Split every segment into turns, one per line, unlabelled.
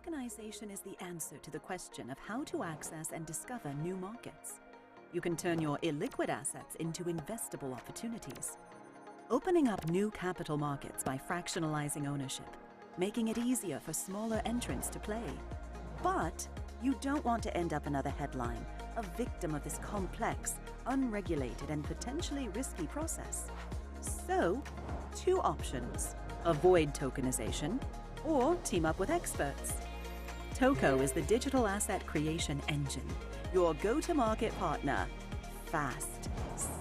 tokenization is the answer to the question of how to access and discover new markets. You can turn your illiquid assets into investable opportunities, opening up new capital markets by fractionalizing ownership, making it easier for smaller entrants to play. But you don't want to end up another headline, a victim of this complex, unregulated, and potentially risky process. So, two options: avoid tokenization or team up with experts. Toko is the digital asset creation engine, your go-to-market partner. Fast,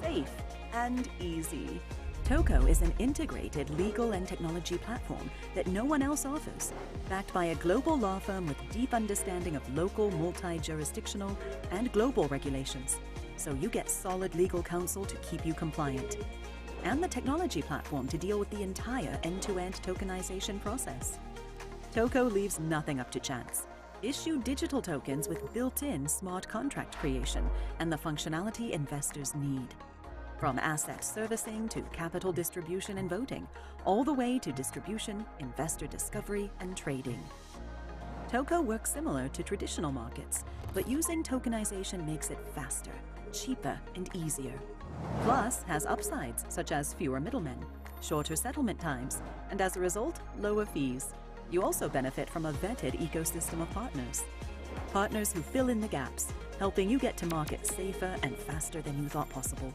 safe, and easy. Toko is an integrated legal and technology platform that no one else offers, backed by a global law firm with deep understanding of local, multi-jurisdictional, and global regulations. So you get solid legal counsel to keep you compliant, and the technology platform to deal with the entire end-to-end tokenization process. Toko leaves nothing up to chance. Issue digital tokens with built-in smart contract creation and the functionality investors need. From asset servicing to capital distribution and voting, all the way to distribution, investor discovery, and trading. Toko works similar to traditional markets, but using tokenization makes it faster, cheaper, and easier. Plus, has upsides such as fewer middlemen, shorter settlement times, and as a result, lower fees. You also benefit from a vetted ecosystem of partners. Partners who fill in the gaps, helping you get to market safer and faster than you thought possible.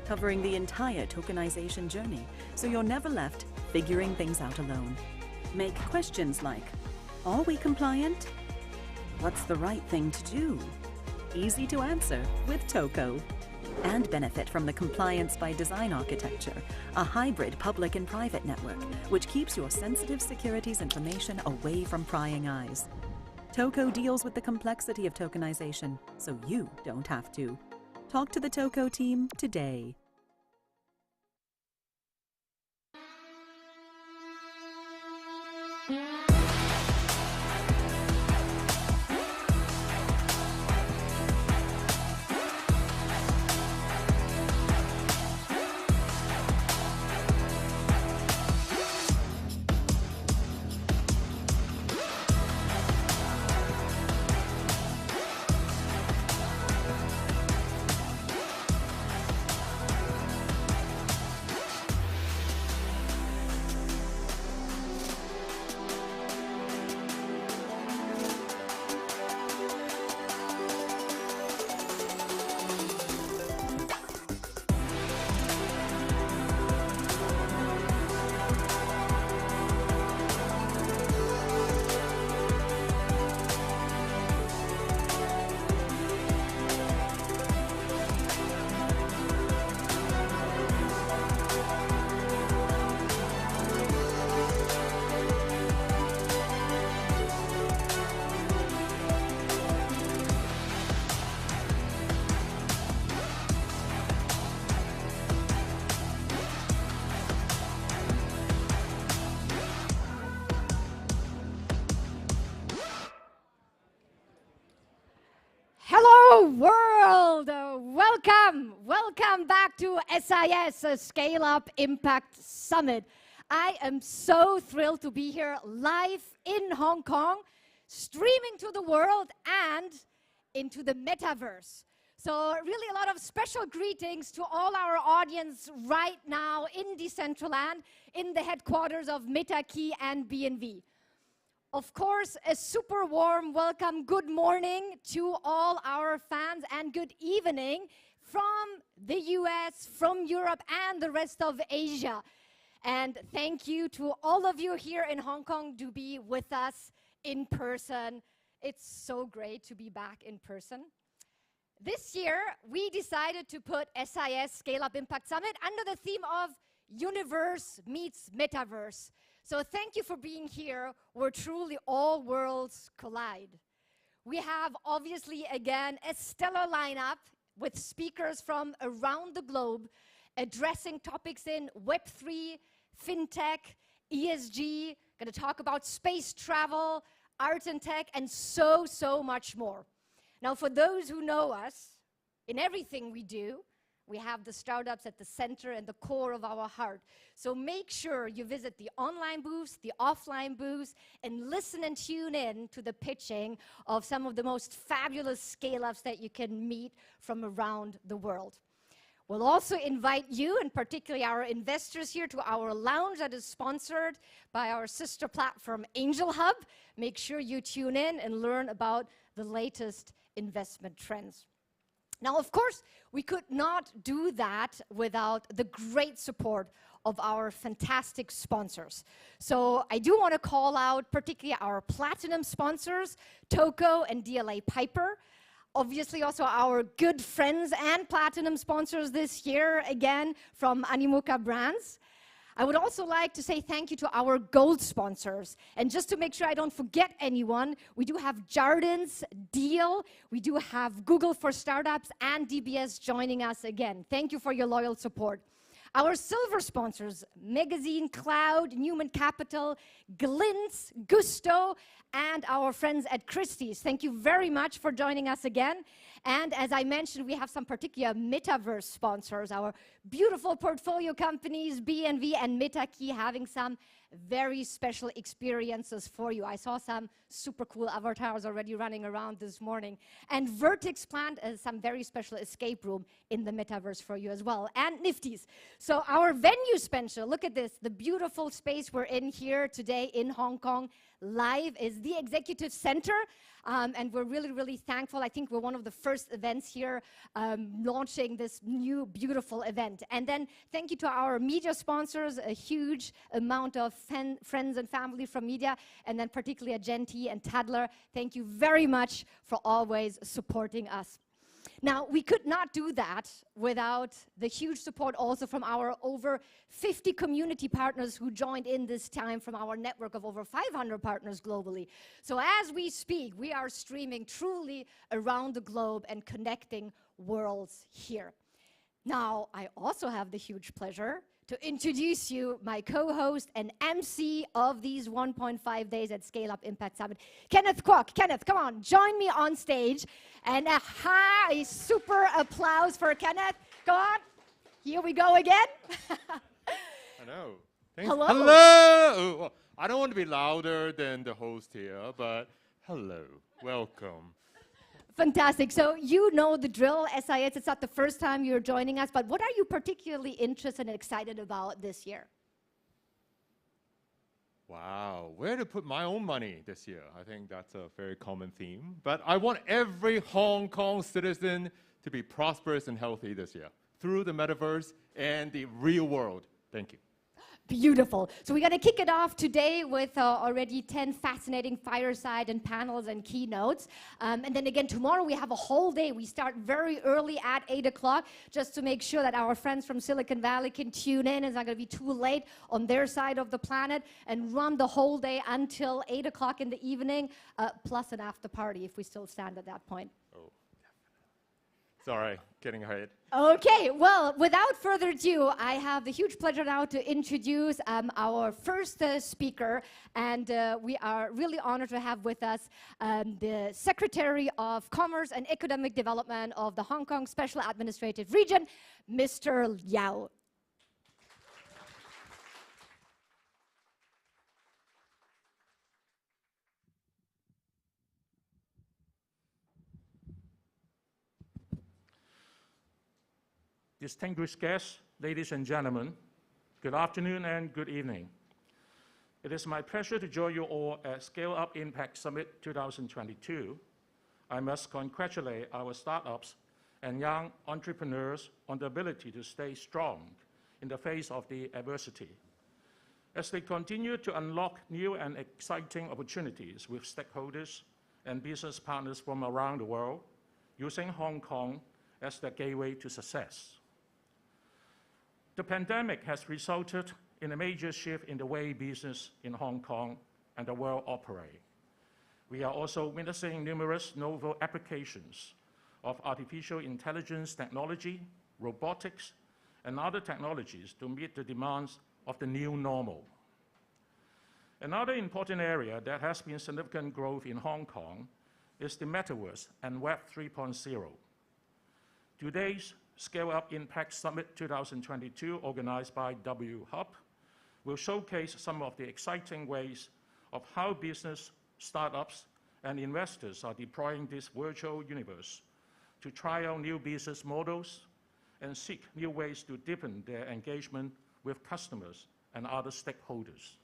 Covering the entire tokenization journey, so you're never left figuring things out alone. Make questions like, are we compliant? What's the right thing to do? Easy to answer with Toko. And benefit from the compliance by design architecture, a hybrid public and private network, which keeps your sensitive securities information away from prying eyes. Toko deals with the complexity of tokenization, so you don't have to. Talk to the Toko team today.
World, welcome back to SIS Scaleup Impact Summit. I am so thrilled to be here live in Hong Kong, streaming to the world and into the Metaverse. So really a lot of special greetings to all our audience right now in Decentraland, in the headquarters of MetaKey and BNB. Of course, a super warm welcome, good morning to all our fans and good evening from the US, from Europe and the rest of Asia. And thank you to all of you here in Hong Kong to be with us in person. It's so great to be back in person. This year, we decided to put SIS Scaleup Impact Summit under the theme of Universe meets Metaverse. So thank you for being here where truly all worlds collide. We have obviously again a stellar lineup with speakers from around the globe addressing topics in Web3, FinTech, ESG, going to talk about space travel, art and tech, and so much more. Now for those who know us, in everything we do, We have the startups at the center and the core of our heart. So make sure you visit the online booths, the offline booths, and listen and tune in to the pitching of some of the most fabulous scale-ups that you can meet from around the world. We'll also invite you, and particularly our investors here, to our lounge that is sponsored by our sister platform, Angel Hub. Make sure you tune in and learn about the latest investment trends. Now, of course, we could not do that without the great support of our fantastic sponsors. So I do want to call out particularly our platinum sponsors, Toco and DLA Piper. Obviously also our good friends and platinum sponsors this year, again, from Animoca Brands. I would also like to say thank you to our gold sponsors. And just to make sure I don't forget anyone, we do have Jardins, Deal, we do have Google for Startups, and DBS joining us again. Thank you for your loyal support. Our silver sponsors, Magazine Cloud, Newman Capital, Glintz, Gusto, and our friends at Christie's. Thank you very much for joining us again. And as I mentioned, we have some particular Metaverse sponsors, our beautiful portfolio companies, BNV and MetaKey, having some very special experiences for you. I saw some super cool avatars already running around this morning. And Vertex planned some very special escape room in the Metaverse for you as well. And Nifty's. So our venue, Spencer, look at this. The beautiful space we're in here today in Hong Kong live is the Executive Center. And we're really, really thankful. I think we're one of the first events here launching this new, beautiful event. And then thank you to our media sponsors, a huge amount of friends and family from media, and then particularly Agenti and Tadler. Thank you very much for always supporting us. Now, we could not do that without the huge support also from our over 50 community partners who joined in this time from our network of over 500 partners globally. So as we speak, we are streaming truly around the globe and connecting worlds here. Now, I also have the huge pleasure to introduce you my co-host and MC of these 1.5 days at Scaleup Impact Summit, Kenneth Kwok. Kenneth, come on, join me on stage. And a super applause for Kenneth. Go on. Here we go again.
I know. Thanks.
Hello.
Hello. Well, I don't want to be louder than the host here, but hello. Welcome.
Fantastic. So you know the drill, SIS. It's not the first time you're joining us, but what are you particularly interested and excited about this year?
Wow, where to put my own money this year? I think that's a very common theme. But I want every Hong Kong citizen to be prosperous and healthy this year through the metaverse and the real world. Thank you.
Beautiful. So we're going to kick it off today with already 10 fascinating fireside and panels and keynotes. And then again, tomorrow we have a whole day. We start very early at 8 o'clock just to make sure that our friends from Silicon Valley can tune in. It's not going to be too late on their side of the planet, and run the whole day until 8 o'clock in the evening, plus an after party if we still stand at that point.
Oh, sorry, getting ahead.
Okay, well, without further ado, I have the huge pleasure now to introduce our first speaker, and we are really honored to have with us the Secretary of Commerce and Economic Development of the Hong Kong Special Administrative Region, Mr. Yao.
Distinguished guests, ladies and gentlemen, good afternoon and good evening. It is my pleasure to join you all at Scaleup Impact Summit 2022. I must congratulate our startups and young entrepreneurs on the ability to stay strong in the face of the adversity, as they continue to unlock new and exciting opportunities with stakeholders and business partners from around the world, using Hong Kong as the gateway to success. The pandemic has resulted in a major shift in the way business in Hong Kong and the world operate. We are also witnessing numerous novel applications of artificial intelligence technology, robotics, and other technologies to meet the demands of the new normal. Another important area that has been significant growth in Hong Kong is the Metaverse and Web 3.0. Today's Scaleup Impact Summit 2022, organized by W Hub, will showcase some of the exciting ways of how business, startups, and investors are deploying this virtual universe to try out new business models and seek new ways to deepen their engagement with customers and other stakeholders.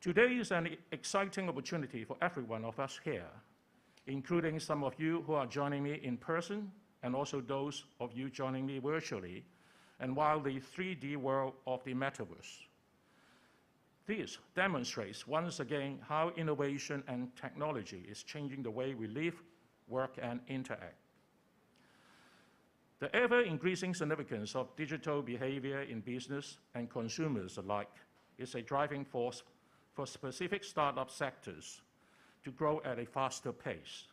Today is an exciting opportunity for every one of us here, including some of you who are joining me in person and also those of you joining me virtually, and while the 3D world of the Metaverse. This demonstrates once again how innovation and technology is changing the way we live, work, and interact. The ever-increasing significance of digital behavior in business and consumers alike is a driving force for specific startup sectors to grow at a faster pace.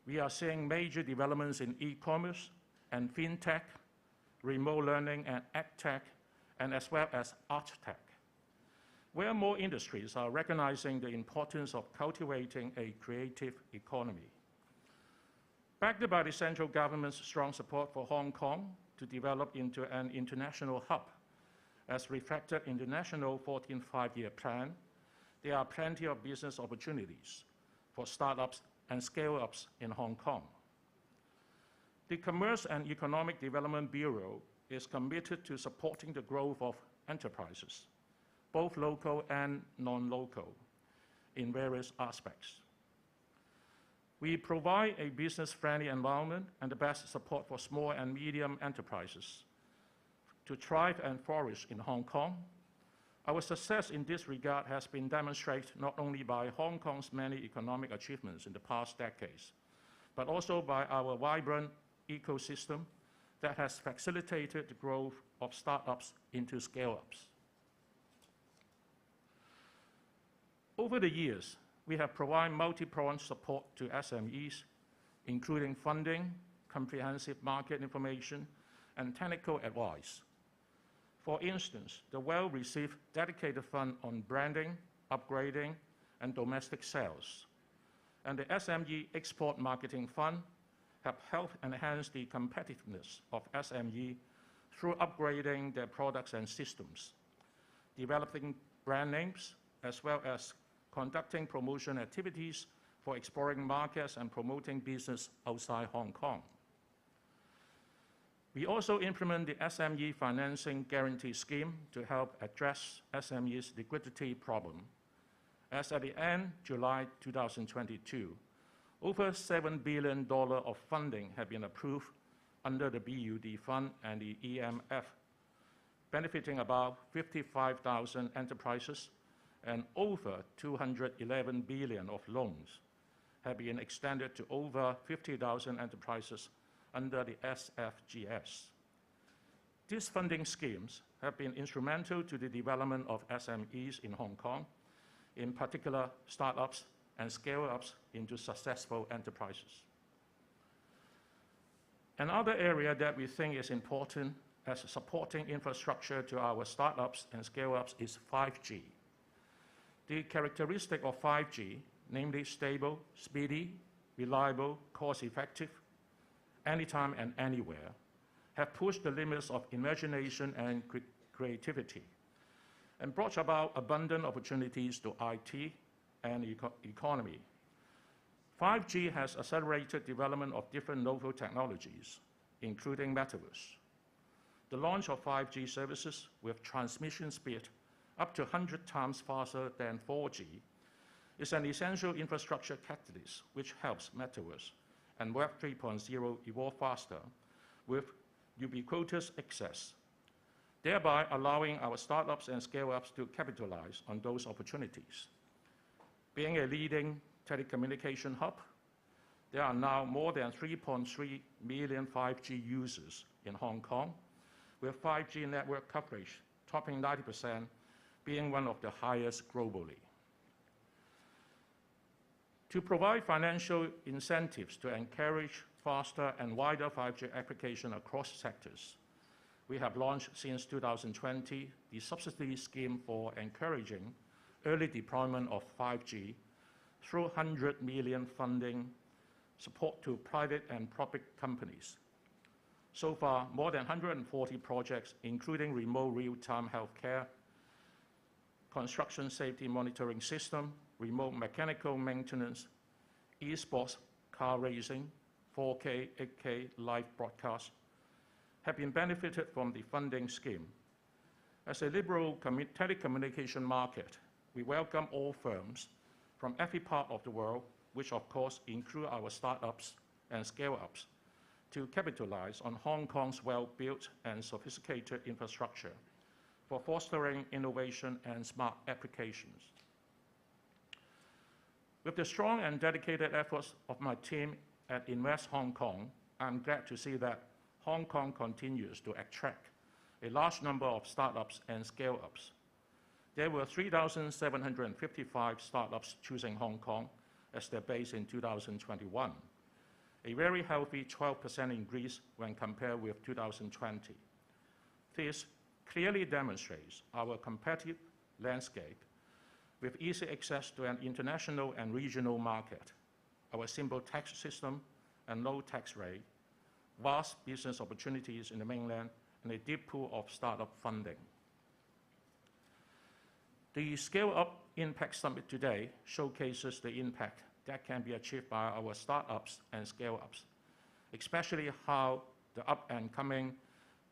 We are seeing major developments in e-commerce and fintech, remote learning and edtech, and as well as art tech, where more industries are recognizing the importance of cultivating a creative economy. Backed by the central government's strong support for Hong Kong to develop into an international hub, as reflected in the National 14th Five-Year Plan, there are plenty of business opportunities for startups and scale-ups in Hong Kong. The Commerce and Economic Development Bureau is committed to supporting the growth of enterprises, both local and non-local, in various aspects. We provide a business-friendly environment and the best support for small and medium enterprises to thrive and flourish in Hong Kong. Our success in this regard has been demonstrated not only by Hong Kong's many economic achievements in the past decades, but also by our vibrant ecosystem that has facilitated the growth of startups into scale-ups. Over the years, we have provided multi-pronged support to SMEs, including funding, comprehensive market information, and technical advice. For instance, the well-received dedicated fund on branding, upgrading, and domestic sales, and the SME Export Marketing Fund have helped enhance the competitiveness of SME through upgrading their products and systems, developing brand names, as well as conducting promotion activities for exploring markets and promoting business outside Hong Kong. We also implement the SME Financing Guarantee Scheme to help address SME's liquidity problem. As at the end July 2022, over $7 billion of funding have been approved under the BUD Fund and the EMF, benefiting about 55,000 enterprises, and over 211 billion of loans have been extended to over 50,000 enterprises under the SFGS. These funding schemes have been instrumental to the development of SMEs in Hong Kong, in particular startups and scale-ups into successful enterprises. Another area that we think is important as supporting infrastructure to our startups and scale-ups is 5G. The characteristic of 5G, namely stable, speedy, reliable, cost-effective, anytime and anywhere, have pushed the limits of imagination and creativity and brought about abundant opportunities to IT and economy. 5G has accelerated development of different novel technologies, including Metaverse. The launch of 5G services with transmission speed up to 100 times faster than 4G is an essential infrastructure catalyst which helps Metaverse and Web 3.0 evolve faster with ubiquitous access, thereby allowing our startups and scale-ups to capitalize on those opportunities. Being a leading telecommunication hub, there are now more than 3.3 million 5G users in Hong Kong, with 5G network coverage topping 90%, being one of the highest globally. To provide financial incentives to encourage faster and wider 5G application across sectors, we have launched since 2020 the subsidy scheme for encouraging early deployment of 5G through 100 million funding support to private and public companies, So far, more than 140 projects, including remote real-time healthcare, construction safety monitoring system, remote mechanical maintenance, esports, car racing, 4K, 8K live broadcast, have been benefited from the funding scheme. As a liberal telecommunication market, we welcome all firms from every part of the world, which of course include our startups and scale-ups, to capitalize on Hong Kong's well-built and sophisticated infrastructure for fostering innovation and smart applications. With the strong and dedicated efforts of my team at Invest Hong Kong, I'm glad to see that Hong Kong continues to attract a large number of startups and scale-ups. There were 3,755 startups choosing Hong Kong as their base in 2021, a very healthy 12% increase when compared with 2020. This clearly demonstrates our competitive landscape with easy access to an international and regional market, our simple tax system and low tax rate, vast business opportunities in the mainland, and a deep pool of startup funding. The Scale Up Impact Summit today showcases the impact that can be achieved by our startups and scale-ups, especially how the up-and-coming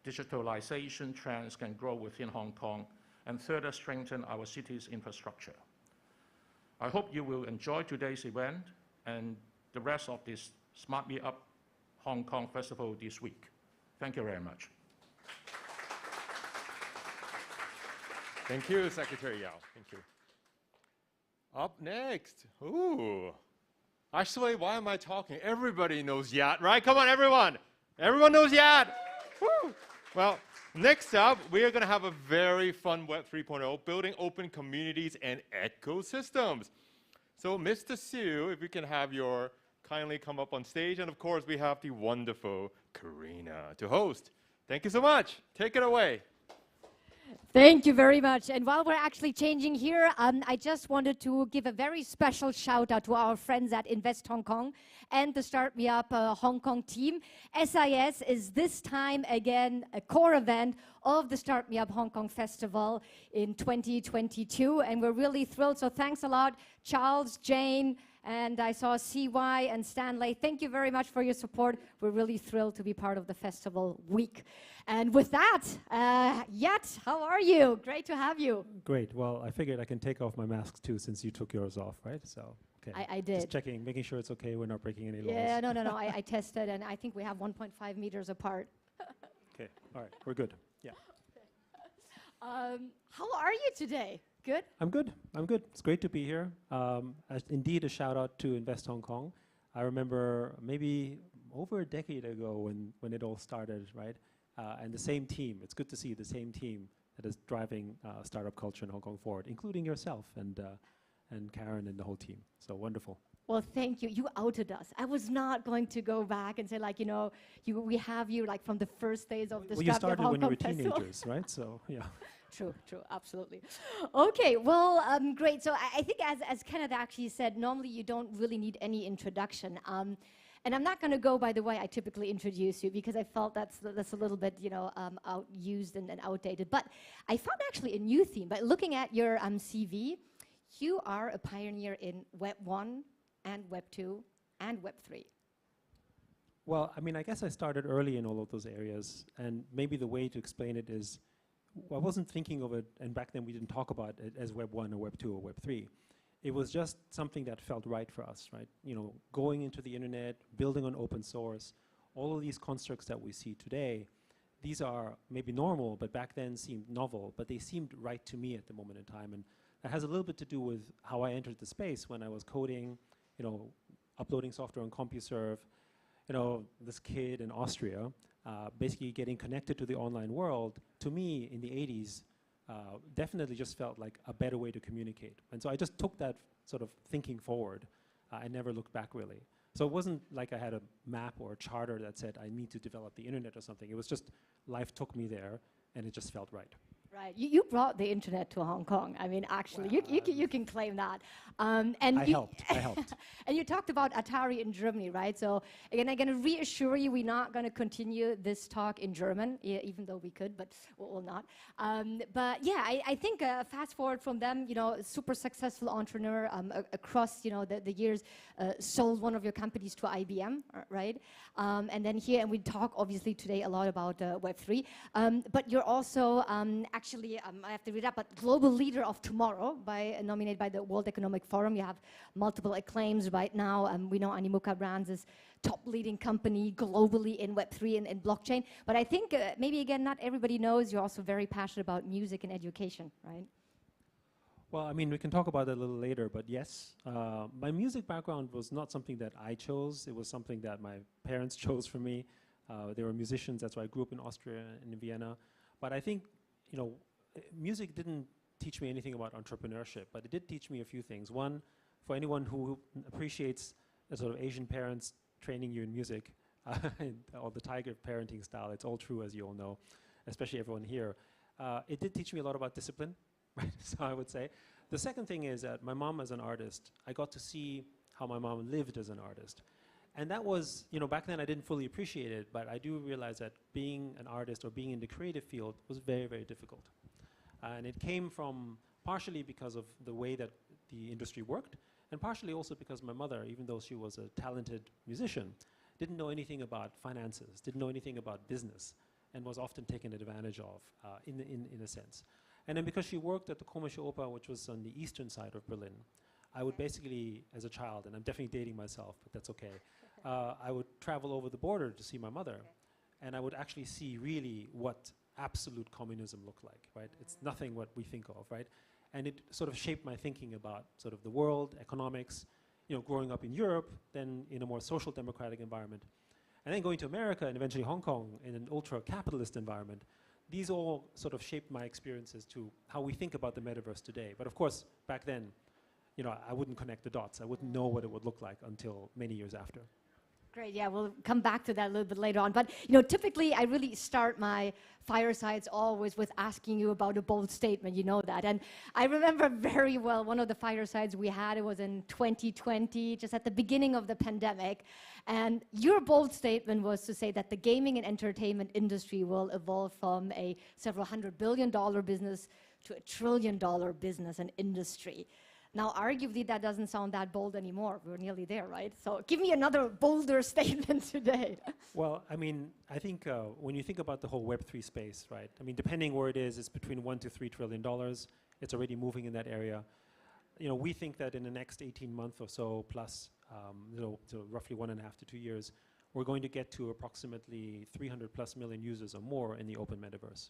digitalization trends can grow within Hong Kong and further strengthen our city's infrastructure. I hope you will enjoy today's event and the rest of this Smart Me Up Hong Kong Festival this week. Thank you very much.
Thank you, Secretary Yao. Thank you. Up next, actually, why am I talking? Everybody knows Yat, right? Come on, everyone. Everyone knows Yat. Woo. Well, next up, we are going to have a very fun Web 3.0, building open communities and ecosystems. So, Mr. Siu, if we can have your kindly come up on stage. And of course, we have the wonderful Karina to host. Thank you so much. Take it away.
Thank you very much. And while we're actually changing here, I just wanted to give a very special shout out to our friends at Invest Hong Kong and the Start Me Up Hong Kong team. SIS is this time again a core event of the Start Me Up Hong Kong Festival in 2022. And we're really thrilled. So thanks a lot, Charles, Jane, and I saw CY and Stanley. Thank you very much for your support. We're really thrilled to be part of the festival week. And with that, Yat, how are you? Great to have you.
Great. Well, I figured I can take off my mask too since you took yours off, right? So, okay.
I did.
Just checking, making sure it's okay. We're not breaking any laws.
Yeah, no. I tested, and I think we have 1.5 meters apart.
Okay. All right. We're good. Yeah.
How are you today? Good?
I'm good. I'm good. It's great to be here. Indeed, a shout out to Invest Hong Kong. I remember maybe over a decade ago when it all started, right? And the same team. It's good to see the same team that is driving startup culture in Hong Kong forward, including yourself and Karen and the whole team. So wonderful.
Well, thank you. You outed us. I was not going to go back and say, like, we have you like from the first days of the
Well, you
Start Me Up
started
Hong
when you
Kong
were
Festival.
teenagers, right? So, yeah.
True, absolutely. Okay, well, great. So I think as Kenneth actually said, normally you don't really need any introduction. And I'm not going to go by the way I typically introduce you because I felt that's a little bit, outused and outdated. But I found actually a new theme. By looking at your CV, you are a pioneer in Web 1 and Web 2 and Web 3.
Well, I mean, I guess I started early in all of those areas. And maybe the way to explain it is, I wasn't thinking of it, and back then we didn't talk about it as Web 1 or Web 2 or Web 3. It was just something that felt right for us, right? Going into the internet, building on open source, all of these constructs that we see today, these are maybe normal, but back then seemed novel, but they seemed right to me at the moment in time. And that has a little bit to do with how I entered the space when I was coding, uploading software on CompuServe, this kid in Austria, basically getting connected to the online world, to me in the 80s, definitely just felt like a better way to communicate. And so I just took that sort of thinking forward. I never looked back really. So it wasn't like I had a map or a charter that said I need to develop the internet or something. It was just life took me there and it just felt right.
Right, you brought the internet to Hong Kong. I mean, actually,
Well,
you can claim that.
I helped.
And you talked about Atari in Germany, right? So again, I'm going to reassure you, we're not going to continue this talk in German, even though we could, but we'll not. But yeah, I think fast forward from them, you know, super successful entrepreneur across, you know, the years, sold one of your companies to IBM, right? And then here, and we talk obviously today a lot about Web3, but you're also actually, I have to read up, but Global Leader of Tomorrow, nominated by the World Economic Forum. You have multiple acclaims right now. We know Animoca Brands is top leading company globally in Web3 and blockchain. But I think maybe again, not everybody knows you're also very passionate about music and education, right?
Well, I mean, we can talk about that a little later, but yes, my music background was not something that I chose. It was something that my parents chose for me. They were musicians. That's why I grew up in Austria and in Vienna. But I think, you know, music didn't teach me anything about entrepreneurship, but it did teach me a few things. One, for anyone who appreciates the sort of Asian parents training you in music, or the tiger parenting style, it's all true, as you all know, especially everyone here. It did teach me a lot about discipline, right? So I would say. The second thing is that my mom as an artist, I got to see how my mom lived as an artist. And that was, you know, back then I didn't fully appreciate it, but I do realize that being an artist or being in the creative field was very, very difficult. And it came from partially because of the way that the industry worked, and partially also because my mother, even though she was a talented musician, didn't know anything about finances, didn't know anything about business, and was often taken advantage of in a sense. And then because she worked at the Komische Oper, which was on the eastern side of Berlin, I would basically, as a child, and I'm definitely dating myself, but that's okay, I would travel over the border to see my mother, and I would actually see really what absolute communism looked like, right? It's nothing what we think of, right? And it sort of shaped my thinking about sort of the world, economics, you know, growing up in Europe, then in a more social democratic environment, and then going to America and eventually Hong Kong in an ultra-capitalist environment. These all sort of shaped my experiences to how we think about the metaverse today. But of course, back then, you know, I wouldn't connect the dots. I wouldn't know what it would look like until many years after.
Great, yeah, we'll come back to that a little bit later on. But, you know, typically I really start my firesides always with asking you about a bold statement, you know that. And I remember very well one of the firesides we had, it was in 2020, just at the beginning of the pandemic. And your bold statement was to say that the gaming and entertainment industry will evolve from a several $100 billion business to a $1 trillion business and industry. Now, arguably, that doesn't sound that bold anymore. We're nearly there, right? So give me another bolder statement today.
Well, I mean, I think when you think about the whole Web3 space, right? I mean, depending where it is, it's between $1 to $3 trillion. It's already moving in that area. You know, we think that in the next 18 months or so, plus, you know, so roughly 1.5 to 2 years, we're going to get to approximately 300 plus million users or more in the open metaverse.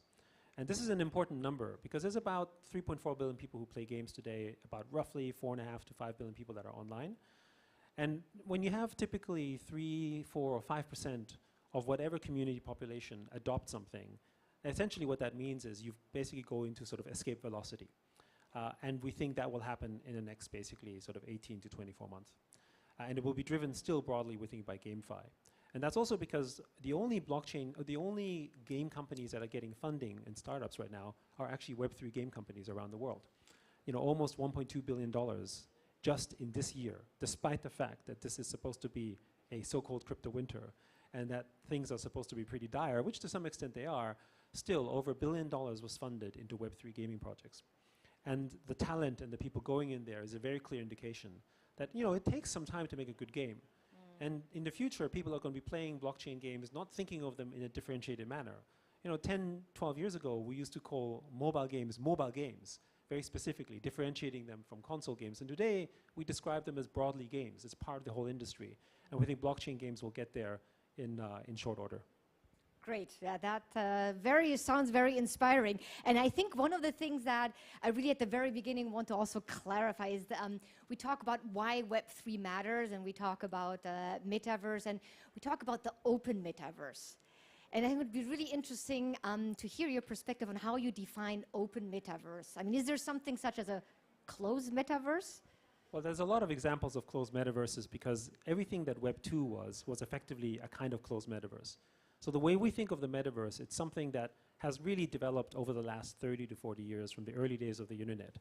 And this is an important number because there's about 3.4 billion people who play games today, about roughly 4.5 to 5 billion people that are online. And when you have typically 3, 4, or 5% of whatever community population adopt something, essentially what that means is you basically go into sort of escape velocity. And we think that will happen in the next basically sort of 18 to 24 months. And it will be driven still broadly, we think, by GameFi. And that's also because the only blockchain, or the only game companies that are getting funding in startups right now are actually Web3 game companies around the world. You know, almost $1.2 billion just in this year, despite the fact that this is supposed to be a so-called crypto winter and that things are supposed to be pretty dire, which to some extent they are, still over $1 billion was funded into Web3 gaming projects. And the talent and the people going in there is a very clear indication that, you know, it takes some time to make a good game. And in the future, people are going to be playing blockchain games, not thinking of them in a differentiated manner. You know, 10, 12 years ago, we used to call mobile games, very specifically, differentiating them from console games. And today, we describe them as broadly games. It's part of the whole industry. And we think blockchain games will get there in short order.
Great. Yeah, that sounds very inspiring. And I think one of the things that I really at the very beginning want to also clarify is that we talk about why Web3 matters, and we talk about Metaverse, and we talk about the open Metaverse. And I think it would be really interesting to hear your perspective on how you define open Metaverse. I mean, is there something such as a closed Metaverse?
Well, there's a lot of examples of closed metaverses because everything that Web 2 was effectively a kind of closed metaverse. So the way we think of the metaverse, it's something that has really developed over the last 30 to 40 years from the early days of the internet,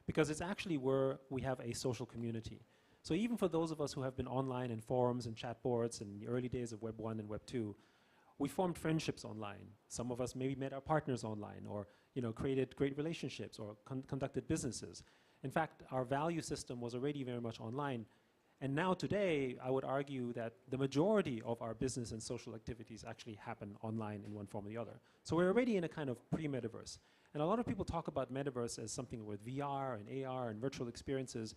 because it's actually where we have a social community. So even for those of us who have been online in forums and chat boards in the early days of Web 1 and Web 2, we formed friendships online. Some of us maybe met our partners online, or created great relationships, or conducted businesses. In fact, our value system was already very much online. And now today, I would argue that the majority of our business and social activities actually happen online in one form or the other. So we're already in a kind of pre-metaverse. And a lot of people talk about metaverse as something with VR and AR and virtual experiences.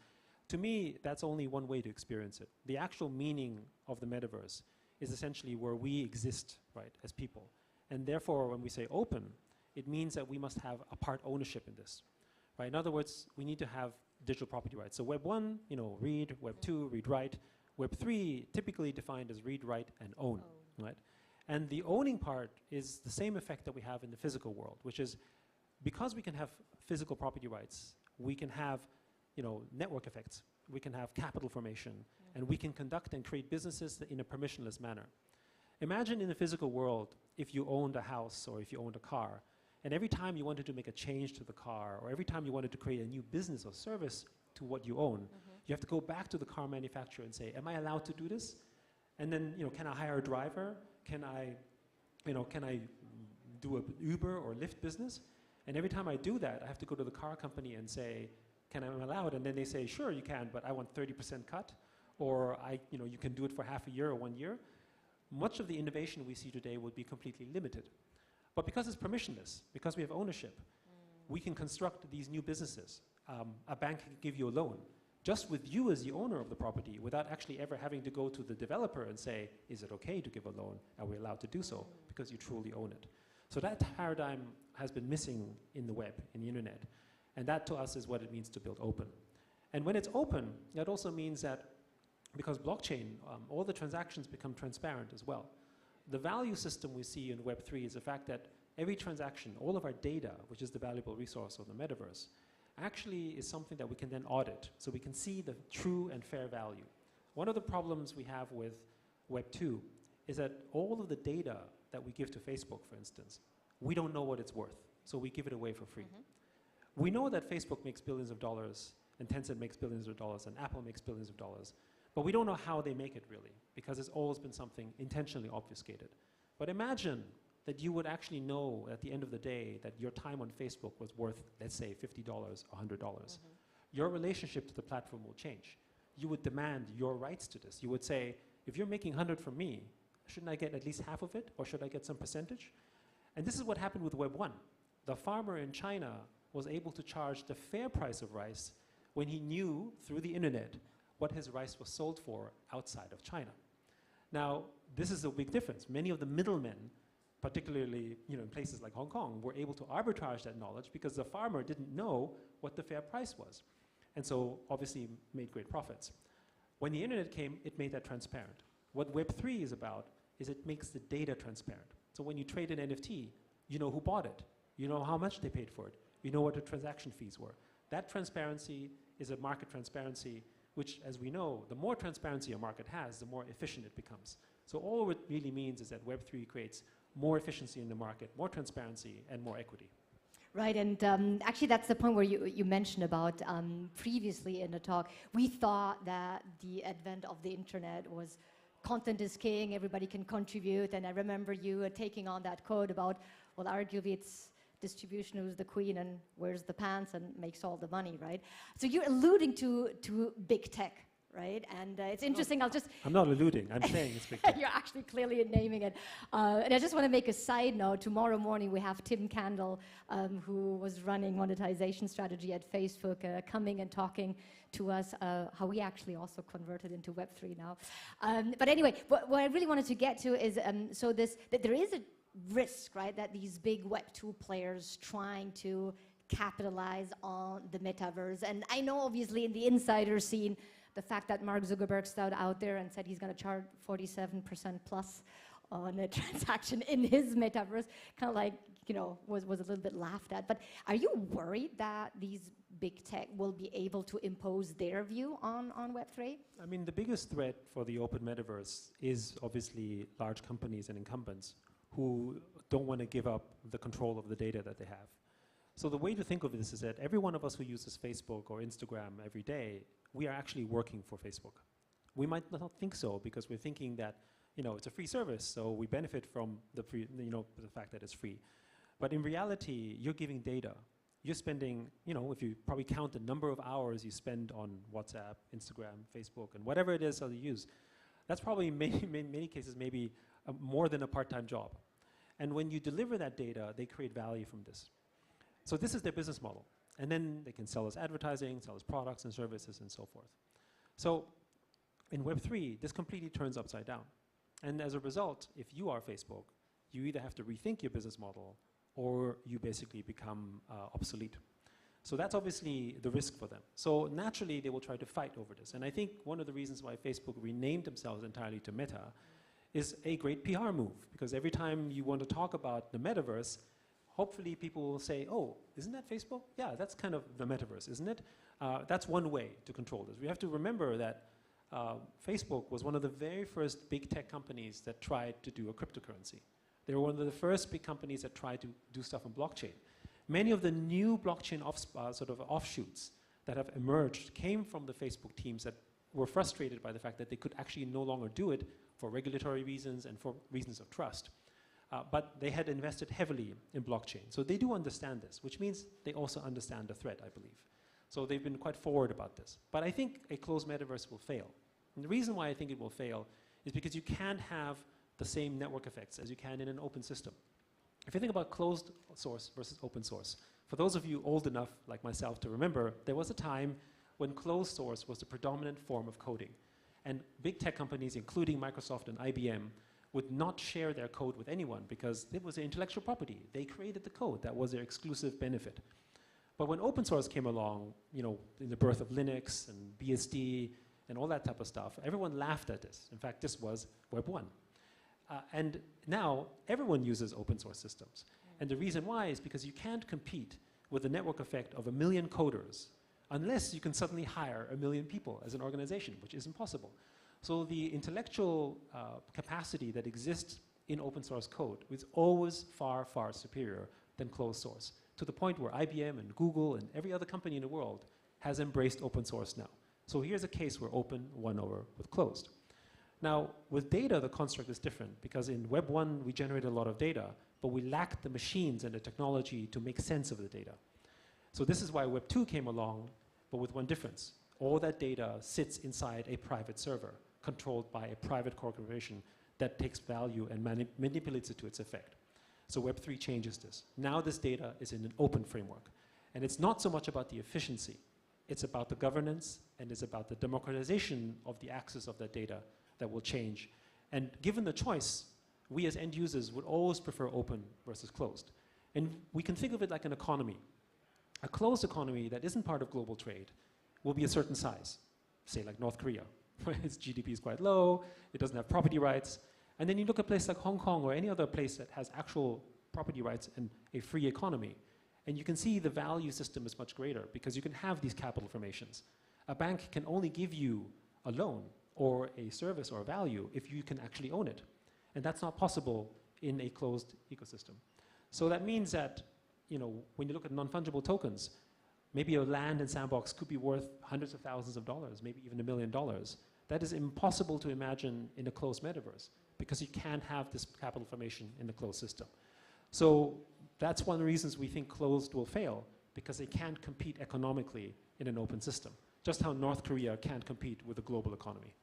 To me, that's only one way to experience it. The actual meaning of the metaverse is essentially where we exist, right, as people. And therefore, when we say open, it means that we must have a part ownership in this, right? In other words, we need to have digital property rights. So Web 1, read. Web 2, read, write. Web 3, typically defined as read, write, and own, right? And the owning part is the same effect that we have in the physical world, which is because we can have physical property rights, we can have, network effects. We can have capital formation, and we can conduct and create businesses in a permissionless manner. Imagine in the physical world, if you owned a house or if you owned a car, and every time you wanted to make a change to the car, or every time you wanted to create a new business or service to what you own, you have to go back to the car manufacturer and say, am I allowed to do this? And then, can I hire a driver? Can I do a Uber or Lyft business? And every time I do that, I have to go to the car company and say, am I allowed? And then they say, sure, you can, but I want 30% cut, or you can do it for half a year or 1 year. Much of the innovation we see today would be completely limited. But because it's permissionless, because we have ownership, we can construct these new businesses. A bank can give you a loan, just with you as the owner of the property, without actually ever having to go to the developer and say, is it okay to give a loan? Are we allowed to do so? Because you truly own it. So that paradigm has been missing in the web, in the internet. And that to us is what it means to build open. And when it's open, that also means that because blockchain, all the transactions become transparent as well. The value system we see in Web 3 is the fact that every transaction, all of our data, which is the valuable resource of the metaverse, actually is something that we can then audit, so we can see the true and fair value. One of the problems we have with Web 2 is that all of the data that we give to Facebook, for instance, we don't know what it's worth, so we give it away for free. We know that Facebook makes billions of dollars, and Tencent makes billions of dollars, and Apple makes billions of dollars. But we don't know how they make it really, because it's always been something intentionally obfuscated. But imagine that you would actually know at the end of the day that your time on Facebook was worth, let's say, $50, $100. Your relationship to the platform will change. You would demand your rights to this. You would say, if you're making 100 from me, shouldn't I get at least half of it, or should I get some percentage? And this is what happened with Web 1. The farmer in China was able to charge the fair price of rice when he knew through the internet what his rice was sold for outside of China. Now, this is a big difference. Many of the middlemen, particularly in places like Hong Kong, were able to arbitrage that knowledge because the farmer didn't know what the fair price was. And so obviously made great profits. When the internet came, it made that transparent. What Web 3 is about is it makes the data transparent. So when you trade an NFT, you know who bought it. You know how much they paid for it. You know what the transaction fees were. That transparency is a market transparency, which, as we know, the more transparency a market has, the more efficient it becomes. So all it really means is that Web3 creates more efficiency in the market, more transparency, and more equity.
Right, and actually that's the point where you mentioned about previously in the talk. We thought that the advent of the internet was content is king, everybody can contribute, and I remember you taking on that code about, well, arguably it's distribution who's the queen and wears the pants and makes all the money, right? So you're alluding to big tech, right? And it's interesting,
I'm not alluding, I'm saying it's big tech.
You're actually clearly naming it. And I just want to make a side note. Tomorrow morning we have Tim Candle, who was running monetization strategy at Facebook, coming and talking to us how we actually also converted into Web3 now. But anyway, what I really wanted to get to is, that there is a risk, right, that these big Web2 players trying to capitalize on the metaverse. And I know obviously in the insider scene, the fact that Mark Zuckerberg stood out there and said he's going to charge 47% plus on a transaction in his metaverse, kind of like, was a little bit laughed at. But are you worried that these big tech will be able to impose their view on Web3?
I mean, the biggest threat for the open metaverse is obviously large companies and incumbents who don't want to give up the control of the data that they have. So the way to think of this is that every one of us who uses Facebook or Instagram every day, we are actually working for Facebook. We might not think so because we're thinking that, you know, it's a free service, so we benefit from the free, you know, the fact that it's free. But in reality, you're giving data. You're spending, you know, if you probably count the number of hours you spend on WhatsApp, Instagram, Facebook, and whatever it is that you use, that's probably in many cases maybe more than a part-time job. And when you deliver that data, they create value from this. So this is their business model. And then they can sell us advertising, sell us products and services and so forth. So in Web3, this completely turns upside down. And as a result, if you are Facebook, you either have to rethink your business model or you basically become obsolete. So that's obviously the risk for them. So naturally, they will try to fight over this. And I think one of the reasons why Facebook renamed themselves entirely to Meta is a great PR move, because every time you want to talk about the metaverse, hopefully people will say, oh, isn't that Facebook? Yeah, that's kind of the metaverse, isn't it? That's one way to control this. We have to remember that Facebook was one of the very first big tech companies that tried to do a cryptocurrency. They were one of the first big companies that tried to do stuff on blockchain. Many of the new blockchain sort of offshoots that have emerged came from the Facebook teams that were frustrated by the fact that they could actually no longer do it for regulatory reasons and for reasons of trust. But they had invested heavily in blockchain. So they do understand this, which means they also understand the threat, I believe. So they've been quite forward about this. But I think a closed metaverse will fail. And the reason why I think it will fail is because you can't have the same network effects as you can in an open system. If you think about closed source versus open source, for those of you old enough, like myself, to remember, there was a time when closed source was the predominant form of coding. And big tech companies, including Microsoft and IBM, would not share their code with anyone because it was their intellectual property. They created the code. That was their exclusive benefit. But when open source came along, you know, in the birth of Linux and BSD and all that type of stuff, everyone laughed at this. In fact, this was Web 1. And now everyone uses open source systems. And the reason why is because you can't compete with the network effect of 1 million coders unless you can suddenly hire 1 million people as an organization, which is impossible. So the intellectual capacity that exists in open source code is always far, far superior than closed source, to the point where IBM and Google and every other company in the world has embraced open source now. So here's a case where open won over with closed. Now, with data, the construct is different, because in Web 1, we generated a lot of data, but we lacked the machines and the technology to make sense of the data. So this is why Web 2 came along, but with one difference. All that data sits inside a private server, controlled by a private corporation that takes value and manipulates it to its effect. So Web 3 changes this. Now this data is in an open framework. And it's not so much about the efficiency. It's about the governance, and it's about the democratization of the access of that data that will change. And given the choice, we as end users would always prefer open versus closed. And we can think of it like an economy. A closed economy that isn't part of global trade will be a certain size, say like North Korea, where its GDP is quite low, it doesn't have property rights. And then you look at a place like Hong Kong or any other place that has actual property rights and a free economy, and you can see the value system is much greater because you can have these capital formations. A bank can only give you a loan or a service or a value if you can actually own it. And that's not possible in a closed ecosystem. So that means that, you know, when you look at non-fungible tokens, maybe a land and sandbox could be worth hundreds of thousands of dollars, maybe even $1 million. That is impossible to imagine in a closed metaverse because you can't have this capital formation in the closed system. So that's one of the reasons we think closed will fail, because they can't compete economically in an open system, just how North Korea can't compete with a global economy.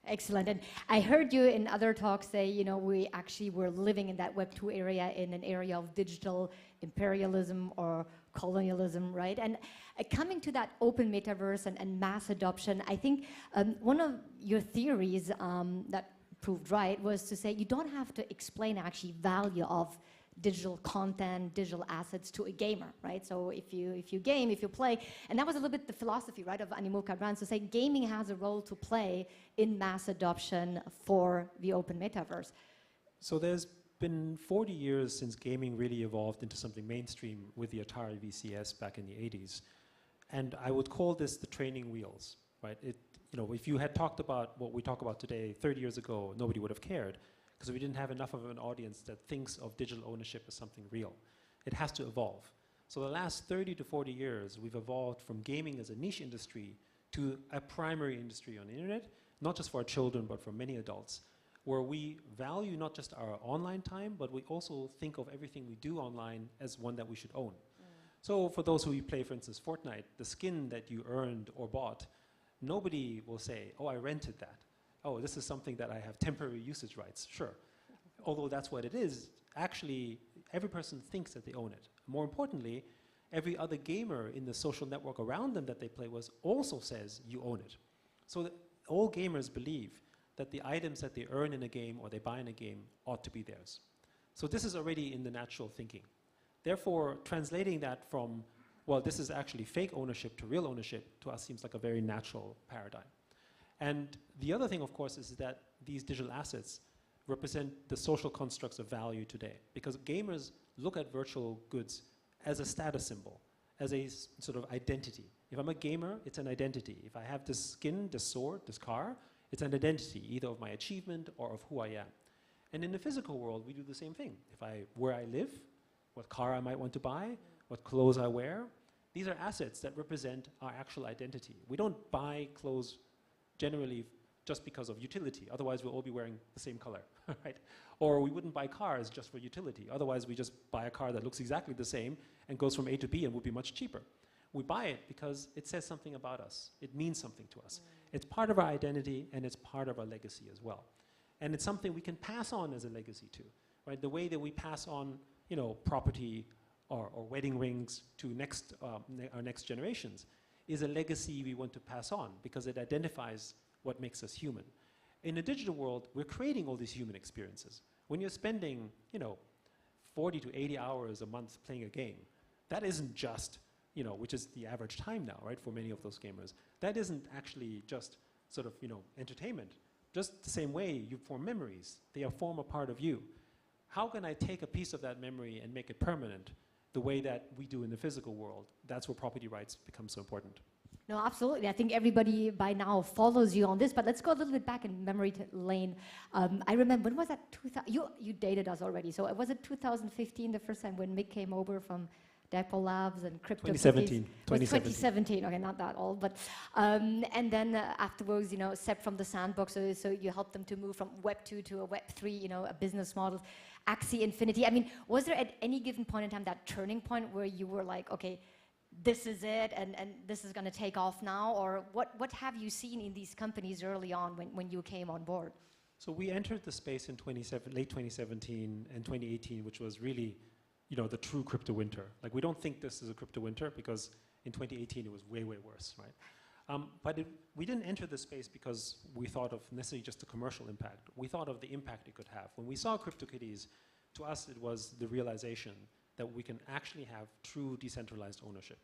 Excellent. And I heard you in other talks say, you know, we actually were living in that Web 2 area, in an area of digital imperialism or colonialism, right? And coming to that open metaverse and mass adoption, I think one of your theories that proved right was to say you don't have to explain actually value of digital content, digital assets to a gamer, right? So if you game, if you play, and that was a little bit the philosophy, right, of Animoca Brands, to say gaming has a role to play in mass adoption for the open metaverse.
So there's been 40 years since gaming really evolved into something mainstream with the Atari VCS back in the 80s. And I would call this the training wheels, right? You know, if you had talked about what we talk about today 30 years ago, nobody would have cared, because we didn't have enough of an audience that thinks of digital ownership as something real. It has to evolve. So the last 30 to 40 years, we've evolved from gaming as a niche industry to a primary industry on the internet, not just for our children, but for many adults, where we value not just our online time, but we also think of everything we do online as one that we should own. So for those who play, for instance, Fortnite, the skin that you earned or bought, nobody will say, oh, I rented that. Oh, this is something that I have temporary usage rights. Sure. Although that's what it is, actually, every person thinks that they own it. More importantly, every other gamer in the social network around them that they play with also says you own it. So that all gamers believe that the items that they earn in a game or they buy in a game ought to be theirs. So this is already in the natural thinking. Therefore, translating that from, well, this is actually fake ownership to real ownership, to us seems like a very natural paradigm. And the other thing, of course, is that these digital assets represent the social constructs of value today, because gamers look at virtual goods as a status symbol, as a sort of identity. If I'm a gamer, it's an identity. If I have this skin, this sword, this car, it's an identity, either of my achievement or of who I am. And in the physical world, we do the same thing. Where I live, what car I might want to buy, what clothes I wear, these are assets that represent our actual identity. We don't buy clothes generally just because of utility. Otherwise, we'll all be wearing the same color, right? Or we wouldn't buy cars just for utility. Otherwise, we just buy a car that looks exactly the same and goes from A to B and would be much cheaper. We buy it because it says something about us. It means something to us. It's part of our identity, and it's part of our legacy as well. And it's something we can pass on as a legacy too, right? The way that we pass on, you know, property or wedding rings to our next generations is a legacy we want to pass on, because it identifies what makes us human. In the digital world, we're creating all these human experiences. When you're spending, you know, 40 to 80 hours a month playing a game, that isn't just, you know, which is the average time now, right, for many of those gamers. That isn't actually just sort of, you know, entertainment. Just the same way you form memories, they form a part of you. How can I take a piece of that memory and make it permanent the way that we do in the physical world? That's where property rights become so important.
No, absolutely. I think everybody by now follows you on this, but let's go a little bit back in memory lane. I remember, when was that? You dated us already, so was it 2015, the first time when Mick came over from Dapper Labs and Crypto
2017.
2017, okay, not that old, but, and then afterwards, you know, Seb from the Sandbox, so you helped them to move from Web 2 to a Web 3, you know, a business model, Axie Infinity. I mean, was there at any given point in time that turning point where you were like, okay, this is it, and this is going to take off now? Or what have you seen in these companies early on when you came on board?
So we entered the space in late 2017 and 2018, which was really, you know, the true crypto winter. Like, we don't think this is a crypto winter because in 2018 it was way, way worse, right? But we didn't enter the space because we thought of necessarily just the commercial impact. We thought of the impact it could have. When we saw CryptoKitties, to us it was the realization that we can actually have true decentralized ownership.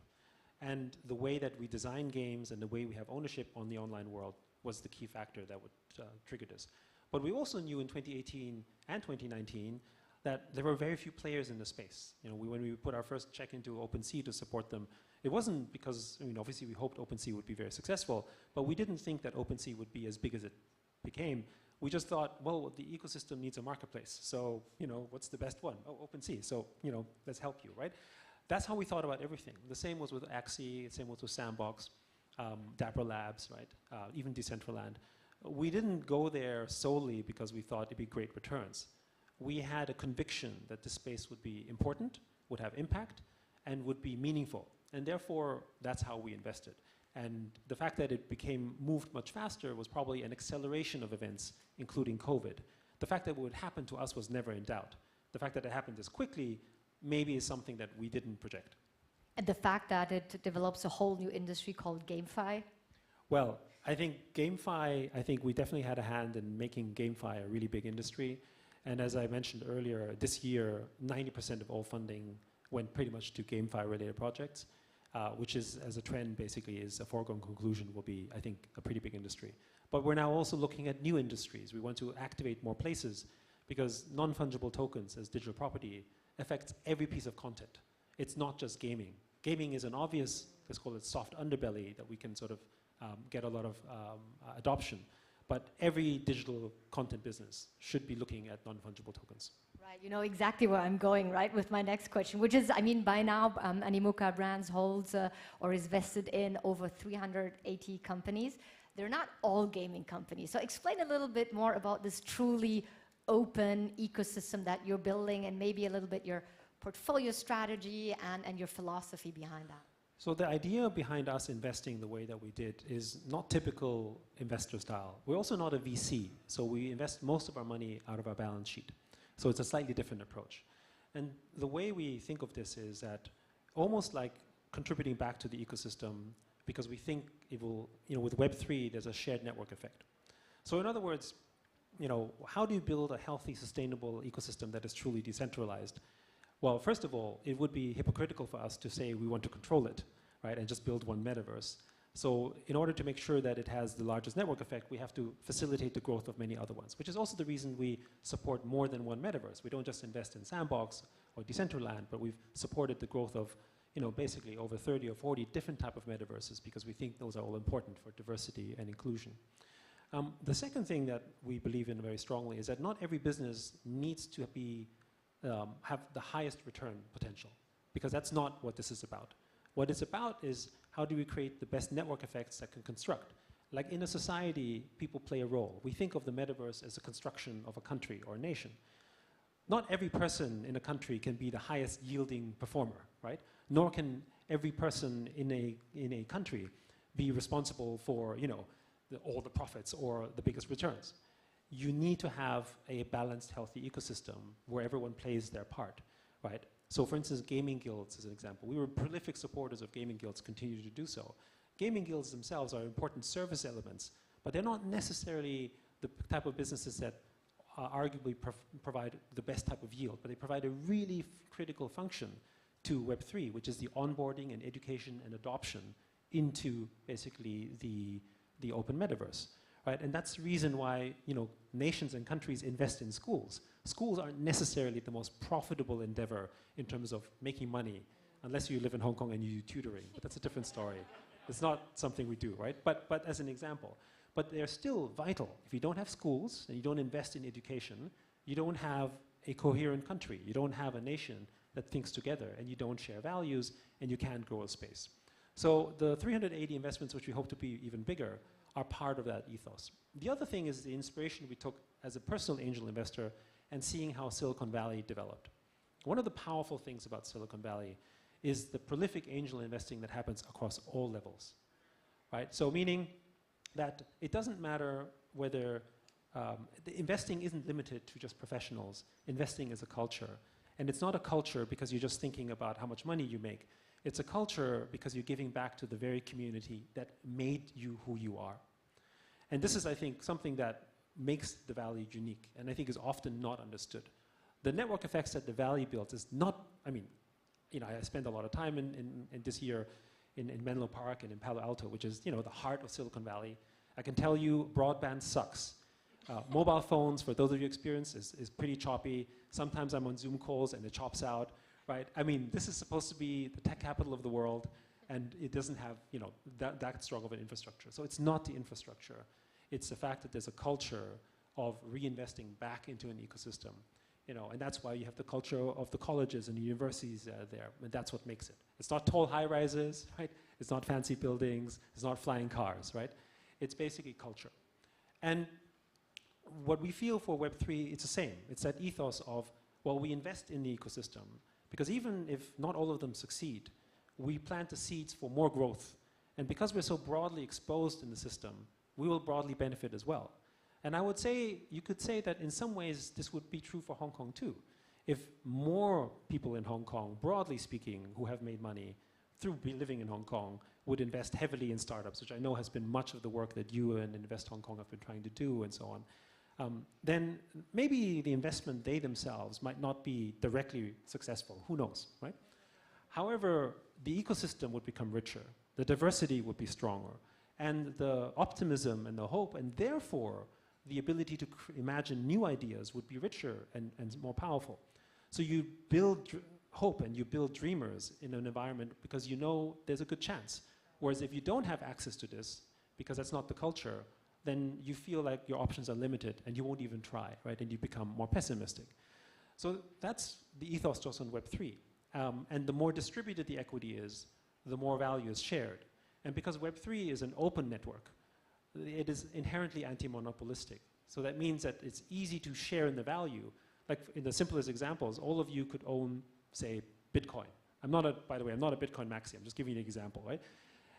And the way that we design games and the way we have ownership on the online world was the key factor that would trigger this. But we also knew in 2018 and 2019 that there were very few players in the space. You know, when we put our first check into OpenSea to support them, it wasn't because, I mean, obviously we hoped OpenSea would be very successful, but we didn't think that OpenSea would be as big as it became. We just thought, well, the ecosystem needs a marketplace. So, you know, what's the best one? Oh, OpenSea. So, you know, let's help you, right? That's how we thought about everything. The same was with Axie, the same was with Sandbox, Dapper Labs, right? Even Decentraland. We didn't go there solely because we thought it'd be great returns. We had a conviction that this space would be important, would have impact, and would be meaningful. And therefore, that's how we invested. And the fact that it moved much faster was probably an acceleration of events, including COVID. The fact that it would happen to us was never in doubt. The fact that it happened this quickly maybe is something that we didn't project.
And the fact that it develops a whole new industry called GameFi?
Well, I think GameFi, we definitely had a hand in making GameFi a really big industry. And as I mentioned earlier, this year, 90% of all funding went pretty much to GameFi-related projects. Which is, as a trend, basically is a foregone conclusion, will be, I think, a pretty big industry. But we're now also looking at new industries. We want to activate more places because non-fungible tokens as digital property affects every piece of content. It's not just gaming. Gaming is an obvious, let's call it soft underbelly that we can sort of get a lot of adoption. but every digital content business should be looking at non-fungible tokens.
Right, you know exactly where I'm going, right, with my next question, which is, I mean, by now, Animoca Brands holds or is vested in over 380 companies. They're not all gaming companies. So explain a little bit more about this truly open ecosystem that you're building, and maybe a little bit your portfolio strategy and your philosophy behind that.
So the idea behind us investing the way that we did is not typical investor style. We're also not a VC, so we invest most of our money out of our balance sheet. So it's a slightly different approach. And the way we think of this is that almost like contributing back to the ecosystem, because we think it will, with Web3, there's a shared network effect. So in other words, how do you build a healthy, sustainable ecosystem that is truly decentralized? Well, first of all, it would be hypocritical for us to say we want to control it, right, and just build one metaverse. So in order to make sure that it has the largest network effect, we have to facilitate the growth of many other ones, which is also the reason we support more than one metaverse. We don't just invest in Sandbox or Decentraland, but we've supported the growth of basically over 30 or 40 different type of metaverses, because we think those are all important for diversity and inclusion. The second thing that we believe in very strongly is that not every business needs to be have the highest return potential, because that's not what this is about. What it's about is how do we create the best network effects that can construct. Like in a society, people play a role. We think of the metaverse as a construction of a country or a nation. Not every person in a country can be the highest yielding performer, right? Nor can every person in a country be responsible for all the profits or the biggest returns. You need to have a balanced, healthy ecosystem where everyone plays their part, right? So for instance, gaming guilds is an example. We were prolific supporters of gaming guilds, continue to do so. Gaming guilds themselves are important service elements, but they're not necessarily the type of businesses that arguably provide the best type of yield, but they provide a really critical function to Web3, which is the onboarding and education and adoption into basically the open metaverse. Right? And that's the reason why nations and countries invest in schools. Schools aren't necessarily the most profitable endeavor in terms of making money, unless you live in Hong Kong and you do tutoring. But that's a different story. It's not something we do, right? But as an example. But they're still vital. If you don't have schools and you don't invest in education, you don't have a coherent country. You don't have a nation that thinks together, and you don't share values, and you can't grow a space. So the 380 investments, which we hope to be even bigger, are part of that ethos. The other thing is the inspiration we took as a personal angel investor and seeing how Silicon Valley developed. One of the powerful things about Silicon Valley is the prolific angel investing that happens across all levels, right? So meaning that it doesn't matter whether the investing isn't limited to just professionals. Investing is a culture. And it's not a culture because you're just thinking about how much money you make. It's a culture because you're giving back to the very community that made you who you are. And this is, I think, something that makes the Valley unique, and I think is often not understood. The network effects that the Valley built is not, I spend a lot of time in this year in Menlo Park and in Palo Alto, which is, the heart of Silicon Valley. I can tell you broadband sucks. Mobile phones, for those of you experienced, is pretty choppy. Sometimes I'm on Zoom calls and it chops out. Right? This is supposed to be the tech capital of the world, and it doesn't have, that strong of an infrastructure. So it's not the infrastructure. It's the fact that there's a culture of reinvesting back into an ecosystem, and that's why you have the culture of the colleges and the universities there, and that's what makes it. It's not tall high-rises, right? It's not fancy buildings. It's not flying cars, right? It's basically culture. And what we feel for Web3, it's the same. It's that ethos of, well, we invest in the ecosystem, because even if not all of them succeed, we plant the seeds for more growth. And because we're so broadly exposed in the system, we will broadly benefit as well. And I would say, you could say that in some ways, this would be true for Hong Kong too. If more people in Hong Kong, broadly speaking, who have made money through living in Hong Kong, would invest heavily in startups, which I know has been much of the work that you and Invest Hong Kong have been trying to do and so on, then maybe the investment they themselves might not be directly successful. Who knows, right? However, the ecosystem would become richer. The diversity would be stronger. And the optimism and the hope, and therefore the ability to imagine new ideas would be richer and more powerful. So you build hope and you build dreamers in an environment because you know there's a good chance. Whereas if you don't have access to this, because that's not the culture, then you feel like your options are limited and you won't even try, right? And you become more pessimistic. So that's the ethos just on Web3. And the more distributed the equity is, the more value is shared. And because Web3 is an open network, it is inherently anti-monopolistic. So that means that it's easy to share in the value. Like in the simplest examples, all of you could own, say, Bitcoin. By the way, I'm not a Bitcoin maxi. I'm just giving you an example, right?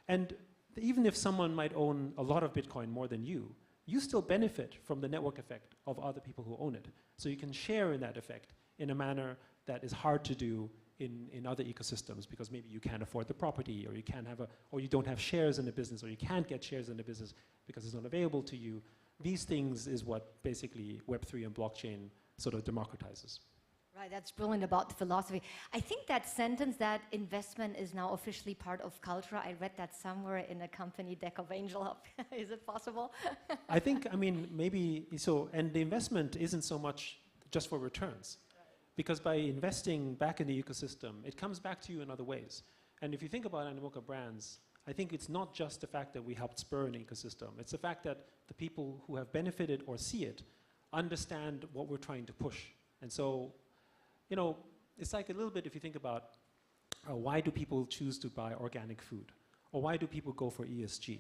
And even if someone might own a lot of Bitcoin more than you still benefit from the network effect of other people who own it. So you can share in that effect in a manner that is hard to do in other ecosystems, because maybe you can't afford the property, or you can't have or you don't have shares in the business, or you can't get shares in the business because it's not available to you. These things is what basically Web3 and blockchain sort of democratizes.
Right, that's brilliant about the philosophy. I think that sentence, that investment is now officially part of culture, I read that somewhere in a company deck of Angel Up. Is it possible?
I think, I mean, maybe so, and the investment isn't so much just for returns. Because by investing back in the ecosystem, it comes back to you in other ways. And if you think about Animoca Brands, I think it's not just the fact that we helped spur an ecosystem. It's the fact that the people who have benefited or see it understand what we're trying to push. And so, you know, it's like a little bit if you think about why do people choose to buy organic food? Or why do people go for ESG?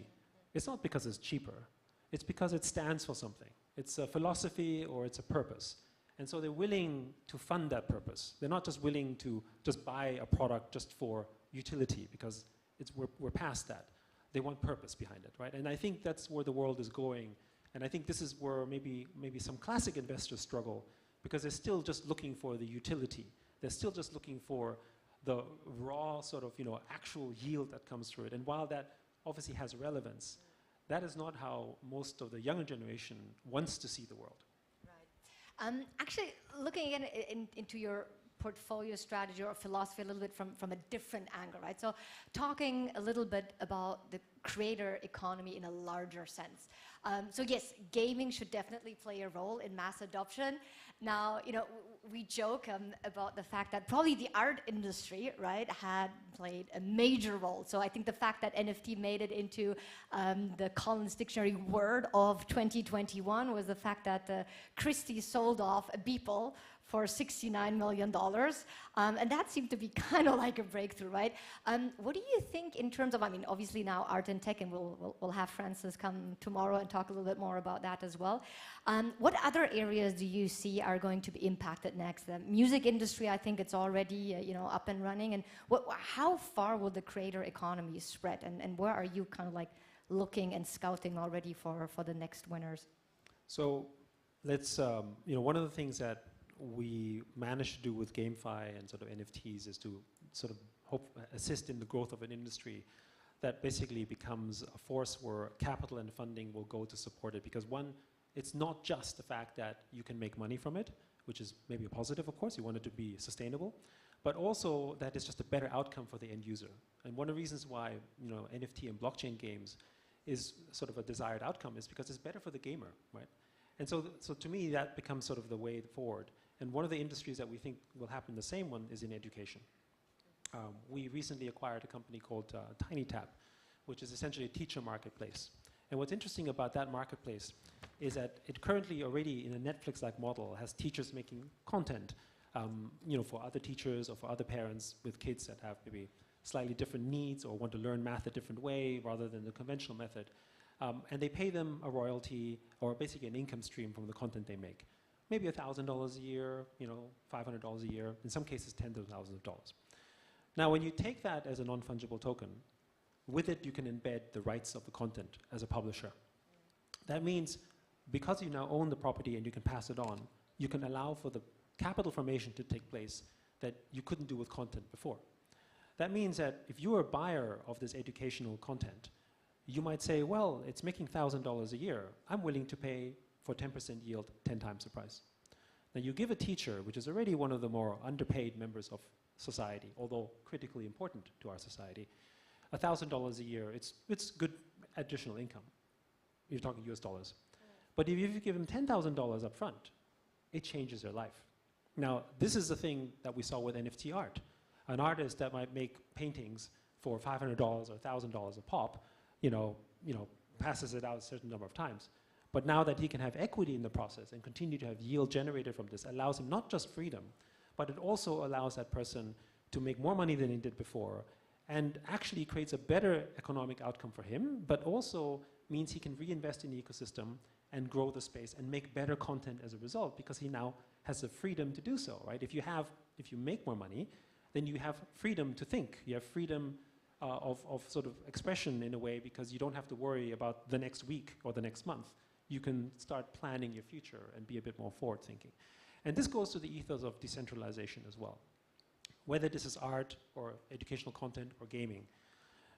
It's not because it's cheaper. It's because it stands for something. It's a philosophy or it's a purpose. And so they're willing to fund that purpose. They're not just willing to just buy a product just for utility, because we're past that. They want purpose behind it, right? And I think that's where the world is going. And I think this is where maybe some classic investors struggle, because they're still just looking for the utility. They're still just looking for the raw sort of, actual yield that comes through it. And while that obviously has relevance, that is not how most of the younger generation wants to see the world.
Actually, looking again into your portfolio strategy or philosophy a little bit from a different angle, right? So talking a little bit about the creator economy in a larger sense. So yes, gaming should definitely play a role in mass adoption. Now, we joke about the fact that probably the art industry, right, had played a major role. So I think the fact that NFT made it into the Collins Dictionary word of 2021 was the fact that Christie sold off a Beeple for $69 million. And that seemed to be kind of like a breakthrough, right? What do you think in terms of, obviously now art and tech, and we'll have Francis come tomorrow and talk a little bit more about that as well. What other areas do you see are going to be impacted next? The music industry, I think it's already up and running. And how far will the creator economy spread? And where are you kind of like looking and scouting already for the next winners?
So let's, one of the things that we managed to do with GameFi and sort of NFTs is to sort of assist in the growth of an industry that basically becomes a force where capital and funding will go to support it. Because one, it's not just the fact that you can make money from it, which is maybe a positive, of course, you want it to be sustainable, but also that it's just a better outcome for the end user. And one of the reasons why NFT and blockchain games is sort of a desired outcome is because it's better for the gamer, right? And so to me, that becomes sort of the way forward. And one of the industries that we think will happen the same one is in education. We recently acquired a company called TinyTap, which is essentially a teacher marketplace. And what's interesting about that marketplace is that it currently already in a Netflix-like model has teachers making content, for other teachers or for other parents with kids that have maybe slightly different needs or want to learn math a different way rather than the conventional method. And they pay them a royalty or basically an income stream from the content they make. Maybe $1,000 a year, $500 a year, in some cases tens of thousands of dollars. Now, when you take that as a non-fungible token, with it you can embed the rights of the content as a publisher. That means because you now own the property and you can pass it on, you can allow for the capital formation to take place that you couldn't do with content before. That means that if you're a buyer of this educational content, you might say, well, it's making $1,000 a year. I'm willing to pay for 10% yield 10 times the price. Now you give a teacher, which is already one of the more underpaid members of society, although critically important to our society, $1,000 a year, it's good additional income. You're talking US dollars. But if you give them $10,000 up front, it changes their life. Now, this is the thing that we saw with NFT art. An artist that might make paintings for $500 or $1,000 a pop, passes it out a certain number of times. But now that he can have equity in the process and continue to have yield generated from this allows him not just freedom, but it also allows that person to make more money than he did before, and actually creates a better economic outcome for him, but also means he can reinvest in the ecosystem and grow the space and make better content as a result, because he now has the freedom to do so, right? If you make more money, then you have freedom to think. You have freedom of sort of expression in a way, because you don't have to worry about the next week or the next month. You can start planning your future and be a bit more forward thinking. And this goes to the ethos of decentralization as well, whether this is art or educational content or gaming.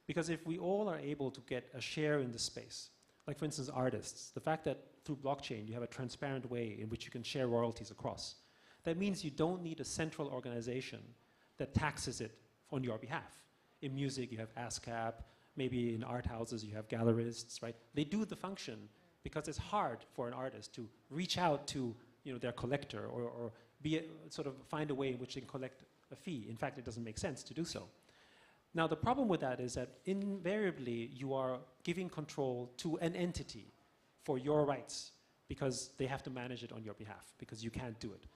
Because if we all are able to get a share in the space, like for instance artists, the fact that through blockchain you have a transparent way in which you can share royalties across, that means you don't need a central organization that taxes it on your behalf. In music you have ASCAP, maybe in art houses you have gallerists, right? They do the function because it's hard for an artist to reach out to their collector or sort of find a way in which they can collect a fee. In fact, it doesn't make sense to do so. Now, the problem with that is that invariably you are giving control to an entity for your rights, because they have to manage it on your behalf, because you can't do it.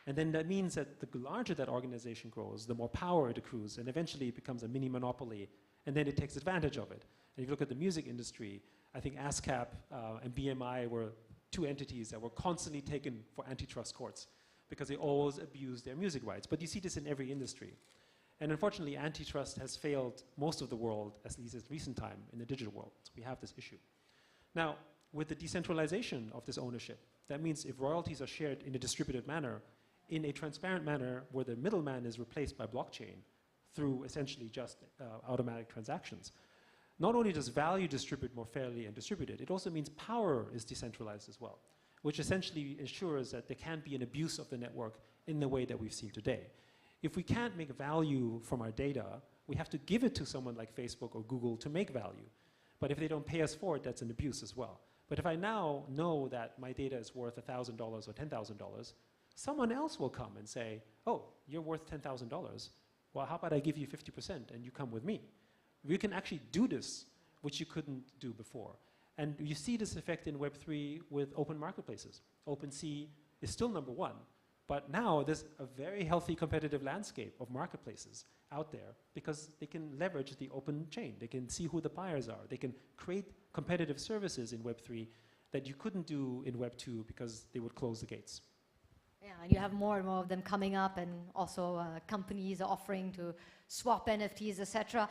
And then that means that the larger that organization grows, the more power it accrues, and eventually it becomes a mini monopoly, and then it takes advantage of it. And if you look at the music industry, I think ASCAP and BMI were two entities that were constantly taken for antitrust courts because they always abused their music rights. But you see this in every industry. And unfortunately, antitrust has failed most of the world, at least in recent time, in the digital world. So we have this issue. Now, with the decentralization of this ownership, that means if royalties are shared in a distributed manner, in a transparent manner where the middleman is replaced by blockchain through essentially just automatic transactions, not only does value distribute more fairly and distributed, it also means power is decentralized as well, which essentially ensures that there can't be an abuse of the network in the way that we've seen today. If we can't make value from our data, we have to give it to someone like Facebook or Google to make value. But if they don't pay us for it, that's an abuse as well. But if I now know that my data is worth $1,000 or $10,000, someone else will come and say, oh, you're worth $10,000. Well, how about I give you 50% and you come with me? We can actually do this, which you couldn't do before. And you see this effect in Web3 with open marketplaces. OpenSea is still number one, but now there's a very healthy competitive landscape of marketplaces out there because they can leverage the open chain. They can see who the buyers are. They can create competitive services in Web3 that you couldn't do in Web2 because they would close the gates.
Yeah, and you have more and more of them coming up, and also companies offering to swap NFTs, etc.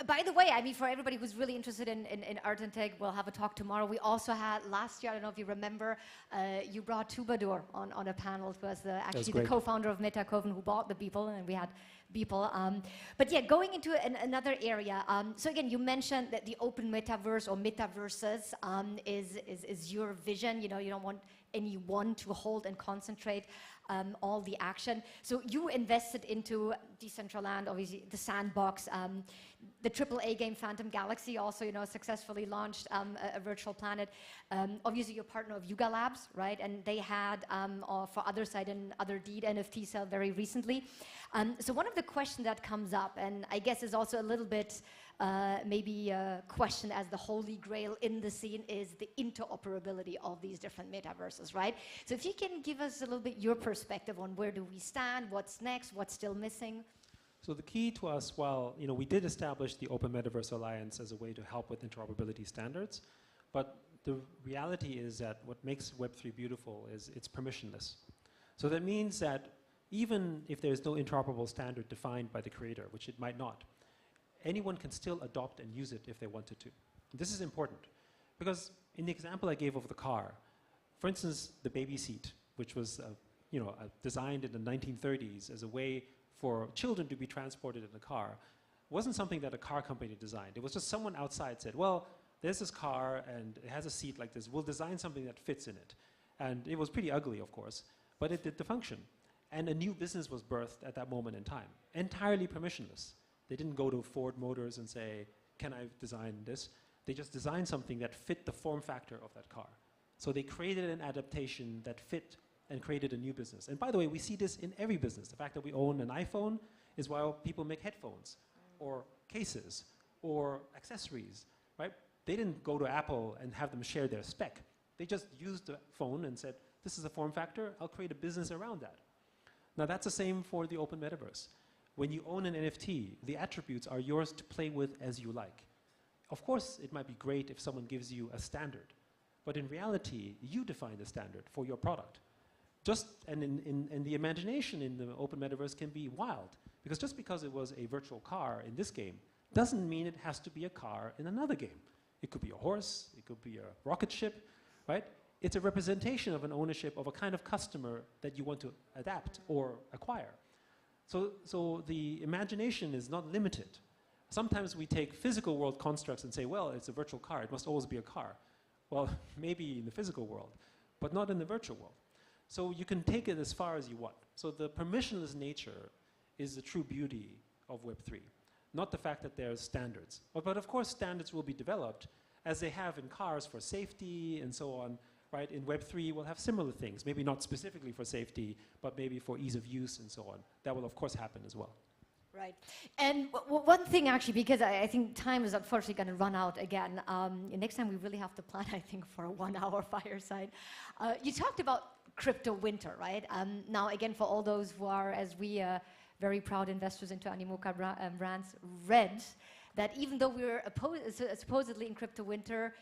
By the way, I mean, for everybody who's really interested in art and tech, we'll have a talk tomorrow. We also had last year, I don't know if you remember, you brought Tubadur on a panel, who was actually the co-founder of Metacoven, who bought the Beeple, and we had Beeple. But yeah, going into another area. So again, you mentioned that the open metaverse or metaverses is your vision. You don't want anyone to hold and concentrate all the action. So you invested into Decentraland, obviously the Sandbox, the AAA game Phantom Galaxy also, successfully launched a virtual planet. Obviously you're partner of Yuga Labs, right? And they had for Other Side and Other Deed NFT sale very recently. So one of the questions that comes up, and I guess is also a little bit maybe a question as the holy grail in the scene, is the interoperability of these different metaverses, right? So if you can give us a little bit your perspective on where do we stand, what's next, what's still missing?
So the key to us, while we did establish the Open Metaverse Alliance as a way to help with interoperability standards, but the reality is that what makes Web3 beautiful is it's permissionless. So that means that even if there's no interoperable standard defined by the creator, which it might not, anyone can still adopt and use it if they wanted to. This is important because in the example I gave of the car, for instance, the baby seat, which was designed in the 1930s as a way for children to be transported in a car, wasn't something that a car company designed. It was just someone outside said, well, there's this car and it has a seat like this. We'll design something that fits in it. And it was pretty ugly, of course, but it did the function. And a new business was birthed at that moment in time, entirely permissionless. They didn't go to Ford Motors and say, can I design this? They just designed something that fit the form factor of that car. So they created an adaptation that fit and created a new business. And by the way, we see this in every business. The fact that we own an iPhone is why people make headphones or cases or accessories, right? They didn't go to Apple and have them share their spec. They just used the phone and said, this is a form factor, I'll create a business around that. Now that's the same for the open metaverse. When you own an NFT, the attributes are yours to play with as you like. Of course, it might be great if someone gives you a standard, but in reality, you define the standard for your product. And the imagination in the open metaverse can be wild, because just because it was a virtual car in this game doesn't mean it has to be a car in another game. It could be a horse, it could be a rocket ship, right? It's a representation of an ownership of a kind of customer that you want to adapt or acquire. So the imagination is not limited. Sometimes we take physical world constructs and say, well, it's a virtual car, it must always be a car. Well, maybe in the physical world, but not in the virtual world. So you can take it as far as you want. So the permissionless nature is the true beauty of Web3, not the fact that there's standards. But of course, standards will be developed as they have in cars for safety and so on, right? In Web3, we'll have similar things, maybe not specifically for safety, but maybe for ease of use and so on. That will, of course, happen as well.
Right. And one thing, actually, because I think time is unfortunately going to run out again. Next time we really have to plan, I think, for a 1 hour fireside. You talked about crypto winter, right? Now, again, for all those who are, as we, very proud investors into Animoca brands, read that even though we're supposedly in crypto winter,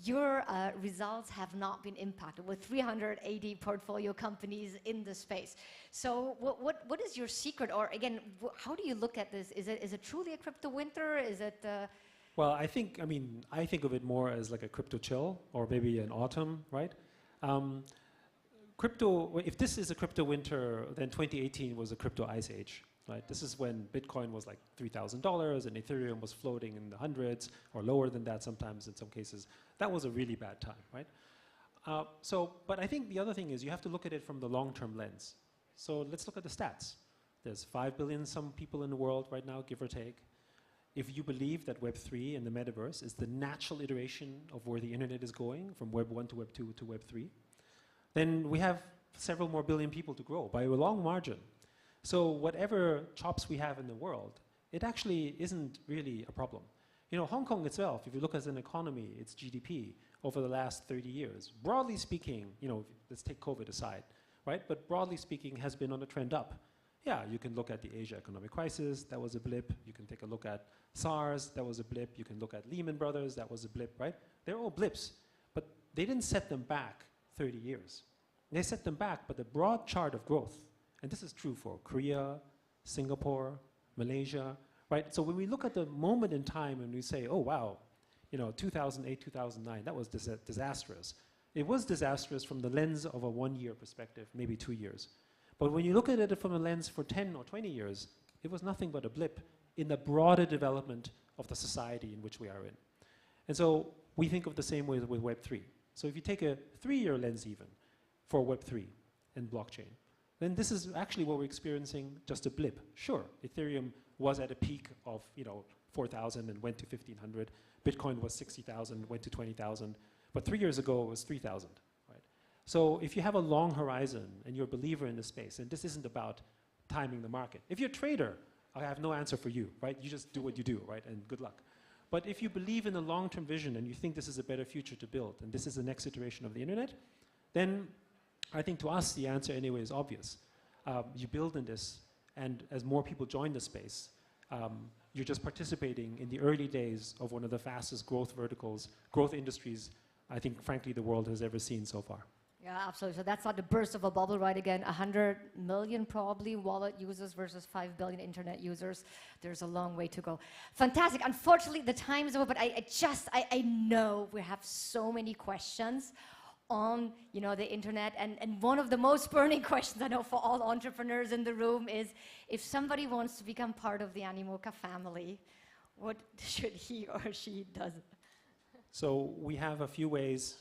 your results have not been impacted with 380 portfolio companies in the space. So what is your secret? Or again, how do you look at this? Is it truly a crypto winter? Is it?
Well, I think of it more as like a crypto chill or maybe an autumn, right? If this is a crypto winter, then 2018 was a crypto ice age. Right? This is when Bitcoin was like $3,000 and Ethereum was floating in the hundreds or lower than that sometimes in some cases. That was a really bad time, right? But I think the other thing is you have to look at it from the long-term lens. So let's look at the stats. There's 5 billion some people in the world right now, give or take. If you believe that Web3 and the metaverse is the natural iteration of where the internet is going from Web 1 to Web 2 to Web 3, then we have several more billion people to grow by a long margin. So whatever chops we have in the world, it actually isn't really a problem. You know, Hong Kong itself, if you look as an economy, its GDP over the last 30 years, broadly speaking, you know, let's take COVID aside, right? But broadly speaking, has been on a trend up. Yeah, you can look at the Asia economic crisis, that was a blip. You can take a look at SARS, that was a blip. You can look at Lehman Brothers, that was a blip, right? They're all blips, but they didn't set them back 30 years. They set them back, but the broad chart of growth, and this is true for Korea, Singapore, Malaysia, right? So when we look at the moment in time and we say, oh, wow, you know, 2008, 2009, that was disastrous. It was disastrous from the lens of a 1 year perspective, maybe 2 years. But when you look at it from a lens for 10 or 20 years, it was nothing but a blip in the broader development of the society in which we are in. And so we think of the same way with Web3. So if you take a 3-year lens even for Web3 and blockchain, then this is actually what we're experiencing, just a blip. Sure, Ethereum was at a peak of 4,000 and went to 1,500. Bitcoin was 60,000, went to 20,000. But 3 years ago, it was 3,000. Right? So if you have a long horizon and you're a believer in the space, and this isn't about timing the market. If you're a trader, I have no answer for you, right? You just do what you do, right? And good luck. But if you believe in a long-term vision and you think this is a better future to build, and this is the next iteration of the internet, then I think to us, the answer anyway is obvious. You build in this, and as more people join the space, you're just participating in the early days of one of the fastest growth verticals, growth industries, I think, frankly, the world has ever seen so far.
Yeah, absolutely. So that's not the burst of a bubble, right? Again, 100 million probably wallet users versus 5 billion internet users. There's a long way to go. Fantastic. Unfortunately, the time is over, but I know we have so many questions on the internet, and one of the most burning questions I know for all entrepreneurs in the room is, if somebody wants to become part of the Animoca family, what should he or she do?
So we have a few ways.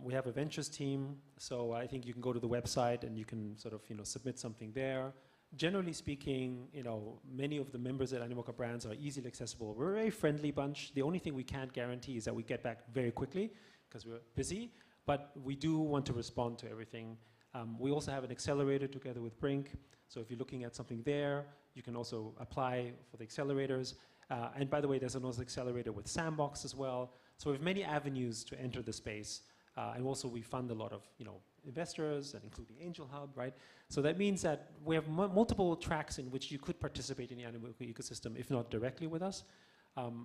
We have a ventures team, so I think you can go to the website and you can sort of submit something there. Generally speaking, many of the members at Animoca Brands are easily accessible. We're a very friendly bunch. The only thing we can't guarantee is that we get back very quickly because we're busy. But we do want to respond to everything. We also have an accelerator together with Brink. So if you're looking at something there, you can also apply for the accelerators. And by the way, there's an also accelerator with Sandbox as well. So we have many avenues to enter the space. And also we fund a lot of investors, and including Angel Hub, right? So that means that we have multiple tracks in which you could participate in the animal ecosystem, if not directly with us.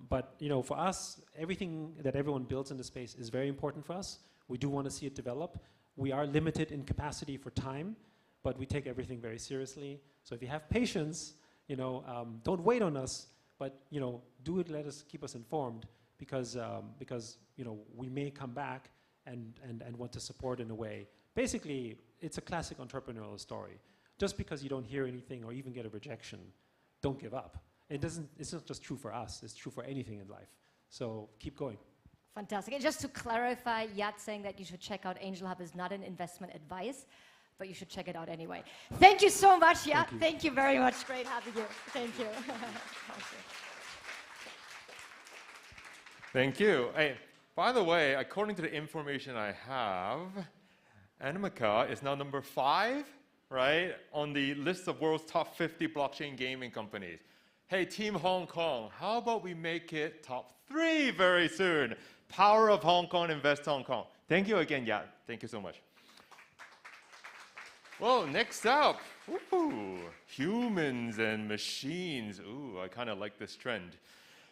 But for us, everything that everyone builds in the space is very important for us. We do want to see it develop. We are limited in capacity for time, but we take everything very seriously. So if you have patience, don't wait on us, but do it. Keep us informed, because we may come back and want to support in a way. Basically, it's a classic entrepreneurial story. Just because you don't hear anything or even get a rejection, don't give up. It's not just true for us, it's true for anything in life. So keep going.
Fantastic. And just to clarify, Yat saying that you should check out Angel Hub is not an investment advice, but you should check it out anyway. Thank you so much, Yat. Thank you very much. Great having you. Thank you.
Thank you. Hey, by the way, according to the information I have, Animica is now number 5, right, on the list of world's top 50 blockchain gaming companies. Hey, Team Hong Kong, how about we make it top 3 very soon? Power of Hong Kong, invest Hong Kong. Thank you again, Yat. Thank you so much. Well, next up, humans and machines. Ooh, I kind of like this trend.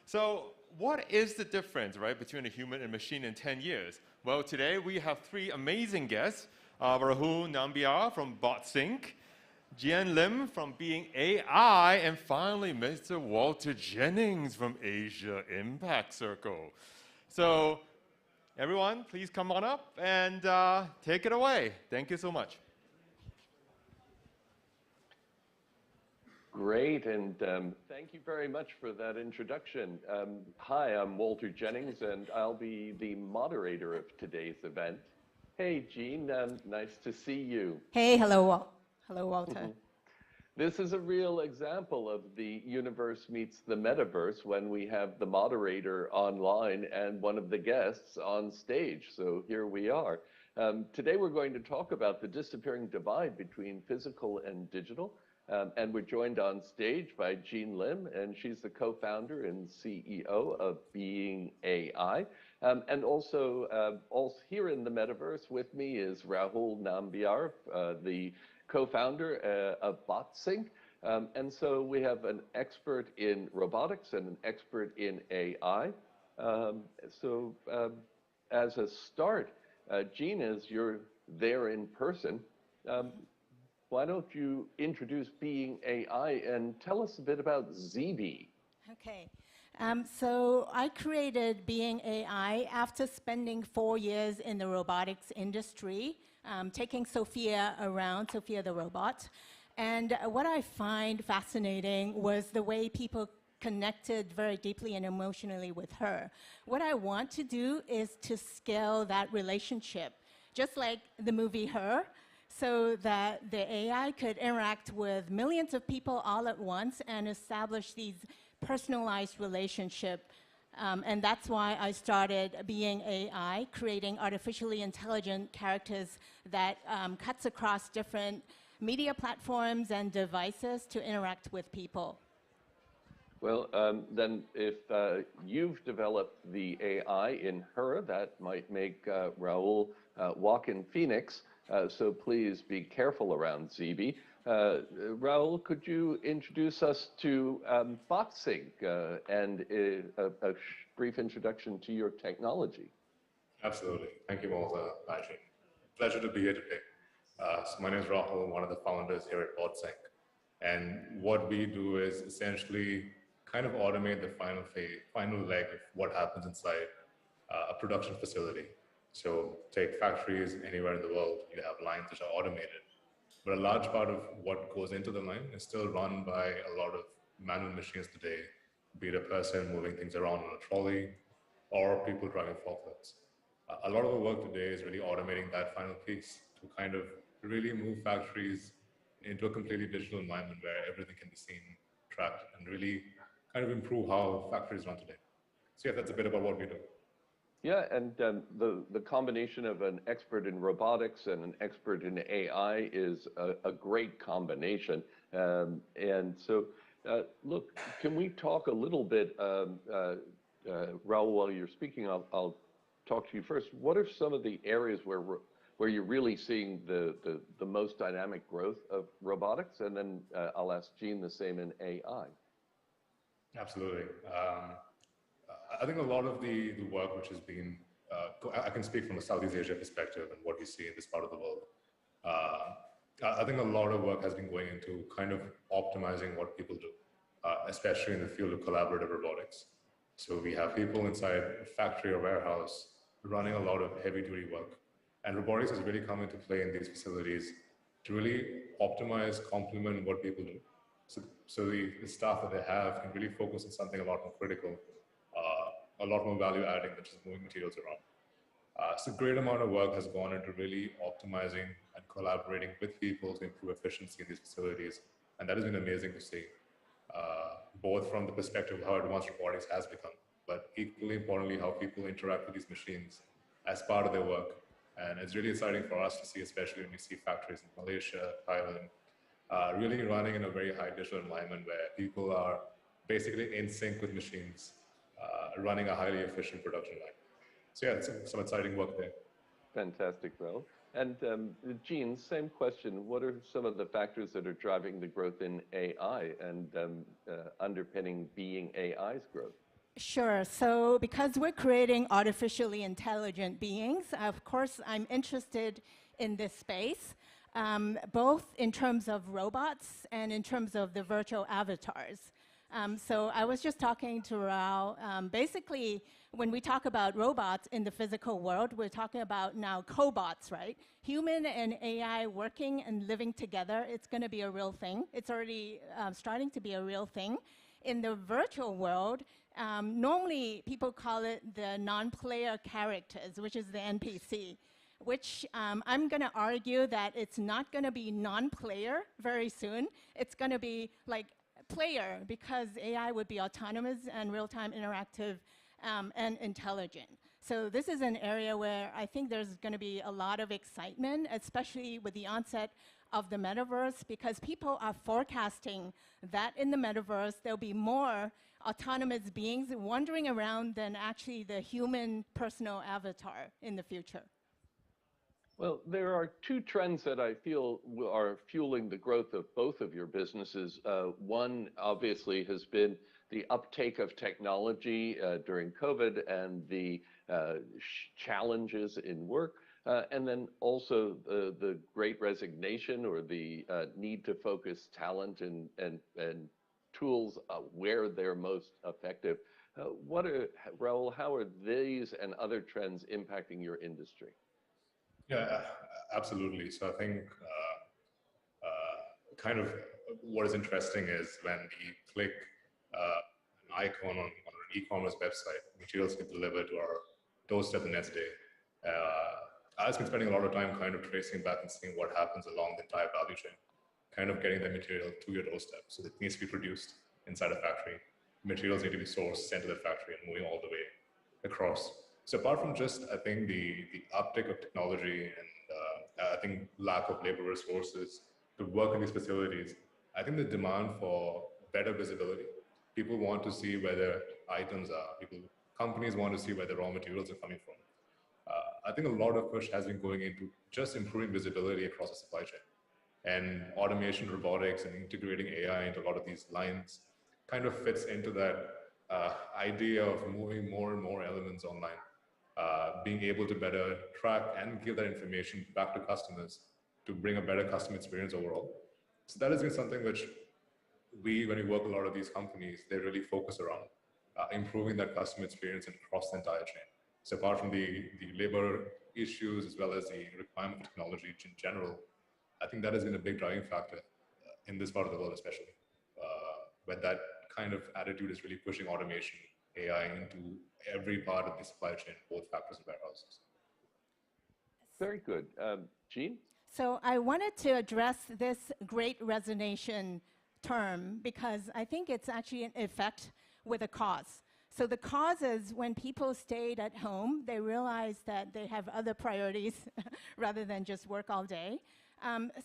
So what is the difference, right, between a human and machine in 10 years? Well, today we have 3 amazing guests. Rahul Nambiar from BotSync, Jian Lim from Being AI, and finally Mr. Walter Jennings from Asia Impact Circle. So everyone, please come on up and take it away. Thank you so much.
Great, and thank you very much for that introduction. Hi, I'm Walter Jennings, and I'll be the moderator of today's event. Hey, Jean, nice to see you.
Hey, hello, hello, Walter.
This is a real example of the universe meets the metaverse when we have the moderator online and one of the guests on stage. So here we are. Today we're going to talk about the disappearing divide between physical and digital. And we're joined on stage by Jean Lim, and she's the co-founder and CEO of Being AI. And also here in the metaverse with me is Rahul Nambiar, the co-founder of BotSync. And so we have an expert in robotics and an expert in AI. As a start, Jean, as you're there in person, why don't you introduce Being AI and tell us a bit about ZB?
Okay. So I created Being AI after spending 4 years in the robotics industry, taking Sophia around, Sophia the robot. And what I find fascinating was the way people connected very deeply and emotionally with her. What I want to do is to scale that relationship, just like the movie Her, so that the AI could interact with millions of people all at once and establish these personalized relationships. And that's why I started Being AI, creating artificially intelligent characters that cuts across different media platforms and devices to interact with people.
Well, then if you've developed the AI in Her, that might make Rahul walk in Phoenix. So please be careful around ZB. Rahul, could you introduce us to BotSync and a brief introduction to your technology?
Absolutely. Thank you, Walter. Patrick. Pleasure to be here today. So my name is Rahul, one of the founders here at BotSync. And what we do is essentially kind of automate the final leg of what happens inside a production facility. So take factories anywhere in the world, you have lines which are automated. But a large part of what goes into the line is still run by a lot of manual machines today, be it a person moving things around on a trolley or people driving forklifts. A lot of the work today is really automating that final piece to kind of really move factories into a completely digital environment where everything can be seen, tracked, and really kind of improve how factories run today. So yeah, that's a bit about what we do.
Yeah, and the combination of an expert in robotics and an expert in AI is a great combination. And so Look, can we talk a little bit, Raul, while you're speaking, I'll talk to you first. What are some of the areas where you're really seeing the most dynamic growth of robotics? And then I'll ask Gene the same in AI.
Absolutely. I think a lot of the work which has been, I can speak from a Southeast Asia perspective and what we see in this part of the world. I think a lot of work has been going into kind of optimizing what people do, especially in the field of collaborative robotics. So we have people inside a factory or warehouse running a lot of heavy-duty work. And robotics has really come into play in these facilities to really optimize, complement what people do. So the staff that they have can really focus on something a lot more critical, a lot more value adding than just moving materials around. So a great amount of work has gone into really optimizing and collaborating with people to improve efficiency in these facilities. And that has been amazing to see, both from the perspective of how advanced robotics has become, but equally importantly, how people interact with these machines as part of their work. And it's really exciting for us to see, especially when we see factories in Malaysia, Thailand, really running in a very high digital environment where people are basically in sync with machines, running a highly efficient production line. So yeah, it's some exciting work there.
Fantastic, Raul. And Gene, same question. What are some of the factors that are driving the growth in AI and underpinning Being AI's growth?
Sure. So because we're creating artificially intelligent beings, of course, I'm interested in this space, both in terms of robots and in terms of the virtual avatars. So I was just talking to Raul. Basically, when we talk about robots in the physical world, we're talking about now cobots, right? Human and AI working and living together, it's going to be a real thing. It's already starting to be a real thing. In the virtual world, normally people call it the non-player characters, which is the NPC, which I'm going to argue that it's not going to be non-player very soon. It's going to be like player, because AI would be autonomous and real-time interactive and intelligent. So this is an area where I think there's going to be a lot of excitement, especially with the onset of the metaverse, because people are forecasting that in the metaverse there'll be more autonomous beings wandering around than actually the human personal avatar in the future.
Well, there are two trends that I feel are fueling the growth of both of your businesses. One, obviously, has been the uptake of technology during COVID and the challenges in work. And then also the great resignation, or the need to focus talent and tools where they're most effective. Raul, how are these and other trends impacting your industry?
Yeah, absolutely. So I think kind of what is interesting is when we click an icon on an e-commerce website, materials get delivered to our doorstep the next day. I've been spending a lot of time kind of tracing back and seeing what happens along the entire value chain, kind of getting the material to your doorstep. So it needs to be produced inside a factory. Materials need to be sourced, sent to the factory, and moving all the way across. So apart from just, I think, the uptick of technology and I think lack of labor resources to work in these facilities, I think the demand for better visibility. People want to see where their items are. Companies want to see where the raw materials are coming from. I think a lot of push has been going into just improving visibility across the supply chain. And automation, robotics, and integrating AI into a lot of these lines kind of fits into that idea of moving more and more elements online. Being able to better track and give that information back to customers to bring a better customer experience overall. So that has been something which when we work with a lot of these companies, they really focus around improving that customer experience across the entire chain. So apart from the labor issues, as well as the requirement of technology in general, I think that has been a big driving factor in this part of the world, especially, where that kind of attitude is really pushing automation, AI into every part of the supply chain, both factories and warehouses.
Very good. Gene?
So I wanted to address this great resignation term because I think it's actually an effect with a cause. So the cause is when people stayed at home, they realized that they have other priorities rather than just work all day.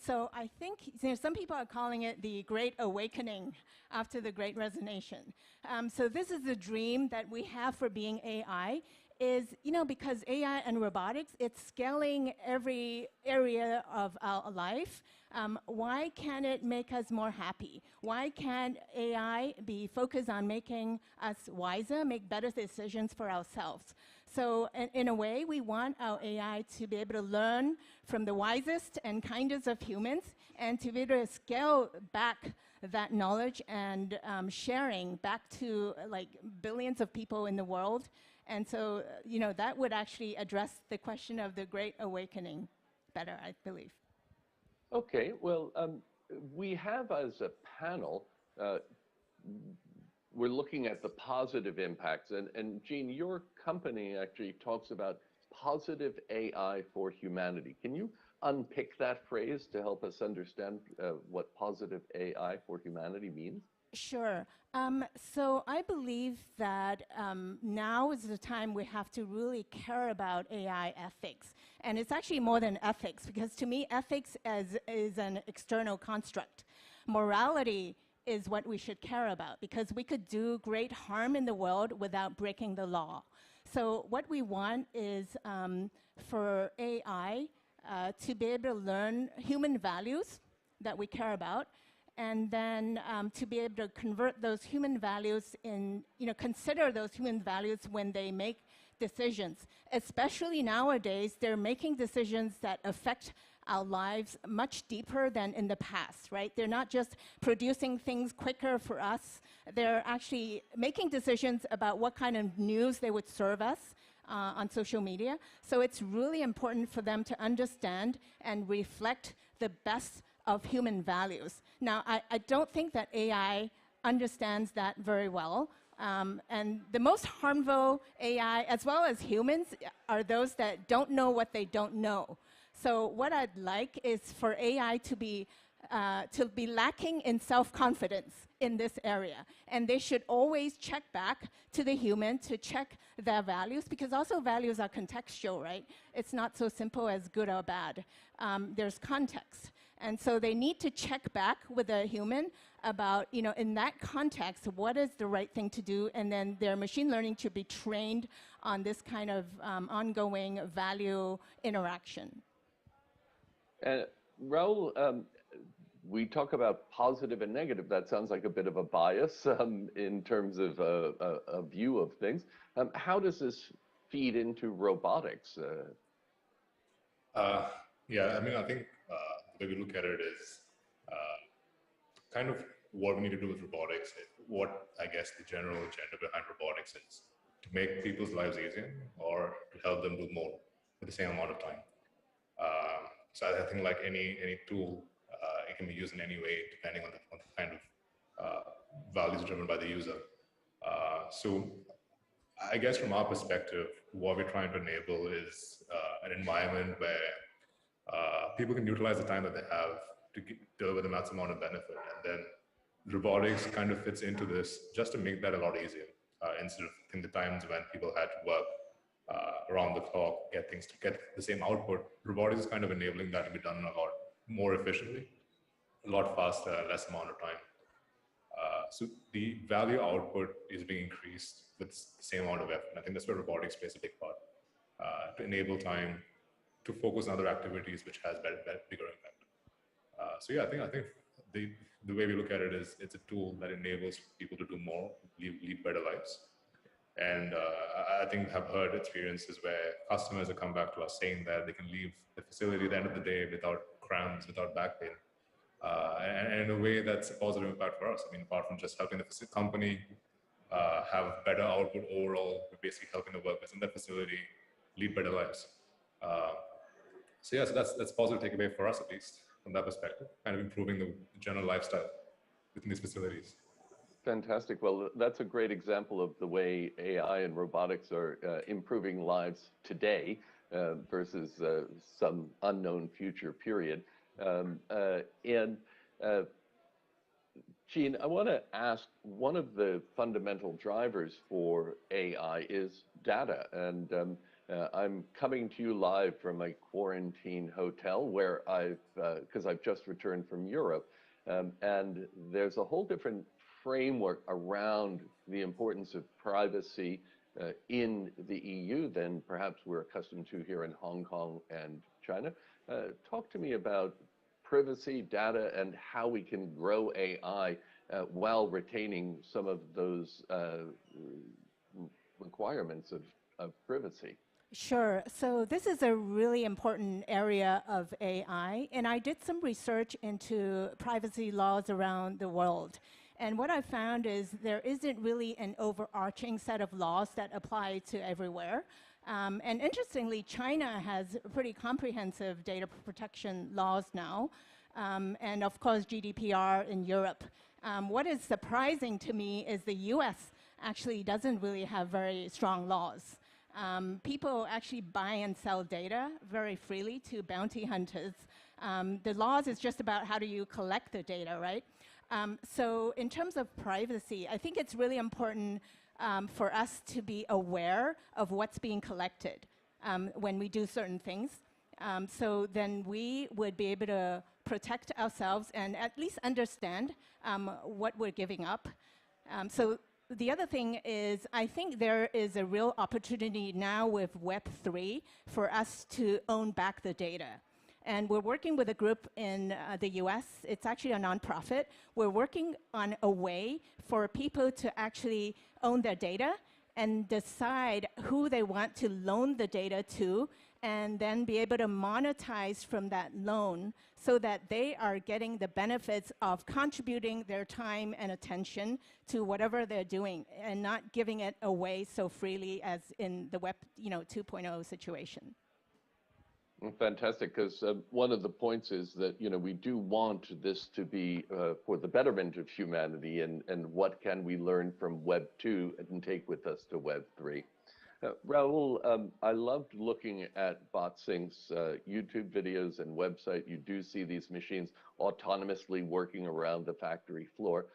So I think some people are calling it the Great Awakening after the Great Resignation. So this is the dream that we have for being AI. Is, because AI and robotics, it's scaling every area of our life. Why can't it make us more happy? Why can't AI be focused on making us wiser, make better decisions for ourselves? So in a way, we want our AI to be able to learn from the wisest and kindest of humans and to be able to scale back that knowledge and sharing back to like billions of people in the world. And so, that would actually address the question of the Great Awakening better, I believe.
Okay, well, we have as a panel, we're looking at the positive impacts. And Jean, your company actually talks about positive AI for humanity. Can you unpick that phrase to help us understand what positive AI for humanity means?
Sure. So I believe that now is the time we have to really care about AI ethics. And it's actually more than ethics, because to me, ethics is an external construct. Morality is what we should care about, because we could do great harm in the world without breaking the law. So what we want is for AI to be able to learn human values that we care about, and then to be able to convert those human values in, consider those human values when they make decisions. Especially nowadays, they're making decisions that affect our lives much deeper than in the past, right? They're not just producing things quicker for us. They're actually making decisions about what kind of news they would serve us on social media. So it's really important for them to understand and reflect the best of human values. Now, I don't think that AI understands that very well. And the most harmful AI, as well as humans, are those that don't know what they don't know. So what I'd like is for AI to be lacking in self-confidence in this area. And they should always check back to the human to check their values, because also values are contextual, right? It's not so simple as good or bad. There's context. And so they need to check back with a human about, in that context, what is the right thing to do, and then their machine learning should be trained on this kind of ongoing value interaction.
Raul, we talk about positive and negative. That sounds like a bit of a bias in terms of a view of things. How does this feed into robotics?
Yeah, I mean, I think the way we look at it is kind of what we need to do with robotics, what I guess the general agenda behind robotics is to make people's lives easier or to help them do more with the same amount of time. So I think like any tool, it can be used in any way depending on the kind of values driven by the user. So I guess from our perspective, what we're trying to enable is an environment where people can utilize the time that they have to deliver the maximum amount of benefit. And then robotics kind of fits into this just to make that a lot easier. Instead of in the times when people had to work around the clock, get the same output, robotics is kind of enabling that to be done a lot more efficiently, a lot faster, less amount of time. So the value output is being increased with the same amount of effort. I think that's where robotics plays a big part, to enable time to focus on other activities which has bigger impact. So yeah, I think the way we look at it is it's a tool that enables people to do more, lead better lives. And I think I've heard experiences where customers have come back to us saying that they can leave the facility at the end of the day without cramps, without back pain. And in a way that's a positive impact for us. I mean, apart from just helping the company have better output overall, we're basically helping the workers in that facility lead better lives. So yeah, so that's positive takeaway for us, at least from that perspective, kind of improving the general lifestyle within these facilities.
Fantastic. Well, that's a great example of the way AI and robotics are improving lives today versus some unknown future period. And Gene, I want to ask, one of the fundamental drivers for AI is data. And I'm coming to you live from a quarantine hotel where because I've just returned from Europe. And there's a whole different framework around the importance of privacy in the EU than perhaps we're accustomed to here in Hong Kong and China. Talk to me about privacy, data, and how we can grow AI while retaining some of those requirements of privacy.
Sure. So this is a really important area of AI, and I did some research into privacy laws around the world. And what I found is there isn't really an overarching set of laws that apply to everywhere. And interestingly, China has pretty comprehensive data protection laws now, and of course GDPR in Europe. What is surprising to me is the US actually doesn't really have very strong laws. People actually buy and sell data very freely to bounty hunters. The laws is just about how do you collect the data, right? So in terms of privacy, I think it's really important for us to be aware of what's being collected when we do certain things. So then we would be able to protect ourselves and at least understand what we're giving up. So the other thing is, I think there is a real opportunity now with Web3 for us to own back the data. And we're working with a group in the US. It's actually a nonprofit. We're working on a way for people to actually own their data and decide who they want to loan the data to, and then be able to monetize from that loan so that they are getting the benefits of contributing their time and attention to whatever they're doing and not giving it away so freely as in the Web 2.0 situation.
Fantastic, because one of the points is that we do want this to be for the betterment of humanity, and what can we learn from Web 2 and take with us to Web 3. Raul, I loved looking at BotSync's YouTube videos and website. You do see these machines autonomously working around the factory floor.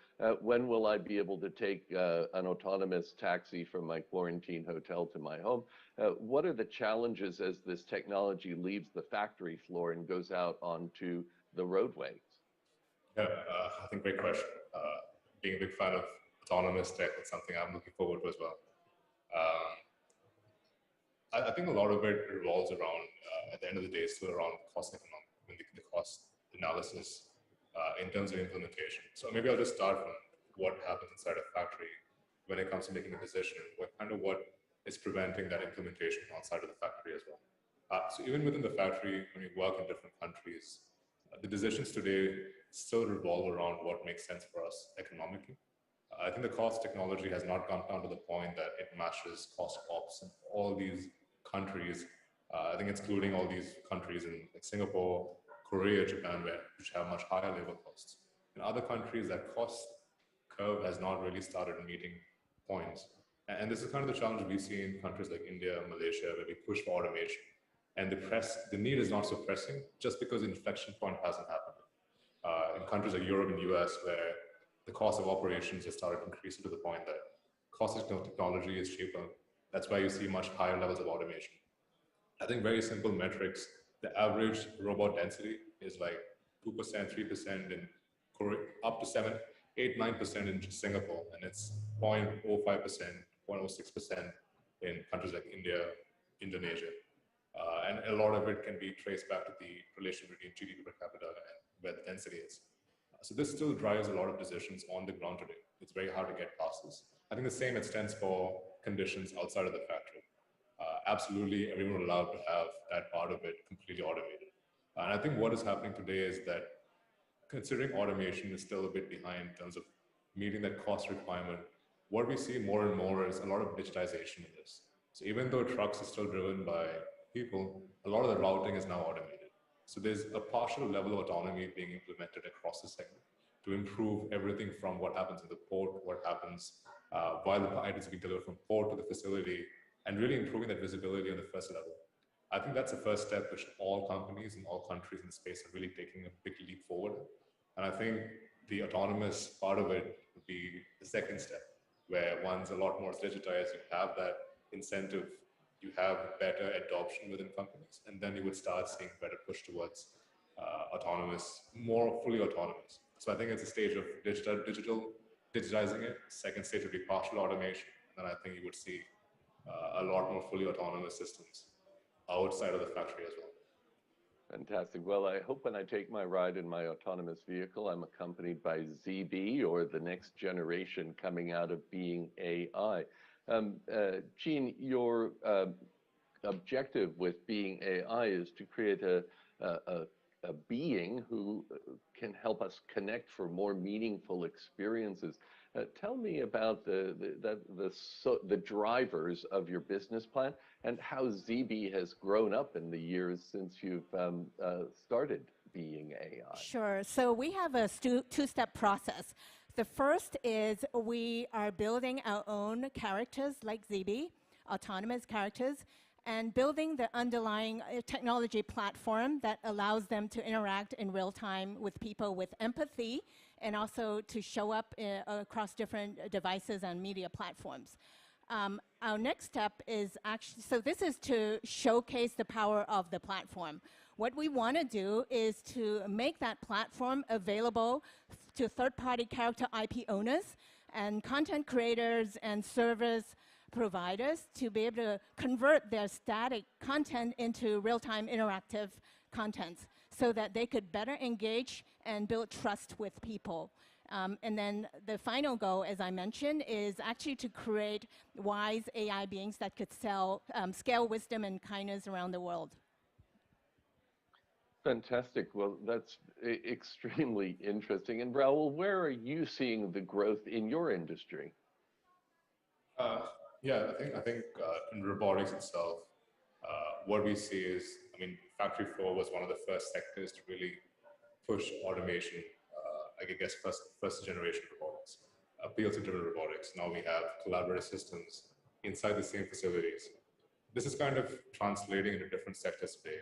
When will I be able to take an autonomous taxi from my quarantine hotel to my home? What are the challenges as this technology leaves the factory floor and goes out onto the roadways?
Yeah, I think great question. Being a big fan of autonomous tech, it's something I'm looking forward to as well. I think a lot of it revolves around, at the end of the day, still around cost the cost analysis in terms of implementation. So maybe I'll just start from what happens inside a factory when it comes to making a decision, what is preventing that implementation outside of the factory as well. So even within the factory, when you work in different countries, the decisions today still revolve around what makes sense for us economically. I think the cost technology has not gone down to the point that it matches cost ops in all these countries. I think excluding all these countries in like Singapore, Korea, Japan, which have much higher labor costs. In other countries, that cost curve has not really started meeting points. And this is kind of the challenge we see in countries like India, Malaysia, where we push for automation. And the need is not so pressing just because the inflection point hasn't happened. In countries like Europe and US, where the cost of operations has started increasing to the point that cost of technology is cheaper. That's why you see much higher levels of automation. I think very simple metrics, the average robot density is like 2%, 3% in Korea, up to 7, 8, 9% in Singapore, and it's 0.05%, 0.06% in countries like India, Indonesia. And a lot of it can be traced back to the relation between GDP per capita and where the density is. So this still drives a lot of decisions on the ground today. It's very hard to get past this. I think the same extends for conditions outside of the factory. Absolutely, everyone is allowed to have that part of it completely automated. And I think what is happening today is that considering automation is still a bit behind in terms of meeting that cost requirement, what we see more and more is a lot of digitization in this. So even though trucks are still driven by people, a lot of the routing is now automated. So there's a partial level of autonomy being implemented across the segment to improve everything from what happens in the port, what happens while the items are being delivered from port to the facility, and really improving that visibility on the first level. I think that's the first step which all companies in all countries in the space are really taking a big leap forward. And I think the autonomous part of it would be the second step, where once a lot more is digitized, you have that incentive, you have better adoption within companies, and then you would start seeing better push towards autonomous, more fully autonomous. So I think it's a stage of digitizing it. Second stage would be partial automation, and then I think you would see a lot more fully autonomous systems outside of the factory as well.
Fantastic. Well, I hope when I take my ride in my autonomous vehicle, I'm accompanied by ZB, or the next generation coming out of being AI. Gene, your objective with being AI is to create a being who can help us connect for more meaningful experiences. Tell me about the drivers of your business plan and how ZB has grown up in the years since you've started being AI.
Sure. So we have a two-step process. The first is we are building our own characters like ZB, autonomous characters, and building the underlying technology platform that allows them to interact in real time with people with empathy, and also to show up across different devices and media platforms. Our next step is actually, so this is to showcase the power of the platform. What we want to do is to make that platform available to third-party character IP owners and content creators and service providers to be able to convert their static content into real-time interactive content so that they could better engage and build trust with people. And then the final goal, as I mentioned, is actually to create wise AI beings that could scale wisdom and kindness around the world.
Fantastic. Well, that's extremely interesting. And Raul, where are you seeing the growth in your industry?
Yeah, I think in robotics itself, what we see is, I mean, factory floor was one of the first sectors to really push automation. I guess first generation robotics, PLC-driven robotics. Now we have collaborative systems inside the same facilities. This is kind of translating into different sectors today.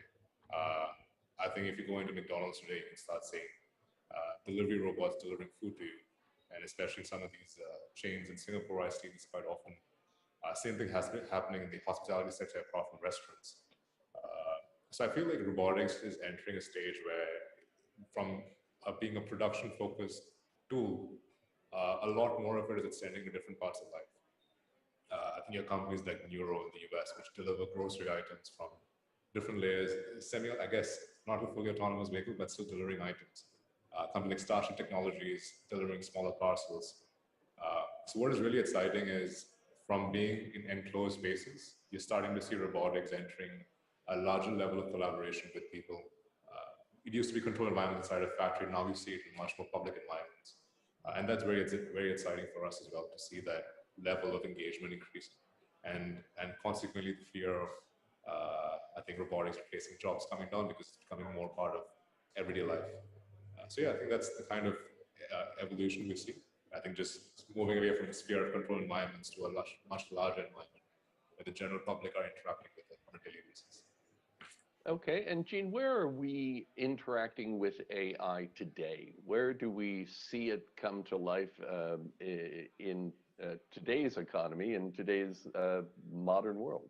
I think if you go into McDonald's today, you can start seeing delivery robots delivering food to you, and especially some of these chains in Singapore, I see this quite often. Same thing has been happening in the hospitality sector, apart from restaurants. So I feel like robotics is entering a stage where, from being a production-focused tool, a lot more of it is extending to different parts of life. I think you have companies like Neuro in the US, which deliver grocery items from different layers, I guess, not a fully autonomous vehicle, but still delivering items. A company like Starship Technologies delivering smaller parcels. So what is really exciting is, from being in enclosed spaces, you're starting to see robotics entering a larger level of collaboration with people. It used to be controlled environments inside a factory. Now we see it in much more public environments. And that's very exciting for us as well, to see that level of engagement increasing. And consequently, the fear of, I think, robotics replacing jobs coming down, because it's becoming more part of everyday life. So yeah, I think that's the kind of evolution we see. I think just moving away from the sphere of controlled environments to a much larger environment where the general public are interacting with it on a daily basis.
Okay, and Gene, where are we interacting with AI today? Where do we see it come to life in today's economy, in today's modern world?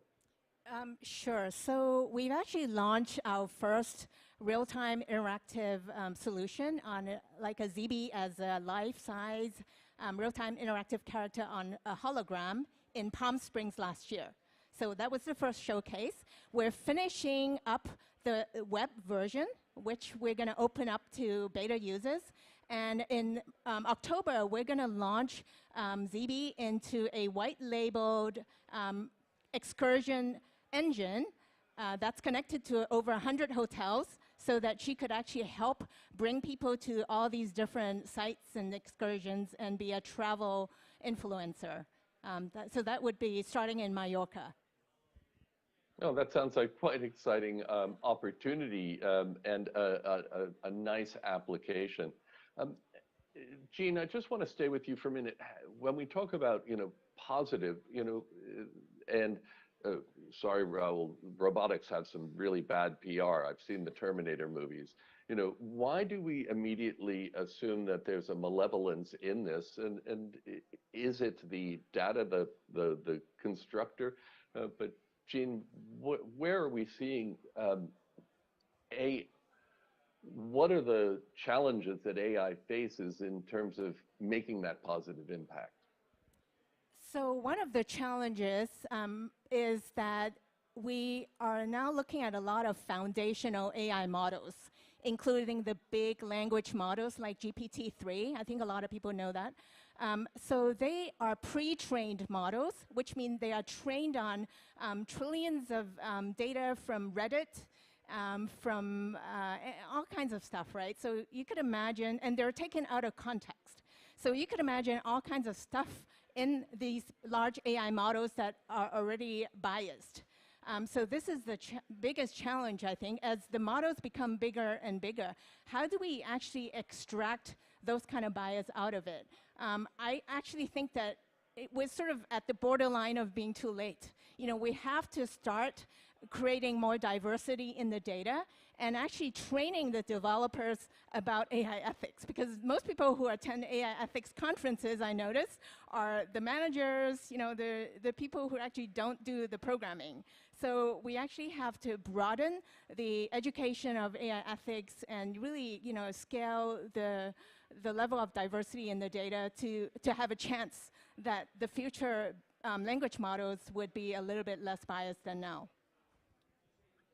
Sure. So we've actually launched our first real-time interactive solution on like a ZB as a life-size real-time interactive character on a hologram in Palm Springs last year. So that was the first showcase. We're finishing up the web version, which we're going to open up to beta users. And in October, we're going to launch ZB into a white-labeled excursion engine that's connected to over 100 hotels, so that she could actually help bring people to all these different sites and excursions and be a travel influencer. So that would be starting in Mallorca.
Oh, that sounds like quite an exciting opportunity and a nice application. Gene, I just want to stay with you for a minute. When we talk about, positive, and sorry, Raul, robotics have some really bad PR. I've seen the Terminator movies. You know, why do we immediately assume that there's a malevolence in this? And is it the data, the constructor? But Jean, where are we seeing what are the challenges that AI faces in terms of making that positive impact?
So one of the challenges is that we are now looking at a lot of foundational AI models, including the big language models like GPT-3. I think a lot of people know that. So they are pre-trained models, which means they are trained on trillions of data from Reddit, from all kinds of stuff, right? So you could imagine, and they're taken out of context. So you could imagine all kinds of stuff in these large AI models that are already biased. So this is the biggest challenge, I think, as the models become bigger and bigger. How do we actually extract those kind of bias out of it? I actually think that we're sort of at the borderline of being too late. You know, we have to start creating more diversity in the data and actually training the developers about AI ethics, because most people who attend AI ethics conferences, I notice, are the managers, you know, the people who actually don't do the programming. So we actually have to broaden the education of AI ethics and really, you know, scale the level of diversity in the data to have a chance that the future language models would be a little bit less biased than now.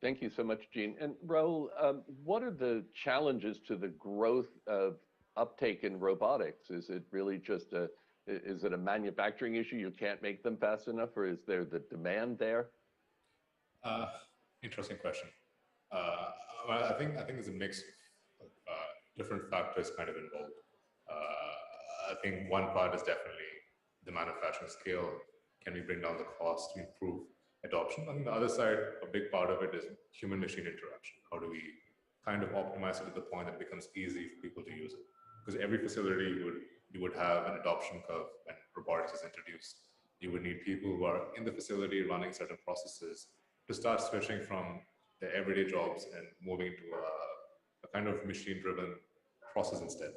Thank you so much, Jean. And Raul, what are the challenges to the growth of uptake in robotics? Is it really just is it a manufacturing issue? You can't make them fast enough, or is there the demand there?
Interesting question. Well, I think there's a mix of different factors kind of involved. I think one part is definitely the manufacturing scale. Can we bring down the cost to improve adoption? On the other side, a big part of it is human-machine interaction. How do we kind of optimize it to the point that it becomes easy for people to use it? Because every facility you would have an adoption curve when robotics is introduced. You would need people who are in the facility running certain processes to start switching from their everyday jobs and moving to a kind of machine-driven process instead.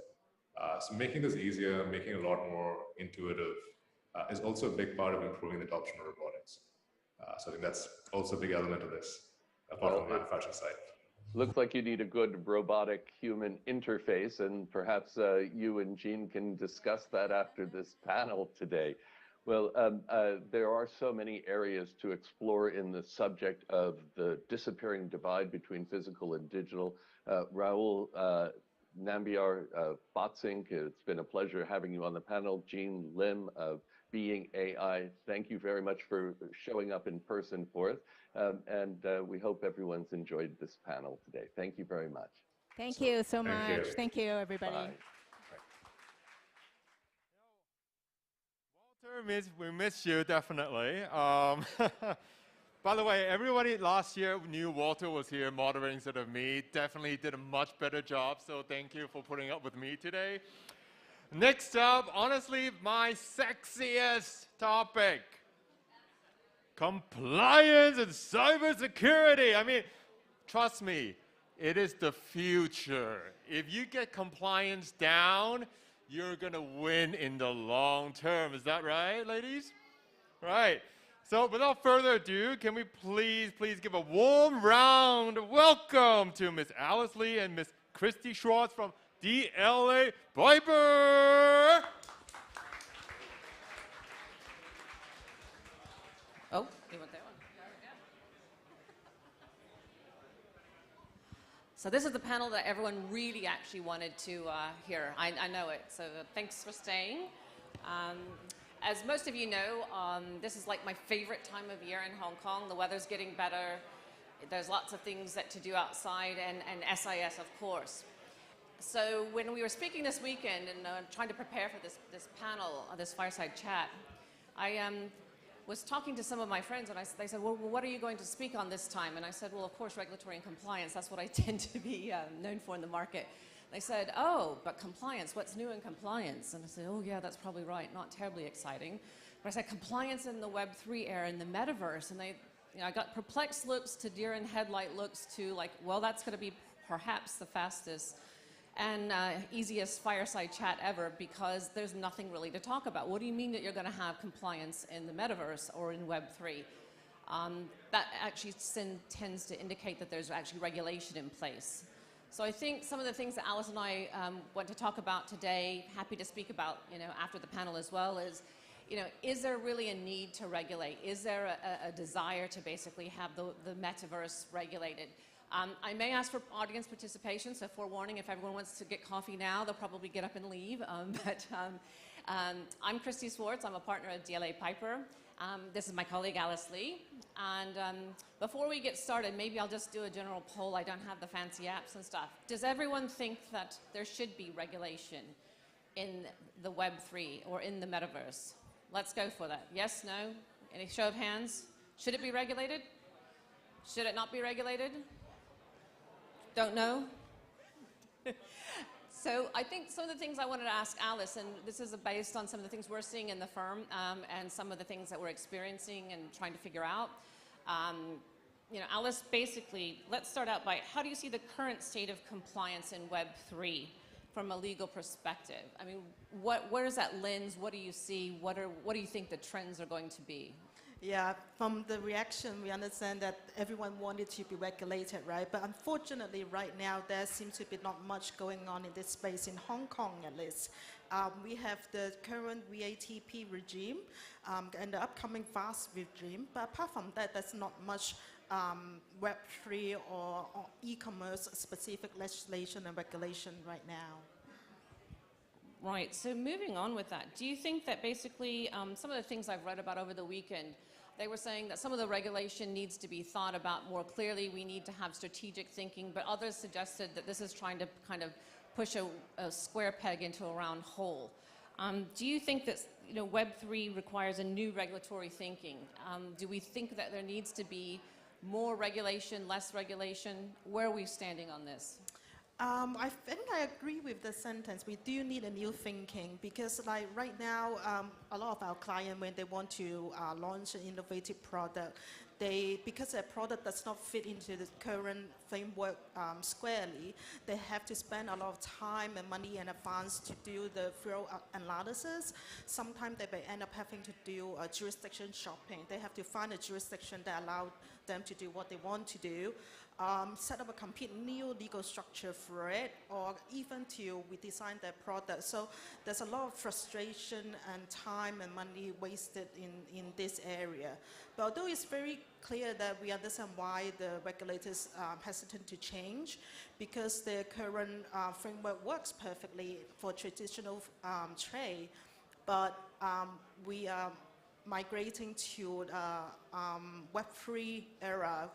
So making this easier, making it a lot more intuitive is also a big part of improving the adoption of robotics. So I think that's also a big element of this, apart from the manufacturing side.
Looks like you need a good robotic-human interface, and perhaps you and Jean can discuss that after this panel today. Well, there are so many areas to explore in the subject of the disappearing divide between physical and digital. Raul Nambiar of BotSync, it's been a pleasure having you on the panel. Jean Lim of Being AI, thank you very much for showing up in person for us. And we hope everyone's enjoyed this panel today. Thank you very much.
Thank you so much.
you.
Thank you, everybody.
Bye.
Walter, we miss you definitely. By the way, everybody last year knew Walter was here moderating instead of me. Definitely did a much better job, so thank you for putting up with me today. Next up, honestly, my sexiest topic. Compliance and cybersecurity. I mean, trust me, it is the future. If you get compliance down, you're gonna win in the long term. Is that right, ladies? Right. So without further ado, can we please give a warm round of welcome to Miss Alice Lee and Miss Christy Schwartz from DLA Piper.
Oh, you want that one? So this is the panel that everyone really actually wanted to hear. I know it, so thanks for staying. As most of you know, this is like my favorite time of year in Hong Kong. The weather's getting better. There's lots of things to do outside, and SIS, of course. So when we were speaking this weekend and trying to prepare for this panel, this fireside chat, I was talking to some of my friends, and they said, well, what are you going to speak on this time? And I said, well, of course, regulatory and compliance. That's what I tend to be known for in the market. They said, oh, but compliance, what's new in compliance? And I said, oh, yeah, that's probably right, not terribly exciting. But I said, compliance in the Web3 era, in the Metaverse, and I got perplexed looks to deer in headlight looks to like, well, that's going to be perhaps the fastest and easiest fireside chat ever because there's nothing really to talk about. What do you mean that you're going to have compliance in the metaverse or in Web3? That actually tends to indicate that there's actually regulation in place. So I think some of the things that Alice and I want to talk about today, happy to speak about, after the panel as well, is there really a need to regulate? Is there a desire to basically have the metaverse regulated? I may ask for audience participation, so forewarning, if everyone wants to get coffee now, they'll probably get up and leave. I'm Christy Swartz. I'm a partner at DLA Piper. This is my colleague, Alice Lee. And before we get started, maybe I'll just do a general poll. I don't have the fancy apps and stuff. Does everyone think that there should be regulation in the Web3 or in the metaverse? Let's go for that. Yes, no? Any show of hands? Should it be regulated? Should it not be regulated? Don't know? So I think some of the things I wanted to ask Alice, and this is based on some of the things we're seeing in the firm and some of the things that we're experiencing and trying to figure out. Alice, basically, let's start out by how do you see the current state of compliance in Web3 from a legal perspective? I mean, where is that lens? What do you see? What do you think the trends are going to be?
Yeah, from the reaction, we understand that everyone wanted to be regulated, right? But unfortunately, right now, there seems to be not much going on in this space, in Hong Kong at least. We have the current VATP regime and the upcoming FAST regime. But apart from that, there's not much Web3 or e-commerce specific legislation and regulation right now.
Right, so moving on with that, do you think that basically some of the things I've read about over the weekend, they were saying that some of the regulation needs to be thought about more clearly, we need to have strategic thinking, but others suggested that this is trying to kind of push a square peg into a round hole. Do you think that Web3 requires a new regulatory thinking? Do we think that there needs to be more regulation, less regulation? Where are we standing on this?
I think I agree with the sentence. We do need a new thinking because like right now, a lot of our clients, when they want to launch an innovative product, because their product does not fit into the current framework squarely, they have to spend a lot of time and money in advance to do the thorough analysis. Sometimes they may end up having to do jurisdiction shopping. They have to find a jurisdiction that allows them to do what they want to do. Set up a complete new legal structure for it, or even to redesign their product. So there's a lot of frustration and time and money wasted in this area. But although it's very clear that we understand why the regulators are hesitant to change, because the current framework works perfectly for traditional trade, but we are migrating to Web3 era.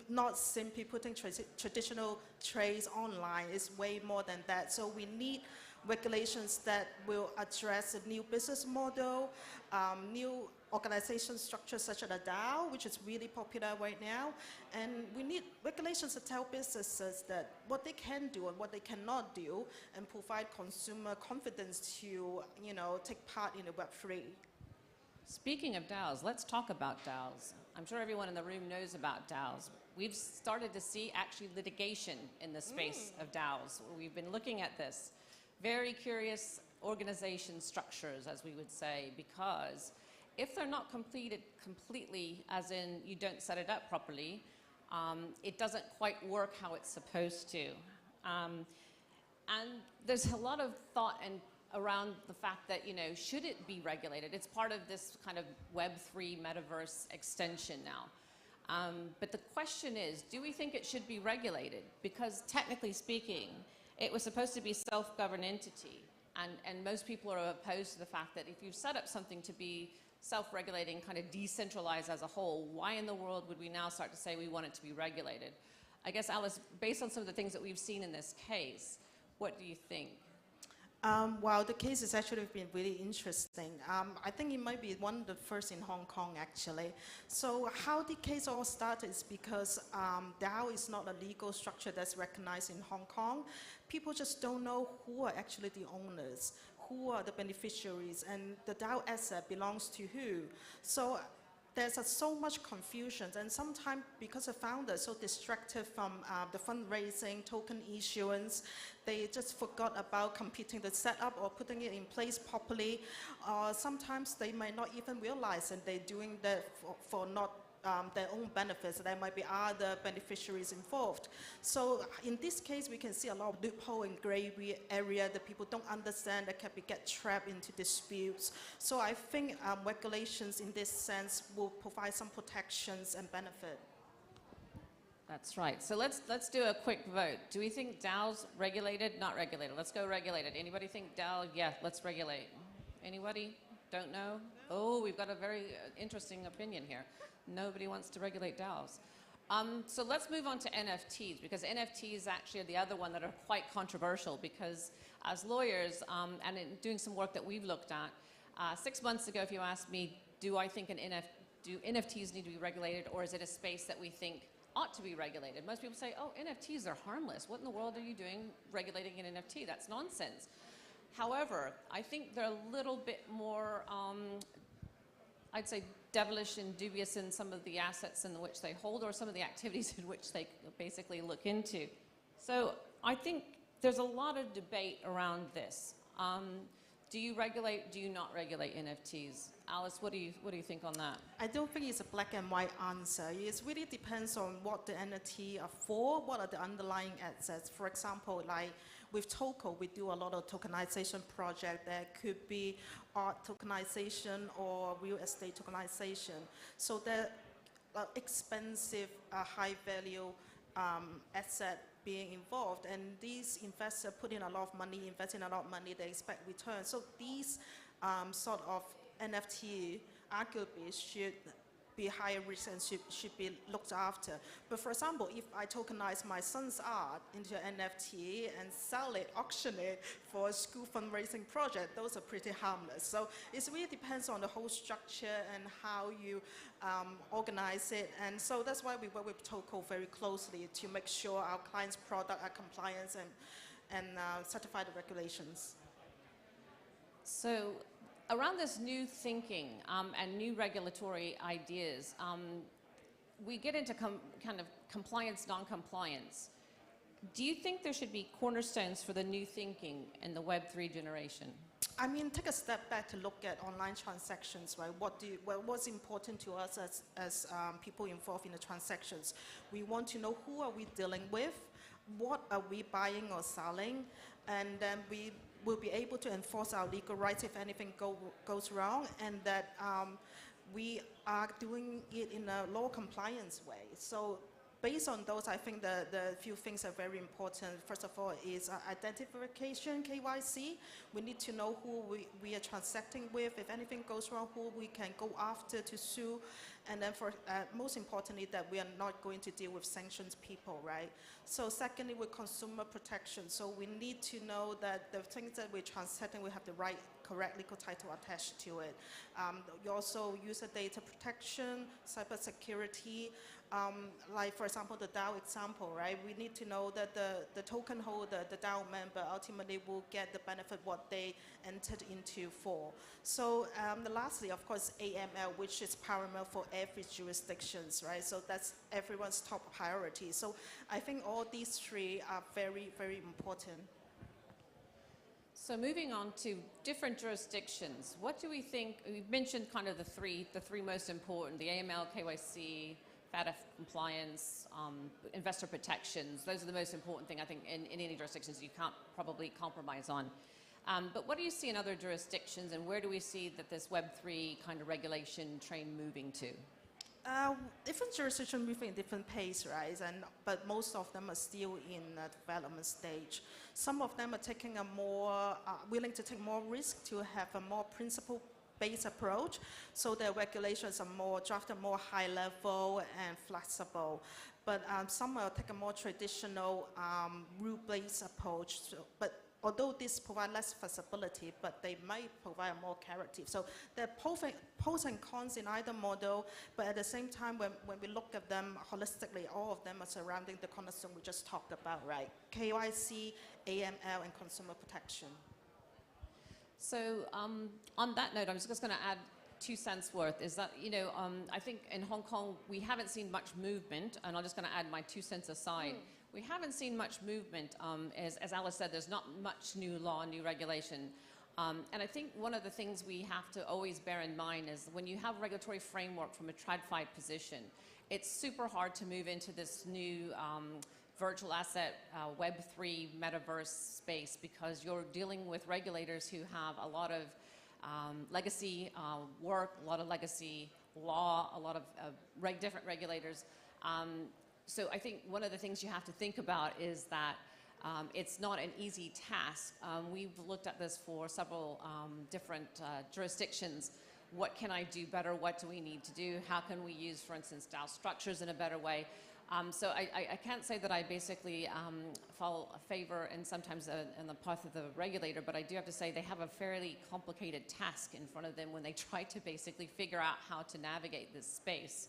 Not simply putting traditional trades online, it's way more than that. So we need regulations that will address a new business model, new organization structures such as a DAO, which is really popular right now. And we need regulations to tell businesses that what they can do and what they cannot do, and provide consumer confidence to take part in the Web3.
Speaking of DAOs, let's talk about DAOs. I'm sure everyone in the room knows about DAOs. We've started to see actually litigation in the space of DAOs. We've been looking at this. Very curious organization structures, as we would say, because if they're not completed completely, as in you don't set it up properly, it doesn't quite work how it's supposed to. And there's a lot of thought around the fact that, should it be regulated? It's part of this kind of Web3 metaverse extension now. But the question is, do we think it should be regulated? Because technically speaking, it was supposed to be a self-governed entity. And most people are opposed to the fact that if you set up something to be self-regulating, kind of decentralized as a whole, why in the world would we now start to say we want it to be regulated? I guess, Alice, based on some of the things that we've seen in this case, what do you think?
Well, the case has actually been really interesting. I think it might be one of the first in Hong Kong, actually. So how the case all started is because DAO is not a legal structure that's recognized in Hong Kong. People just don't know who are actually the owners, who are the beneficiaries, and the DAO asset belongs to who. So there's so much confusion, and sometimes because the founders are so distracted from the fundraising, token issuance, they just forgot about completing the setup or putting it in place properly. Sometimes they might not even realize that they're doing that for not their own benefits. There might be other beneficiaries involved. So in this case, we can see a lot of loophole and gray area that people don't understand, that can get trapped into disputes. So I think regulations in this sense will provide some protections and benefit.
That's right. So let's do a quick vote. Do we think DAO's regulated? Not regulated. Let's go regulated. Anybody think DAO? Yeah, let's regulate. Anybody? Don't know? Oh, we've got a very interesting opinion here. Nobody wants to regulate DAOs. So let's move on to NFTs, because NFTs actually are the other one that are quite controversial, because as lawyers, and in doing some work that we've looked at, 6 months ago, if you asked me, do I think do NFTs need to be regulated, or is it a space that we think ought to be regulated? Most people say, oh, NFTs are harmless. What in the world are you doing regulating an NFT? That's nonsense. However, I think they're a little bit more, I'd say, devilish and dubious in some of the assets in which they hold, or some of the activities in which they basically look into. So I think there's a lot of debate around this. Do you regulate, do you not regulate NFTs? Alice, what do you think on that?
I don't think it's a black and white answer. It really depends on what the NFT are for, what are the underlying assets. For example, like with Toco, we do a lot of tokenization projects. There could be art tokenization or real estate tokenization. So they're expensive, high-value asset being involved, and these investors put in a lot of money, invest in a lot of money, they expect return. So these sort of NFT arguably should be higher risk and should be looked after. But for example, if I tokenize my son's art into an NFT and sell it, auction it for a school fundraising project, those are pretty harmless. So it really depends on the whole structure and how you organize it. And so that's why we work with Toco very closely to make sure our clients' product are compliant and certify the regulations.
So around this new thinking and new regulatory ideas, we get into kind of compliance, non-compliance. Do you think there should be cornerstones for the new thinking in the Web3 generation?
I mean, take a step back to look at online transactions, right? What's important to us as people involved in the transactions? We want to know who are we dealing with, what are we buying or selling, and then we will be able to enforce our legal rights if anything goes wrong, and that we are doing it in a law compliance way. So based on those, I think the few things are very important. First of all is identification, KYC. We need to know who we are transacting with. If anything goes wrong, who we can go after to sue. And then most importantly, that we are not going to deal with sanctions people, right? So secondly, with consumer protection. So we need to know that the things that we're transacting, we have the right, correct legal title attached to it. You also user data protection, cyber security. Like, for example, the DAO example, right? We need to know that the token holder, the DAO member, ultimately will get the benefit what they entered into for. So lastly, of course, AML, which is paramount for every jurisdictions, right? So that's everyone's top priority. So I think all these three are very, very important.
So moving on to different jurisdictions, what do we think? We've mentioned kind of the three most important: the AML, KYC, FATF compliance, investor protections. Those are the most important thing, I think, in any jurisdictions you can't probably compromise on. But what do you see in other jurisdictions, and where do we see that this Web3 kind of regulation train moving to?
Different jurisdictions moving at different pace, right? But most of them are still in a development stage. Some of them are taking a more, willing to take more risk to have a more principle-based approach, so their regulations are more drafted, more high level and flexible. But some are taking a more traditional rule-based approach. But although this provides less flexibility, but they might provide more clarity. So there are pros and cons in either model, but at the same time, when we look at them holistically, all of them are surrounding the cornerstone we just talked about, right? KYC, AML, and consumer protection.
So on that note, I'm just going to add 2 cents worth is that, you know, I think in Hong Kong we haven't seen much movement, and I'm just going to add my 2 cents aside. We haven't seen much movement. As Alice said, there's not much new law, new regulation. And I think one of the things we have to always bear in mind is when you have regulatory framework from a TradFi position, it's super hard to move into this new virtual asset Web3 Metaverse space, because you're dealing with regulators who have a lot of legacy work, a lot of legacy law, a lot of different regulators. So I think one of the things you have to think about is that it's not an easy task. We've looked at this for several different jurisdictions. What can I do better? What do we need to do? How can we use, for instance, DAO structures in a better way? So I can't say that I basically fall a favor and sometimes in the path of the regulator, but I do have to say they have a fairly complicated task in front of them when they try to basically figure out how to navigate this space.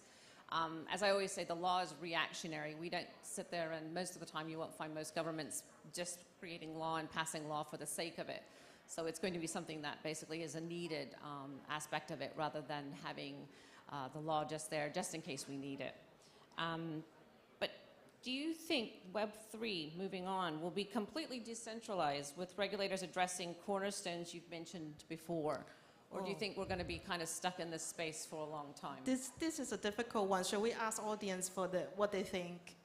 As I always say, the law is reactionary. We don't sit there, and most of the time you won't find most governments just creating law and passing law for the sake of it. So it's going to be something that basically is a needed aspect of it, rather than having the law just there, just in case we need it. But do you think Web3, moving on, will be completely decentralized with regulators addressing cornerstones you've mentioned before? Or do you think we're going to be kind of stuck in this space for a long time?
This is a difficult one. Shall we ask audience for what they think?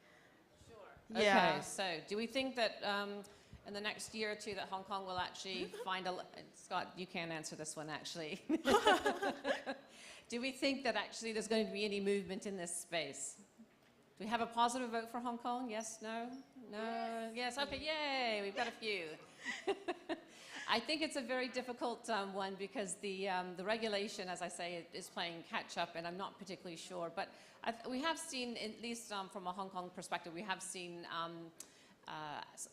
Sure.
Yeah.
Okay, so do we think that in the next year or two that Hong Kong will actually find a... Scott, you can't answer this one, actually. Do we think that actually there's going to be any movement in this space? Do we have a positive vote for Hong Kong? Yes, no? No? Yes, okay, yay, we've got a few. I think it's a very difficult one, because the regulation, as I say, is playing catch up, and I'm not particularly sure. But we have seen, at least from a Hong Kong perspective, we have seen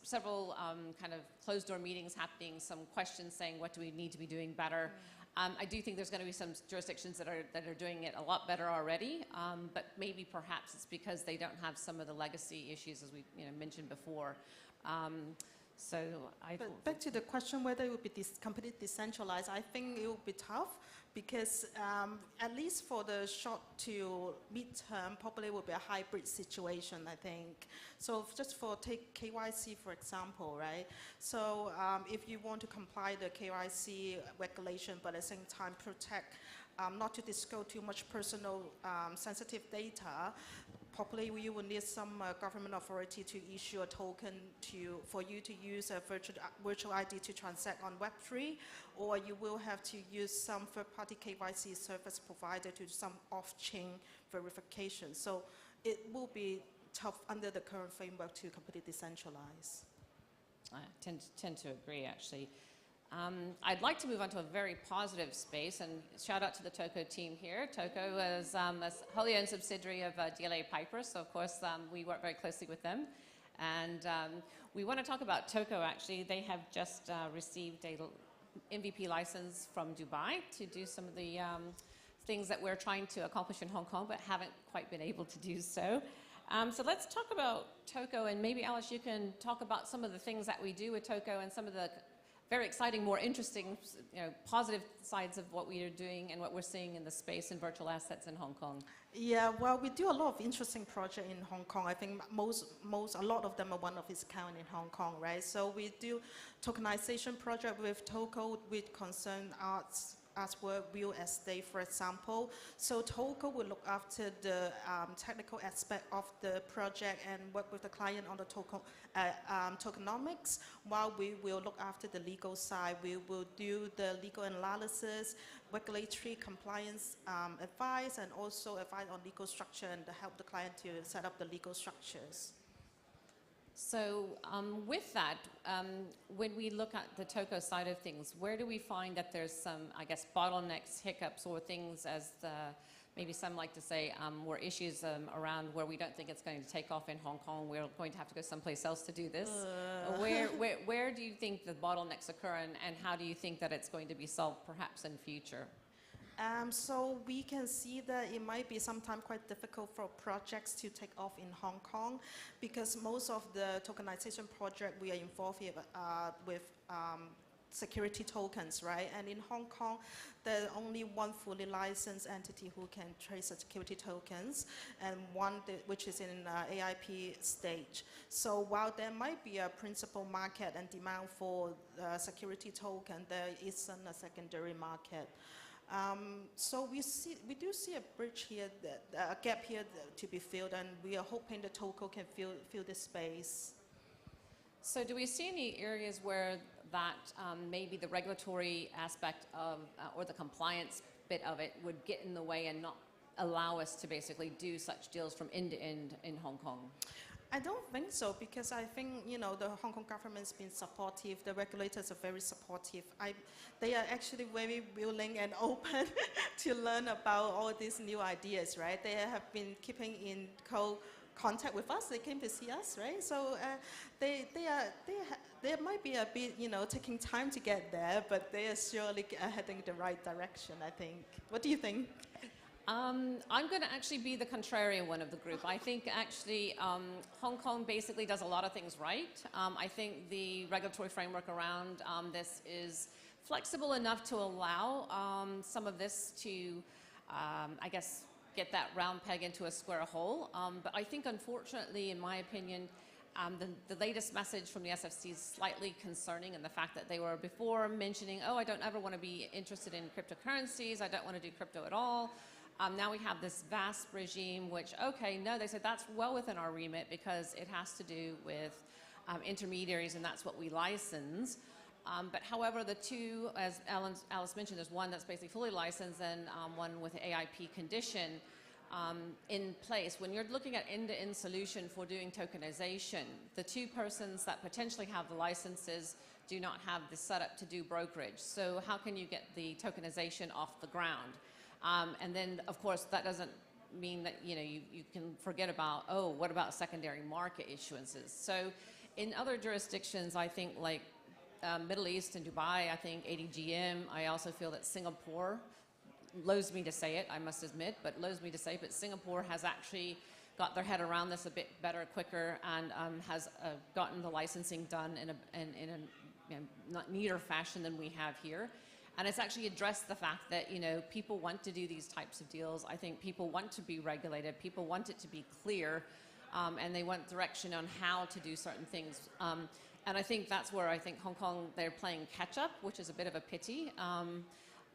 several kind of closed door meetings happening, some questions saying what do we need to be doing better. I do think there's going to be some jurisdictions that are doing it a lot better already, but maybe perhaps it's because they don't have some of the legacy issues, as we mentioned before. So
but back to the question whether it would be completely decentralized, I think it will be tough, because at least for the short to mid-term, probably will be a hybrid situation, I think. So just for take KYC, for example, right? So if you want to comply the KYC regulation, but at the same time protect, not to disclose too much personal sensitive data, probably you will need some government authority to issue a token for you to use a virtual ID to transact on Web3, or you will have to use some third-party KYC service provider to do some off-chain verification. So it will be tough under the current framework to completely decentralize.
I tend to agree, actually. I'd like to move on to a very positive space, and shout out to the Toko team here. Toko is a wholly owned subsidiary of DLA Piper, so of course we work very closely with them. And we want to talk about Toko, actually. They have just received a MVP license from Dubai to do some of the things that we're trying to accomplish in Hong Kong, but haven't quite been able to do so. So let's talk about Toko, and maybe Alice, you can talk about some of the things that we do with Toko and some of the very exciting, more interesting, positive sides of what we are doing and what we're seeing in the space in virtual assets in Hong Kong.
Yeah, well, we do a lot of interesting projects in Hong Kong. I think a lot of them are one of its kind in Hong Kong, right? So we do tokenization project with Toko with concern artwork, real estate, for example. So Toko will look after the technical aspect of the project and work with the client on the tokenomics, while we will look after the legal side. We will do the legal analysis, regulatory compliance advice, and also advice on legal structure and to help the client to set up the legal structures.
So with that, when we look at the Toko side of things, where do we find that there's some, I guess, bottlenecks, hiccups, or things, as maybe some like to say, were issues around where we don't think it's going to take off in Hong Kong, we're going to have to go someplace else to do this? Where do you think the bottlenecks occur, and how do you think that it's going to be solved perhaps in future?
So we can see that it might be sometimes quite difficult for projects to take off in Hong Kong, because most of the tokenization project we are involved with security tokens, right? And in Hong Kong, there's only one fully licensed entity who can trade security tokens, and one which is in AIP stage. So while there might be a principal market and demand for security token, there isn't a secondary market. So we do see a bridge here, a gap here to be filled, and we are hoping the TOCO can fill this space.
So do we see any areas where that maybe the regulatory aspect of, or the compliance bit of it would get in the way and not allow us to basically do such deals from end to end in Hong Kong?
I don't think so, because I think, you know, the Hong Kong government's been supportive, the regulators are very supportive. They are actually very willing and open to learn about all these new ideas, right? They have been keeping in contact with us, they came to see us, right? So they might be a bit, you know, taking time to get there, but they are surely heading the right direction, I think. What do you think?
I'm going to actually be the contrarian one of the group. I think actually Hong Kong basically does a lot of things right. I think the regulatory framework around this is flexible enough to allow some of this to, I guess, get that round peg into a square hole. But I think, unfortunately, in my opinion, the latest message from the SFC is slightly concerning in the fact that they were before mentioning, oh, I don't ever want to be interested in cryptocurrencies, I don't want to do crypto at all. Now we have this vast regime which, okay, no, they said that's well within our remit because it has to do with intermediaries and that's what we license. But however, the two, as Alice mentioned, there's one that's basically fully licensed and one with AIP condition in place. When you're looking at end-to-end solution for doing tokenization, the two persons that potentially have the licenses do not have the setup to do brokerage. So how can you get the tokenization off the ground? And then, of course, that doesn't mean that, you know, you can forget about, oh, what about secondary market issuances? So in other jurisdictions, I think like Middle East and Dubai, I think ADGM, I also feel that Singapore, loathes me to say it, I must admit, but loathes me to say, but Singapore has actually got their head around this a bit better, quicker, and has gotten the licensing done in a not neater fashion than we have here. And it's actually addressed the fact that, you know, people want to do these types of deals. I think people want to be regulated. People want it to be clear, and they want direction on how to do certain things. And I think that's where I think Hong Kong, they're playing catch up, which is a bit of a pity.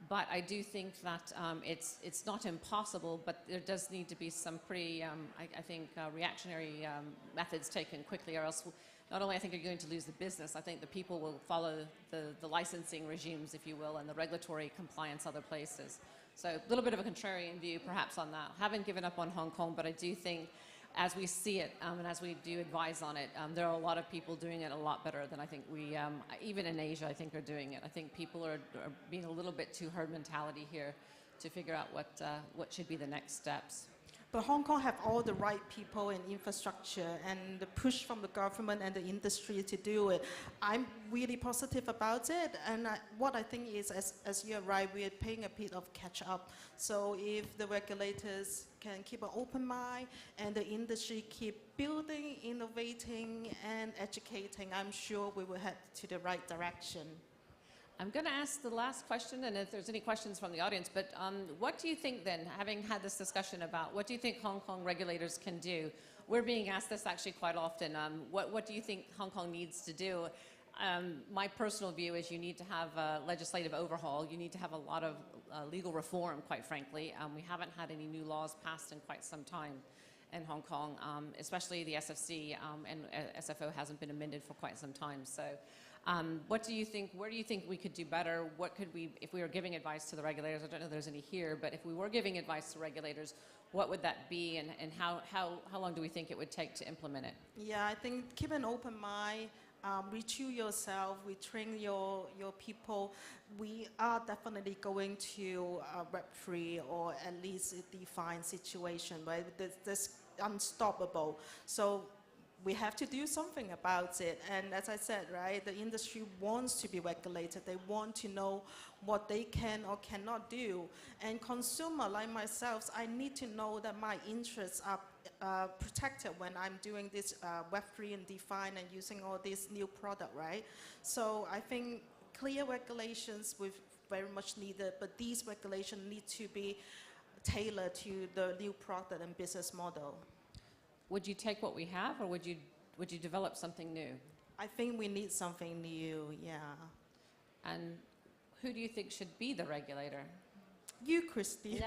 But I do think that it's not impossible, but there does need to be some pretty, I think, reactionary methods taken quickly, or else not only I think you're going to lose the business, I think the people will follow the licensing regimes, if you will, and the regulatory compliance other places. So a little bit of a contrarian view perhaps on that. Haven't given up on Hong Kong, but I do think as we see it and as we do advise on it, there are a lot of people doing it a lot better than I think we, even in Asia, I think are doing it. I think people are being a little bit too herd mentality here to figure out what should be the next steps.
But Hong Kong have all the right people and infrastructure and the push from the government and the industry to do it. I'm really positive about it. And what I think is, as you're right, we are paying a bit of catch up. So if the regulators can keep an open mind and the industry keep building, innovating, and educating, I'm sure we will head to the right direction.
I'm going to ask the last question, and if there's any questions from the audience, but what do you think then, having had this discussion about, what do you think Hong Kong regulators can do? We're being asked this actually quite often. What do you think Hong Kong needs to do? My personal view is you need to have a legislative overhaul. You need to have a lot of legal reform, quite frankly. We haven't had any new laws passed in quite some time in Hong Kong, especially the SFC, and SFO hasn't been amended for quite some time. So. What do you think, where do you think we could do better? What could we, if we were giving advice to the regulators, I don't know if there's any here, but if we were giving advice to regulators, what would that be, and how long do we think it would take to implement it?
Yeah, I think keep an open mind, retrain yourself, retrain your people. We are definitely going to a Web3 or at least a defined situation, right? That's unstoppable. So we have to do something about it. And as I said, right, the industry wants to be regulated. They want to know what they can or cannot do. And consumer like myself, I need to know that my interests are protected when I'm doing this Web3 and DeFi and using all this new product, right? So I think clear regulations with very much needed, but these regulations need to be tailored to the new product and business model.
Would you take what we have, or would you develop something new?
I think we need something new, yeah.
And who do you think should be the regulator?
You, Christy.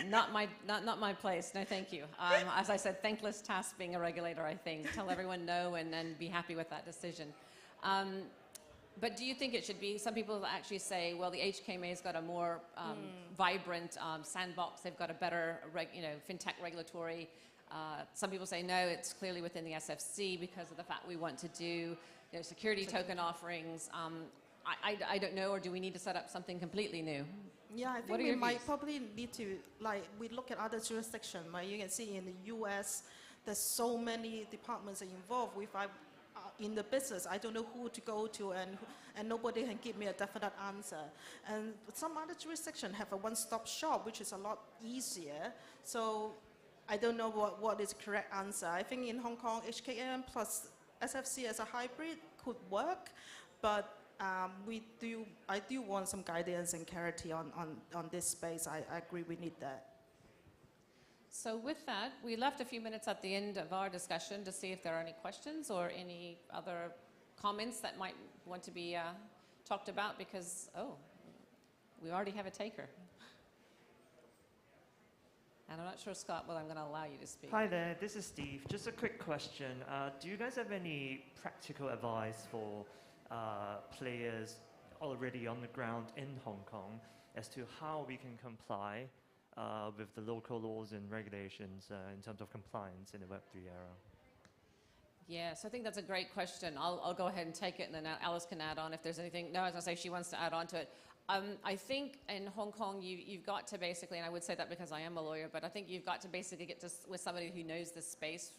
Not my place. No, thank you. As I said, thankless task being a regulator, I think. Tell everyone no and then be happy with that decision. But do you think it should be, some people actually say, well, the HKMA's got a more vibrant sandbox, they've got a better fintech regulatory. Some people say, no, it's clearly within the SFC because of the fact we want to do security token offerings. I don't know, or do we need to set up something completely new?
Yeah, I think we might probably need to, we look at other jurisdictions, right? You can see in the US, there's so many departments involved with in the business. I don't know who to go to, and nobody can give me a definite answer. And some other jurisdictions have a one-stop shop, which is a lot easier. So I don't know what is the correct answer. I think in Hong Kong, HKM plus SFC as a hybrid could work, but I do want some guidance and clarity on this space. I agree we need that.
So with that, we left a few minutes at the end of our discussion to see if there are any questions or any other comments that might want to be talked about, because, we already have a taker. And I'm not sure, Scott, whether I'm going to allow you to speak.
Hi there, this is Steve. Just a quick question. Do you guys have any practical advice for players already on the ground in Hong Kong as to how we can comply with the local laws and regulations in terms of compliance in the Web3 era?
Yes, I think that's a great question. I'll go ahead and take it, and then Alice can add on if there's anything. No, I was going to say she wants to add on to it. I think in Hong Kong, you've got to basically, and I would say that because I am a lawyer, but I think you've got to basically get with somebody who knows this space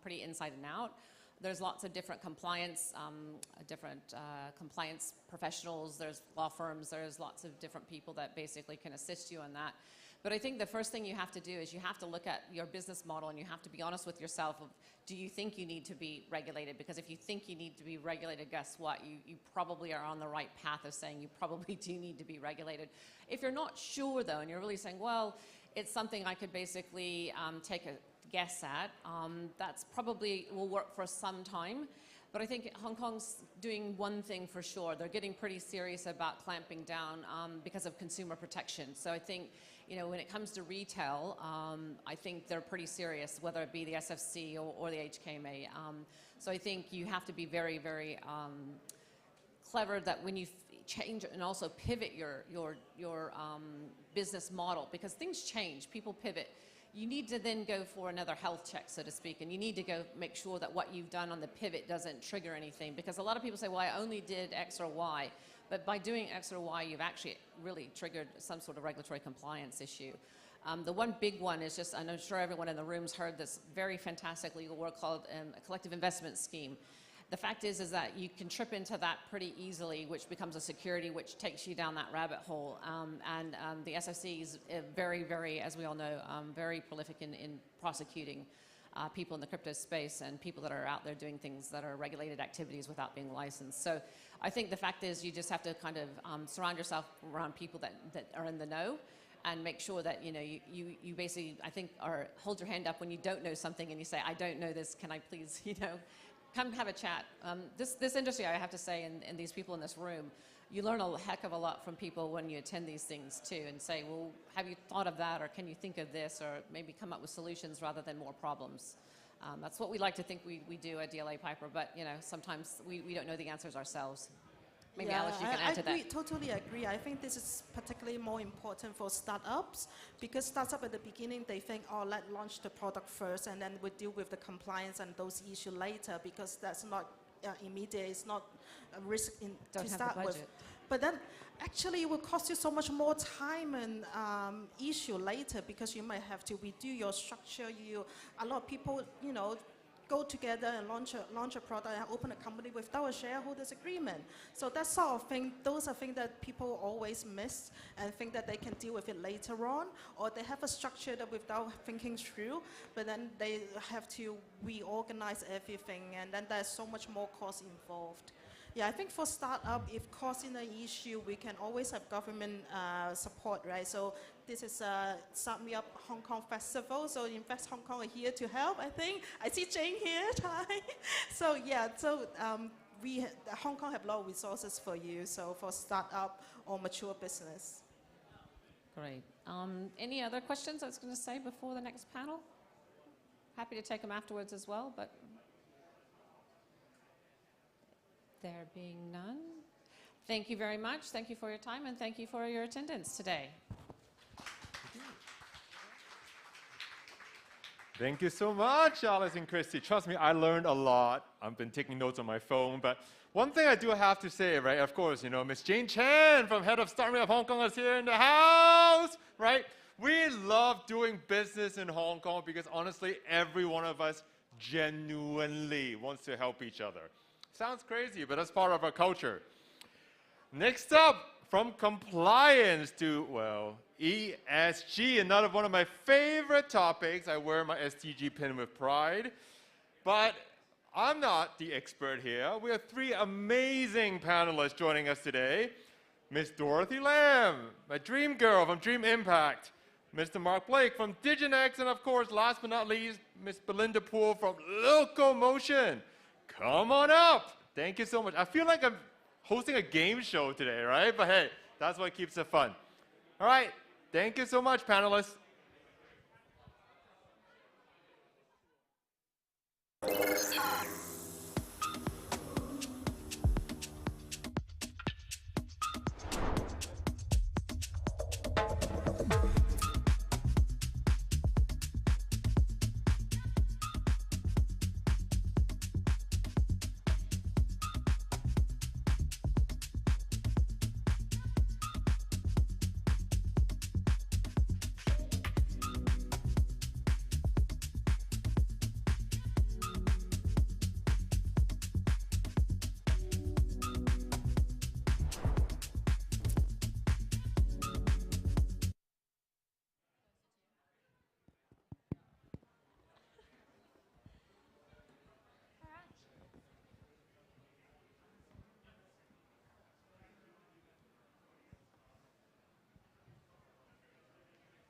pretty inside and out. There's lots of different compliance professionals, there's law firms, there's lots of different people that basically can assist you on that. But I think the first thing you have to do is you have to look at your business model, and you have to be honest with yourself of, do you think you need to be regulated? Because if you think you need to be regulated, guess what? You probably are on the right path of saying you probably do need to be regulated. If you're not sure, though, and you're really saying, well, it's something I could basically take a guess at, that's probably will work for some time. But I think Hong Kong's doing one thing for sure. They're getting pretty serious about clamping down because of consumer protection. So I think, when it comes to retail, I think they're pretty serious, whether it be the SFC or the HKMA. So I think you have to be very, very clever that when you change and also pivot your business model, because things change, people pivot. You need to then go for another health check, so to speak, and you need to go make sure that what you've done on the pivot doesn't trigger anything, because a lot of people say, well, I only did X or Y, but by doing X or Y, you've actually really triggered some sort of regulatory compliance issue. The one big one is just, and I'm sure everyone in the room's heard this very fantastic legal word called a collective investment scheme. The fact is that you can trip into that pretty easily, which becomes a security, which takes you down that rabbit hole. And the SFC is very, very, as we all know, very prolific in prosecuting people in the crypto space and people that are out there doing things that are regulated activities without being licensed. So I think the fact is you just have to kind of surround yourself around people that are in the know, and make sure that you basically, I think, hold your hand up when you don't know something and you say, I don't know this, can I please, come have a chat. This industry, I have to say, and these people in this room, you learn a heck of a lot from people when you attend these things too, and say, well, have you thought of that, or can you think of this, or maybe come up with solutions rather than more problems. That's what we like to think we do at DLA Piper, but sometimes we don't know the answers ourselves. Maybe Alice, you can add to that. I
totally agree. I think this is particularly more important for startups, because startups at the beginning, they think, oh, let's launch the product first, and then we deal with the compliance and those issues later, because that's not immediate, it's not a risk to start with. But then actually it will cost you so much more time and issue later, because you might have to redo your structure. A lot of people, go together and launch a product and open a company without a shareholders agreement. So that sort of thing, those are things that people always miss and think that they can deal with it later on, or they have a structure that without thinking through, but then they have to reorganize everything, and then there's so much more cost involved. Yeah, I think for startup, if cost is an issue, we can always have government support, right? So this is Start Me Up Hong Kong Festival. So in fact, Hong Kong are here to help, I think. I see Jane here, Hi. So yeah, so Hong Kong have a lot of resources for you, so for startup or mature business.
Great. Any other questions I was going to say before the next panel? Happy to take them afterwards as well, but there being none. Thank you very much. Thank you for your time, and thank you for your attendance today.
Thank you so much, Alice and Christy. Trust me, I learned a lot. I've been taking notes on my phone, but one thing I do have to say, right, of course, you know, Miss Jane Chan from Head of Start Me Up Hong Kong is here in the house, right? We love doing business in Hong Kong because honestly, every one of us genuinely wants to help each other. Sounds crazy, but that's part of our culture. Next up, from compliance to, well, ESG, another one of my favorite topics. I wear my SDG pin with pride. But I'm not the expert here. We have three amazing panelists joining us today. Miss Dorothy Lam, my dream girl from Dream Impact. Mr. Mark Blake from Diginex, and of course, last but not least, Miss Belinda Poole from Locomotion. Come on up. Thank you so much. I feel like I'm hosting a game show today, right? But hey, that's what keeps it fun. All right. Thank you so much, panelists.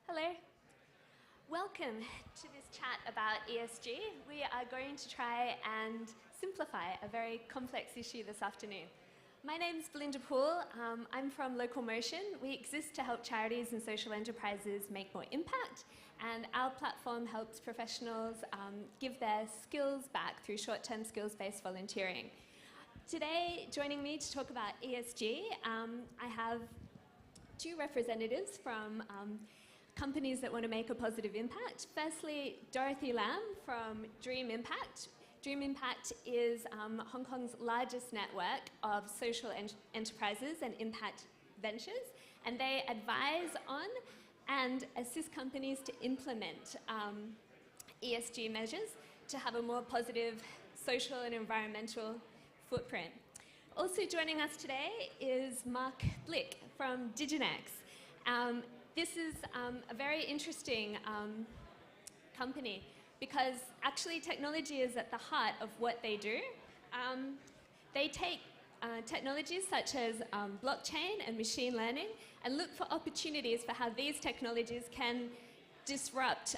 Hello. Welcome to this chat about ESG. We are going to try and simplify a very complex issue this afternoon. My name's Belinda Poole. I'm from Locomotion. We exist to help charities and social enterprises make more impact, and our platform helps professionals give their skills back through short-term skills-based volunteering. Today, joining me to talk about ESG, I have two representatives from companies that want to make a positive impact. Firstly, Dorothy Lam from Dream Impact. Dream Impact is Hong Kong's largest network of social enterprises and impact ventures, and they advise on and assist companies to implement ESG measures to have a more positive social and environmental footprint. Also joining us today is Mark Blick from Diginex. This is a very interesting company because actually technology is at the heart of what they do. They take technologies such as blockchain and machine learning and look for opportunities for how these technologies can disrupt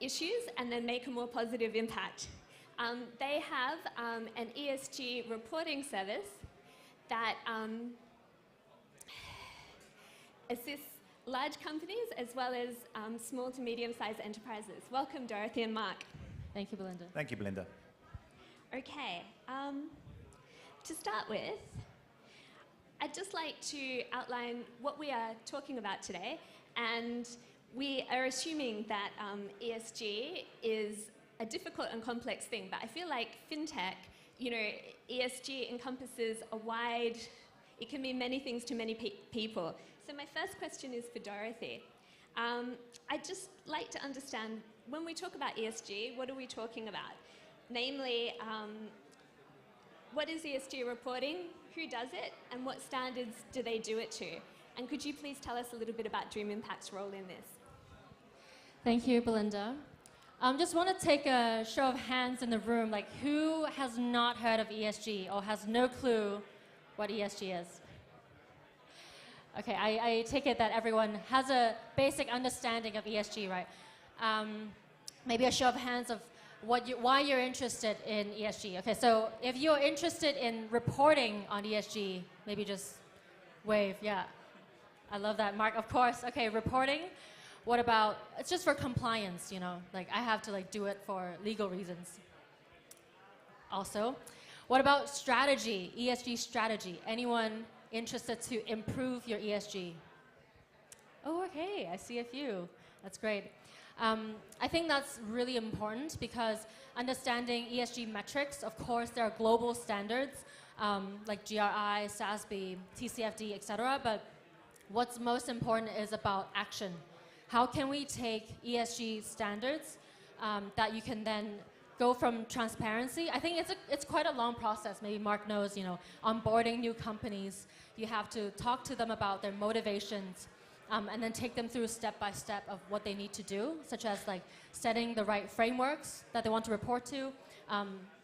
issues and then make a more positive impact. They have an ESG reporting service that assists large companies as well as small to medium-sized enterprises. Welcome, Dorothy and Mark.
Thank you, Belinda.
Thank you, Belinda.
Okay, to start with, I'd just like to outline what we are talking about today, and we are assuming that ESG is a difficult and complex thing, but I feel like fintech, you know, ESG encompasses a wide, it can mean many things to many people. So my first question is for Dorothy. I'd just like to understand, when we talk about ESG, what are we talking about? Namely, what is ESG reporting, who does it, and what standards do they do it to? And could you please tell us a little bit about Dream Impact's role in this?
Thank you, Belinda.
Just want to take a show of hands in the room, like who has not heard of ESG or has no clue what ESG is? Okay, I take it that everyone has a basic understanding of ESG, right? Maybe a show of hands of why you're interested in ESG. Okay, so if you're interested in reporting on ESG, maybe just wave, yeah. I love that, Mark, of course. Okay, reporting. What about, it's just for compliance, you know, like I have to like do it for legal reasons. Also, what about strategy, ESG strategy? Anyone interested to improve your ESG? Oh, okay, I see a few. That's great. I think that's really important because understanding ESG metrics, of course, there are global standards like GRI, SASB, TCFD, etc. But what's most important is about action. How can we take ESG standards that you can then go from transparency? I think it's quite a long process. Maybe Mark knows, you know, onboarding new companies, you have to talk to them about their motivations and then take them through step by step of what they need to do, such as like setting the right frameworks that they want to report to,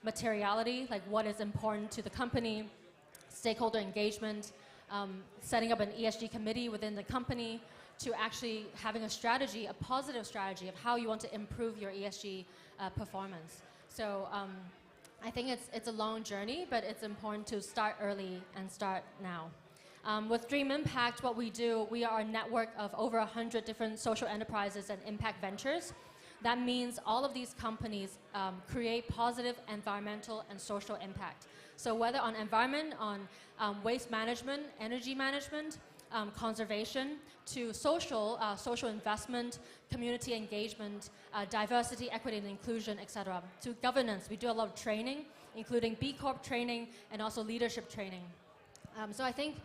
materiality, like what is important to the company, stakeholder engagement, setting up an ESG committee within the company, to actually having a strategy, a positive strategy of how you want to improve your ESG performance. So I think it's a long journey, but it's important to start early and start now. With Dream Impact, what we do, we are a network of over 100 different social enterprises and impact ventures. That means all of these companies create positive environmental and social impact. So whether on environment, on waste management, energy management, conservation, to social investment, community engagement, diversity, equity, and inclusion, etc. To governance, we do a lot of training, including B Corp training and also leadership training. So I think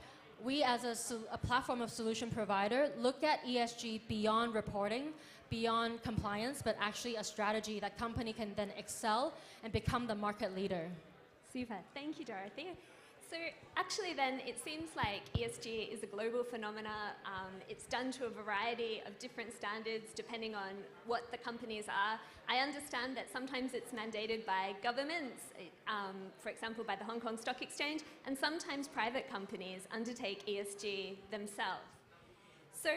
we as a platform of solution provider look at ESG beyond reporting, beyond compliance, but actually a strategy that company can then excel and become the market leader.
Super. Thank you, Dorothy. So actually then, it seems like ESG is a global phenomena. It's done to a variety of different standards depending on what the companies are. I understand that sometimes it's mandated by governments, for example, by the Hong Kong Stock Exchange, and sometimes private companies undertake ESG themselves. So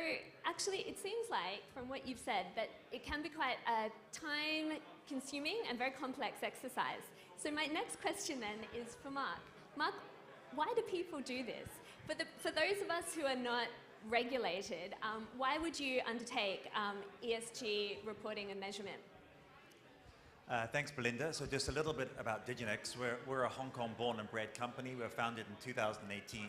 actually, it seems like, from what you've said, that it can be quite a time-consuming and very complex exercise. So my next question then is for Mark. Mark, why do people do this? For those of us who are not regulated, why would you undertake ESG reporting and measurement?
Thanks, Belinda. So just a little bit about Diginex. We're a Hong Kong born and bred company. We were founded in 2018.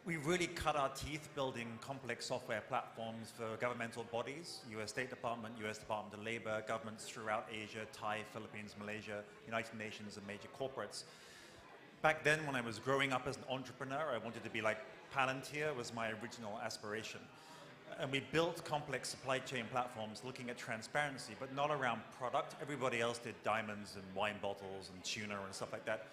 We really cut our teeth building complex software platforms for governmental bodies, US State Department, US Department of Labor, governments throughout Asia, Thai, Philippines, Malaysia, United Nations, and major corporates. Back then, when I was growing up as an entrepreneur, I wanted to be like Palantir was my original aspiration. And we built complex supply chain platforms looking at transparency, but not around product. Everybody else did diamonds and wine bottles and tuna and stuff like that.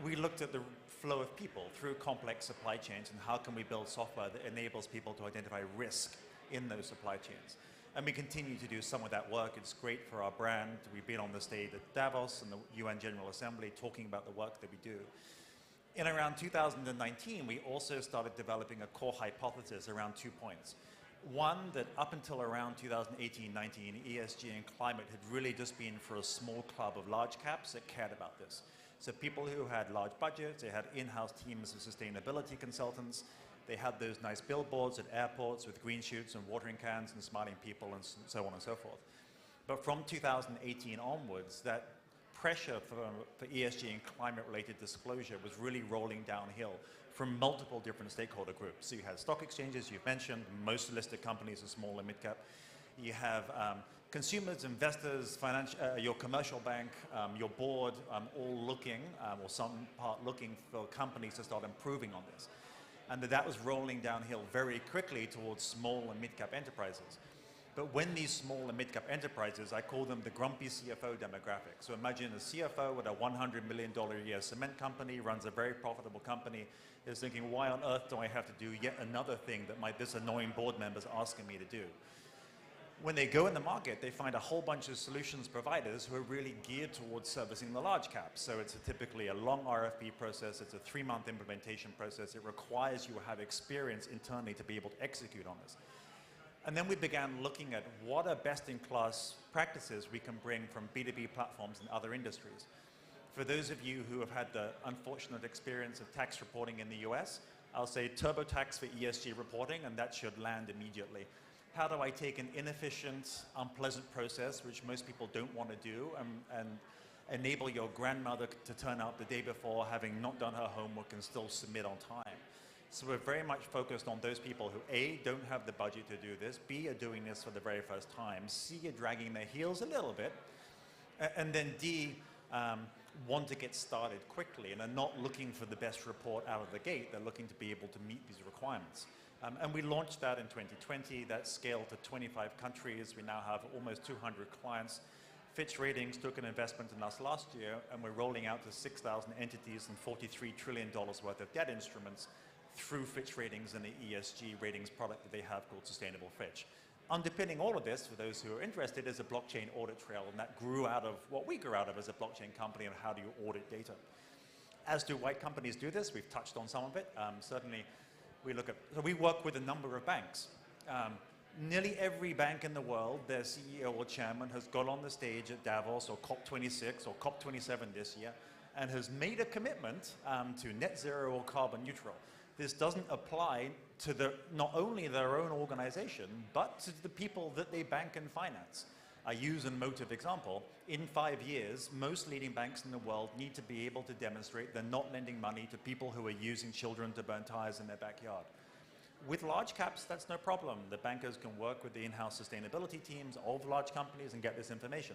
We looked at the flow of people through complex supply chains and how can we build software that enables people to identify risk in those supply chains. And we continue to do some of that work. It's great for our brand. We've been on the stage at Davos and the UN General Assembly talking about the work that we do. In around 2019, we also started developing a core hypothesis around 2 points. One, that up until around 2018-19, ESG and climate had really just been for a small club of large caps that cared about this. So people who had large budgets, they had in-house teams of sustainability consultants, they had those nice billboards at airports with green shoots and watering cans and smiling people and so on and so forth. But from 2018 onwards, that pressure for ESG and climate-related disclosure was really rolling downhill from multiple different stakeholder groups. So you had stock exchanges, you've mentioned, most listed companies are small and mid-cap. You have consumers, investors, your commercial bank, your board, all looking, or some part looking for companies to start improving on this. And that was rolling downhill very quickly towards small and mid-cap enterprises. But when these small and mid-cap enterprises, I call them the grumpy CFO demographic. So imagine a CFO with a $100 million a year cement company, runs a very profitable company, is thinking, why on earth do I have to do yet another thing that this annoying board member is asking me to do? When they go in the market, they find a whole bunch of solutions providers who are really geared towards servicing the large caps. So it's typically a long RFP process. It's a 3-month implementation process. It requires you to have experience internally to be able to execute on this. And then we began looking at what are best-in-class practices we can bring from B2B platforms and other industries. For those of you who have had the unfortunate experience of tax reporting in the US, I'll say TurboTax for ESG reporting, and that should land immediately. How do I take an inefficient, unpleasant process, which most people don't want to do, and enable your grandmother to turn up the day before, having not done her homework and still submit on time? So we're very much focused on those people who, A, don't have the budget to do this, B, are doing this for the very first time, C, are dragging their heels a little bit, and then D, want to get started quickly and are not looking for the best report out of the gate. They're looking to be able to meet these requirements. And we launched that in 2020. That scaled to 25 countries. We now have almost 200 clients. Fitch Ratings took an investment in us last year, and we're rolling out to 6,000 entities and $43 trillion worth of debt instruments through Fitch Ratings and the ESG ratings product that they have called Sustainable Fitch. Underpinning all of this, for those who are interested, is a blockchain audit trail, and that grew out of what we grew out of as a blockchain company and how do you audit data. As do white companies do this. We've touched on some of it. Certainly, we work with a number of banks. Nearly every bank in the world, their CEO or chairman has got on the stage at Davos or COP26 or COP27 this year and has made a commitment to net zero or carbon neutral. This doesn't apply to not only their own organization, but to the people that they bank and finance. I use a motive example. In 5 years, most leading banks in the world need to be able to demonstrate they're not lending money to people who are using children to burn tires in their backyard. With large caps, that's no problem. The bankers can work with the in-house sustainability teams of large companies and get this information.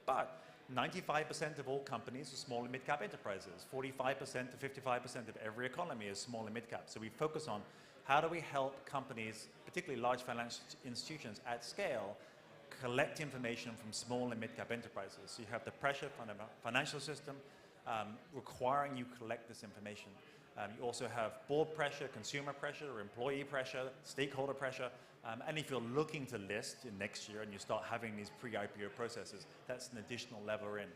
But 95% of all companies are small and mid-cap enterprises. 45% to 55% of every economy is small and mid-cap. So we focus on how do we help companies, particularly large financial institutions at scale, collect information from small and mid-cap enterprises. So you have the pressure from the financial system requiring you collect this information. You also have board pressure, consumer pressure, employee pressure, stakeholder pressure. And if you're looking to list in next year and you start having these pre-IPO processes, that's an additional lever in.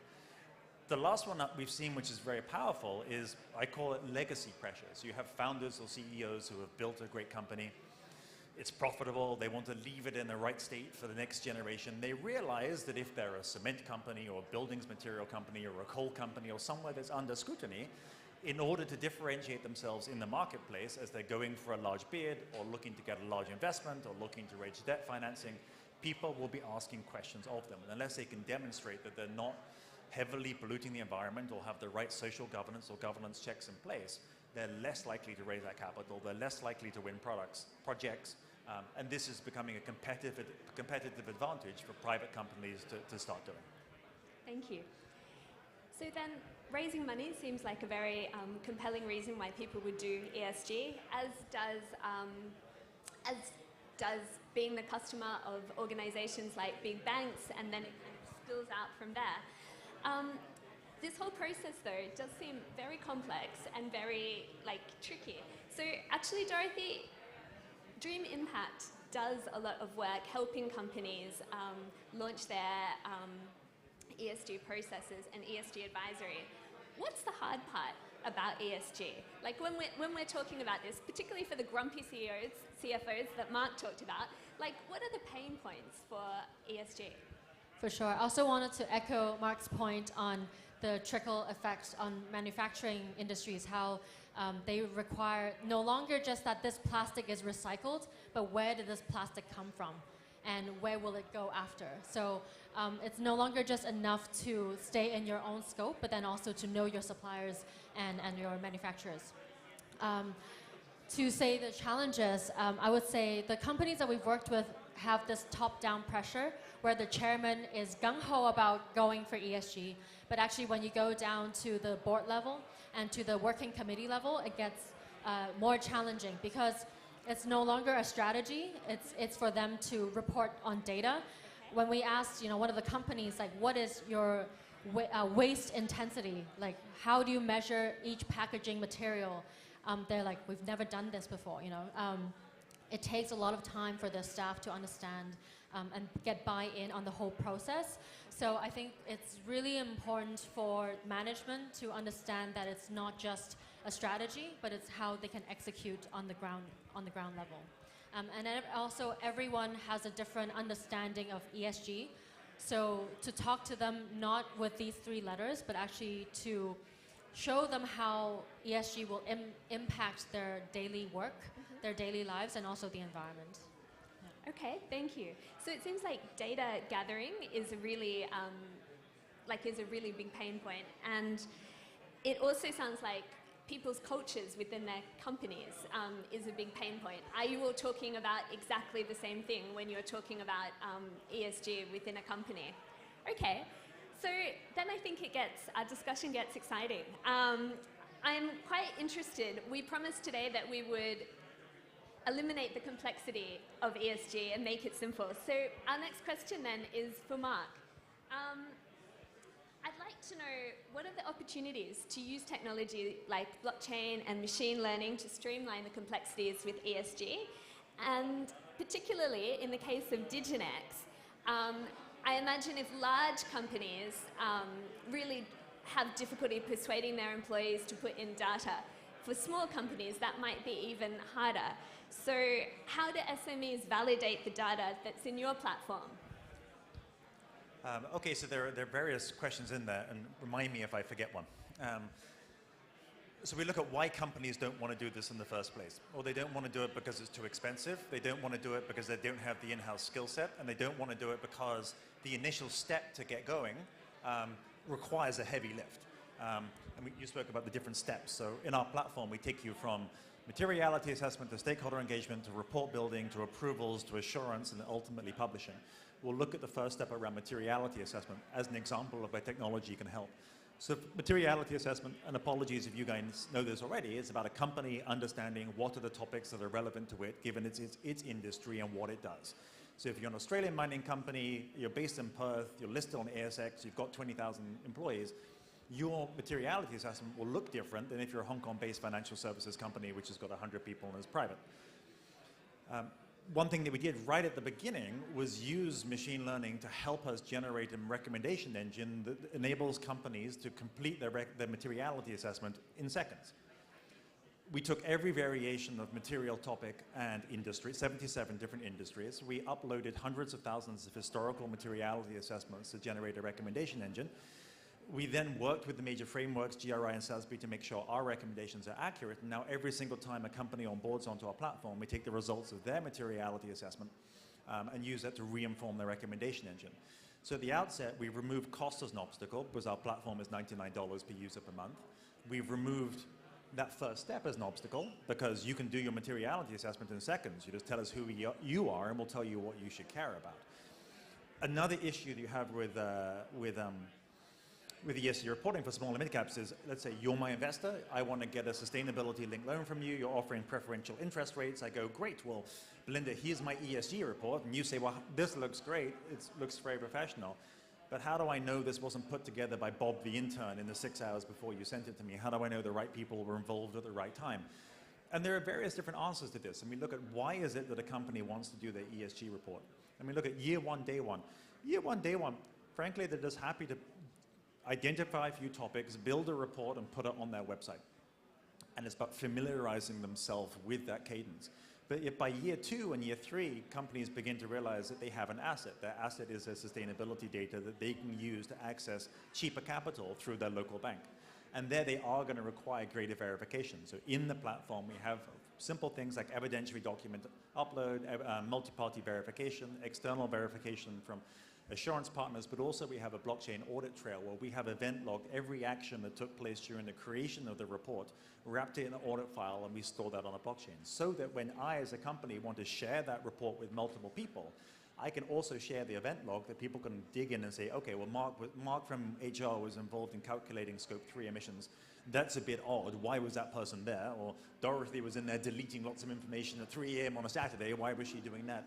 The last one that we've seen, which is very powerful, is I call it legacy pressure. So you have founders or CEOs who have built a great company. It's profitable. They want to leave it in the right state for the next generation. They realize that if they're a cement company or a buildings material company or a coal company or somewhere that's under scrutiny, in order to differentiate themselves in the marketplace as they're going for a large bid or looking to get a large investment or looking to raise debt financing, people will be asking questions of them. And unless they can demonstrate that they're not heavily polluting the environment or have the right social governance or governance checks in place, they're less likely to raise that capital, they're less likely to win projects, and this is becoming a competitive advantage for private companies to start doing.
Thank you. So then, raising money seems like a very compelling reason why people would do ESG, as does being the customer of organizations like big banks, and then it kind of spills out from there. This whole process, though, does seem very complex and very tricky. So actually, Dorothy, Dream Impact does a lot of work helping companies launch their ESG processes and ESG advisory. What's the hard part about ESG? Like when we're talking about this, particularly for the grumpy CFOs that Mark talked about, what are the pain points for ESG?
For sure. I also wanted to echo Mark's point on the trickle effects on manufacturing industries, how they require no longer just that this plastic is recycled, but where did this plastic come from? And where will it go after? So it's no longer just enough to stay in your own scope, but then also to know your suppliers and your manufacturers. To say the challenges, I would say the companies that we've worked with have this top-down pressure where the chairman is gung-ho about going for ESG, but actually when you go down to the board level and to the working committee level, it gets more challenging because it's no longer a strategy. It's for them to report on data. When we asked, one of the companies, what is your waste intensity? How do you measure each packaging material? They're like, we've never done this before. It takes a lot of time for the staff to understand and get buy-in on the whole process. So I think it's really important for management to understand that it's not just a strategy, but it's how they can execute on the ground level. And also everyone has a different understanding of ESG. So to talk to them not with these three letters, but actually to show them how ESG will impact their daily work, their daily lives, and also the environment.
Okay, thank you. So it seems like data gathering is a really, big pain point, and it also sounds like people's cultures within their companies is a big pain point. Are you all talking about exactly the same thing when you're talking about ESG within a company? Okay, so then I think our discussion gets exciting. I'm quite interested. We promised today that we would eliminate the complexity of ESG and make it simple. So our next question then is for Mark. I'd like to know, what are the opportunities to use technology like blockchain and machine learning to streamline the complexities with ESG? And particularly in the case of Diginex, I imagine if large companies really have difficulty persuading their employees to put in data, for small companies that might be even harder. So how do SMEs validate the data that's in your platform?
Okay, so there are various questions in there, and remind me if I forget one. So we look at why companies don't want to do this in the first place. Or they don't want to do it because it's too expensive, they don't want to do it because they don't have the in-house skill set, and they don't want to do it because the initial step to get going requires a heavy lift. And you spoke about the different steps. So in our platform, we take you from materiality assessment to stakeholder engagement to report building to approvals to assurance and ultimately publishing. We'll look at the first step around materiality assessment as an example of where technology can help. So materiality assessment, and apologies if you guys know this already, is about a company understanding what are the topics that are relevant to it, given its industry and what it does. So if you're an Australian mining company, you're based in Perth, you're listed on ASX, you've got 20,000 employees, your materiality assessment will look different than if you're a Hong Kong-based financial services company which has got 100 people and is private. One thing that we did right at the beginning was use machine learning to help us generate a recommendation engine that enables companies to complete their materiality assessment in seconds. We took every variation of material topic and industry, 77 different industries. We uploaded hundreds of thousands of historical materiality assessments to generate a recommendation engine. We then worked with the major frameworks, GRI and SASB, to make sure our recommendations are accurate. And now every single time a company onboards onto our platform, we take the results of their materiality assessment and use that to re-inform their recommendation engine. So at the outset, we removed cost as an obstacle because our platform is $99 per user per month. We've removed that first step as an obstacle because you can do your materiality assessment in seconds. You just tell us who you are and we'll tell you what you should care about. Another issue that you have with ESG reporting for small and mid caps is, let's say you're my investor, I want to get a sustainability linked loan from you, you're offering preferential interest rates. I go, great, well, Belinda, here's my ESG report. And you say, well, this looks great, it looks very professional. But how do I know this wasn't put together by Bob the intern in the 6 hours before you sent it to me? How do I know the right people were involved at the right time? And there are various different answers to this. And we look at why is it that a company wants to do their ESG report. And we look at year one, day one. Year one, day one, frankly, they're just happy to identify a few topics, build a report, and put it on their website. And it's about familiarizing themselves with that cadence. But if by year 2 and year 3, companies begin to realize that they have an asset. Their asset is their sustainability data that they can use to access cheaper capital through their local bank. And there they are going to require greater verification. So in the platform, we have simple things like evidentiary document upload, multi-party verification, external verification from assurance partners, but also we have a blockchain audit trail where we have event logged every action that took place during the creation of the report, wrapped it in an audit file, and we store that on a blockchain. So that when I, as a company, want to share that report with multiple people, I can also share the event log that people can dig in and say, okay, well, Mark from HR was involved in calculating Scope 3 emissions. That's a bit odd. Why was that person there? Or Dorothy was in there deleting lots of information at 3 a.m. on a Saturday. Why was she doing that?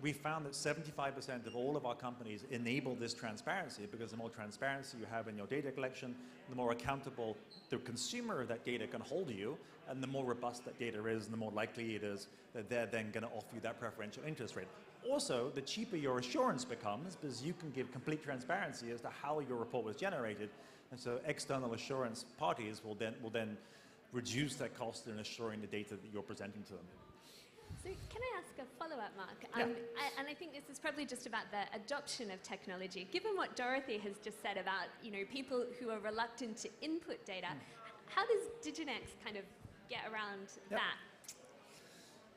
We found that 75% of all of our companies enable this transparency because the more transparency you have in your data collection, the more accountable the consumer of that data can hold you, and the more robust that data is, and the more likely it is that they're then going to offer you that preferential interest rate. Also, the cheaper your assurance becomes, because you can give complete transparency as to how your report was generated, and so external assurance parties will then reduce their cost in assuring the data that you're presenting to them.
So can I ask a follow-up, Mark?
Yeah.
And I think this is probably just about the adoption of technology. Given what Dorothy has just said about, people who are reluctant to input data, how does Diginex kind of get around that?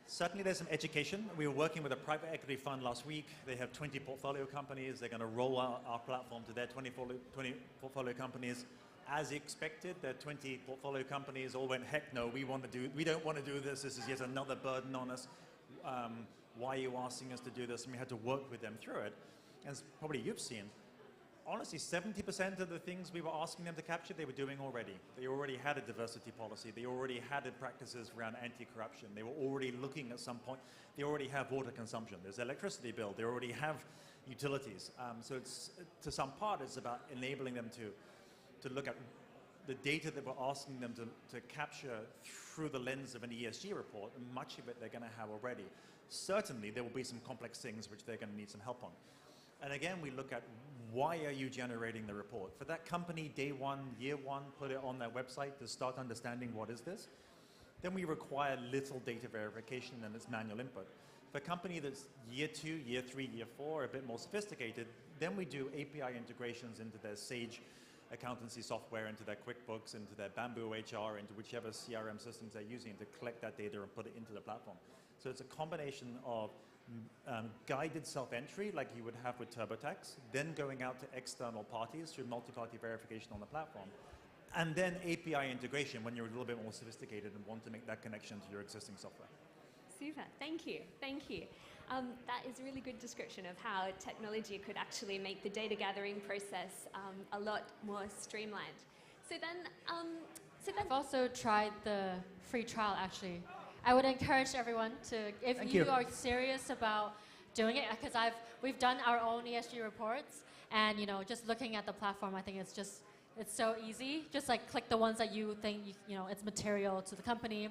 Certainly there's some education. We were working with a private equity fund last week. They have 20 portfolio companies. They're going to roll out our platform to their 20 portfolio companies. As expected, the 20 portfolio companies all went, heck no, we don't want to do this. This is yet another burden on us. Why are you asking us to do this? And we had to work with them through it. As probably you've seen, honestly, 70% of the things we were asking them to capture, they were doing already. They already had a diversity policy. They already had practices around anti-corruption. They were already looking at some point. They already have water consumption. There's electricity bill. They already have utilities. So it's, to some part, it's about enabling them to look at the data that we're asking them to capture through the lens of an ESG report, and much of it they're going to have already. Certainly, there will be some complex things which they're going to need some help on. And again, we look at why are you generating the report? For that company, day one, year one, put it on their website to start understanding what is this. Then we require little data verification and its manual input. For a company that's year 2, year 3, year 4, a bit more sophisticated, then we do API integrations into their Sage accountancy software, into their QuickBooks, into their Bamboo HR, into whichever CRM systems they're using to collect that data and put it into the platform. So it's a combination of guided self-entry like you would have with TurboTax, then going out to external parties through multi-party verification on the platform, and then API integration when you're a little bit more sophisticated and want to make that connection to your existing software.
Super, thank you, thank you. That is a really good description of how technology could actually make the data gathering process a lot more streamlined. So then,
I've also tried the free trial, actually. I would encourage everyone to, if you are serious about doing it, because we've done our own ESG reports, and just looking at the platform, I think it's so easy. Just like click the ones that you think it's material to the company,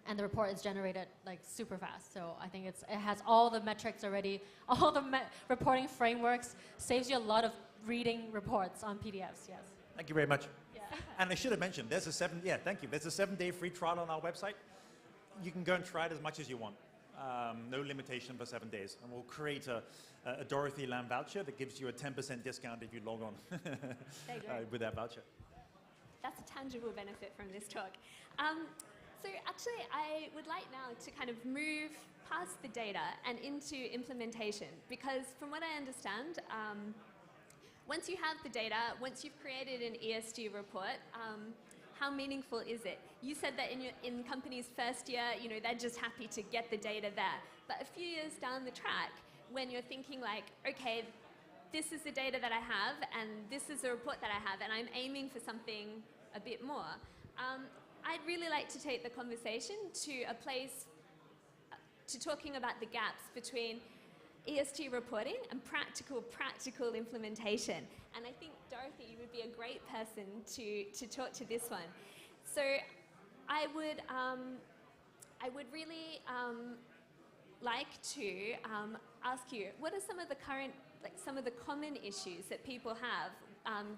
and the report is generated like super fast. So I think it has all the metrics already, all the reporting frameworks, saves you a lot of reading reports on PDFs. Yes.
Thank you very much.
Yeah.
And I should have mentioned, there's a 7-day free trial on our website. You can go and try it as much as you want. No limitation for 7 days. And we'll create a Dorothy Lam voucher that gives you a 10% discount if you log on with that voucher.
That's a tangible benefit from this talk. So actually, I would like now to kind of move past the data and into implementation, because from what I understand, once you have the data, once you've created an ESG report, how meaningful is it? You said that in companies' first year, they're just happy to get the data there. But a few years down the track, when you're thinking like, okay, this is the data that I have, and this is the report that I have, and I'm aiming for something a bit more, I'd really like to take the conversation to a place to talking about the gaps between ESG reporting and practical implementation. And I think, Dorothy, you would be a great person to talk to this one. So I would really like to ask you, what are some of the common issues that people have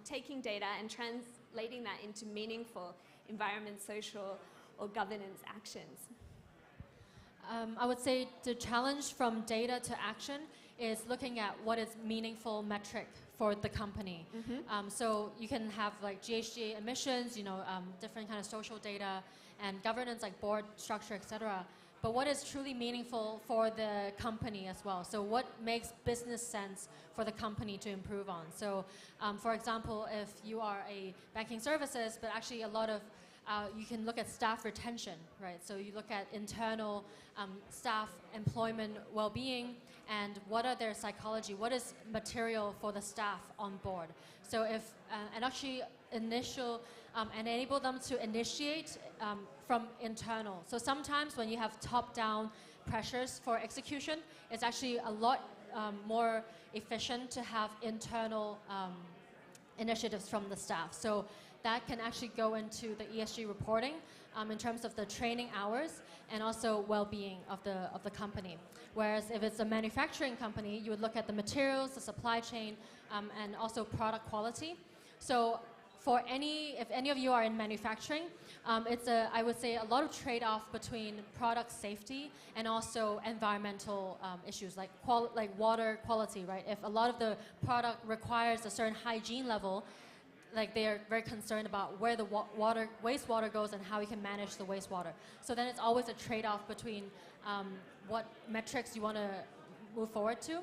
taking data and translating that into meaningful environment, social, or governance actions?
I would say the challenge from data to action is looking at what is meaningful metric for the company. Mm-hmm. So you can have like GHG emissions, different kind of social data and governance like board structure, etc. But what is truly meaningful for the company as well? So what makes business sense for the company to improve on? So for example, if you are a banking services, but actually a lot of you can look at staff retention, right? So you look at internal staff employment well-being and what are their psychology, what is material for the staff on board. So if, and actually enable them to initiate from internal. So sometimes when you have top-down pressures for execution, it's actually a lot more efficient to have internal initiatives from the staff. So that can actually go into the ESG reporting in terms of the training hours and also well-being of the company. Whereas if it's a manufacturing company, you would look at the materials, the supply chain, and also product quality. So if any of you are in manufacturing, I would say a lot of trade-off between product safety and also environmental issues like water quality, right? If a lot of the product requires a certain hygiene level, like they are very concerned about where the wastewater goes and how we can manage the wastewater. So then it's always a trade-off between what metrics you want to move forward to.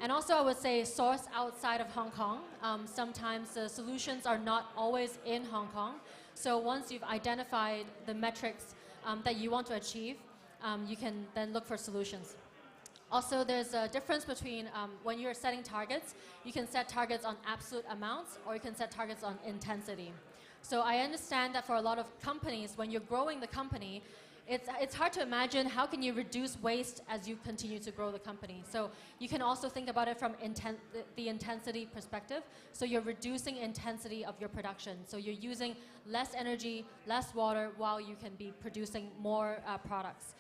And also I would say source outside of Hong Kong. Sometimes the solutions are not always in Hong Kong. So once you've identified the metrics that you want to achieve, you can then look for solutions. Also, there's a difference between when you're setting targets, you can set targets on absolute amounts or you can set targets on intensity. So I understand that for a lot of companies, when you're growing the company, it's hard to imagine how can you reduce waste as you continue to grow the company. So you can also think about it from the intensity perspective. So you're reducing intensity of your production. So you're using less energy, less water, while you can be producing more products.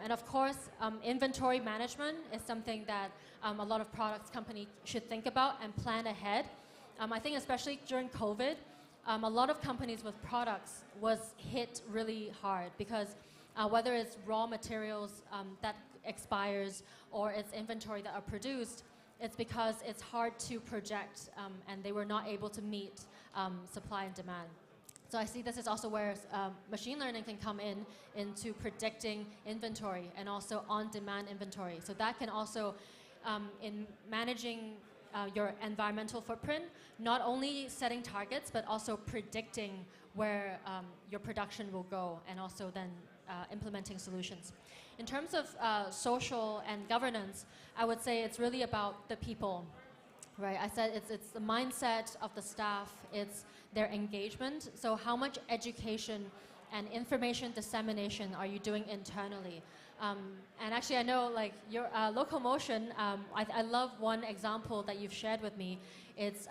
And of course, inventory management is something that a lot of products companies should think about and plan ahead. I think especially during COVID, a lot of companies with products was hit really hard because whether it's raw materials that expires or it's inventory that are produced, it's because it's hard to project and they were not able to meet supply and demand. So I see this is also where machine learning can come into predicting inventory and also on-demand inventory. So that can also, in managing your environmental footprint, not only setting targets, but also predicting where your production will go and also then implementing solutions. In terms of social and governance, I would say it's really about the people. Right, I said it's the mindset of the staff, it's their engagement. So how much education and information dissemination are you doing internally? And actually I know like your Locomotion, I love one example that you've shared with me. It's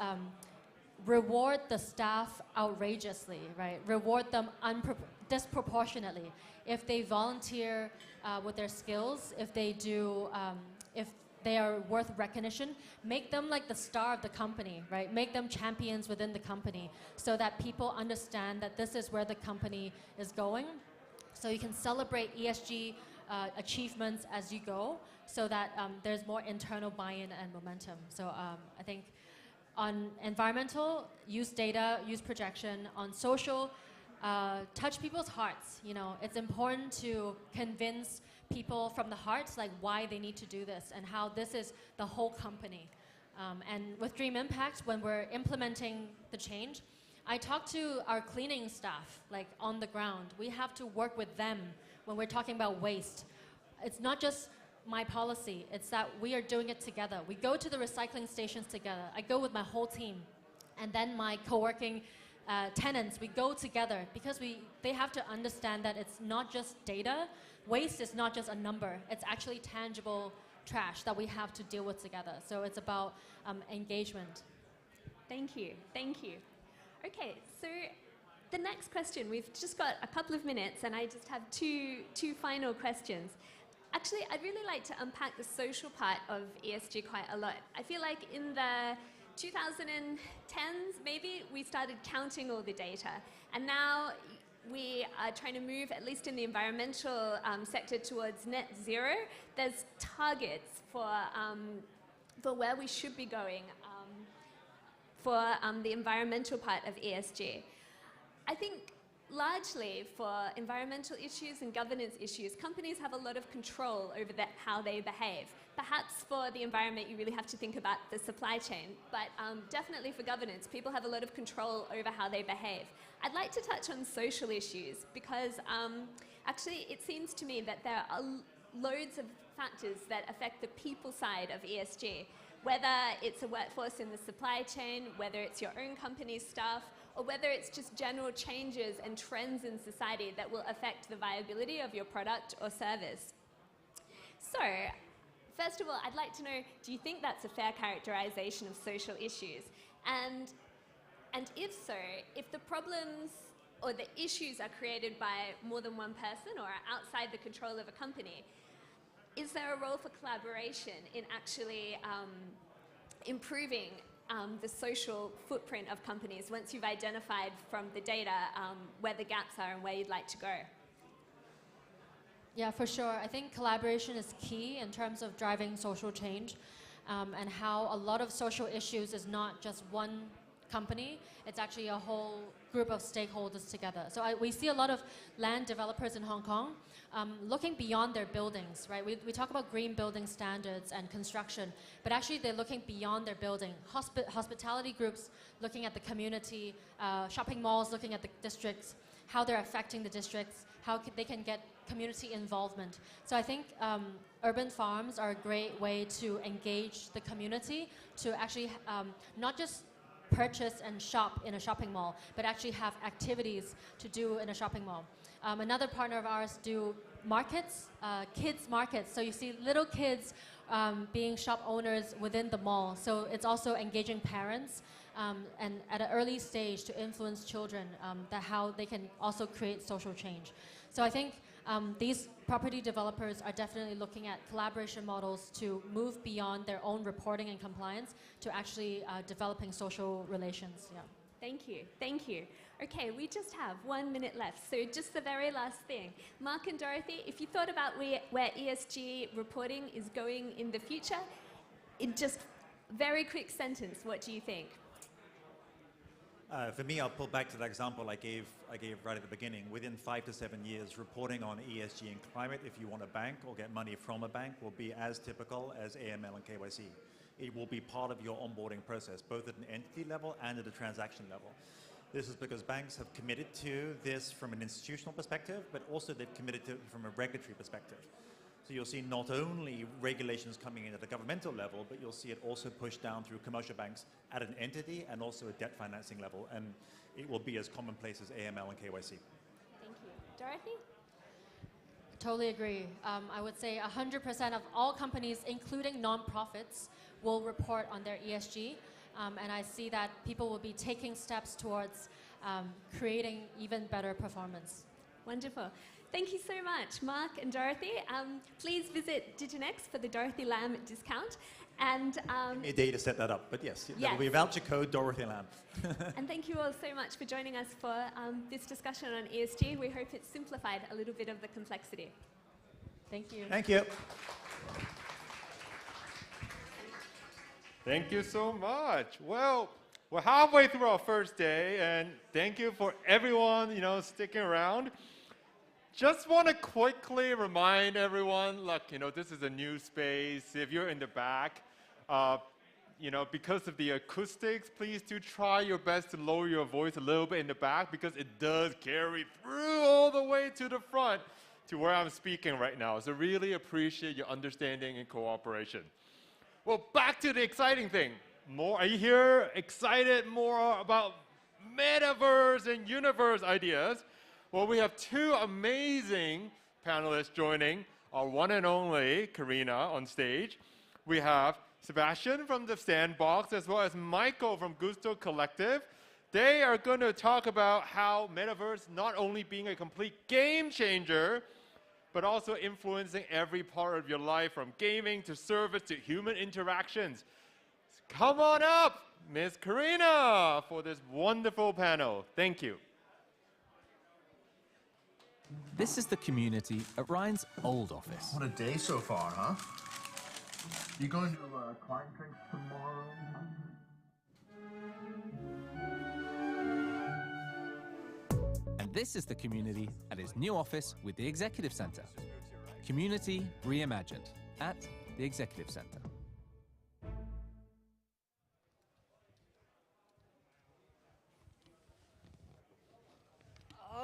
reward the staff outrageously, right? Reward them disproportionately. If they volunteer with their skills, if they do, if they are worth recognition, make them like the star of the company, right? Make them champions within the company so that people understand that this is where the company is going. So you can celebrate ESG achievements as you go so that there's more internal buy-in and momentum. So I think on environmental, use data, use projection. On social, touch people's hearts. You know, it's important to convince people from the heart, like why they need to do this and how this is the whole company. And with Dream Impact, when we're implementing the change, I talk to our cleaning staff, like on the ground. We have to work with them when we're talking about waste. It's not just my policy, it's that we are doing it together. We go to the recycling stations together. I go with my whole team. And then my co-working tenants, we go together because they have to understand that it's not just data. Waste is not just a number. It's actually tangible trash that we have to deal with together. So it's about engagement.
Thank you. Thank you. Okay, so the next question, we've just got a couple of minutes and I just have two final questions. Actually, I'd really like to unpack the social part of ESG quite a lot. I feel like in the 2010s, maybe, we started counting all the data. And now we are trying to move, at least in the environmental sector, towards net zero. There's targets for where we should be going for the environmental part of ESG. I think largely for environmental issues and governance issues, companies have a lot of control over how they behave. Perhaps for the environment, you really have to think about the supply chain, but definitely for governance, people have a lot of control over how they behave. I'd like to touch on social issues because actually it seems to me that there are loads of factors that affect the people side of ESG, whether it's a workforce in the supply chain, whether it's your own company's staff, or whether it's just general changes and trends in society that will affect the viability of your product or service. So, first of all, I'd like to know, do you think that's a fair characterization of social issues? And And if so, if the problems or the issues are created by more than one person or are outside the control of a company, is there a role for collaboration in actually improving the social footprint of companies once you've identified from the data where the gaps are and where you'd like to go?
Yeah, for sure. I think collaboration is key in terms of driving social change, and how a lot of social issues is not just one company, it's actually a whole group of stakeholders together. So we see a lot of land developers in Hong Kong looking beyond their buildings, right? We talk about green building standards and construction, but actually they're looking beyond their building. Hospitality groups looking at the community, shopping malls looking at the districts, how they're affecting the districts, how they can get community involvement. So I think urban farms are a great way to engage the community to actually not just purchase and shop in a shopping mall, but actually have activities to do in a shopping mall. Another partner of ours do markets, kids markets. So you see little kids being shop owners within the mall. So it's also engaging parents and at an early stage to influence children that how they can also create social change. So I think these property developers are definitely looking at collaboration models to move beyond their own reporting and compliance to actually developing social relations. Yeah.
Thank you. Thank you. Okay, we just have 1 minute left. So just the very last thing. Mark and Dorothy, if you thought about where ESG reporting is going in the future, in just very quick sentence, what do you think?
For me, I'll pull back to that example I gave right at the beginning. Within 5 to 7 years, reporting on ESG and climate, if you want a bank or get money from a bank, will be as typical as AML and KYC. It will be part of your onboarding process, both at an entity level and at a transaction level. This is because banks have committed to this from an institutional perspective, but also they've committed to it from a regulatory perspective. So you'll see not only regulations coming in at a governmental level, but you'll see it also pushed down through commercial banks at an entity and also a debt financing level. And it will be as commonplace as AML and KYC.
Thank you. Dorothy?
Totally agree. I would say 100% of all companies, including nonprofits, will report on their ESG. And I see that people will be taking steps towards creating even better performance.
Wonderful. Thank you so much, Mark and Dorothy. Please visit Diginex for the Dorothy Lam discount. And
give me a day to set that up, but yes, there will be a voucher code Dorothy Lam.
And thank you all so much for joining us for this discussion on ESG. We hope it's simplified a little bit of the complexity.
Thank you.
Thank you.
Thank you so much. Well, we're halfway through our first day, and thank you for everyone, sticking around. Just want to quickly remind everyone, this is a new space. If you're in the back, because of the acoustics, please do try your best to lower your voice a little bit in the back because it does carry through all the way to the front to where I'm speaking right now. So really appreciate your understanding and cooperation. Well, back to the exciting thing. Are you here excited more about Metaverse and Universe ideas? Well, we have two amazing panelists joining our one and only Karina on stage. We have Sebastian from the Sandbox as well as Michael from Gusto Collective. They are going to talk about how Metaverse not only being a complete game changer, but also influencing every part of your life, from gaming to service to human interactions. Come on up, Ms. Karina, for this wonderful panel. Thank you.
This is the community at Ryan's old office.
What a day so far, huh? You going to client drinks tomorrow?
And this is the community at his new office with the Executive Centre. Community reimagined at the Executive Centre.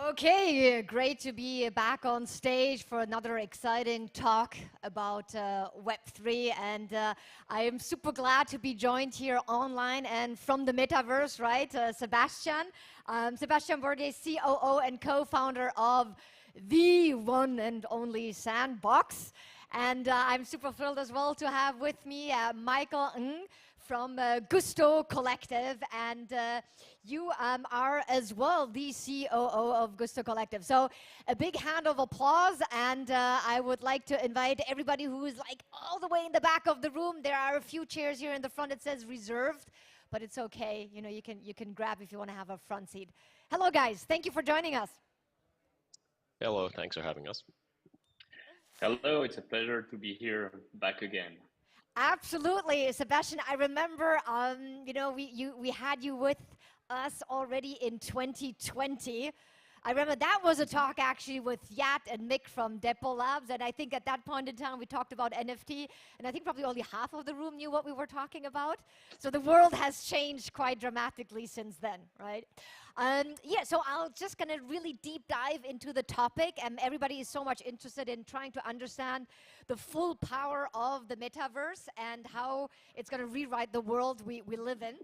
Okay, great to be back on stage for another exciting talk about Web3. And I am super glad to be joined here online and from the Metaverse, right? Sebastian Bourdier, COO and co-founder of the one and only Sandbox. And I'm super thrilled as well to have with me Michael Ng from Gusto Collective, and you are as well the COO of Gusto Collective. So a big hand of applause, and I would like to invite everybody who is like all the way in the back of the room. There are a few chairs here in the front. It says reserved, but it's okay. You know, you can grab if you want to have a front seat. Hello, guys. Thank you for joining us.
Hello. Thanks for having us.
Hello. It's a pleasure to be here back again.
Absolutely, Sebastian. I remember, you know, we had you with us already in 2020. I remember that was a talk actually with Yat and Mick from Depot Labs, and I think at that point in time we talked about NFT, and I think probably only half of the room knew what we were talking about. So the world has changed quite dramatically since then, right? Yeah, so I'm just gonna really deep dive into the topic, and everybody is so much interested in trying to understand the full power of the metaverse and how it's gonna rewrite the world we live in.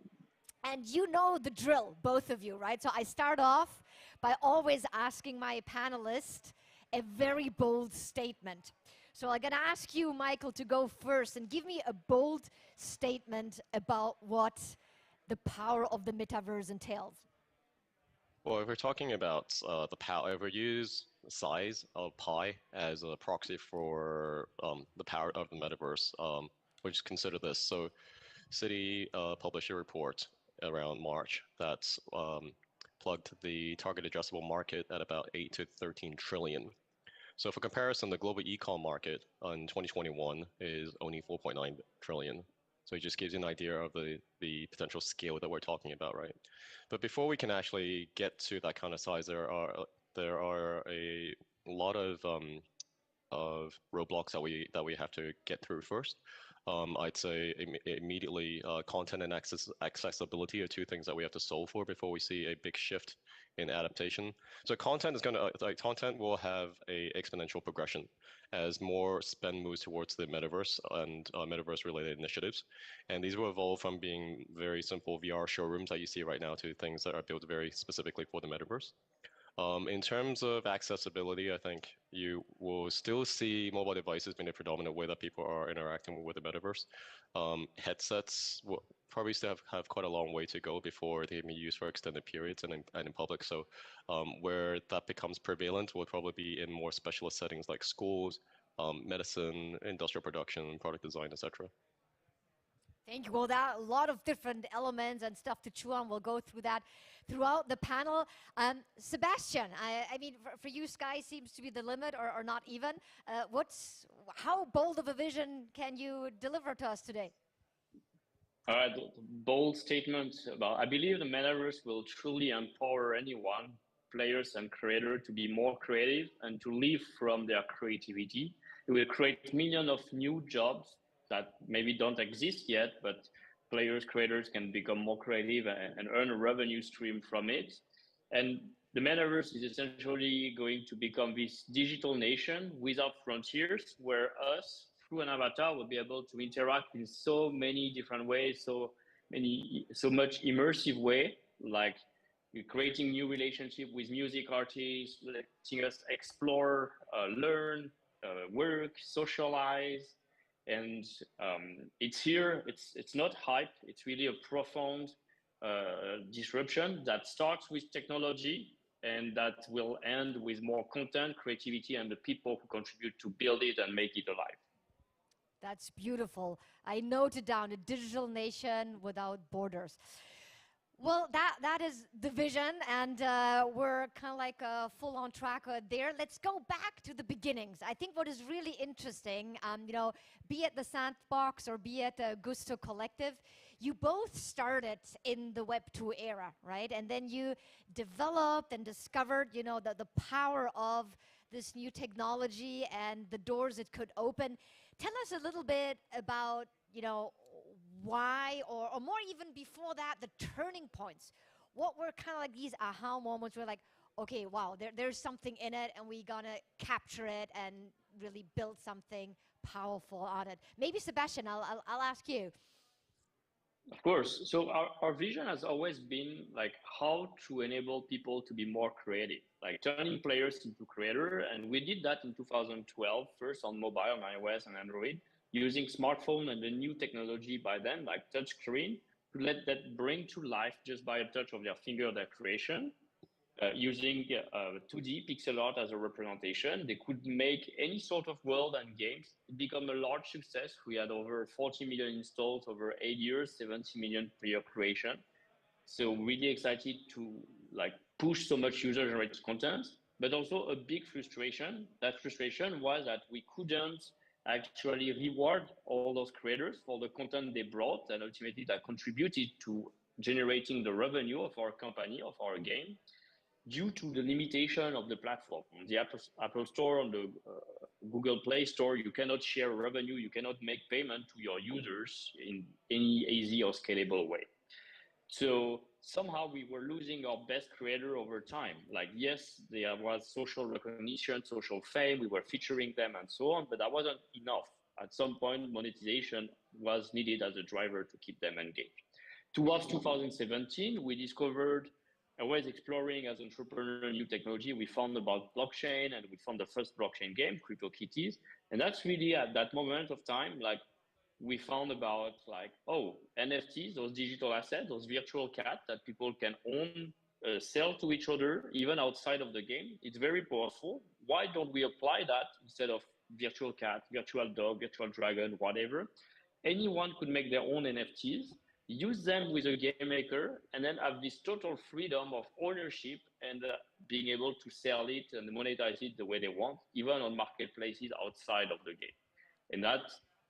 And you know the drill, both of you, right? So I start off by always asking my panelists a very bold statement. So I'm gonna ask you, Michael, to go first and give me a bold statement about what the power of the metaverse entails.
Well, if we're talking about the power, if we use size of pi as a proxy for the power of the metaverse, we just consider this. So Citi published a report around March that's plugged the target addressable market at about 8 to 13 trillion. So for comparison, the global e-com market in 2021 is only 4.9 trillion. So it just gives you an idea of the potential scale that we're talking about, right? But before we can actually get to that kind of size, there are a lot of roadblocks that we have to get through first. I'd say immediately content and accessibility are two things that we have to solve for before we see a big shift in adaptation. So content is content will have a exponential progression as more spend moves towards the metaverse and metaverse related initiatives. And these will evolve from being very simple VR showrooms that you see right now to things that are built very specifically for the metaverse. In terms of accessibility, I think you will still see mobile devices being the predominant way that people are interacting with the metaverse. Headsets will probably still have quite a long way to go before they can be used for extended periods and in public. So where that becomes prevalent will probably be in more specialist settings like schools, medicine, industrial production, product design, etc.
Thank you. Well, that a lot of different elements and stuff to chew on. We'll go through that throughout the panel. Sebastian, I mean, for you, sky seems to be the limit, or not even. How bold of a vision can you deliver to us today?
Bold statement about, I believe the metaverse will truly empower anyone, players and creators, to be more creative and to live from their creativity. It will create millions of new jobs that maybe don't exist yet, but players, creators can become more creative and earn a revenue stream from it. And the metaverse is essentially going to become this digital nation without frontiers, where us, through an avatar, will be able to interact in so many different ways, so much immersive way, like creating new relationship with music artists, letting us explore, learn, work, socialize. And it's here, it's not hype, it's really a profound disruption that starts with technology and that will end with more content, creativity, and the people who contribute to build it and make it alive.
That's beautiful. I noted down a digital nation without borders. Well, that is the vision, and we're kind of like full on track there. Let's go back to the beginnings. I think what is really interesting, you know, be it the Sandbox or be it Gusto Collective, you both started in the Web 2 era, right? And then you developed and discovered, you know, the power of this new technology and the doors it could open. Tell us a little bit about, you know, why, or more even before that, the turning points. What were kind of like these aha moments where like, okay, wow, there's something in it and we gonna capture it and really build something powerful on it. Maybe Sebastian, I'll ask you.
Of course. So our vision has always been like how to enable people to be more creative, like turning players into creators. And we did that in 2012, first on mobile, on iOS and Android. using smartphone and the new technology by them, like touchscreen, to let that bring to life just by a touch of their finger their creation. Using 2D pixel art as a representation, they could make any sort of world and games. It became a large success. We had over 40 million installs over 8 years, 70 million per year creation. So really excited to like push so much user-generated content, but also a big frustration. That frustration was that we couldn't actually reward all those creators for the content they brought, and ultimately that contributed to generating the revenue of our company, of our game, due to the limitation of the platform. On the Apple Store, on the Google Play Store, you cannot share revenue, you cannot make payment to your users in any easy or scalable way. So somehow we were losing our best creator over time. Like, yes, there was social recognition, social fame, we were featuring them and so on, but that wasn't enough. At some point, monetization was needed as a driver to keep them engaged. Towards 2017, we discovered, always exploring as entrepreneur new technology, we found about blockchain, and we found the first blockchain game, CryptoKitties. And that's really at that moment of time, like, we found about like, oh, NFTs, those digital assets, those virtual cats that people can own, sell to each other, even outside of the game. It's very powerful. Why don't we apply that instead of virtual cat, virtual dog, virtual dragon, whatever? Anyone could make their own NFTs, use them with a game maker, and then have this total freedom of ownership and being able to sell it and monetize it the way they want, even on marketplaces outside of the game. And that,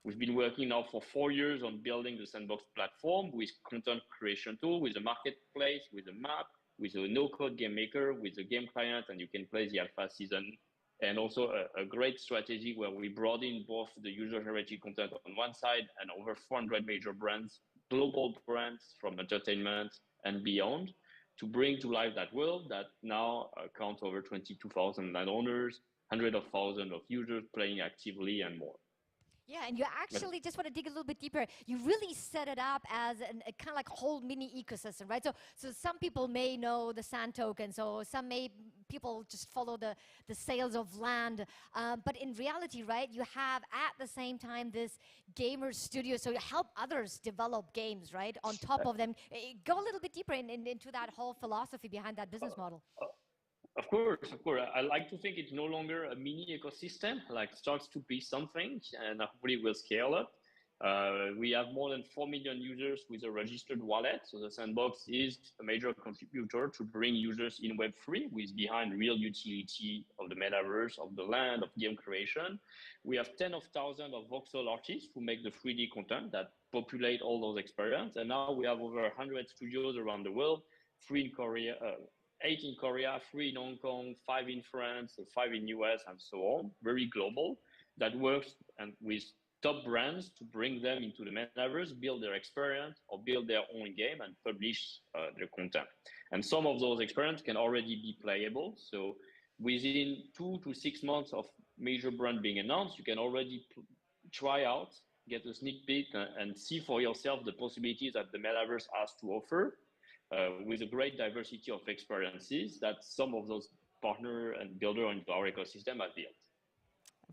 we've been working now for 4 years on building the Sandbox platform with content creation tool, with a marketplace, with a map, with a no-code game maker, with a game client, and you can play the alpha season. And also a great strategy where we brought in both the user-generated content on one side and over 400 major brands, global brands from entertainment and beyond, to bring to life that world that now counts over 22,000 landowners, hundreds of thousands of users playing actively and more.
Yeah, and you actually just want to dig a little bit deeper. You really set it up as a kind of like whole mini ecosystem, right? So some people may know the sand token, so people just follow the sales of land. But in reality, right, you have at the same time this gamer studio, so you help others develop games, right? On top of them, go a little bit deeper into that whole philosophy behind that business model.
Of course. I like to think it's no longer a mini ecosystem, like starts to be something, and hopefully will scale up. We have more than 4 million users with a registered wallet. So the Sandbox is a major contributor to bring users in Web3, with behind real utility of the metaverse, of the land, of game creation. We have tens of thousands of voxel artists who make the 3D content that populate all those experiences. And now we have over 100 studios around the world, 3 in Korea, 8 in Korea, 3 in Hong Kong, 5 in France, 5 in US, and so on, very global, that works and with top brands to bring them into the metaverse, build their experience or build their own game and publish their content. And some of those experiences can already be playable. So within 2 to 6 months of major brand being announced, you can already try out, get a sneak peek and see for yourself the possibilities that the metaverse has to offer. With a great diversity of experiences that some of those partner and builder into our ecosystem have built.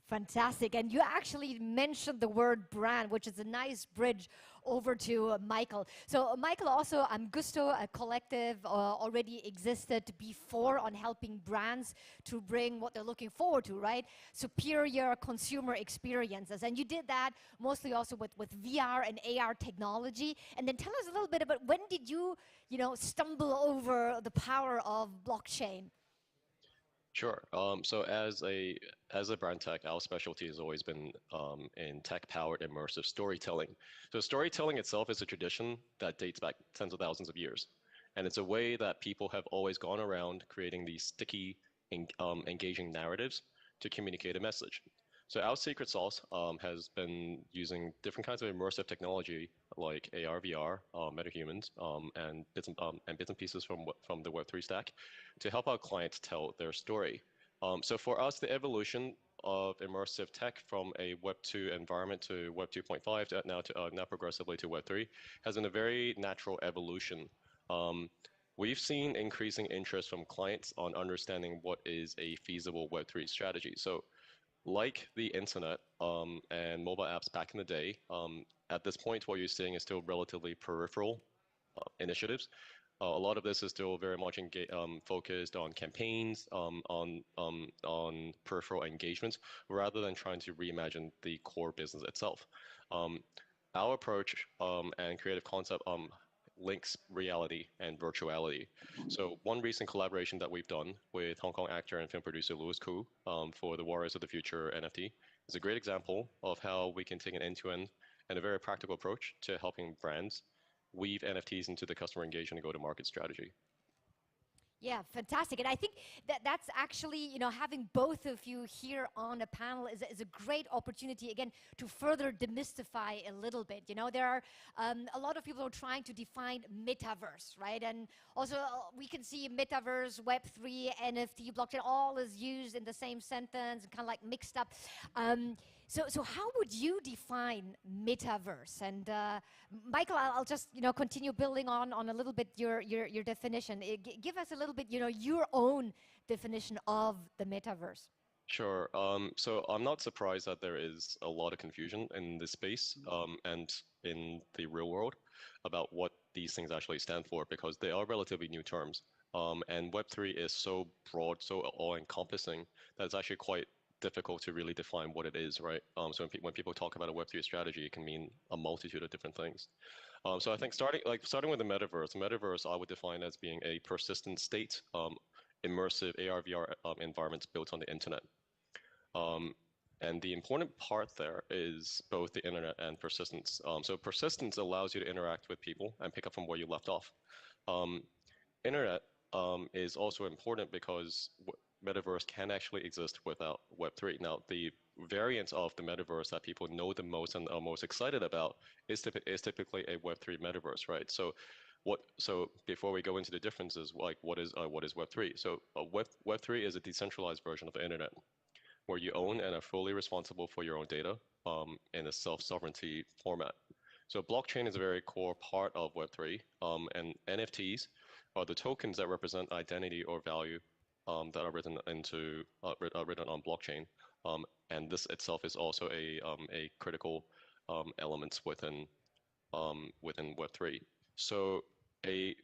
Fantastic. And you actually mentioned the word brand, which is a nice bridge over to Michael. So Michael, also Gusto, a collective already existed before on helping brands to bring what they're looking forward to, right? Superior consumer experiences. And you did that mostly also with VR and AR technology. And then tell us a little bit about when did you stumble over the power of blockchain?
Sure. So as a brand tech, our specialty has always been in tech-powered immersive storytelling. So storytelling itself is a tradition that dates back tens of thousands of years. And it's a way that people have always gone around creating these sticky, engaging narratives to communicate a message. So our secret sauce has been using different kinds of immersive technology like AR, VR, metahumans, and bits and pieces from the Web3 stack to help our clients tell their story. So for us, the evolution of immersive tech from a Web 2 environment to Web 2.5 to now progressively to Web 3 has been a very natural evolution. We've seen increasing interest from clients on understanding what is a feasible Web 3 strategy. So like the internet and mobile apps back in the day, at this point, what you're seeing is still relatively peripheral initiatives. A lot of this is still very much focused on campaigns, on peripheral engagements, rather than trying to reimagine the core business itself. Our approach and creative concept links reality and virtuality. So one recent collaboration that we've done with Hong Kong actor and film producer Louis Koo for the Warriors of the Future NFT is a great example of how we can take an end-to-end and a very practical approach to helping brands weave NFTs into the customer engagement and go-to-market strategy.
Yeah, fantastic. And I think that that's actually, you know, having both of you here on a panel is a great opportunity, again, to further demystify a little bit. You know, there are a lot of people who are trying to define metaverse, right? And also we can see metaverse, Web3, NFT, blockchain, all is used in the same sentence, kind of like mixed up. So how would you define metaverse? And Michael, I'll just, you know, continue building on a little bit your definition. Give us a little bit, you know, your own definition of the metaverse.
Sure. So I'm not surprised that there is a lot of confusion in this space and in the real world about what these things actually stand for, because they are relatively new terms. And Web3 is so broad, so all-encompassing that it's actually quite difficult to really define what it is, right? So when people talk about a Web3 strategy, it can mean a multitude of different things. So I think starting with the metaverse, I would define as being a persistent state, immersive AR/VR environments built on the internet. And the important part there is both the internet and persistence. So persistence allows you to interact with people and pick up from where you left off. Internet is also important because metaverse can actually exist without Web3. Now, the variant of the metaverse that people know the most and are most excited about is typically a Web3 metaverse, right? So before we go into the differences, like what is Web3? So Web3 is a decentralized version of the internet, where you own and are fully responsible for your own data in a self-sovereignty format. So blockchain is a very core part of Web3, and NFTs are the tokens that represent identity or value that are written on blockchain, and this itself is also a critical element within Web3. So a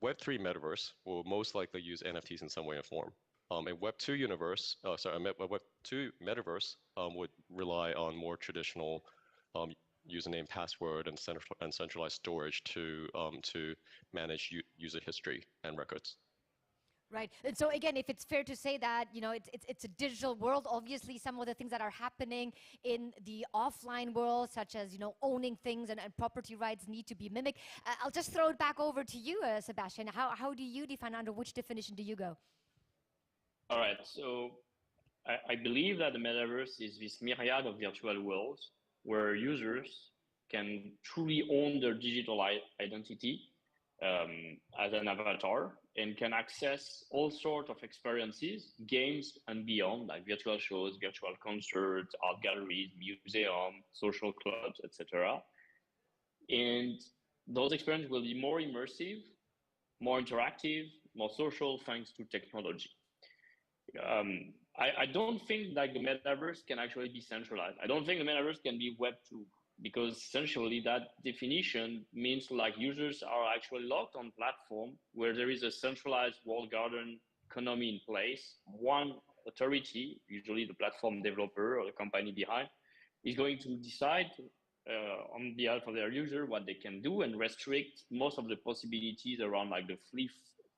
Web3 metaverse will most likely use NFTs in some way or form. A Web2 universe, a Web2 metaverse would rely on more traditional username, password, and centralized storage to manage user history and records.
Right. And so again, if it's fair to say that, you know, it's a digital world, obviously some of the things that are happening in the offline world, such as, you know, owning things and property rights need to be mimicked. I'll just throw it back over to you, Sebastian. How do you define, under which definition do you go?
All right. So I believe that the metaverse is this myriad of virtual worlds where users can truly own their digital identity as an avatar, and can access all sorts of experiences, games and beyond, like virtual shows, virtual concerts, art galleries, museums, social clubs, etc. And those experiences will be more immersive, more interactive, more social, thanks to technology. I don't think like the metaverse can actually be centralized. I don't think the metaverse can be Web2, because essentially that definition means like users are actually locked on platform where there is a centralized walled garden economy in place. One authority, usually the platform developer or the company behind, is going to decide on behalf of their user what they can do and restrict most of the possibilities around like the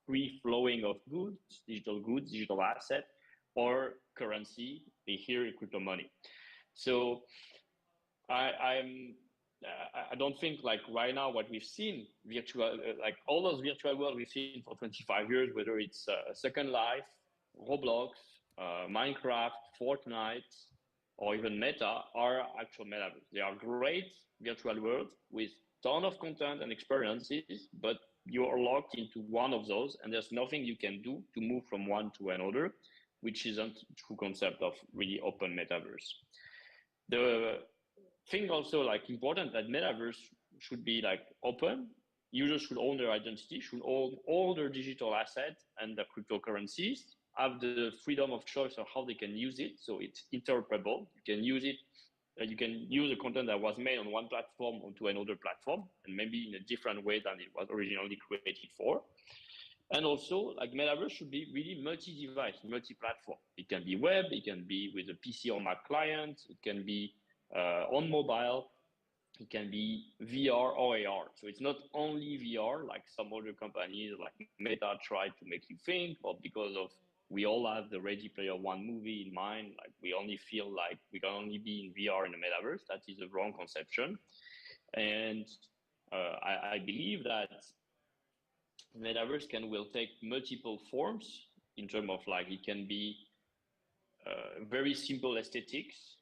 free flowing of goods, digital asset, or currency, here crypto money. So I don't think like right now what we've seen virtual, like all those virtual worlds we've seen for 25 years, whether it's Second Life, Roblox, Minecraft, Fortnite, or even Meta, are actual metaverse. They are great virtual worlds with ton of content and experiences, but you are locked into one of those, and there's nothing you can do to move from one to another, which isn't the true concept of really open metaverse. The thing also like important that metaverse should be like open. Users should own their identity, should own all their digital assets and the cryptocurrencies have the freedom of choice of how they can use it. So it's interoperable. You can use it. You can use the content that was made on one platform onto another platform, and maybe in a different way than it was originally created for. And also, like Metaverse should be really multi-device, multi-platform. It can be web, it can be with a PC or Mac client, it can be on mobile, it can be VR or AR. So it's not only VR like some other companies like Meta try to make you think, but because of we all have the Ready Player One movie in mind, like we only feel like we can only be in VR in the Metaverse. That is a wrong conception. And I believe that Metaverse will take multiple forms in terms of like it can be very simple aesthetics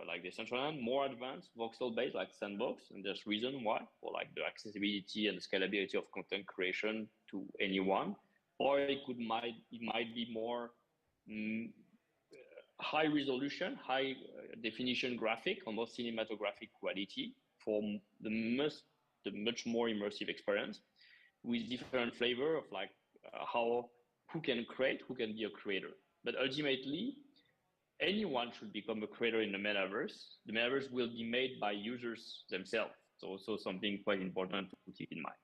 like Decentraland, more advanced voxel based like Sandbox, and there's reason why for like the accessibility and the scalability of content creation to anyone, or it might be more high resolution, high definition graphic, almost cinematographic quality for the much more immersive experience, with different flavor of like who can create, who can be a creator. But ultimately, anyone should become a creator in the Metaverse. The Metaverse will be made by users themselves. It's also something quite important to keep in mind.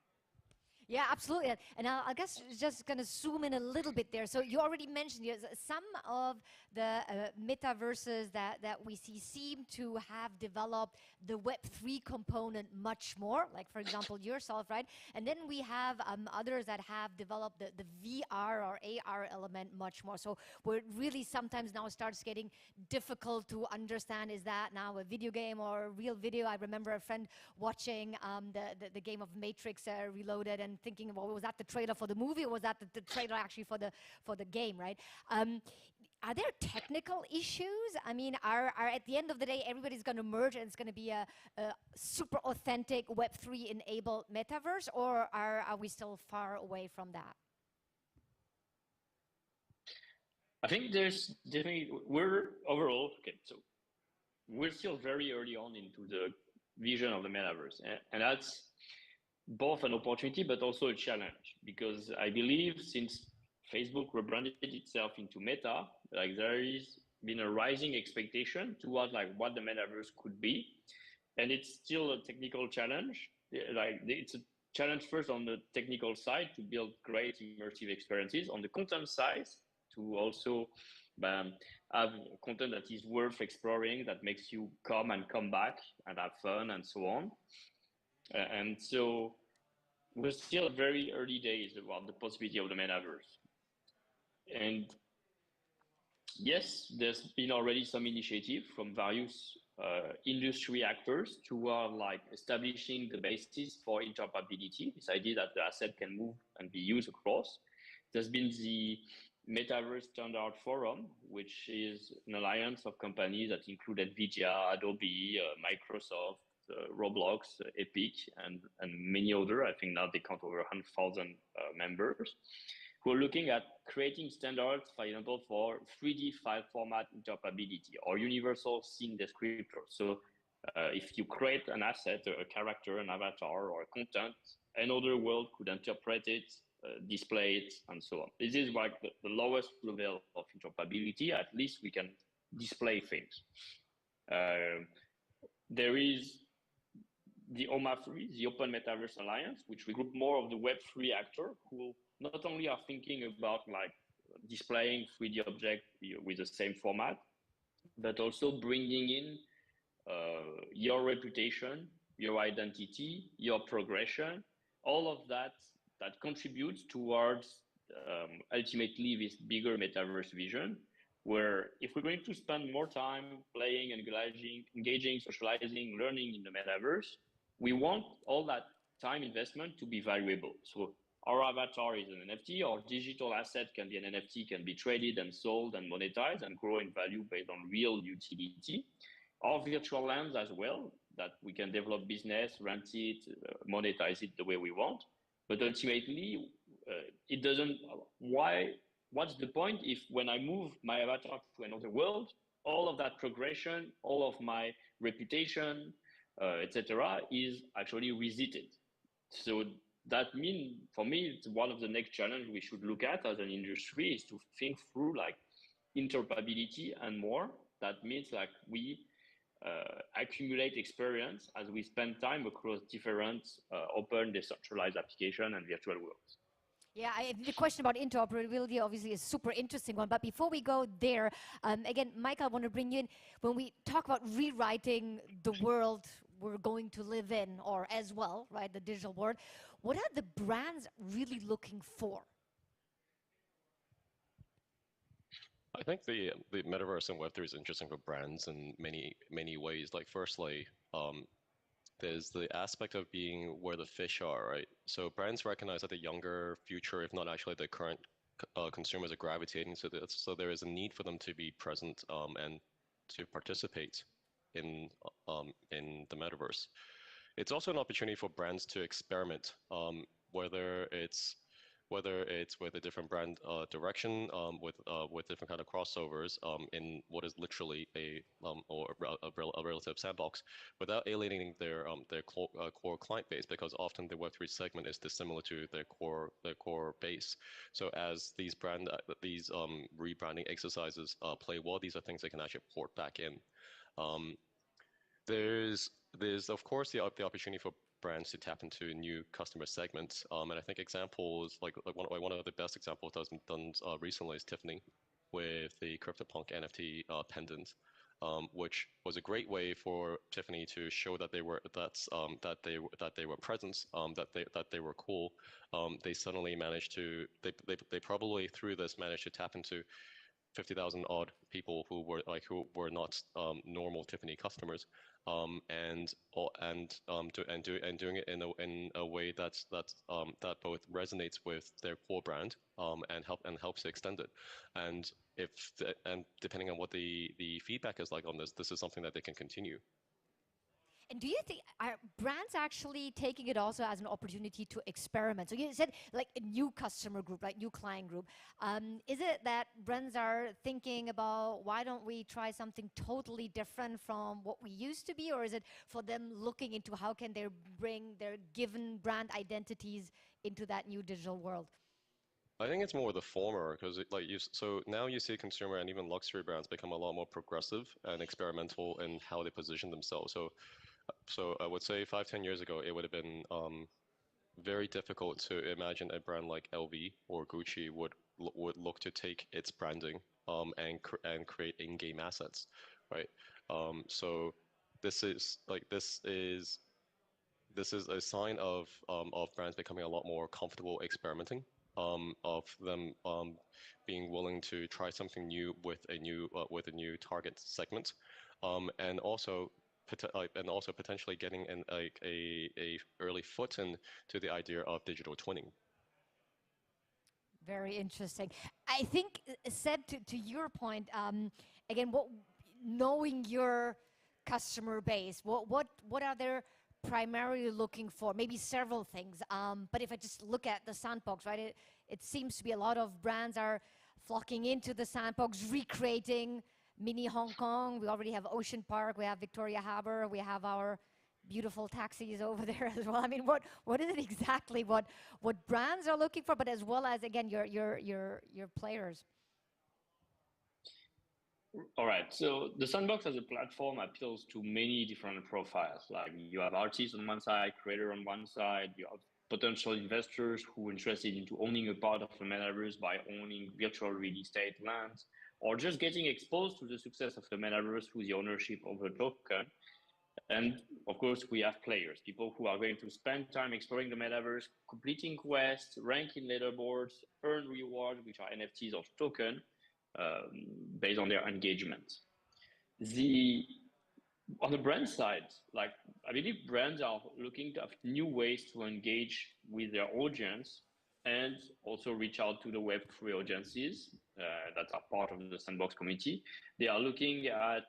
Yeah, absolutely. And I guess just going to zoom in a little bit there. So you already mentioned some of the metaverses that we see seem to have developed the Web3 component much more, like, for example, yourself, right? And then we have others that have developed the VR or AR element much more. So where it really sometimes now starts getting difficult to understand, is that now a video game or a real video? I remember a friend watching the game of Matrix Reloaded and thinking, well, was that the trailer for the movie, or was that the trailer actually for the game, right? Are there technical issues? I mean, are at the end of the day, everybody's going to merge and it's going to be a super authentic Web3 enabled metaverse, or are we still far away from that?
I think there's definitely, we're overall, okay, so we're still very early on into the vision of the metaverse, and that's both an opportunity but also a challenge, because I believe since Facebook rebranded itself into Meta, like there is been a rising expectation towards like what the metaverse could be, and it's still a technical challenge. Like it's a challenge first on the technical side to build great immersive experiences, on the content side to also have content that is worth exploring, that makes you come and come back and have fun and so on. And so we're still very early days about the possibility of the metaverse. And yes, there's been already some initiative from various industry actors toward like establishing the basis for interoperability, this idea that the asset can move and be used across. There's been the Metaverse Standard Forum, which is an alliance of companies that include NVIDIA, Adobe, Microsoft, Roblox, Epic, and many other. I think now they count over 100,000 members, who are looking at creating standards, for example, for 3D file format interoperability or universal scene descriptor. So if you create an asset, a character, an avatar, or content, another world could interpret it, display it, and so on. This is like the lowest level of interoperability. At least we can display things. There is the OMA3, the Open Metaverse Alliance, which we group more of the Web3 actors who not only are thinking about like displaying 3D objects with the same format, but also bringing in your reputation, your identity, your progression, all of that contributes towards ultimately this bigger metaverse vision, where if we're going to spend more time playing, engaging, socializing, learning in the metaverse, we want all that time investment to be valuable. So our avatar is an NFT, or digital asset can be an NFT, can be traded and sold and monetized and grow in value based on real utility. Our virtual lands as well, that we can develop business, rent it, monetize it the way we want. But ultimately, it doesn't, what's the point if when I move my avatar to another world, all of that progression, all of my reputation, etc., is actually revisited. So that means, for me, it's one of the next challenge we should look at as an industry is to think through like interoperability and more. That means like we accumulate experience as we spend time across different open, decentralized application and virtual worlds.
Yeah, the question about interoperability obviously is a super interesting one. But before we go there, again, Mike, I want to bring you in. When we talk about rewriting the world we're going to live in, or as well, right, the digital world, what are the brands really looking for?
I think the metaverse and Web3 is interesting for brands in many ways. Like firstly, there's the aspect of being where the fish are, right? So brands recognize that the younger future, if not actually the current consumers, are gravitating to this. So there is a need for them to be present and to participate in the metaverse. It's also an opportunity for brands to experiment, whether it's with a different brand direction, with different kind of crossovers in what is literally a relative sandbox, without alienating their core client base, because often the Web3 segment is dissimilar to their core base. So as these rebranding exercises play well, these are things they can actually port back in. There's of course the opportunity for brands to tap into new customer segments, and I think examples like one of the best examples done recently is Tiffany with the CryptoPunk NFT pendant, which was a great way for Tiffany to show that they were present, that they were cool. They suddenly managed to they probably through this managed to tap into 50,000 odd people who were not normal Tiffany customers, and doing it in a way that both resonates with their core brand and helps to extend it. And depending on what the feedback is like on this is something that they can continue.
And do you think, are brands actually taking it also as an opportunity to experiment? So you said like a new customer group, like new client group. Is it that brands are thinking about why don't we try something totally different from what we used to be? Or is it for them looking into how can they bring their given brand identities into that new digital world?
I think it's more the former, because so now you see consumer and even luxury brands become a lot more progressive and experimental in how they position themselves. So I would say 5-10 years ago, it would have been very difficult to imagine a brand like LV or Gucci would look to take its branding and create in-game assets, right? So this is a sign of brands becoming a lot more comfortable experimenting, of them being willing to try something new with a new target segment, and also potentially getting a early foot into the idea of digital twinning.
Very interesting. I think, Seb, to your point, again, knowing your customer base, what are they primarily looking for? Maybe several things. But if I just look at the sandbox, right, it seems to be a lot of brands are flocking into the sandbox, recreating mini Hong Kong. We already have Ocean Park, we have Victoria Harbour, we have our beautiful taxis over there as well. I mean, what is it exactly what brands are looking for, but as well as, again, your players?
All right, so the sandbox as a platform appeals to many different profiles. Like you have artists on one side, creator on one side, you have potential investors who are interested into owning a part of the metaverse by owning virtual real estate lands, or just getting exposed to the success of the metaverse through the ownership of a token. And of course, we have players, people who are going to spend time exploring the metaverse, completing quests, ranking leaderboards, earn rewards, which are NFTs or token, based on their engagement. On the brand side, like I believe brands are looking to have new ways to engage with their audience and also reach out to the Web3 audiences that are part of the sandbox community. They are looking at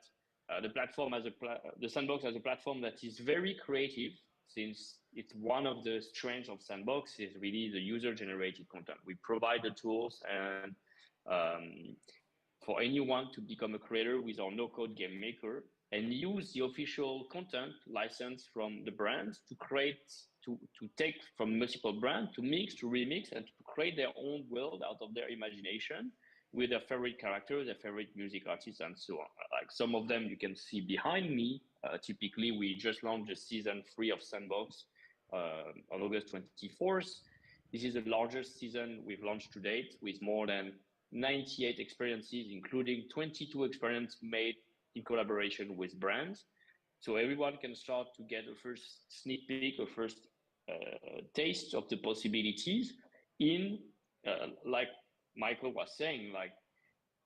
the sandbox as a platform that is very creative, since it's one of the strengths of sandbox is really the user-generated content. We provide the tools and for anyone to become a creator with our no-code game maker, and use the official content license from the brands to create, to take from multiple brands, to mix, to remix, and to create their own world out of their imagination with their favorite characters, their favorite music artists, and so on. Like some of them you can see behind me. Typically, we just launched the season 3 of Sandbox on August 24th. This is the largest season we've launched to date, with more than 98 experiences, including 22 experiences made in collaboration with brands. So everyone can start to get a first sneak peek, a first taste of the possibilities in, like Michael was saying, like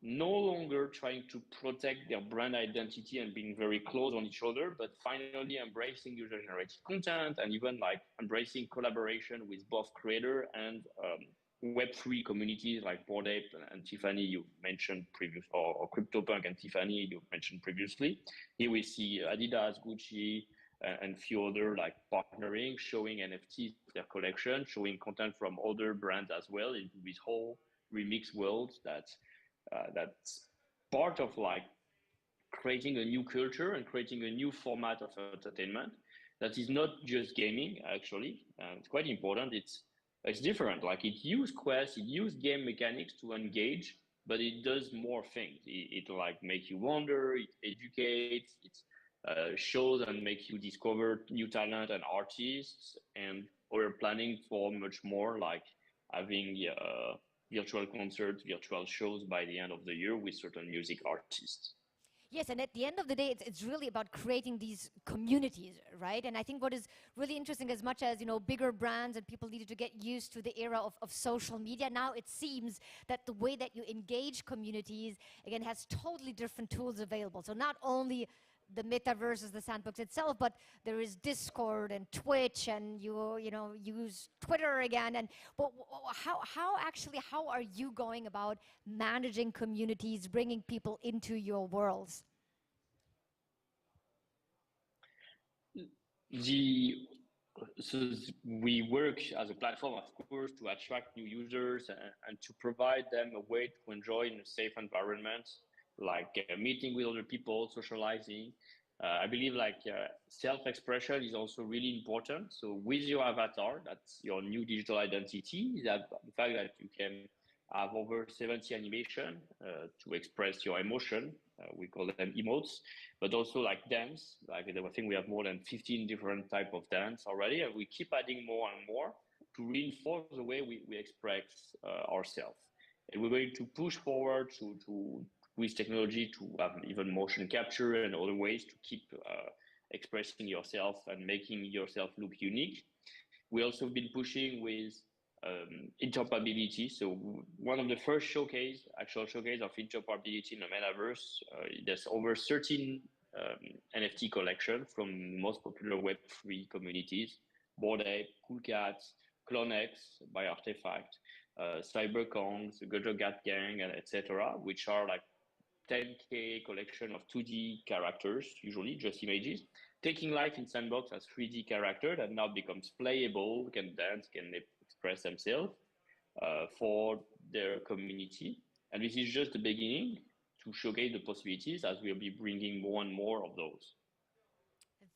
no longer trying to protect their brand identity and being very close on each other, but finally embracing user-generated content and even like embracing collaboration with both creator and Web3 communities like Bored Ape and Tiffany you mentioned previously, or CryptoPunk and Tiffany you mentioned previously. Here we see Adidas, Gucci, and few other like partnering, showing NFTs of their collection, showing content from other brands as well into this whole remix world that's part of like creating a new culture and creating a new format of entertainment that is not just gaming. Actually, it's quite important. It's different. Like it uses quests, it uses game mechanics to engage, but it does more things. It like make you wonder, it educates, it shows and makes you discover new talent and artists. And we're planning for much more, like having virtual concerts, virtual shows by the end of the year with certain music artists.
Yes, and at the end of the day, it's really about creating these communities, right? And I think what is really interesting, as much as, you know, bigger brands and people needed to get used to the era of social media, now it seems that the way that you engage communities, again, has totally different tools available. So not only the metaverse is the sandbox itself, but there is Discord and Twitch, and you know use Twitter again. And but how are you going about managing communities, bringing people into your worlds?
We work as a platform, of course, to attract new users and to provide them a way to enjoy in a safe environment, like meeting with other people, socializing. I believe like self-expression is also really important. So with your avatar, that's your new digital identity, that the fact that you can have over 70 animation to express your emotion. We call them emotes, but also like dance. Like I think we have more than 15 different type of dance already, and we keep adding more and more to reinforce the way we express ourselves. And we're going to push forward to with technology to have even motion capture and other ways to keep expressing yourself and making yourself look unique. We also been pushing with interoperability. So one of the first actual showcase of interoperability in the metaverse, there's over 13 NFT collection from most popular Web3 communities: Bored Ape, Cool Cats, CloneX by Artifact, CyberCons, Gojo Gat Gang, and etc., which are like 10K collection of 2D characters, usually just images, taking life in Sandbox as 3D character that now becomes playable, can dance, can express themselves for their community. And this is just the beginning to showcase the possibilities, as we'll be bringing more and more of those.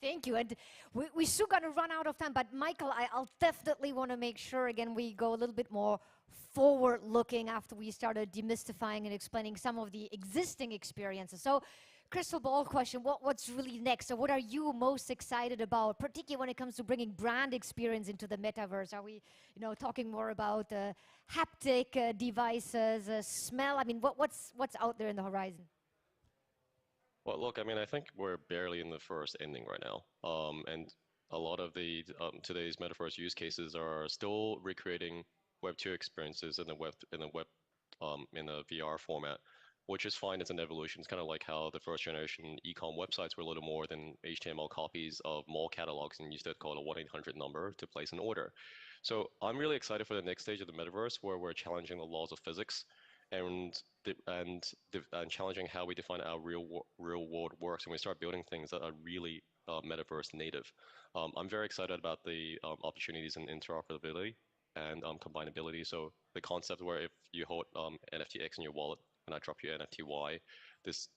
Thank you. And we still got to run out of time, but Michael, I'll definitely want to make sure, again, we go a little bit more forward-looking after we started demystifying and explaining some of the existing experiences. So, crystal ball question, what's really next? So what are you most excited about, particularly when it comes to bringing brand experience into the metaverse? Are we, you know, talking more about haptic devices, smell? I mean, what's out there in the horizon?
Well, look, I mean, I think we're barely in the first inning right now. And a lot of the today's metaverse use cases are still recreating Web2 experiences in a VR format, which is fine as an evolution. It's kind of like how the first generation e-com websites were little more than HTML copies of mall catalogs, and you used to call a 1-800 number to place an order. So I'm really excited for the next stage of the metaverse, where we're challenging the laws of physics and challenging how we define our real world works, and we start building things that are really metaverse native. I'm very excited about the opportunities in interoperability and combinability. So the concept where if you hold NFTX in your wallet, when I drop your NFT, why this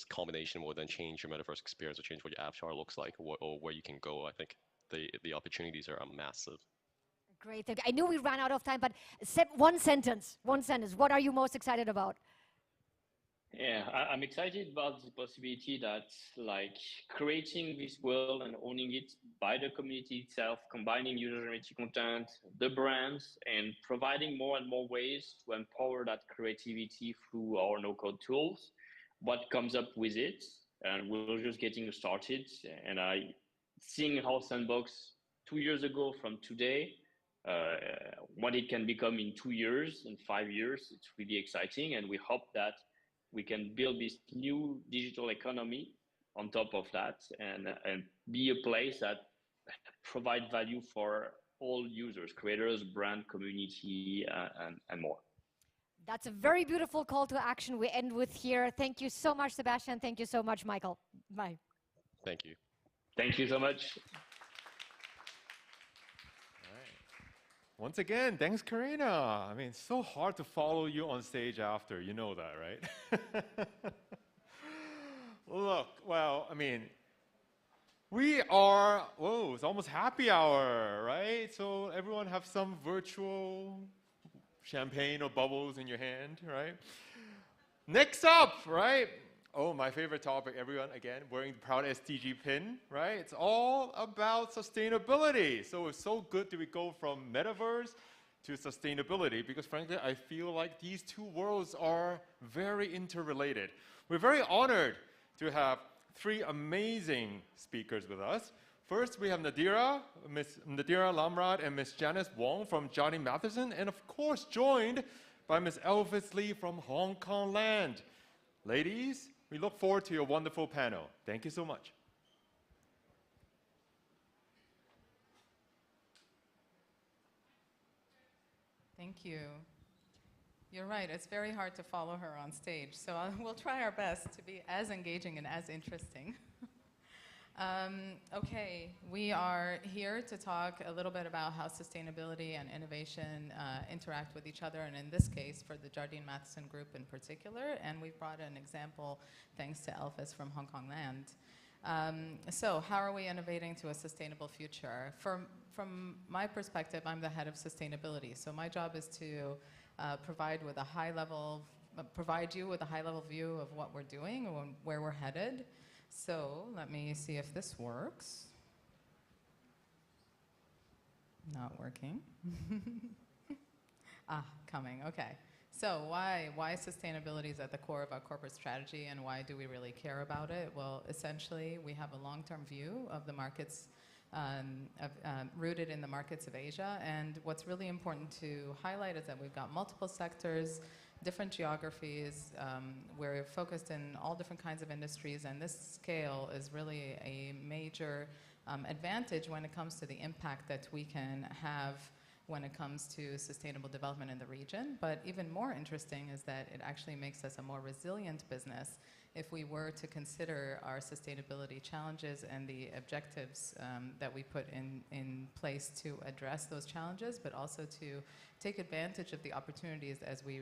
combination will then change your metaverse experience or change what your avatar looks like or where you can go. I think the opportunities are massive.
Great. I knew we ran out of time, but one sentence. What are you most excited about?
Yeah, I'm excited about the possibility that like creating this world and owning it by the community itself, combining user-generated content, the brands, and providing more and more ways to empower that creativity through our no-code tools. What comes up with it, and we're just getting started. And seeing how Sandbox 2 years ago from today, what it can become in 2 years, in 5 years, it's really exciting, and we hope that we can build this new digital economy on top of that and be a place that provide value for all users, creators, brand, community, and more.
That's a very beautiful call to action we end with here. Thank you so much, Sebastian. Thank you so much, Michael. Bye.
Thank you.
Thank you so much.
Once again, thanks, Karina. I mean, it's so hard to follow you on stage after. You know that, right? Look, well, I mean, we are, whoa, it's almost happy hour, right? So everyone have some virtual champagne or bubbles in your hand, right? Next up, right? Oh, my favorite topic, everyone, again, wearing the proud SDG pin, right? It's all about sustainability. So it's so good that we go from metaverse to sustainability because frankly, I feel like these two worlds are very interrelated. We're very honored to have three amazing speakers with us. First, we have Nadira, Ms. Nadira Lamrad and Ms. Janice Wong from Johnny Matheson, and of course, joined by Ms. Elvis Lee from Hong Kong Land. Ladies, we look forward to your wonderful panel. Thank you so much.
Thank you. You're right, it's very hard to follow her on stage, so we'll try our best to be as engaging and as interesting. Okay, we are here to talk a little bit about how sustainability and innovation interact with each other, and in this case, for the Jardine Matheson Group in particular, and we've brought an example thanks to Elvis from Hong Kong Land. So how are we innovating to a sustainable future? From my perspective, I'm the head of sustainability, so my job is to provide you with a high level view of what we're doing and where we're headed. So let me see if this works. Not working. Coming, okay. So why sustainability is at the core of our corporate strategy and why do we really care about it? Well, essentially, we have a long-term view of the markets, rooted in the markets of Asia. And what's really important to highlight is that we've got multiple sectors, different geographies. We're focused in all different kinds of industries, and this scale is really a major advantage when it comes to the impact that we can have when it comes to sustainable development in the region. But even more interesting is that it actually makes us a more resilient business if we were to consider our sustainability challenges and the objectives that we put in place to address those challenges, but also to take advantage of the opportunities as we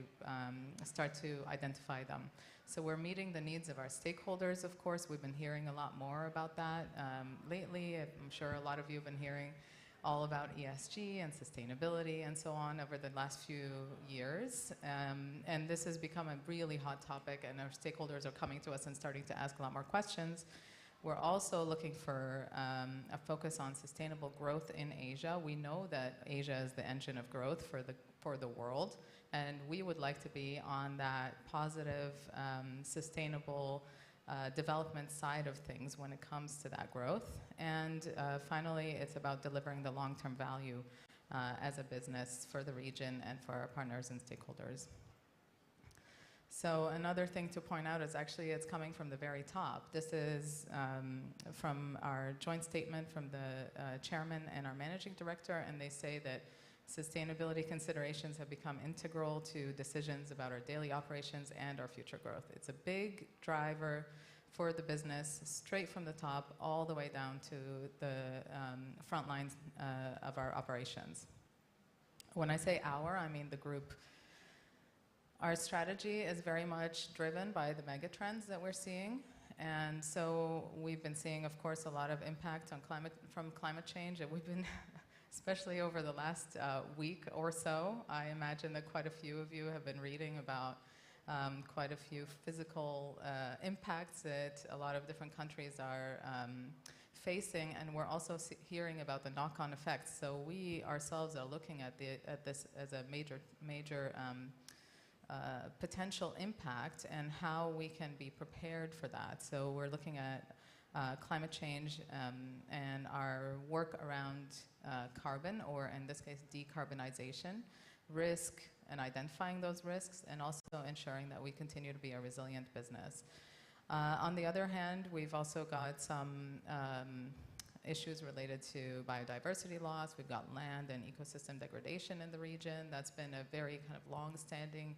start to identify them. So we're meeting the needs of our stakeholders, of course. We've been hearing a lot more about that lately. I'm sure a lot of you have been hearing all about ESG and sustainability and so on over the last few years. And this has become a really hot topic, and our stakeholders are coming to us and starting to ask a lot more questions. We're also looking for a focus on sustainable growth in Asia. We know that Asia is the engine of growth for the world, and we would like to be on that positive, sustainable development side of things when it comes to that growth. And finally, it's about delivering the long-term value as a business for the region and for our partners and stakeholders. So another thing to point out is actually it's coming from the very top. This is from our joint statement from the chairman and our managing director, and they say that sustainability considerations have become integral to decisions about our daily operations and our future growth. It's a big driver for the business, straight from the top all the way down to the front lines of our operations. When I say our, I mean the group Our strategy is very much driven by the megatrends that we're seeing. And so we've been seeing, of course, a lot of impact on from climate change. And we've been, especially over the last week or so, I imagine that quite a few of you have been reading about quite a few physical impacts that a lot of different countries are facing, and we're also hearing about the knock-on effects. So we ourselves are looking at this as a major potential impact and how we can be prepared for that. So we're looking at climate change and our work around carbon, or in this case, decarbonization, risk, and identifying those risks, and also ensuring that we continue to be a resilient business. On the other hand, we've also got some issues related to biodiversity loss. We've got land and ecosystem degradation in the region. That's been a very kind of long-standing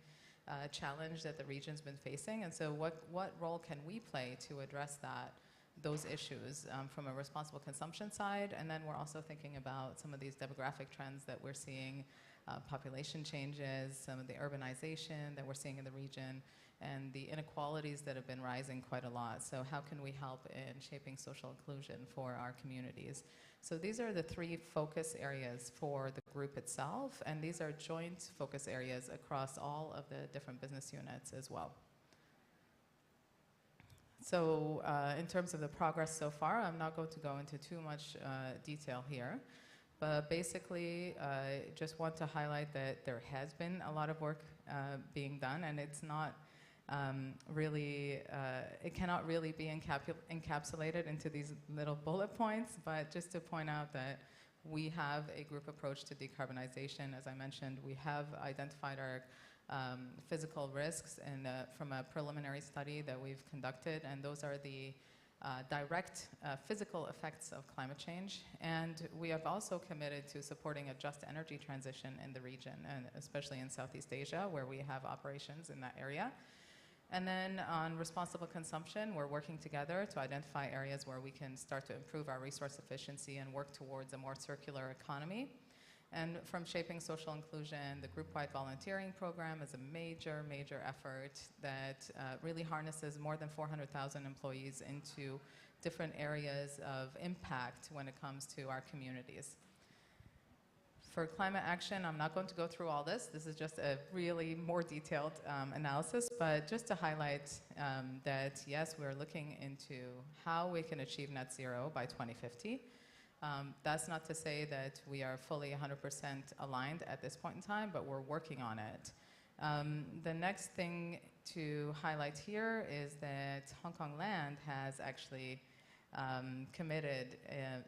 challenge that the region's been facing. And so what role can we play to address those issues from a responsible consumption side? And then we're also thinking about some of these demographic trends that we're seeing, population changes, some of the urbanization that we're seeing in the region, and the inequalities that have been rising quite a lot. So how can we help in shaping social inclusion for our communities? So these are the three focus areas for the group itself, and these are joint focus areas across all of the different business units as well. So in terms of the progress so far, I'm not going to go into too much detail here. But basically, I just want to highlight that there has been a lot of work being done, and it's not really, it cannot really be encapsulated into these little bullet points, but just to point out that we have a group approach to decarbonization. As I mentioned, we have identified our physical risks from a preliminary study that we've conducted, and those are the direct physical effects of climate change. And we have also committed to supporting a just energy transition in the region, and especially in Southeast Asia, where we have operations in that area. And then on responsible consumption, we're working together to identify areas where we can start to improve our resource efficiency and work towards a more circular economy. And from shaping social inclusion, the group-wide volunteering program is a major, major effort that really harnesses more than 400,000 employees into different areas of impact when it comes to our communities. For climate action, I'm not going to go through all this. This is just a really more detailed analysis, but just to highlight that, yes, we're looking into how we can achieve net zero by 2050. That's not to say that we are fully 100% aligned at this point in time, but we're working on it. The next thing to highlight here is that Hong Kong Land has actually committed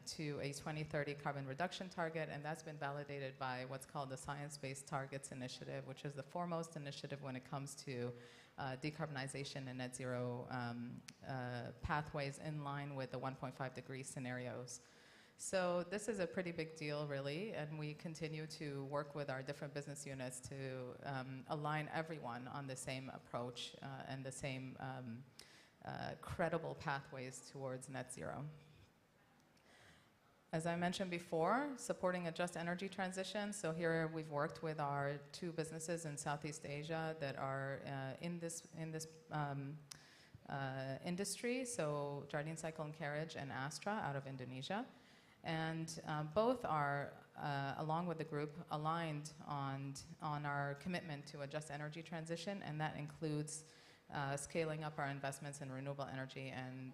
to a 2030 carbon reduction target, and that's been validated by what's called the Science-Based Targets Initiative, which is the foremost initiative when it comes to decarbonization and net zero pathways in line with the 1.5 degree scenarios. So this is a pretty big deal, really, and we continue to work with our different business units to align everyone on the same approach and the same credible pathways towards net zero. As I mentioned before, supporting a just energy transition. So here we've worked with our two businesses in Southeast Asia that are in this industry, so Jardine Cycle and Carriage and Astra out of Indonesia. And both are, along with the group, aligned on our commitment to a just energy transition, and that includes scaling up our investments in renewable energy and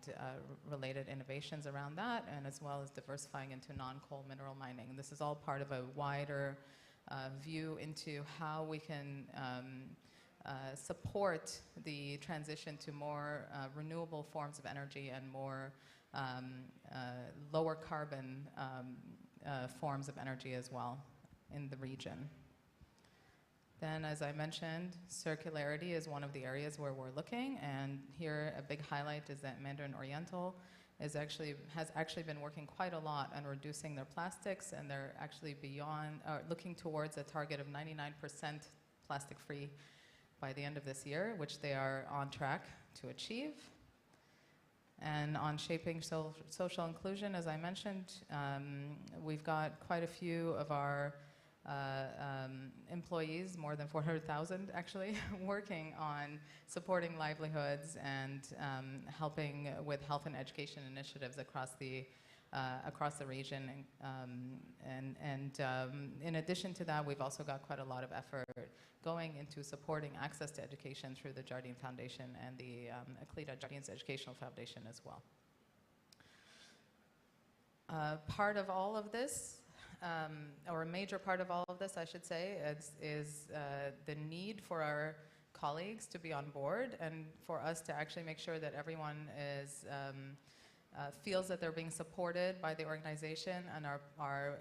related innovations around that, and as well as diversifying into non-coal mineral mining. And this is all part of a wider view into how we can support the transition to more renewable forms of energy and more lower carbon forms of energy as well in the region. Then, as I mentioned, circularity is one of the areas where we're looking, and here a big highlight is that Mandarin Oriental has actually been working quite a lot on reducing their plastics, and they're actually looking towards a target of 99% plastic-free by the end of this year, which they are on track to achieve. And on shaping social inclusion, as I mentioned, we've got quite a few of our employees, more than 400,000 actually, working on supporting livelihoods and helping with health and education initiatives across the region. In addition to that, we've also got quite a lot of effort going into supporting access to education through the Jardine Foundation and the Aclita Jardine's Educational Foundation as well. Part of all of this, or a major part of all of this, I should say, is the need for our colleagues to be on board and for us to actually make sure that everyone feels that they're being supported by the organization and are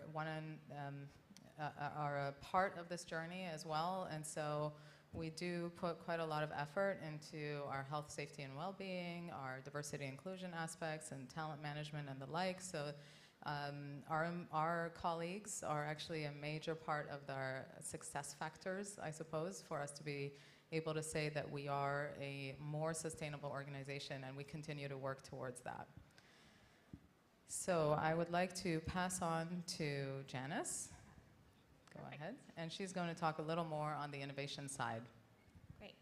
a part of this journey as well. And so we do put quite a lot of effort into our health, safety, and well-being, our diversity inclusion aspects, and talent management and the like. So our colleagues are actually a major part of our success factors, I suppose, for us to be able to say that we are a more sustainable organization, and we continue to work towards that. So I would like to pass on to Janice. Go ahead. And she's going to talk a little more on the innovation side.
Great.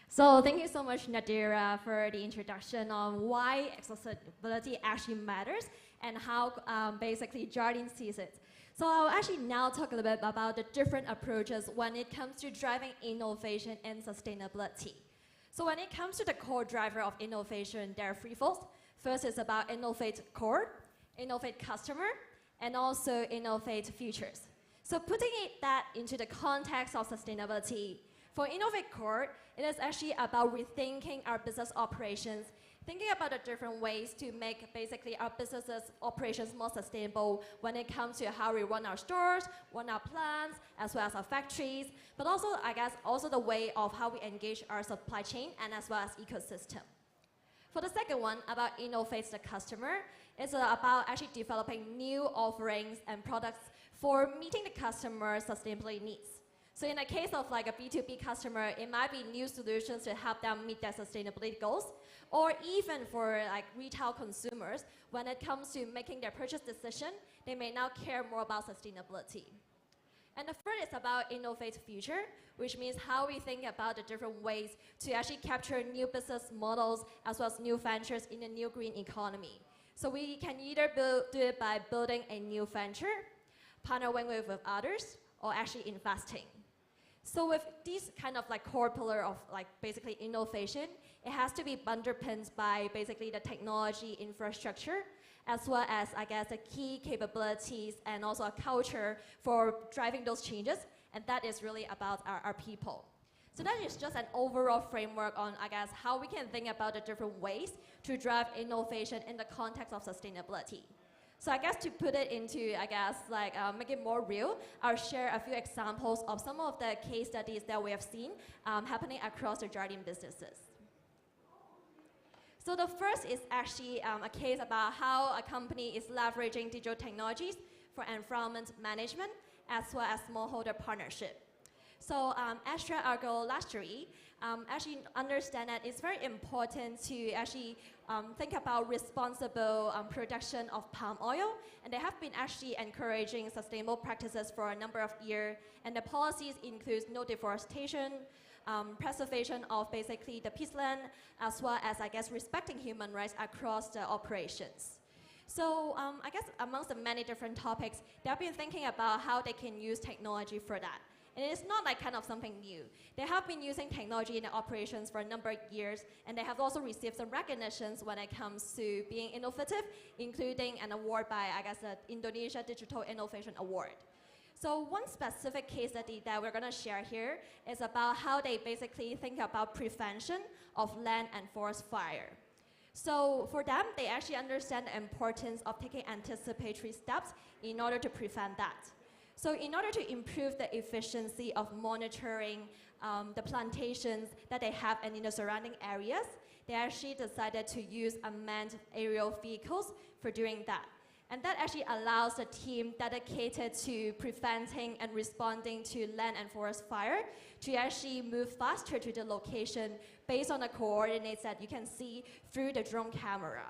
So thank you so much, Nadira, for the introduction on why accessibility actually matters and how basically Jardine sees it. So I'll actually now talk a little bit about the different approaches when it comes to driving innovation and sustainability. So when it comes to the core driver of innovation, there are threefold. First is about innovate core, innovate customer, and also innovate futures. So putting that into the context of sustainability, for innovate core, it is actually about rethinking our business operations, thinking about the different ways to make basically our businesses operations more sustainable when it comes to how we run our stores, run our plants, as well as our factories, but also, I guess, also the way of how we engage our supply chain and as well as ecosystem. For the second one, about innovate the customer, it's about actually developing new offerings and products for meeting the customer's sustainability needs. So in the case of like a B2B customer, it might be new solutions to help them meet their sustainability goals, or even for like retail consumers, when it comes to making their purchase decision, they may now care more about sustainability. And the third is about innovate future, which means how we think about the different ways to actually capture new business models as well as new ventures in the new green economy. So we can either do it by building a new venture, partnering with others, or actually investing. So with these kind of like core pillar of like basically innovation, it has to be underpinned by basically the technology infrastructure, as well as, I guess, the key capabilities and also a culture for driving those changes, and that is really about our people. So that is just an overall framework on, I guess, how we can think about the different ways to drive innovation in the context of sustainability. So I guess to put it into, I guess, like make it more real, I'll share a few examples of some of the case studies that we have seen happening across the Jardine businesses. So the first is actually a case about how a company is leveraging digital technologies for environment management as well as smallholder partnership. So Astra Argo Luxury actually understand that it's very important to actually think about responsible production of palm oil, and they have been actually encouraging sustainable practices for a number of years, and the policies include no deforestation, preservation of basically the peatland, as well as, I guess, respecting human rights across the operations. So I guess amongst the many different topics, they have been thinking about how they can use technology for that. And it's not like kind of something new. They have been using technology in their operations for a number of years, and they have also received some recognitions when it comes to being innovative, including an award by, I guess, the Indonesia Digital Innovation Award. So one specific case study that we're going to share here is about how they basically think about prevention of land and forest fire. So for them, they actually understand the importance of taking anticipatory steps in order to prevent that. So in order to improve the efficiency of monitoring the plantations that they have and in the surrounding areas, they actually decided to use unmanned aerial vehicles for doing that. And that actually allows the team dedicated to preventing and responding to land and forest fire to actually move faster to the location based on the coordinates that you can see through the drone camera.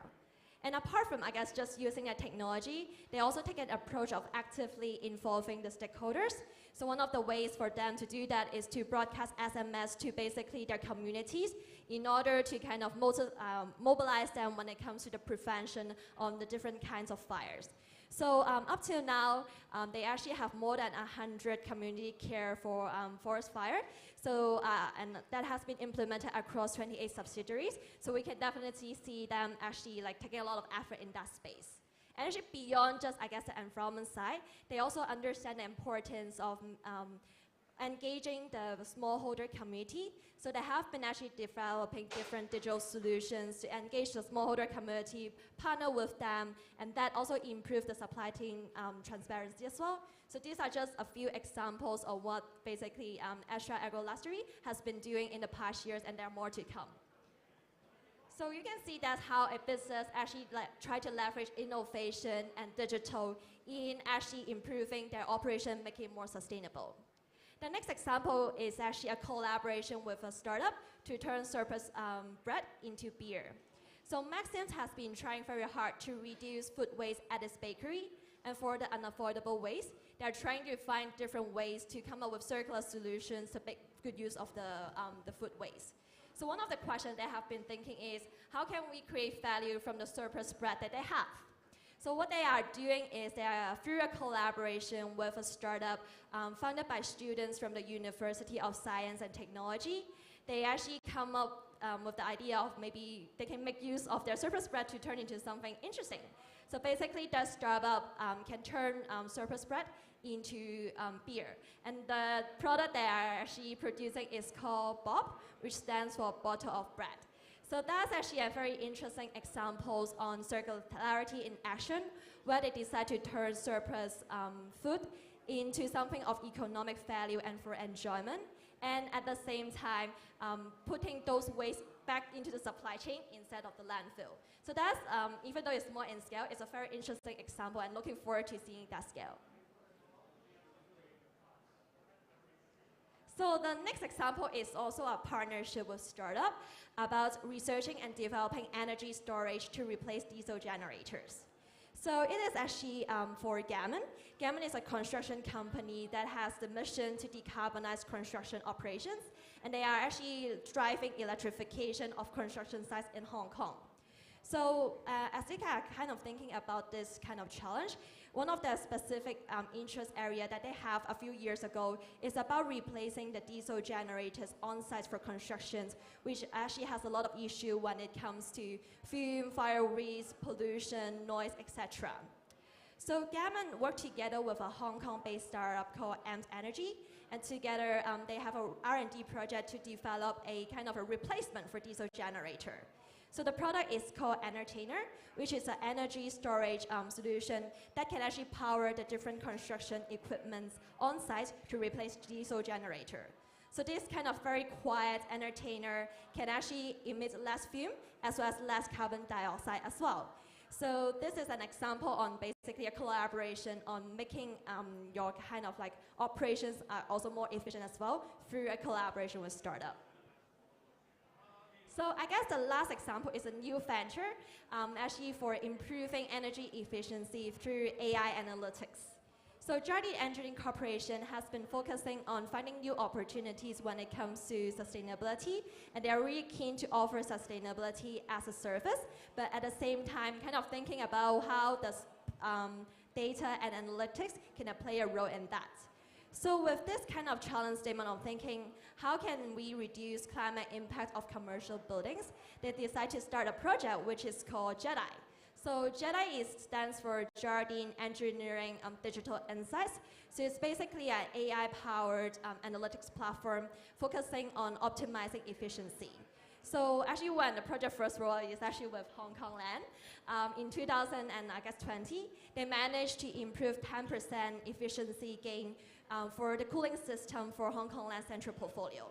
And apart from, I guess, just using a technology, they also take an approach of actively involving the stakeholders. So one of the ways for them to do that is to broadcast SMS to basically their communities in order to kind of mobilize them when it comes to the prevention on the different kinds of fires. So up till now, they actually have more than 100 community care for forest fire. So, and that has been implemented across 28 subsidiaries. So we can definitely see them actually like taking a lot of effort in that space. And actually beyond just, I guess, the environment side, they also understand the importance of engaging the smallholder community. So they have been actually developing different digital solutions to engage the smallholder community, partner with them, and that also improves the supply chain transparency as well. So these are just a few examples of what basically Astra Agroluxury has been doing in the past years, and there are more to come. So you can see that's how a business actually try to leverage innovation and digital in actually improving their operation, making it more sustainable. The next example is actually a collaboration with a startup to turn surplus bread into beer. So Maxim's has been trying very hard to reduce food waste at its bakery, and for the unavoidable waste, they're trying to find different ways to come up with circular solutions to make good use of the food waste. So one of the questions they have been thinking is, how can we create value from the surplus bread that they have? So what they are doing is they are, through a collaboration with a startup funded by students from the University of Science and Technology, they actually come up with the idea of maybe they can make use of their surplus bread to turn into something interesting. So basically, the startup can turn surplus bread into beer. And the product they are actually producing is called BOB, which stands for Bottle of Bread. So that's actually a very interesting example on circularity in action, where they decide to turn surplus food into something of economic value and for enjoyment, and at the same time putting those waste back into the supply chain instead of the landfill. So that's, even though it's small in scale, it's a very interesting example, and looking forward to seeing that scale. So the next example is also a partnership with startup about researching and developing energy storage to replace diesel generators. So it is actually for Gammon. Gammon is a construction company that has the mission to decarbonize construction operations, and they are actually driving electrification of construction sites in Hong Kong. So as they are kind of thinking about this kind of challenge, one of the specific interest area that they have a few years ago is about replacing the diesel generators on site for constructions, which actually has a lot of issue when it comes to fume, fire risk, pollution, noise, etc. So Gammon worked together with a Hong Kong-based startup called AMP Energy, and together they have a R&D project to develop a kind of a replacement for diesel generator. So the product is called Entertainer, which is an energy storage solution that can actually power the different construction equipments on site to replace diesel generator. So this kind of very quiet entertainer can actually emit less fume as well as less carbon dioxide as well. So this is an example on basically a collaboration on making your kind of like operations also more efficient as well through a collaboration with startup. So I guess the last example is a new venture, actually for improving energy efficiency through AI analytics. So Jardine Engineering Corporation has been focusing on finding new opportunities when it comes to sustainability, and they are really keen to offer sustainability as a service, but at the same time kind of thinking about how does data and analytics can play a role in that. So with this kind of challenge statement of thinking, how can we reduce climate impact of commercial buildings, they decide to start a project which is called JEDI. So JEDI stands for Jardine Engineering Digital Insights. So it's basically an AI-powered analytics platform focusing on optimizing efficiency. So actually when the project first rolled is actually with Hong Kong Land. In 2020, they managed to improve 10% efficiency gain for the cooling system for Hong Kong Land Central portfolio.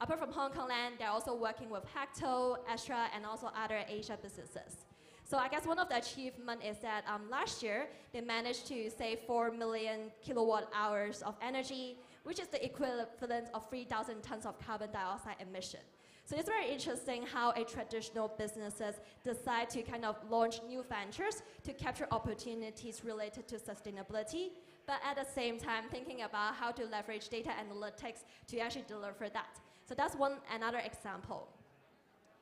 Apart from Hong Kong Land, they're also working with Hecto, Astra, and also other Asia businesses. So I guess one of the achievements is that last year, they managed to save 4 million kilowatt hours of energy, which is the equivalent of 3,000 tons of carbon dioxide emission. So it's very interesting how a traditional businesses decide to kind of launch new ventures to capture opportunities related to sustainability, but at the same time thinking about how to leverage data analytics to actually deliver that. So that's another example.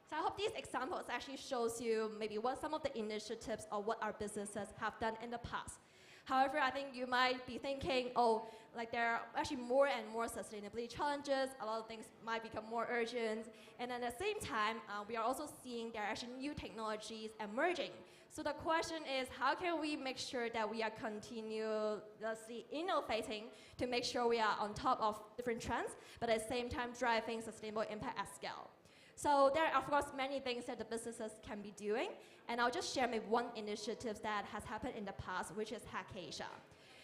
So I hope these examples actually shows you maybe what some of the initiatives or what our businesses have done in the past. However, I think you might be thinking, oh, like there are actually more and more sustainability challenges, a lot of things might become more urgent, and at the same time, we are also seeing there are actually new technologies emerging. So the question is, how can we make sure that we are continuously innovating to make sure we are on top of different trends, but at the same time driving sustainable impact at scale? So there are, of course, many things that the businesses can be doing, and I'll just share maybe one initiative that has happened in the past, which is Hack Asia.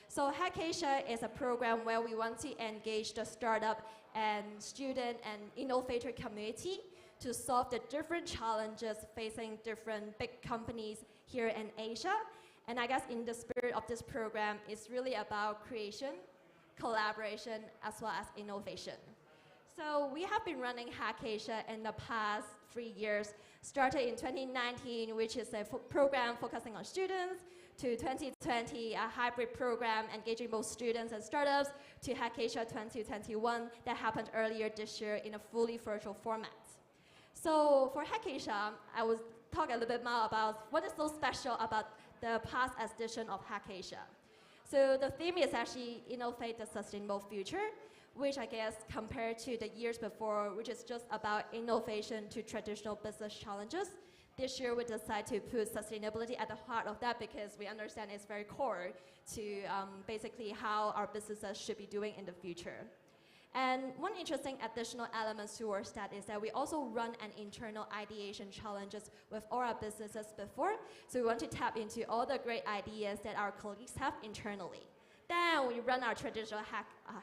So Hack Asia is a program where we want to engage the startup and student and innovator community to solve the different challenges facing different big companies here in Asia. And I guess in the spirit of this program, it's really about creation, collaboration, as well as innovation. So we have been running Hack Asia in the past 3 years, started in 2019, which is a program focusing on students, to 2020, a hybrid program engaging both students and startups, to Hack Asia 2021 that happened earlier this year in a fully virtual format. So for Hack Asia, I will talk a little bit more about what is so special about the past edition of Hack Asia. So the theme is actually Innovate the Sustainable Future, which I guess compared to the years before, which is just about innovation to traditional business challenges, this year we decided to put sustainability at the heart of that because we understand it's very core to basically how our businesses should be doing in the future. And one interesting additional element towards that is that we also run an internal ideation challenges with all our businesses before, so we want to tap into all the great ideas that our colleagues have internally. Then we run our traditional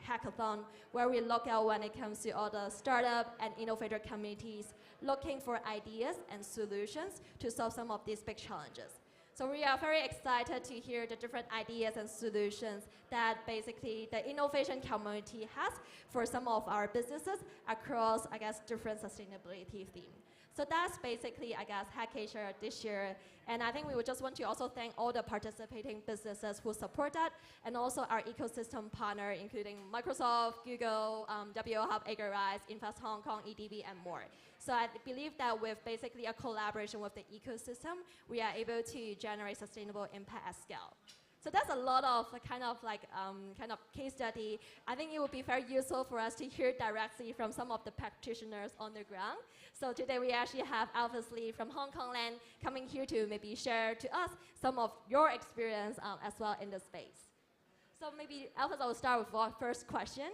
hackathon, where we look out when it comes to all the startup and innovator communities looking for ideas and solutions to solve some of these big challenges. So we are very excited to hear the different ideas and solutions that basically the innovation community has for some of our businesses across, I guess, different sustainability themes. So that's basically, I guess, Hack Asia this year. And I think we would just want to also thank all the participating businesses who support that, and also our ecosystem partner, including Microsoft, Google, WO Hub, Agorize, Invest Hong Kong, EDB, and more. So I believe that with basically a collaboration with the ecosystem, we are able to generate sustainable impact at scale. So that's a lot of kind of case study. I think it would be very useful for us to hear directly from some of the practitioners on the ground. So today we actually have Alphys Lee from Hong Kong Land coming here to maybe share to us some of your experience as well in the space. So maybe Alphys, I will start with our first question.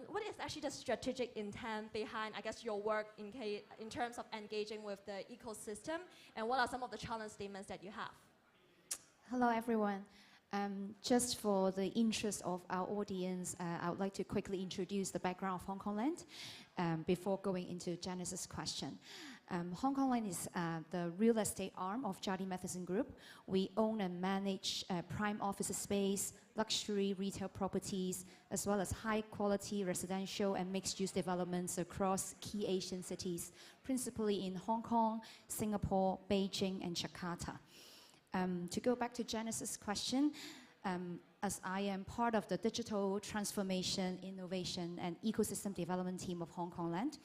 What is actually the strategic intent behind, I guess, your work in terms of engaging with the ecosystem, and what are some of the challenge statements that you have?
Hello, everyone. Just for the interest of our audience, I would like to quickly introduce the background of Hong Kong Land before going into Janice's question. Hong Kong Land is the real estate arm of Jardine Matheson Group. We own and manage prime office space, luxury retail properties, as well as high-quality residential and mixed-use developments across key Asian cities, principally in Hong Kong, Singapore, Beijing, and Jakarta. To go back to Janice's question, as I am part of the digital transformation, innovation, and ecosystem development team of Hong Kong Land,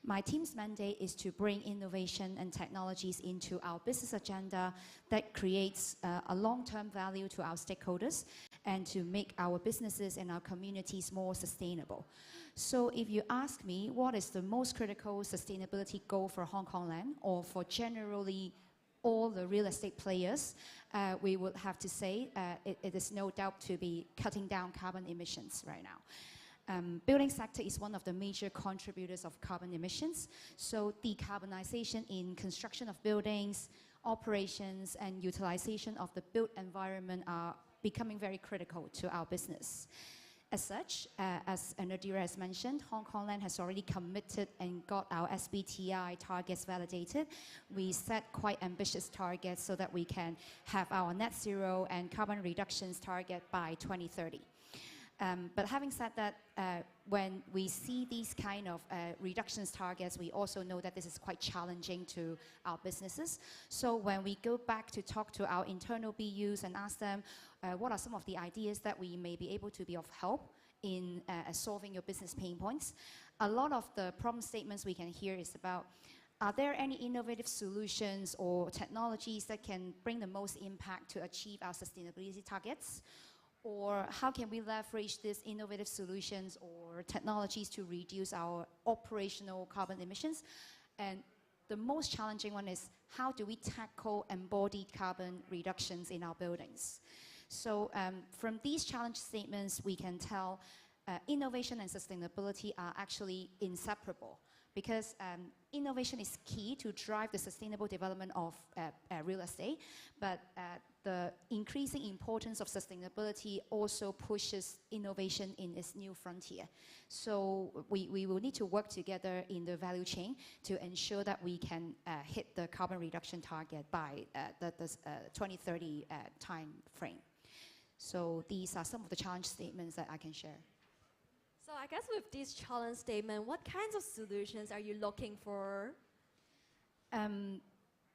my team's mandate is to bring innovation and technologies into our business agenda that creates a long-term value to our stakeholders and to make our businesses and our communities more sustainable. So if you ask me what is the most critical sustainability goal for Hong Kong Land, or for generally all the real estate players, we would have to say it is no doubt to be cutting down carbon emissions right now. Building sector is one of the major contributors of carbon emissions, so decarbonization in construction of buildings, operations, and utilization of the built environment are becoming very critical to our business. As such, as Nadira has mentioned, Hong Kong Land has already committed and got our SBTi targets validated. We set quite ambitious targets so that we can have our net zero and carbon reductions target by 2030. But having said that, when we see these kind of reductions targets, we also know that this is quite challenging to our businesses. So when we go back to talk to our internal BUs and ask them what are some of the ideas that we may be able to be of help in solving your business pain points, a lot of the problem statements we can hear is about, are there any innovative solutions or technologies that can bring the most impact to achieve our sustainability targets? Or how can we leverage these innovative solutions or technologies to reduce our operational carbon emissions? And the most challenging one is, how do we tackle embodied carbon reductions in our buildings? So from these challenge statements, we can tell innovation and sustainability are actually inseparable, because innovation is key to drive the sustainable development of real estate, but the increasing importance of sustainability also pushes innovation in its new frontier. So we will need to work together in the value chain to ensure that we can hit the carbon reduction target by the 2030 time frame. So these are some of the challenge statements that I can share.
So I guess with this challenge statement, what kinds of solutions are you looking for?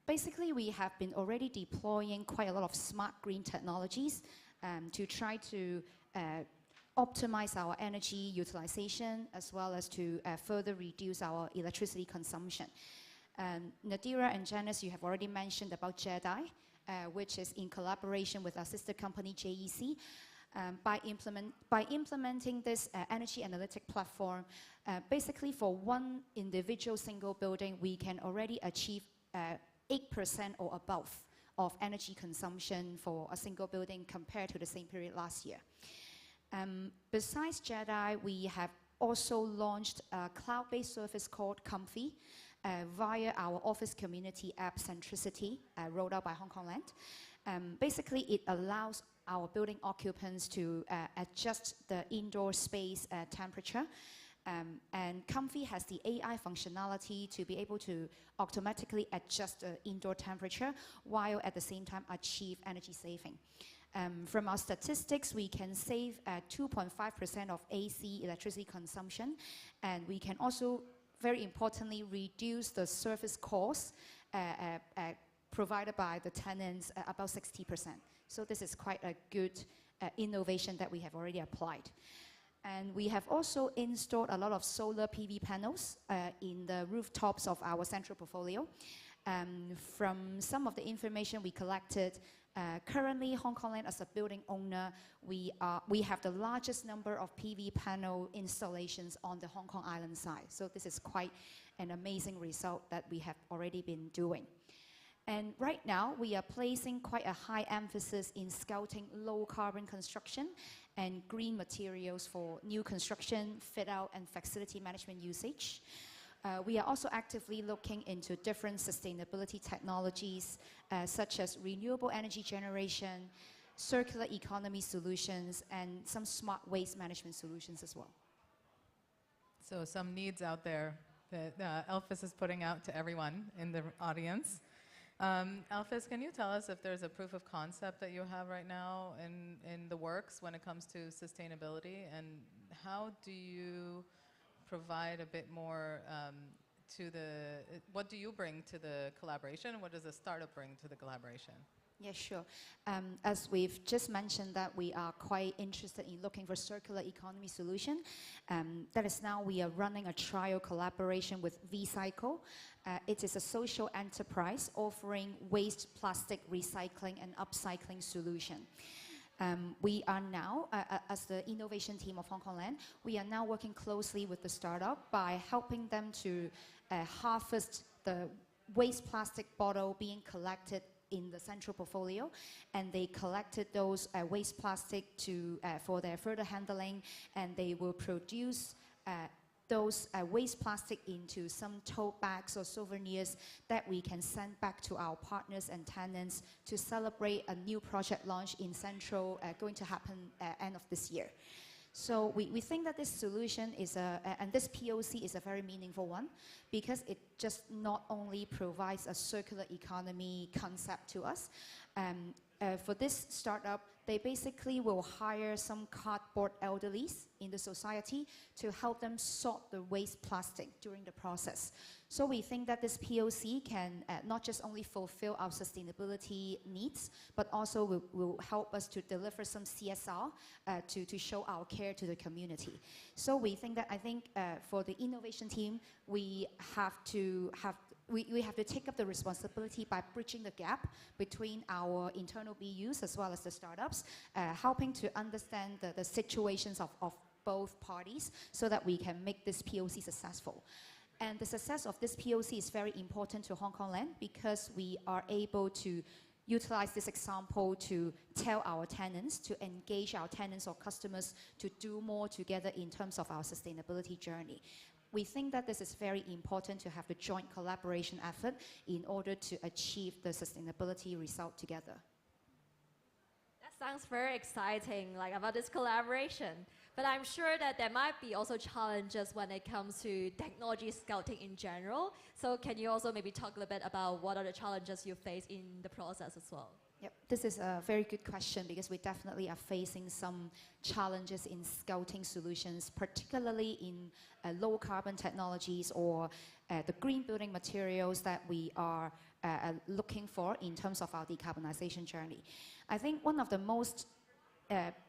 Basically, we have been already deploying quite a lot of smart green technologies to try to optimize our energy utilization, as well as to further reduce our electricity consumption. Nadira and Janice, you have already mentioned about JEDI, which is in collaboration with our sister company JEC. By implementing this energy analytic platform, basically for one individual single building, we can already achieve 8% or above of energy consumption for a single building compared to the same period last year. Besides JEDI, we have also launched a cloud-based service called Comfy via our office community app Centricity, rolled out by Hong Kong Land. Basically, it allows our building occupants to adjust the indoor space temperature. And Comfy has the AI functionality to be able to automatically adjust the indoor temperature while at the same time achieve energy saving. From our statistics, we can save 2.5% of AC electricity consumption, and we can also, very importantly, reduce the service costs provided by the tenants about 60%. So this is quite a good innovation that we have already applied. And we have also installed a lot of solar PV panels in the rooftops of our central portfolio. From some of the information we collected, currently Hong Kong Land as a building owner, we have the largest number of PV panel installations on the Hong Kong Island side. So this is quite an amazing result that we have already been doing. And right now, we are placing quite a high emphasis in scouting low carbon construction and green materials for new construction, fit out, and facility management usage. We are also actively looking into different sustainability technologies, such as renewable energy generation, circular economy solutions, and some smart waste management solutions as well.
So some needs out there that Elphys is putting out to everyone in the audience. Elphys, can you tell us if there's a proof of concept that you have right now in the works when it comes to sustainability, and how do you provide a bit more what do you bring to the collaboration, and what does a startup bring to the collaboration?
Yeah, sure. As we've just mentioned that we are quite interested in looking for circular economy solution. That is now we are running a trial collaboration with VCycle. It is a social enterprise offering waste plastic recycling and upcycling solution. We are now, as the innovation team of Hong Kong Land, we are now working closely with the startup by helping them to harvest the waste plastic bottle being collected in the central portfolio, and they collected those waste plastic for their further handling, and they will produce those waste plastic into some tote bags or souvenirs that we can send back to our partners and tenants to celebrate a new project launch in Central going to happen end of this year. So we think that this solution is and this POC is a very meaningful one, because it just not only provides a circular economy concept to us. For this startup, they basically will hire some cardboard elderlies in the society to help them sort the waste plastic during the process. So we think that this POC can not just only fulfill our sustainability needs, but also will help us to deliver some CSR to show our care to the community. So we think that, I think for the innovation team, we have to take up the responsibility by bridging the gap between our internal BUs as well as the startups, helping to understand the situations of both parties so that we can make this POC successful. And the success of this POC is very important to Hong Kong Land because we are able to utilize this example to tell our tenants, to engage our tenants or customers to do more together in terms of our sustainability journey. We think that this is very important to have the joint collaboration effort in order to achieve the sustainability result together.
That sounds very exciting, like about this collaboration. But I'm sure that there might be also challenges when it comes to technology scouting in general. So can you also maybe talk a little bit about what are the challenges you face in the process as well?
Yep, this is a very good question because we definitely are facing some challenges in scouting solutions, particularly in low carbon technologies or the green building materials that we are looking for in terms of our decarbonization journey. I think one of the most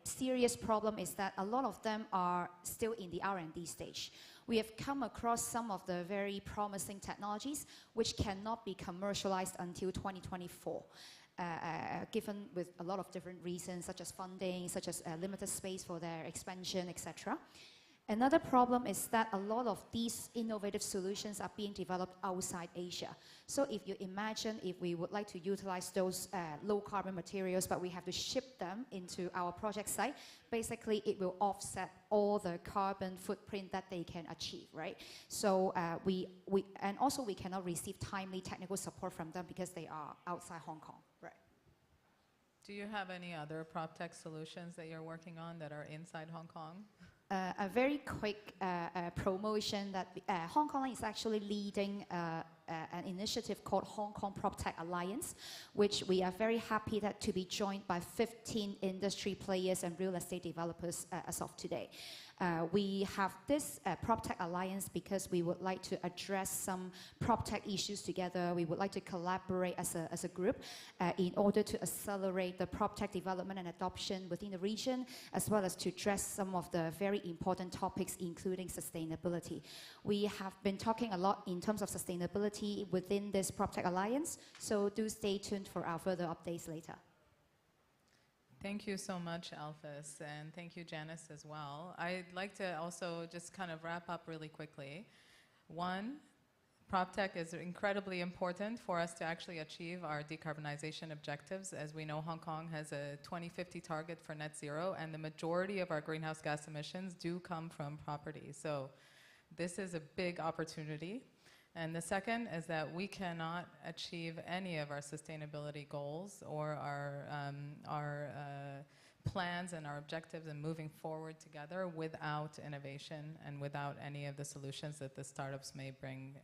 serious problem is that a lot of them are still in the R&D stage. We have come across some of the very promising technologies which cannot be commercialized until 2024. Given with a lot of different reasons, such as funding, such as limited space for their expansion, etc. Another problem is that a lot of these innovative solutions are being developed outside Asia. So if you imagine if we would like to utilize those low carbon materials, but we have to ship them into our project site, basically it will offset all the carbon footprint that they can achieve, right? So and also we cannot receive timely technical support from them because they are outside Hong Kong, right?
Do you have any other prop tech solutions that you're working on that are inside Hong Kong?
A very quick promotion that Hong Kong is actually leading an initiative called Hong Kong PropTech Alliance, which we are very happy that to be joined by 15 industry players and real estate developers as of today. We have this PropTech Alliance because we would like to address some PropTech issues together. We would like to collaborate as a group in order to accelerate the PropTech development and adoption within the region, as well as to address some of the very important topics, including sustainability. We have been talking a lot in terms of sustainability within this PropTech Alliance, so do stay tuned for our further updates later.
Thank you so much, Alphys, and thank you, Janice, as well. I'd like to also just kind of wrap up really quickly. One, PropTech is incredibly important for us to actually achieve our decarbonization objectives. As we know, Hong Kong has a 2050 target for net zero, and the majority of our greenhouse gas emissions do come from property. So this is a big opportunity. And the second is that we cannot achieve any of our sustainability goals or our plans and our objectives and moving forward together without innovation and without any of the solutions that the startups may bring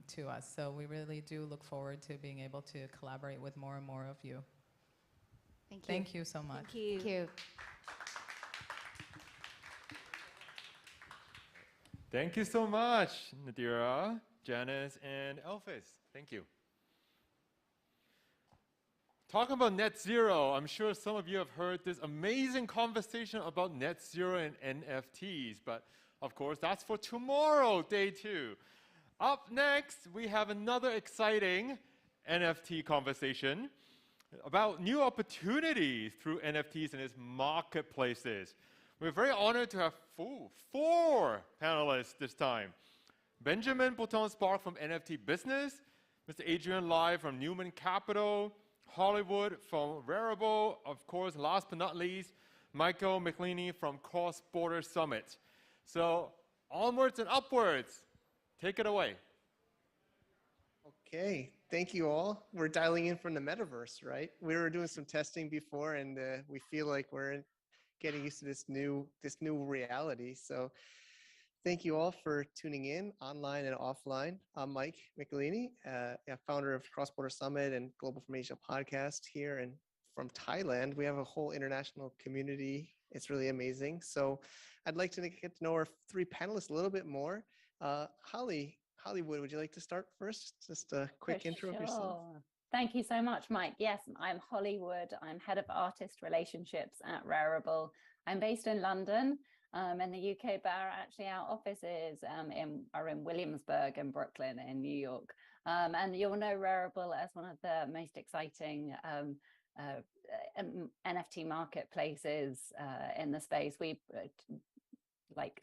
to us. So we really do look forward to being able to collaborate with more and more of you.
Thank you.
Thank you so much.
Thank you. Thank you.
Thank you so much, Nadira, Janice, and Alphys. Thank you. Talking about net zero, I'm sure some of you have heard this amazing conversation about net zero and NFTs, but of course that's for tomorrow, day 2. Up next, we have another exciting NFT conversation about new opportunities through NFTs and its marketplaces. We're very honored to have 4 panelists this time. Benjamin Bouton-Spark from NFT Business, Mr. Adrian Lai from Newman Capital, Hollywood from Rarible, of course, last but not least, Michael McLeany from Cross Border Summit. So onwards and upwards, take it away.
Okay, thank you all. We're dialing in from the Metaverse, right? We were doing some testing before, and we feel like we're getting used to this new reality. So thank you all for tuning in online and offline. I'm Mike McLeany, founder of Cross Border Summit and Global from Asia podcast here in from Thailand. We have a whole international community. It's really amazing. So I'd like to get to know our three panelists a little bit more. Hollywood, would you like to start first? Just a quick intro of yourself.
Thank you so much, Mike. Yes, I'm Hollywood. I'm head of artist relationships at Rarible. I'm based in London, in the UK, but actually our offices are in Williamsburg and Brooklyn in New York. And you'll know Rarible as one of the most exciting NFT marketplaces in the space. We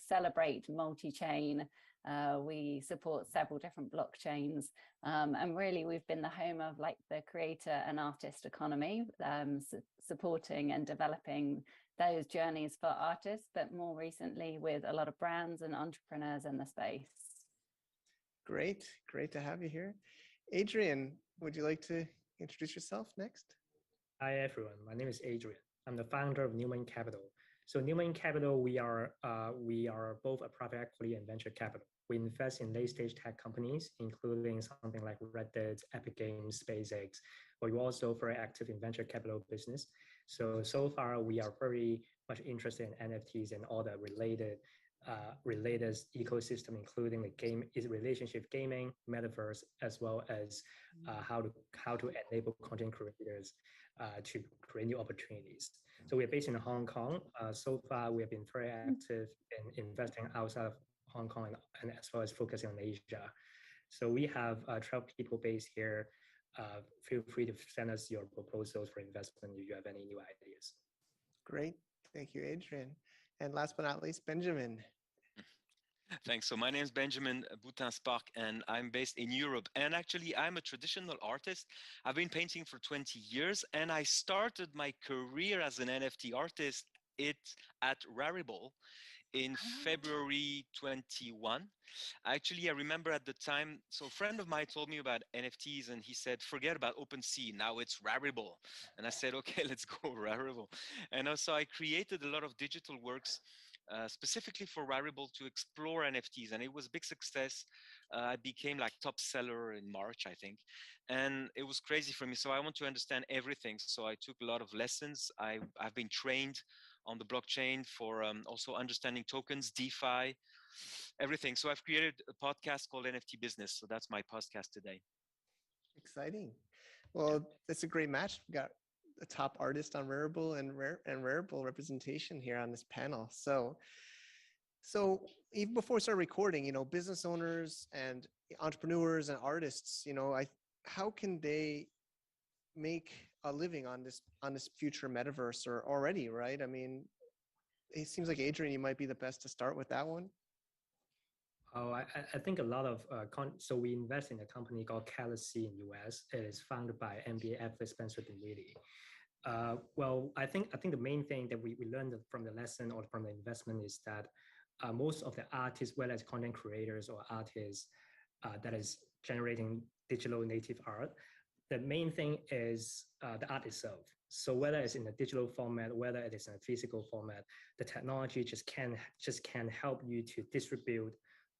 celebrate multi-chain. We support several different blockchains, and really we've been the home of the creator and artist economy, supporting and developing those journeys for artists, but more recently with a lot of brands and entrepreneurs in the space.
Great to have you here. Adrian, would you like to introduce yourself next?
Hi everyone, my name is Adrian. I'm the founder of Newman Capital. So Newman Capital, we are both a private equity and venture capital. We invest in late-stage tech companies, including something like Reddit, Epic Games, SpaceX, but we're also very active in venture capital business. So far, we are very much interested in NFTs and all the related ecosystem, including the relationship gaming, metaverse, as well as how to enable content creators to create new opportunities. So we're based in Hong Kong. So far, we have been very active in investing outside of Hong Kong and as well as focusing on Asia. So we have 12 people based here. Feel free to send us your proposals for investment if you have any new ideas.
Great. Thank you, Adrian. And last but not least, Benjamin.
Thanks. So my name is Benjamin Boutin-Spark, and I'm based in Europe. And actually, I'm a traditional artist. I've been painting for 20 years, and I started my career as an NFT artist at Rarible in February 21. Actually, I remember at the time, so a friend of mine told me about NFTs, and he said, forget about OpenSea, now it's Rarible. And I said, okay, let's go Rarible. And so I created a lot of digital works specifically for Rarible to explore NFTs, and it was a big success. I became top seller in March, I think, and it was crazy for me. So I want to understand everything. So I took a lot of lessons. I've been trained on the blockchain for also understanding tokens, DeFi, everything. So I've created a podcast called NFT Business. So that's my podcast today.
Exciting. Well, that's a great match. We've got a top artist on Rarible and Rarible representation here on this panel. So even before we start recording, business owners and entrepreneurs and artists, how can they make a living on this future metaverse or already, right? I mean, it seems like Adrian, you might be the best to start with that one.
Oh, I think a lot of so we invest in a company called Scaleup in US. It is founded by NBA athlete Spencer Dinwiddie. Well, I think the main thing that we learned from the lesson or from the investment is that most of the artists, whether it's content creators or artists that is generating digital native art, the main thing is the art itself. So whether it's in a digital format, whether it is in a physical format, the technology just can help you to distribute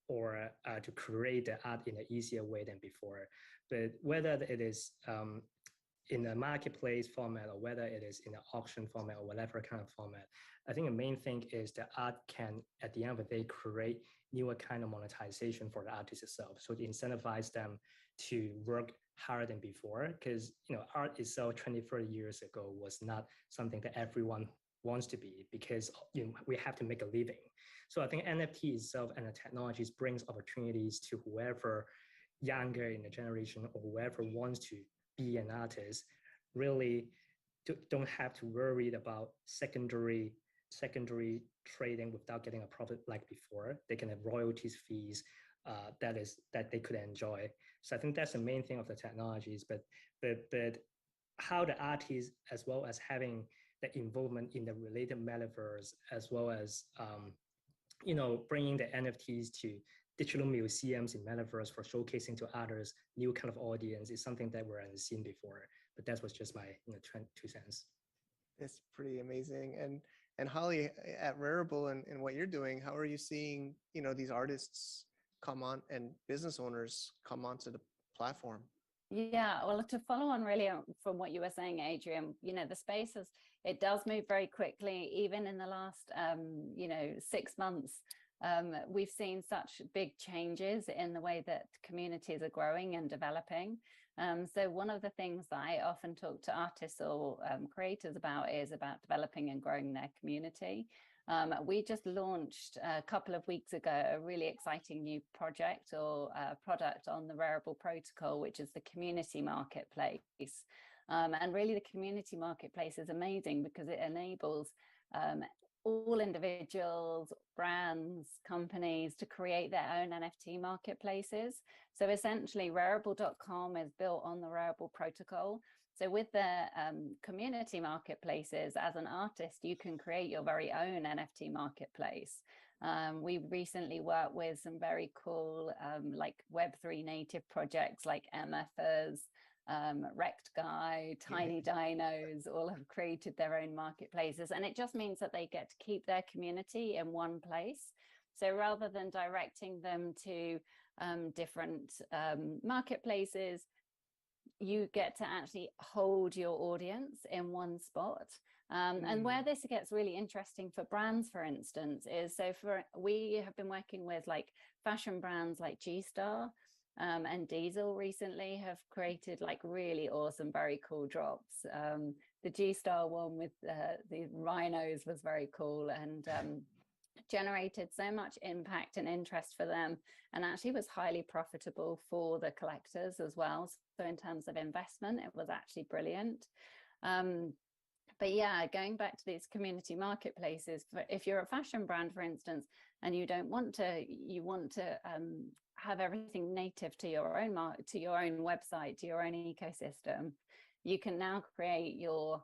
or to create the art in an easier way than before. But whether it is in a marketplace format or whether it is in an auction format or whatever kind of format, I think the main thing is the art can, at the end of the day, create newer kind of monetization for the artist itself. So to incentivize them to work harder than before, because art itself 20, 30 years ago was not something that everyone wants to be, because we have to make a living. So I think NFT itself and the technologies brings opportunities to whoever younger in the generation or whoever wants to be an artist, really don't have to worry about secondary trading without getting a profit like before. They can have royalties, fees that they could enjoy. So I think that's the main thing of the technologies. But how the artists, as well as having the involvement in the related metaverse, as well as bringing the NFTs to digital museums in metaverse for showcasing to others new kind of audience, is something that we haven't seen before. But that was just my 2 cents.
It's pretty amazing. And Holly, at Rarible and what you're doing, how are you seeing these artists come on and business owners come onto the platform?
Yeah, well, to follow on really from what you were saying, Adrian, the space it does move very quickly. Even in the last, 6 months, we've seen such big changes in the way that communities are growing and developing. So one of the things that I often talk to artists or creators about is about developing and growing their community. We just launched a couple of weeks ago a really exciting new project or product on the Rarible protocol, which is the community marketplace. And really the community marketplace is amazing because it enables all individuals, brands, companies to create their own NFT marketplaces. So essentially Rarible.com is built on the Rarible protocol. So with the community marketplaces, as an artist, you can create your very own NFT marketplace. We recently worked with some very cool like Web3 native projects like MFers, Wrecked Guy, Tiny Dinos, all have created their own marketplaces. And it just means that they get to keep their community in one place. So rather than directing them to different marketplaces, you get to actually hold your audience in one spot. And where this gets really interesting for brands, for instance, is we have been working with like fashion brands like G-Star and Diesel recently have created like really awesome, very cool drops. The G-Star one with the rhinos was very cool and generated so much impact and interest for them, and actually was highly profitable for the collectors as well. So in terms of investment, it was actually brilliant. But yeah, going back to these community marketplaces, if you're a fashion brand, for instance, and you want to have everything native to your own website, to your own ecosystem, you can now create your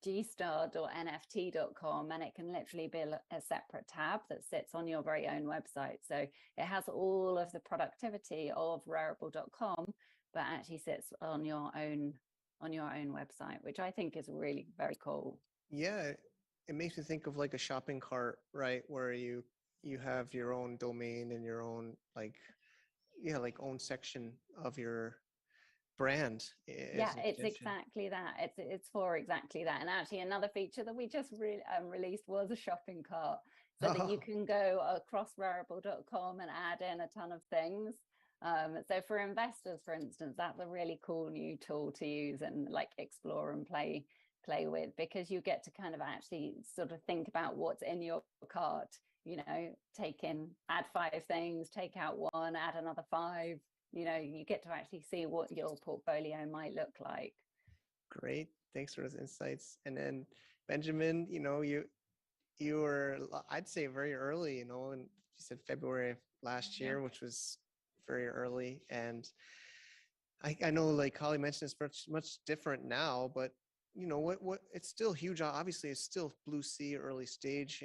gstar.nft.com, and it can literally be a separate tab that sits on your very own website. So it has all of the productivity of Rarible.com, but actually sits on your own website, which I think is really very cool.
Yeah, it makes me think of like a shopping cart, right? Where you have your own domain and your own like own section of your brand.
Yeah, it's exactly that. It's for exactly that. And actually another feature that we just released was a shopping cart, so that you can go across Rarible.com and add in a ton of things. So for investors, for instance, that's a really cool new tool to use and like explore and play with, because you get to kind of actually sort of think about what's in your cart, add 5 things, take out 1, add another 5. You get to actually see what your portfolio might look like.
Great. Thanks for those insights. And then Benjamin, you were, I'd say, very early, and you said February of last year, which was very early. And I know, like Holly mentioned, it's much different now, but what it's still huge. Obviously, it's still blue sea, early stage.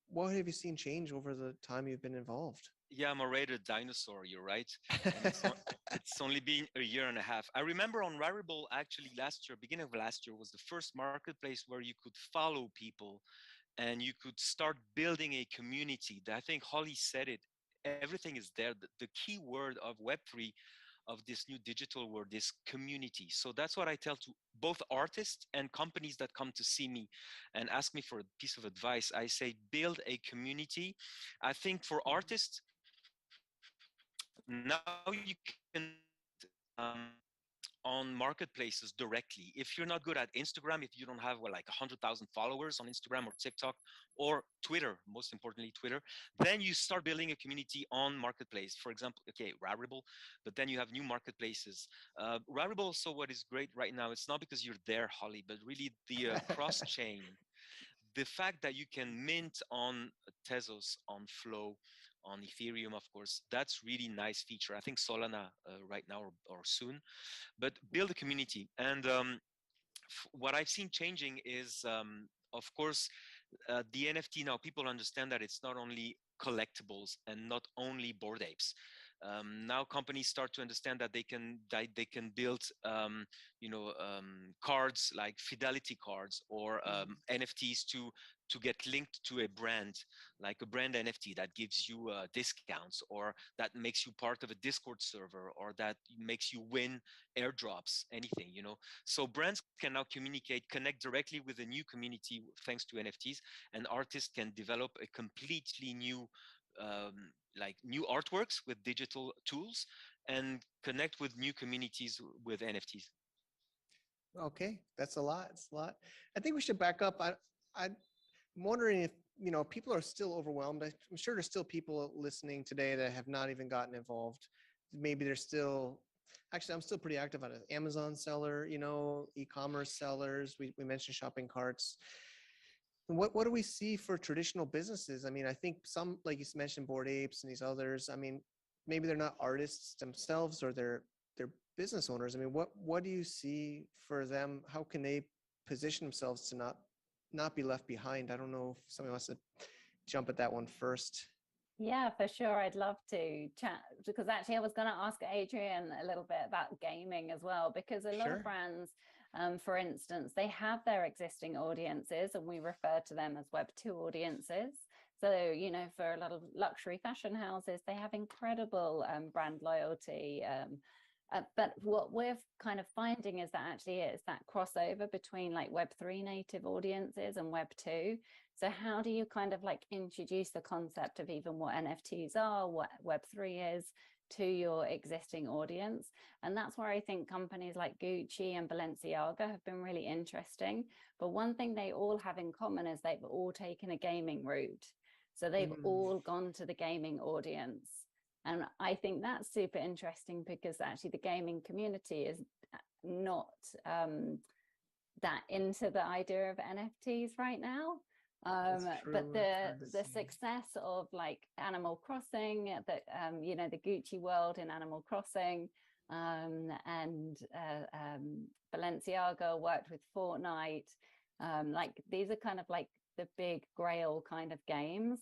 What have you seen change over the time you've been involved?
Yeah, I'm already a dinosaur, you're right. And it's only been a year and a half. I remember on Rarible, actually beginning of last year, was the first marketplace where you could follow people and you could start building a community. I think Holly said it, everything is there. The key word of Web3, of this new digital world, is community. So that's what I tell to both artists and companies that come to see me and ask me for a piece of advice. I say, build a community. I think for artists, now you can on marketplaces directly. If you're not good at Instagram, if you don't have like 100,000 followers on Instagram or TikTok or Twitter, most importantly Twitter, then you start building a community on marketplace. For example, Rarible, but then you have new marketplaces. Rarible, so what is great right now, it's not because you're there, Holly, but really the cross-chain. The fact that you can mint on Tezos, on Flow, on Ethereum, of course, that's really nice feature. I think Solana right now or soon, but build a community. And what I've seen changing is, of course, the NFT now, people understand that it's not only collectibles and not only Bored Apes. Now companies start to understand that they can build cards like fidelity cards or NFTs to to get linked to a brand, like a brand NFT that gives you discounts, or that makes you part of a Discord server, or that makes you win airdrops, anything, you know. So brands can now communicate, connect directly with a new community thanks to NFTs, and artists can develop a completely new like new artworks with digital tools and connect with new communities with NFTs.
Okay, that's a lot. It's a lot. I think we should back up. I'm wondering if, you know, people are still overwhelmed. I'm sure there's still people listening today that have not even gotten involved. Maybe they're still, actually, I'm still pretty active on an Amazon seller, you know, e-commerce sellers. We mentioned shopping carts. What do we see for traditional businesses? I mean, I think some, like you mentioned, Bored Apes and these others, I mean, maybe they're not artists themselves, or they're business owners. I mean, what do you see for them? How can they position themselves to not be left behind? I don't know if somebody wants to jump at that one first.
Yeah, for sure. I'd love to chat, because actually I was going to ask Adrian a little bit about gaming as well, because a lot of brands, for instance, they have their existing audiences, and we refer to them as Web2 audiences. So, you know, for a lot of luxury fashion houses, they have incredible brand loyalty. But what we're kind of finding is that actually it's that crossover between like Web3 native audiences and Web2. So how do you kind of like introduce the concept of even what NFTs are, what Web3 is, to your existing audience? And that's where I think companies like Gucci and Balenciaga have been really interesting. But one thing they all have in common is they've all taken a gaming route. So they've all gone to the gaming audience. And I think that's super interesting, because actually the gaming community is not that into the idea of NFTs right now. But the success of like Animal Crossing, you know, the Gucci world in Animal Crossing, and Balenciaga worked with Fortnite. Like these are kind of like the big grail kind of games.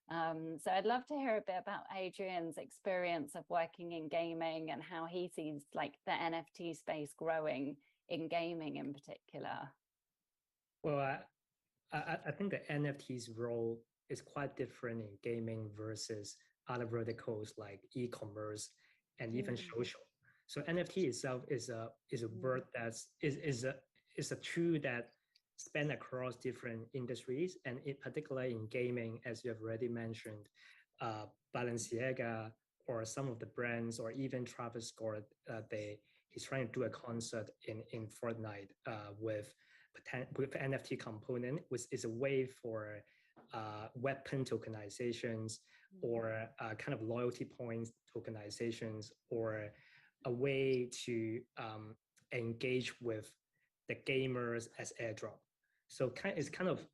So I'd love to hear a bit about Adrian's experience of working in gaming and how he sees like the NFT space growing in gaming in particular.
Well, I think the NFT's role is quite different in gaming versus other verticals like e-commerce and even social. So NFT itself is a word is a tool that span across different industries, and in particular in gaming, as you have already mentioned, Balenciaga or some of the brands, or even Travis Scott, he's trying to do a concert in Fortnite with NFT component, which is a way for weapon tokenizations, or kind of loyalty points tokenizations, or a way to engage with the gamers as airdrop. So it's kind of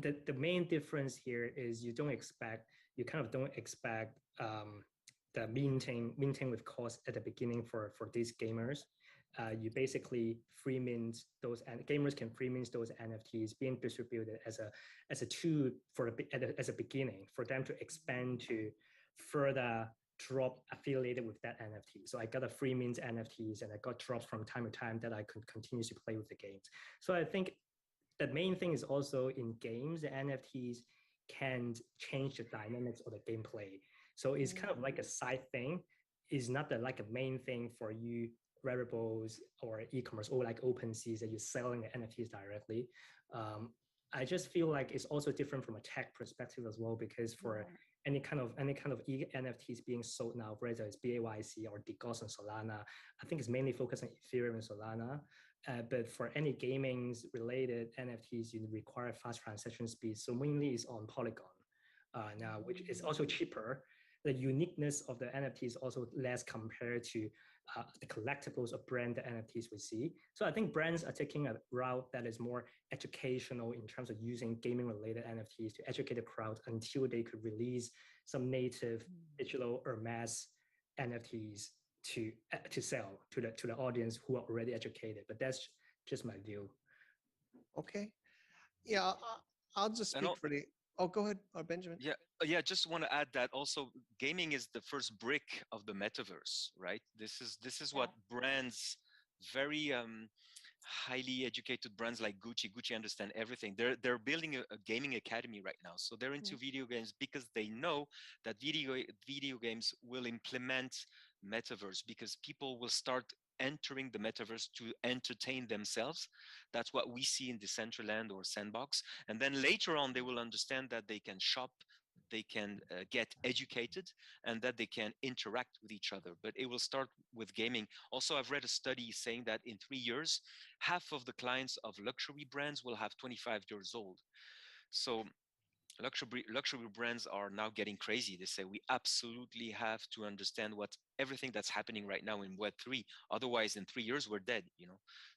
the main difference here is you kind of don't expect the minting with cost at the beginning for these gamers. You basically free mint those, and gamers can free mint those NFTs being distributed as a tool as a beginning for them to expand to further drop affiliated with that NFT. So I got a free mint NFTs, and I got drops from time to time that I could continue to play with the games. So I think the main thing is also in games, the NFTs can change the dynamics of the gameplay. So it's kind of like a side thing. It's not like a main thing for you wearables or e-commerce or like OpenSea that you're selling the NFTs directly. I just feel like it's also different from a tech perspective as well, because for any kind of NFTs being sold now, whether it's BAYC or DeGoss and Solana, I think it's mainly focused on Ethereum and Solana. But for any gaming related NFTs, you require fast transaction speed. So mainly it's on Polygon now, which is also cheaper. The uniqueness of the NFT is also less compared to the collectibles of brand NFTs we see. So I think brands are taking a route that is more educational in terms of using gaming related NFTs to educate the crowd until they could release some native digital or mass NFTs to sell to the audience who are already educated. But that's just my view.
Okay. Yeah, I'll just speak for the. Oh, go ahead, Benjamin.
Yeah. Just want to add that also gaming is the first brick of the metaverse, right? This is what brands very highly educated brands like Gucci. Gucci understand everything. They're building a gaming academy right now. So they're into video games because they know that video games will implement metaverse, because people will start entering the metaverse to entertain themselves. That's what we see in Decentraland or Sandbox. And then later on, they will understand that they can shop, they can get educated, and that they can interact with each other. But it will start with gaming. Also, I've read a study saying that in 3 years, half of the clients of luxury brands will have 25 years old. So luxury brands are now getting crazy. They say we absolutely have to understand what everything that's happening right now in Web3. Otherwise, in 3 years, we're dead.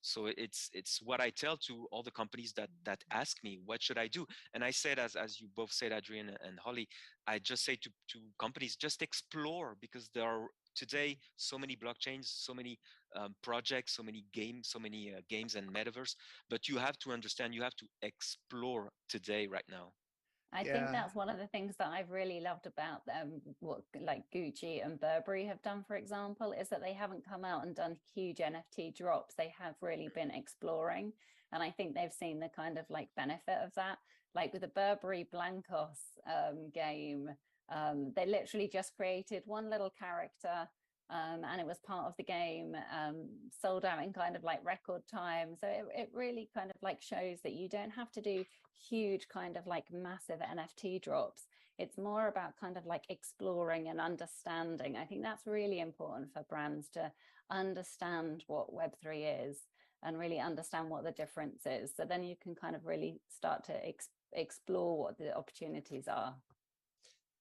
So it's what I tell to all the companies that ask me, what should I do? And I said, as you both said, Adrian and Holly, I just say to companies, just explore, because there are today so many blockchains, so many projects, so many games and metaverse. But you have to understand, you have to explore today, right now.
I think that's one of the things that I've really loved about what like Gucci and Burberry have done, for example, is that they haven't come out and done huge NFT drops. They have really been exploring. And I think they've seen the kind of like benefit of that. Like with the Burberry Blancos game, they literally just created one little character, and it was part of the game, sold out in kind of like record time. So it really kind of like shows that you don't have to do huge kind of like massive NFT drops. It's more about kind of like exploring and understanding. I think that's really important for brands to understand what Web3 is and really understand what the difference is. So then you can kind of really start to explore what the opportunities are.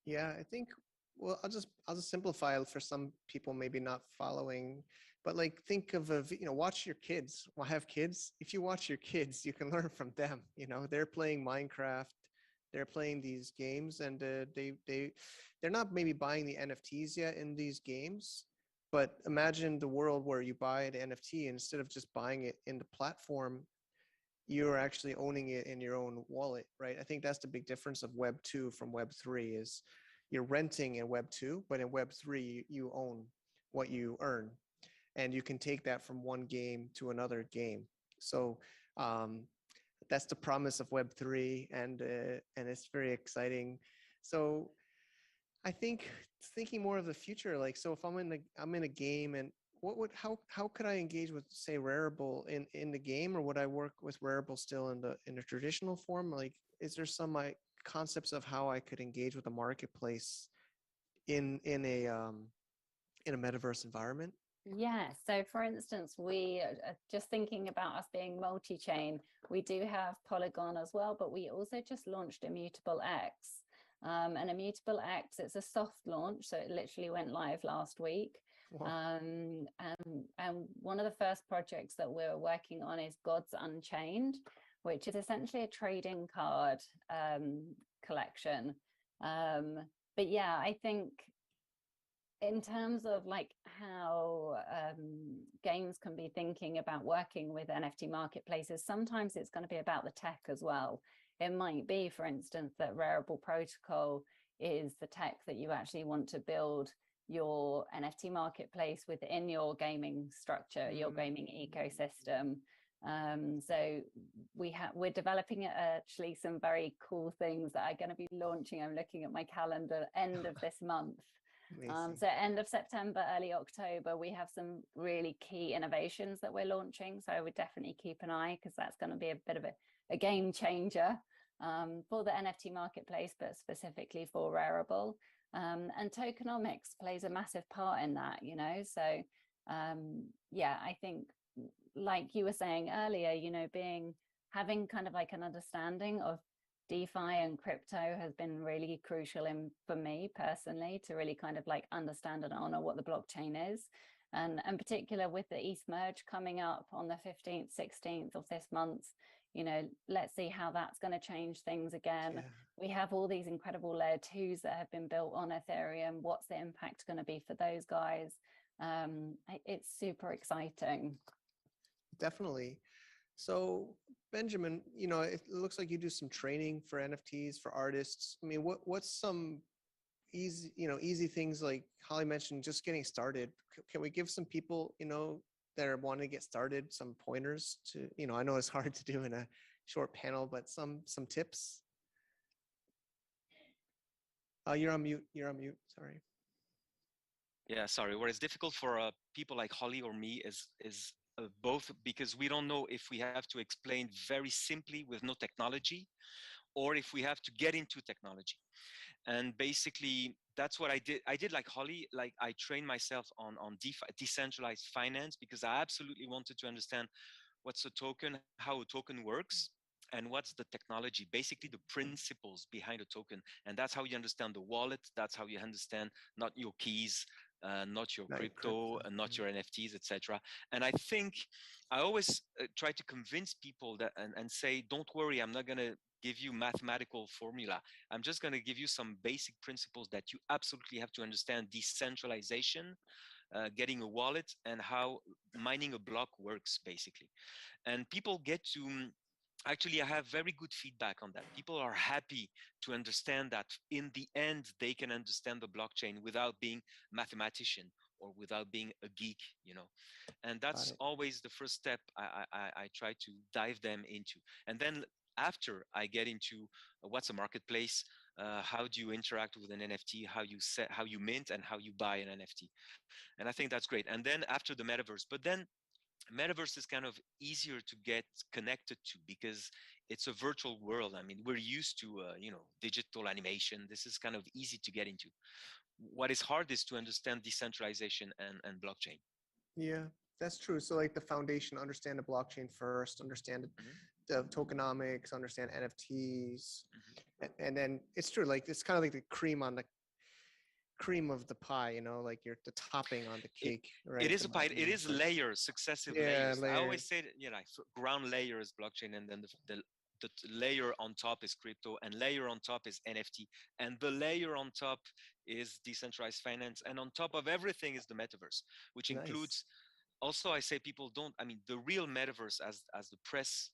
Yeah, I think, well, I'll just simplify it for some people maybe not following, but like think of watch your kids. Well, have kids. If you watch your kids, you can learn from them. They're playing Minecraft, they're playing these games, and they're not maybe buying the NFTs yet in these games. But imagine the world where you buy the NFT, and instead of just buying it in the platform, you're actually owning it in your own wallet, right? I think that's the big difference of Web 2 from Web 3 is you're renting in Web 2, but in Web 3, you own what you earn. And you can take that from one game to another game. So that's the promise of Web 3, and it's very exciting. So I think thinking more of the future, like, so if I'm in a game, and how could I engage with, say, Rarible in the game, or would I work with Rarible still in the traditional form? Like, is there some concepts of how I could engage with the marketplace in a metaverse environment?
Yeah, so for instance, we are just thinking about us being multi-chain. We do have Polygon as well, but we also just launched Immutable X. And Immutable X, it's a soft launch, so it literally went live last week. Wow. And one of the first projects that we're working on is Gods Unchained, which is essentially a trading card collection. But yeah, I think in terms of like how games can be thinking about working with NFT marketplaces, sometimes it's going to be about the tech as well. It might be, for instance, that Rarible Protocol is the tech that you actually want to build your NFT marketplace within your gaming structure, your gaming ecosystem. So we're developing actually some very cool things that are going to be launching. I'm looking at my calendar, end of this month. So end of September, early October, we have some really key innovations that we're launching. So I would definitely keep an eye, because that's going to be a bit of a game changer for the NFT marketplace, but specifically for Rarible. And tokenomics plays a massive part in that, So yeah, I think, like you were saying earlier, having kind of like an understanding of DeFi and crypto has been really crucial for me personally, to really kind of like understand and honor what the blockchain is. And in particular with the ETH merge coming up on the 15th, 16th of this month, let's see how that's going to change things again. Yeah. We have all these incredible layer 2s that have been built on Ethereum. What's the impact going to be for those guys? It's super exciting.
Definitely. So Benjamin, it looks like you do some training for NFTs for artists. I mean, what's some easy things, like Holly mentioned, just getting started? Can we give some people, that want to get started, some pointers to, I know it's hard to do in a short panel, but some tips. You're on mute. You're on mute. Sorry.
Yeah, sorry. What is difficult for people like Holly or me is both, because we don't know if we have to explain very simply with no technology, or if we have to get into technology. And basically, that's what I did. I did like Holly, like I trained myself on DeFi, decentralized finance, because I absolutely wanted to understand what's a token, how a token works, and what's the technology, basically the principles behind a token. And that's how you understand the wallet. That's how you understand not your keys, not your crypto, and not your NFTs, etc. And I think I always try to convince people that and say, don't worry, I'm not going to give you mathematical formula. I'm just going to give you some basic principles that you absolutely have to understand: decentralization, getting a wallet, and how mining a block works, basically. And people get to actually, I have very good feedback on that. People are happy to understand that in the end, they can understand the blockchain without being a mathematician or without being a geek, And that's always the first step I try to dive them into. And then after I get into what's a marketplace, how do you interact with an NFT, how you mint and how you buy an NFT. And I think that's great. And then after the metaverse, but then Metaverse is kind of easier to get connected to because it's a virtual world. I mean, we're used to, digital animation. This is kind of easy to get into. What is hard is to understand decentralization and blockchain.
Yeah, that's true. So like the foundation, understand the blockchain first, understand the tokenomics, understand NFTs. And then it's true, like it's kind of like the cream on the cream of the pie, like you're the topping on the cake, right?
It is a pie. It is layers, successive layers. I always say that, ground layer is blockchain, and then the layer on top is crypto, and layer on top is NFT, and the layer on top is decentralized finance, and on top of everything is the metaverse, which includes. Also, I say people don't. I mean, the real metaverse, as the press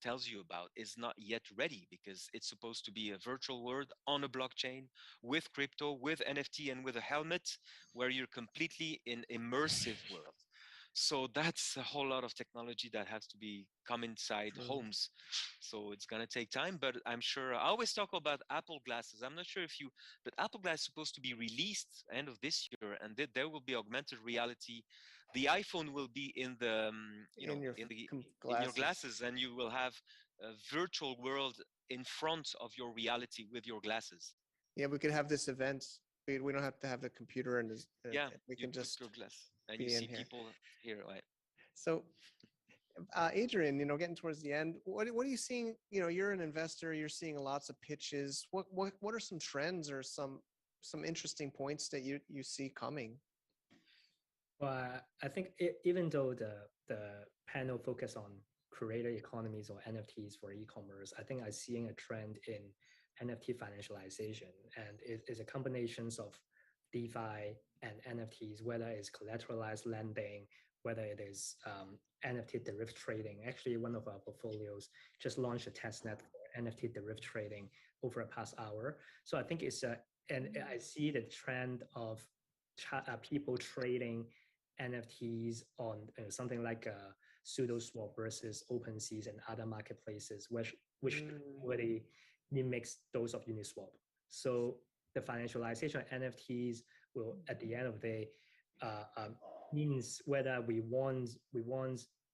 tells you about, is not yet ready because it's supposed to be a virtual world on a blockchain with crypto, with NFT, and with a helmet, where you're completely in immersive world. So that's a whole lot of technology that has to come inside homes. So it's gonna take time, but I'm sure. I always talk about Apple glasses. I'm not sure if but Apple Glass is supposed to be released end of this year, and there will be augmented reality. The iPhone will be in the in your glasses, and you will have a virtual world in front of your reality with your glasses.
Yeah, we could have this event. We don't have to have the computer, and we can just
your glass and you see people here, right?
So, Adrian, getting towards the end, what are you seeing? You're an investor. You're seeing lots of pitches. What are some trends or some interesting points that you see coming?
Well, I think even though the panel focus on creator economies or NFTs for e-commerce, I think I'm seeing a trend in NFT financialization, and it is a combination of DeFi and NFTs, whether it's collateralized lending, whether it is NFT derivative trading. Actually, one of our portfolios just launched a testnet for NFT derivative trading over the past hour. So I think and I see the trend of people trading NFTs on something like SudoSwap versus OpenSea and other marketplaces, which really mimics those of Uniswap. So the financialization of NFTs will, at the end of the day, means whether we want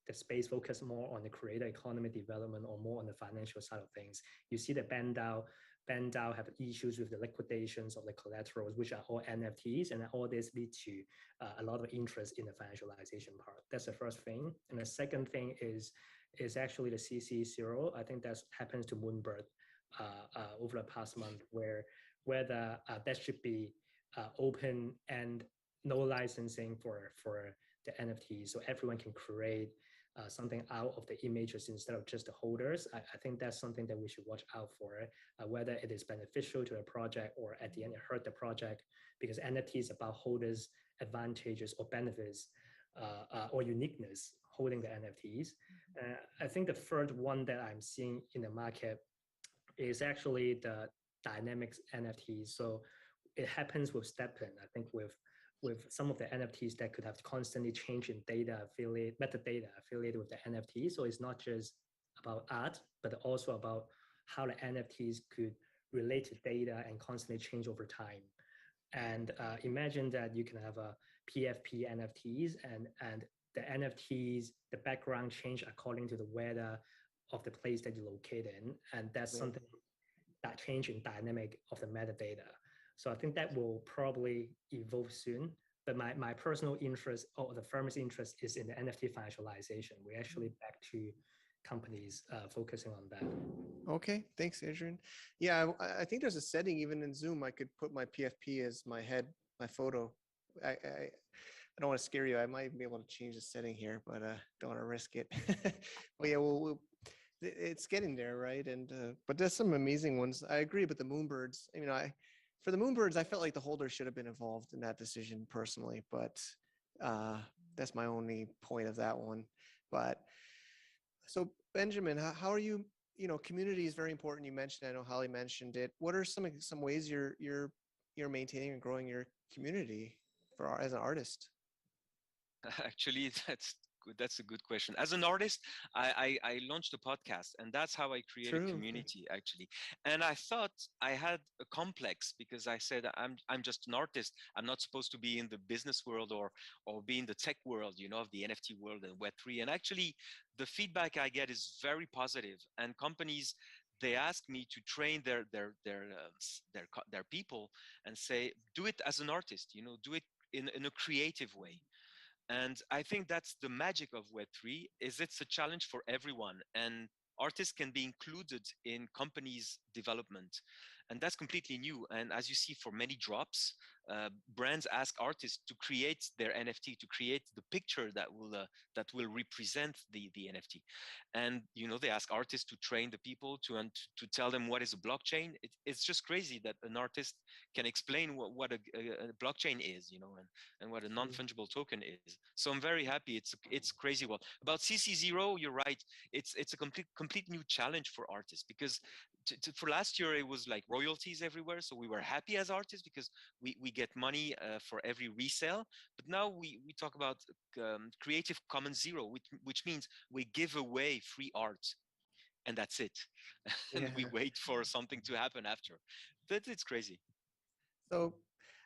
the space focus more on the creator economy development or more on the financial side of things. You see the BandDAO have issues with the liquidations of the collaterals, which are all NFTs, and all this lead to a lot of interest in the financialization part. That's the first thing. And the second thing is actually the CC0. I think that happens to Moonbird over the past month, where that should be open and no licensing for the NFT, so everyone can create something out of the images instead of just the holders. I think that's something that we should watch out for, whether it is beneficial to a project or at the end it hurt the project, because NFT is about holders' advantages or benefits or uniqueness holding the NFTs. I think the third one that I'm seeing in the market is actually the dynamics NFTs. So it happens with StepN. I think with with some of the NFTs that could have constantly changing metadata affiliated with the NFT. So it's not just about art, but also about how the NFTs could relate to data and constantly change over time. And imagine that you can have a PFP NFTs and the NFTs, the background change according to the weather of the place that you locate in. And that's something that change in dynamic of the metadata. So I think that will probably evolve soon. But my personal interest or the firm's interest is in the NFT financialization. We're actually back to companies focusing on that.
Okay, thanks, Adrian. Yeah, I think there's a setting even in Zoom. I could put my PFP as my head, my photo. I don't want to scare you. I might be able to change the setting here, but don't want to risk it. But yeah, it's getting there, right? And but there's some amazing ones. I agree, but the Moonbirds. I mean, for the Moonbirds, I felt like the holder should have been involved in that decision personally, but that's my only point of that one. But so Benjamin, how are you? You know, community is very important. You mentioned, I know Holly mentioned it. What are some ways you're maintaining and growing your community as an artist?
Actually, that's a good question. As an artist, I launched a podcast, and that's how I created a community, actually. And I thought I had a complex because I said I'm just an artist. I'm not supposed to be in the business world or be in the tech world, you know, of the NFT world and Web3. And actually, the feedback I get is very positive. And companies, they ask me to train their people and say, do it as an artist, you know, do it in a creative way. And I think that's the magic of Web3 is it's a challenge for everyone, and artists can be included in companies' development. And that's completely new. And as you see, for many drops, brands ask artists to create their NFT, to create the picture that will represent the NFT. And you know, they ask artists to train the people to tell them what is a blockchain. It's just crazy that an artist can explain what a blockchain is, you know, and what a non-fungible token is. So I'm very happy. It's crazy. Well, about CC0, you're right. It's a complete new challenge for artists because for last year it was like royalties everywhere, so we were happy as artists because we get money for every resale. But now we talk about Creative Commons Zero, which means we give away free art, and that's it. And we wait for something to happen after. It's crazy.
So,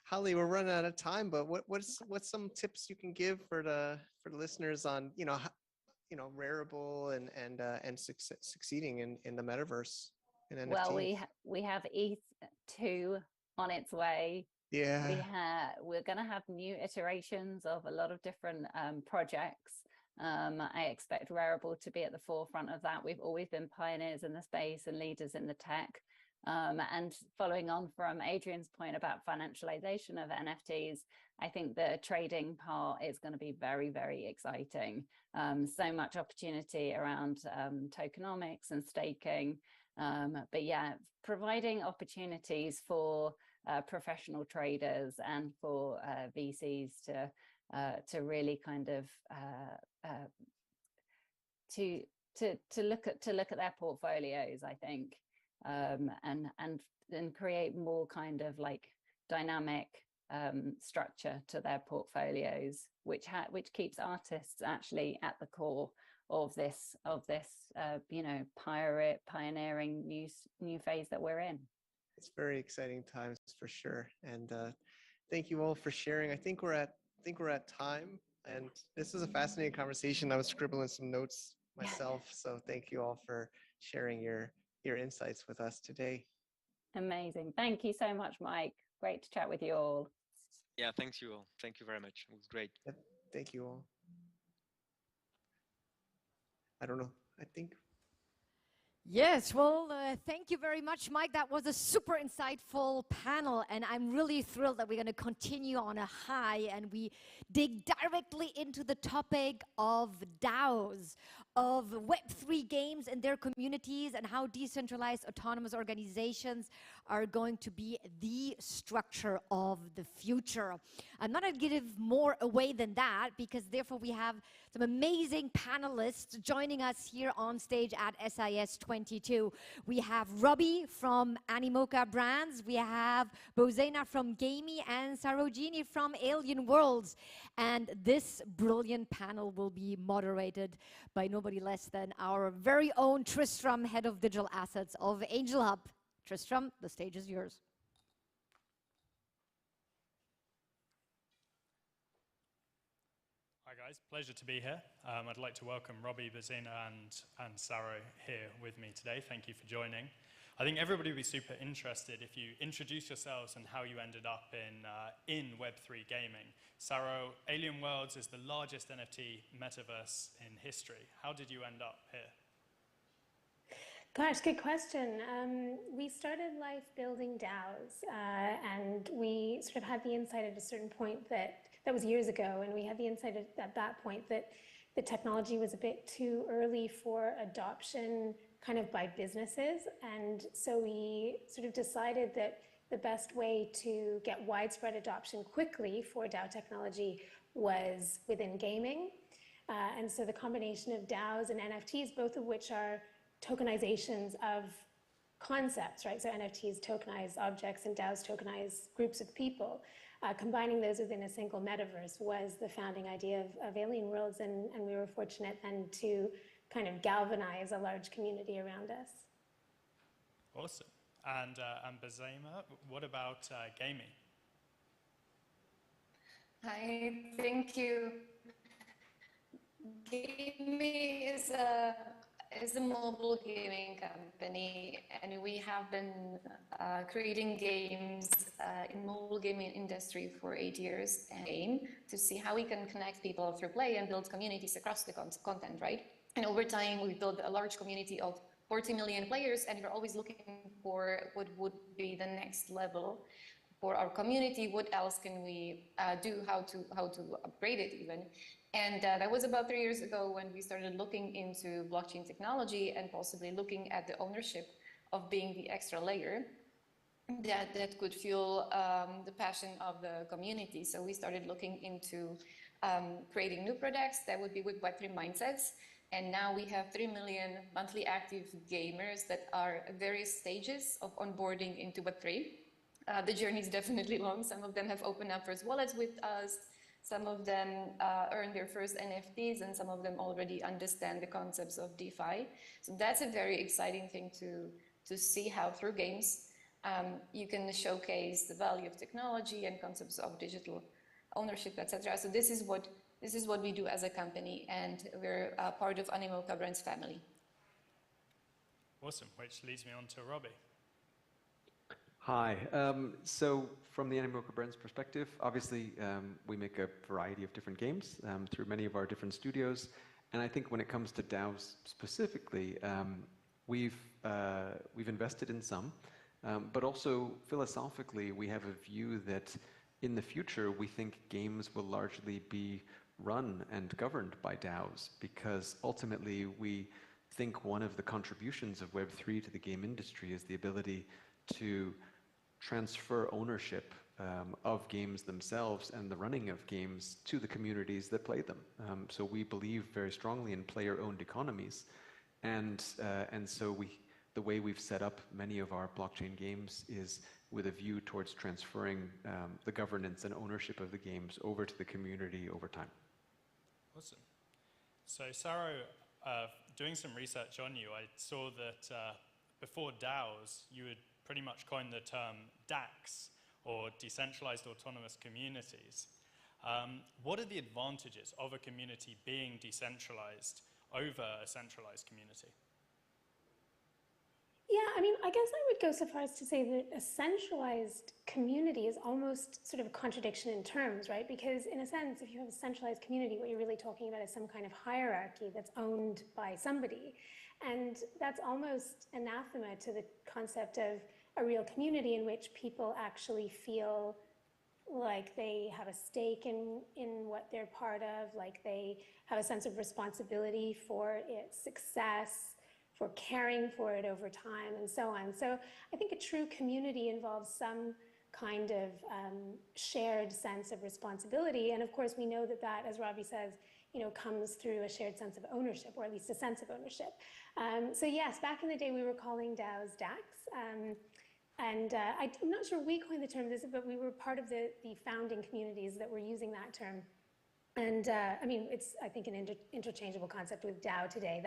Holly, we're running out of time, but what's some tips you can give for the listeners on Rarible and succeeding in the metaverse?
Well, we have ETH2 on its way.
Yeah.
We're going to have new iterations of a lot of different projects. I expect Rarible to be at the forefront of that. We've always been pioneers in the space and leaders in the tech. And following on from Adrian's point about financialization of NFTs, I think the trading part is going to be very, very exciting. So much opportunity around tokenomics and staking. But yeah, providing opportunities for professional traders and for VCs to really kind of to look at their portfolios, I think, and create more kind of like dynamic structure to their portfolios, which keeps artists actually at the core of this pioneering new phase that we're in.
It's very exciting times for sure, and thank you all for sharing. I think we're at time, and this is a fascinating conversation. I was scribbling some notes myself, so thank you all for sharing your insights with us today.
Amazing. Thank you so much, Mike. Great to chat with you all.
Yeah, thanks you all. Thank you very much. It was great.
Yep. Thank you all. I don't know. I think.
Yes, well, thank you very much, Mike. That was a super insightful panel, and I'm really thrilled that we're going to continue on a high and we dig directly into the topic of DAOs, of Web3 games and their communities and how decentralized autonomous organizations are going to be the structure of the future. I'm not going to give more away than that because therefore we have some amazing panelists joining us here on stage at SIS 22. We have Robbie from Animoca Brands, we have Bozena from Gamey, and Sarojini from Alien Worlds. And this brilliant panel will be moderated by nobody less than our very own Tristram, head of digital assets of Angel Hub. Tristram, the stage is yours.
Hi guys, pleasure to be here. I'd like to welcome Robbie, Bozena and Saro here with me today. Thank you for joining. I think everybody would be super interested if you introduce yourselves and how you ended up in Web3 gaming. Saro, Alien Worlds is the largest NFT metaverse in history. How did you end up here?
Gosh, good question. We started life building DAOs, and we sort of had the insight at a certain point that was years ago, and we had the insight at that point that the technology was a bit too early for adoption kind of by businesses. And so we sort of decided that the best way to get widespread adoption quickly for DAO technology was within gaming. And so the combination of DAOs and NFTs, both of which are tokenizations of concepts, right? So NFTs tokenize objects and DAOs tokenize groups of people. Combining those within a single metaverse was the founding idea of Alien Worlds, and we were fortunate then to kind of galvanize a large community around us.
Awesome. And Bozena, what about gaming?
Hi, thank you. Gaming is a mobile gaming company, and we have been creating games in mobile gaming industry for 8 years, and aim to see how we can connect people through play and build communities across the content, right? And over time, we built a large community of 40 million players, and we're always looking for what would be the next level for our community. What else can we do? How to upgrade it even? And that was about 3 years ago when we started looking into blockchain technology and possibly looking at the ownership of being the extra layer that could fuel the passion of the community. So we started looking into creating new products that would be with Web3 mindsets. And now we have 3 million monthly active gamers that are at various stages of onboarding into Web3. The journey is definitely long. Some of them have opened up first wallets with us. Some of them earned their first NFTs, and some of them already understand the concepts of DeFi. So that's a very exciting thing to see how through games you can showcase the value of technology and concepts of digital ownership, etc. So this is what we do as a company, and we're part of Animoca Brands family.
Awesome, which leads me on to Robbie.
Hi. So from the Animoca Brands perspective, obviously we make a variety of different games through many of our different studios. And I think when it comes to DAOs specifically, we've invested in some, but also philosophically we have a view that in the future we think games will largely be run and governed by DAOs, because ultimately we think one of the contributions of Web3 to the game industry is the ability to transfer ownership of games themselves and the running of games to the communities that play them. So we believe very strongly in player-owned economies, and so the way we've set up many of our blockchain games is with a view towards transferring the governance and ownership of the games over to the community over time.
Awesome. So Saro, doing some research on you, I saw that before DAOs, you had pretty much coined the term DACs, or decentralized autonomous communities. What are the advantages of a community being decentralized over a centralized community?
Yeah, I mean, I guess I would go so far as to say that a centralized community is almost sort of a contradiction in terms, right? Because in a sense, if you have a centralized community, what you're really talking about is some kind of hierarchy that's owned by somebody. And that's almost anathema to the concept of a real community in which people actually feel
like they have a stake in what they're part of, like they have a sense of responsibility for its success, for caring for it over time, and so on. So I think a true community involves some kind of shared sense of responsibility. And of course, we know that that, as Robbie says, comes through a shared sense of ownership, or at least a sense of ownership. So yes, back in the day, we were calling DAOs DACs. I'm not sure we coined the term, but we were part of the founding communities that were using that term. And I mean, it's, I think, an interchangeable concept with DAO today.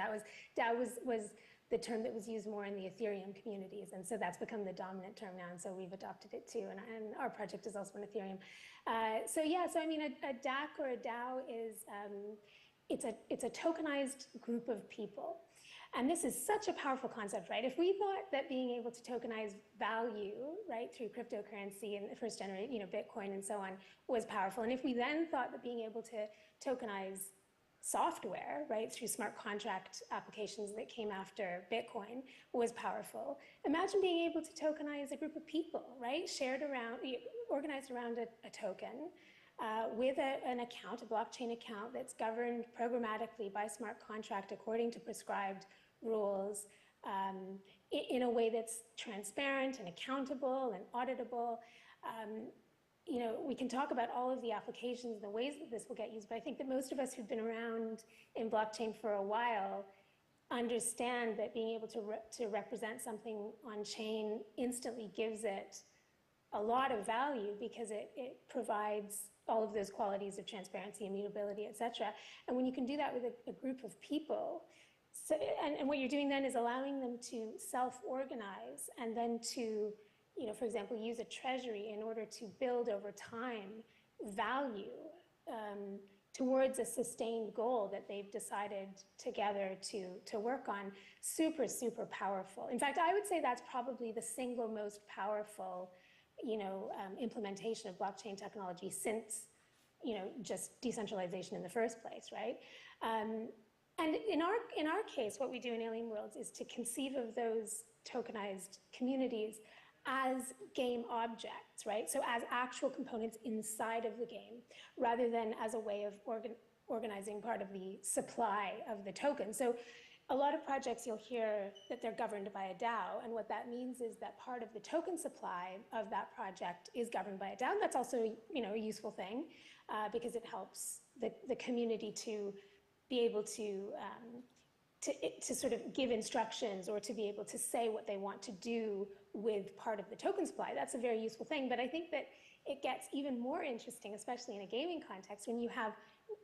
DAO was the term that was used more in the Ethereum communities. And so that's become the dominant term now. And so we've adopted it too. And our project is also in Ethereum. So I mean, a DAC or a DAO is, it's a tokenized group of people. And this is such a powerful concept, right? If we thought that being able to tokenize value, right, through cryptocurrency and the first generation, Bitcoin and so on, was powerful, and if we then thought that being able to tokenize software, right, through smart contract applications that came after Bitcoin was powerful, imagine being able to tokenize a group of people, right, organized around a token, with an account, a blockchain account that's governed programmatically by smart contract according to prescribed rules, in a way that's transparent and accountable and auditable. We can talk about all of the applications and the ways that this will get used, but I think that most of us who've been around in blockchain for a while understand that being able to represent something on chain instantly gives it a lot of value, because it provides all of those qualities of transparency, immutability, et cetera. And when you can do that with a group of people, and what you're doing then is allowing them to self-organize and then to, for example, use a treasury in order to build over time value towards a sustained goal that they've decided together to work on. Super, super powerful. In fact, I would say that's probably the single most powerful implementation of blockchain technology since, just decentralization in the first place, right? And in our case, what we do in Alien Worlds is to conceive of those tokenized communities as game objects, right? So as actual components inside of the game, rather than as a way of organizing part of the supply of the token. So a lot of projects, you'll hear that they're governed by a DAO, and what that means is that part of the token supply of that project is governed by a DAO. That's also, a useful thing, because it helps the community to be able to sort of give instructions, or to be able to say what they want to do with part of the token supply. That's a very useful thing. But I think that it gets even more interesting, especially in a gaming context, when you have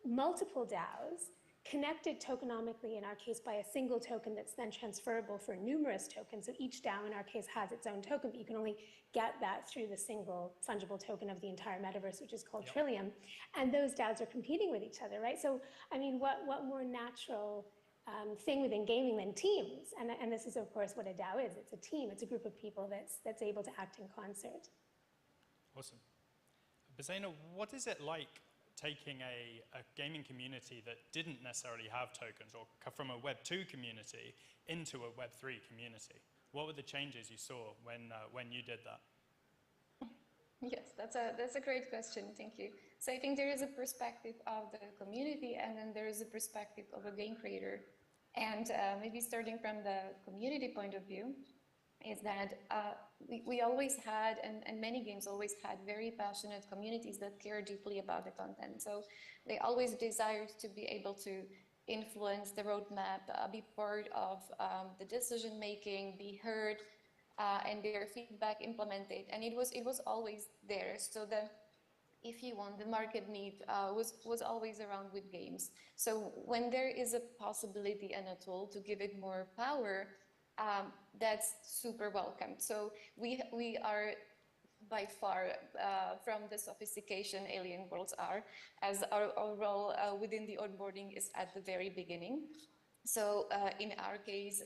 multiple DAOs connected tokenomically, in our case, by a single token that's then transferable for numerous tokens. So each DAO, in our case, has its own token, but you can only get that through the single fungible token of the entire metaverse, which is called Trillium. And those DAOs are competing with each other, right? So, I mean, what more natural thing within gaming than teams? And this is, of course, what a DAO is. It's a team. It's a group of people that's able to act in concert.
Awesome. Bezena, what is it like taking a gaming community that didn't necessarily have tokens, or from a Web 2 community into a Web 3 community? What were the changes you saw when you did that?
Yes, that's a great question. Thank you. So I think there is a perspective of the community, and then there is a perspective of a game creator. And maybe starting from the community point of view, is that we always had, and many games always had, very passionate communities that care deeply about the content. So they always desired to be able to influence the roadmap, be part of the decision making, be heard, and their feedback implemented. And it was always there. So if you want, the market need was always around with games. So when there is a possibility and a tool to give it more power, that's super welcome. So we are by far from the sophistication Alien Worlds are, as our role within the onboarding is at the very beginning. So in our case,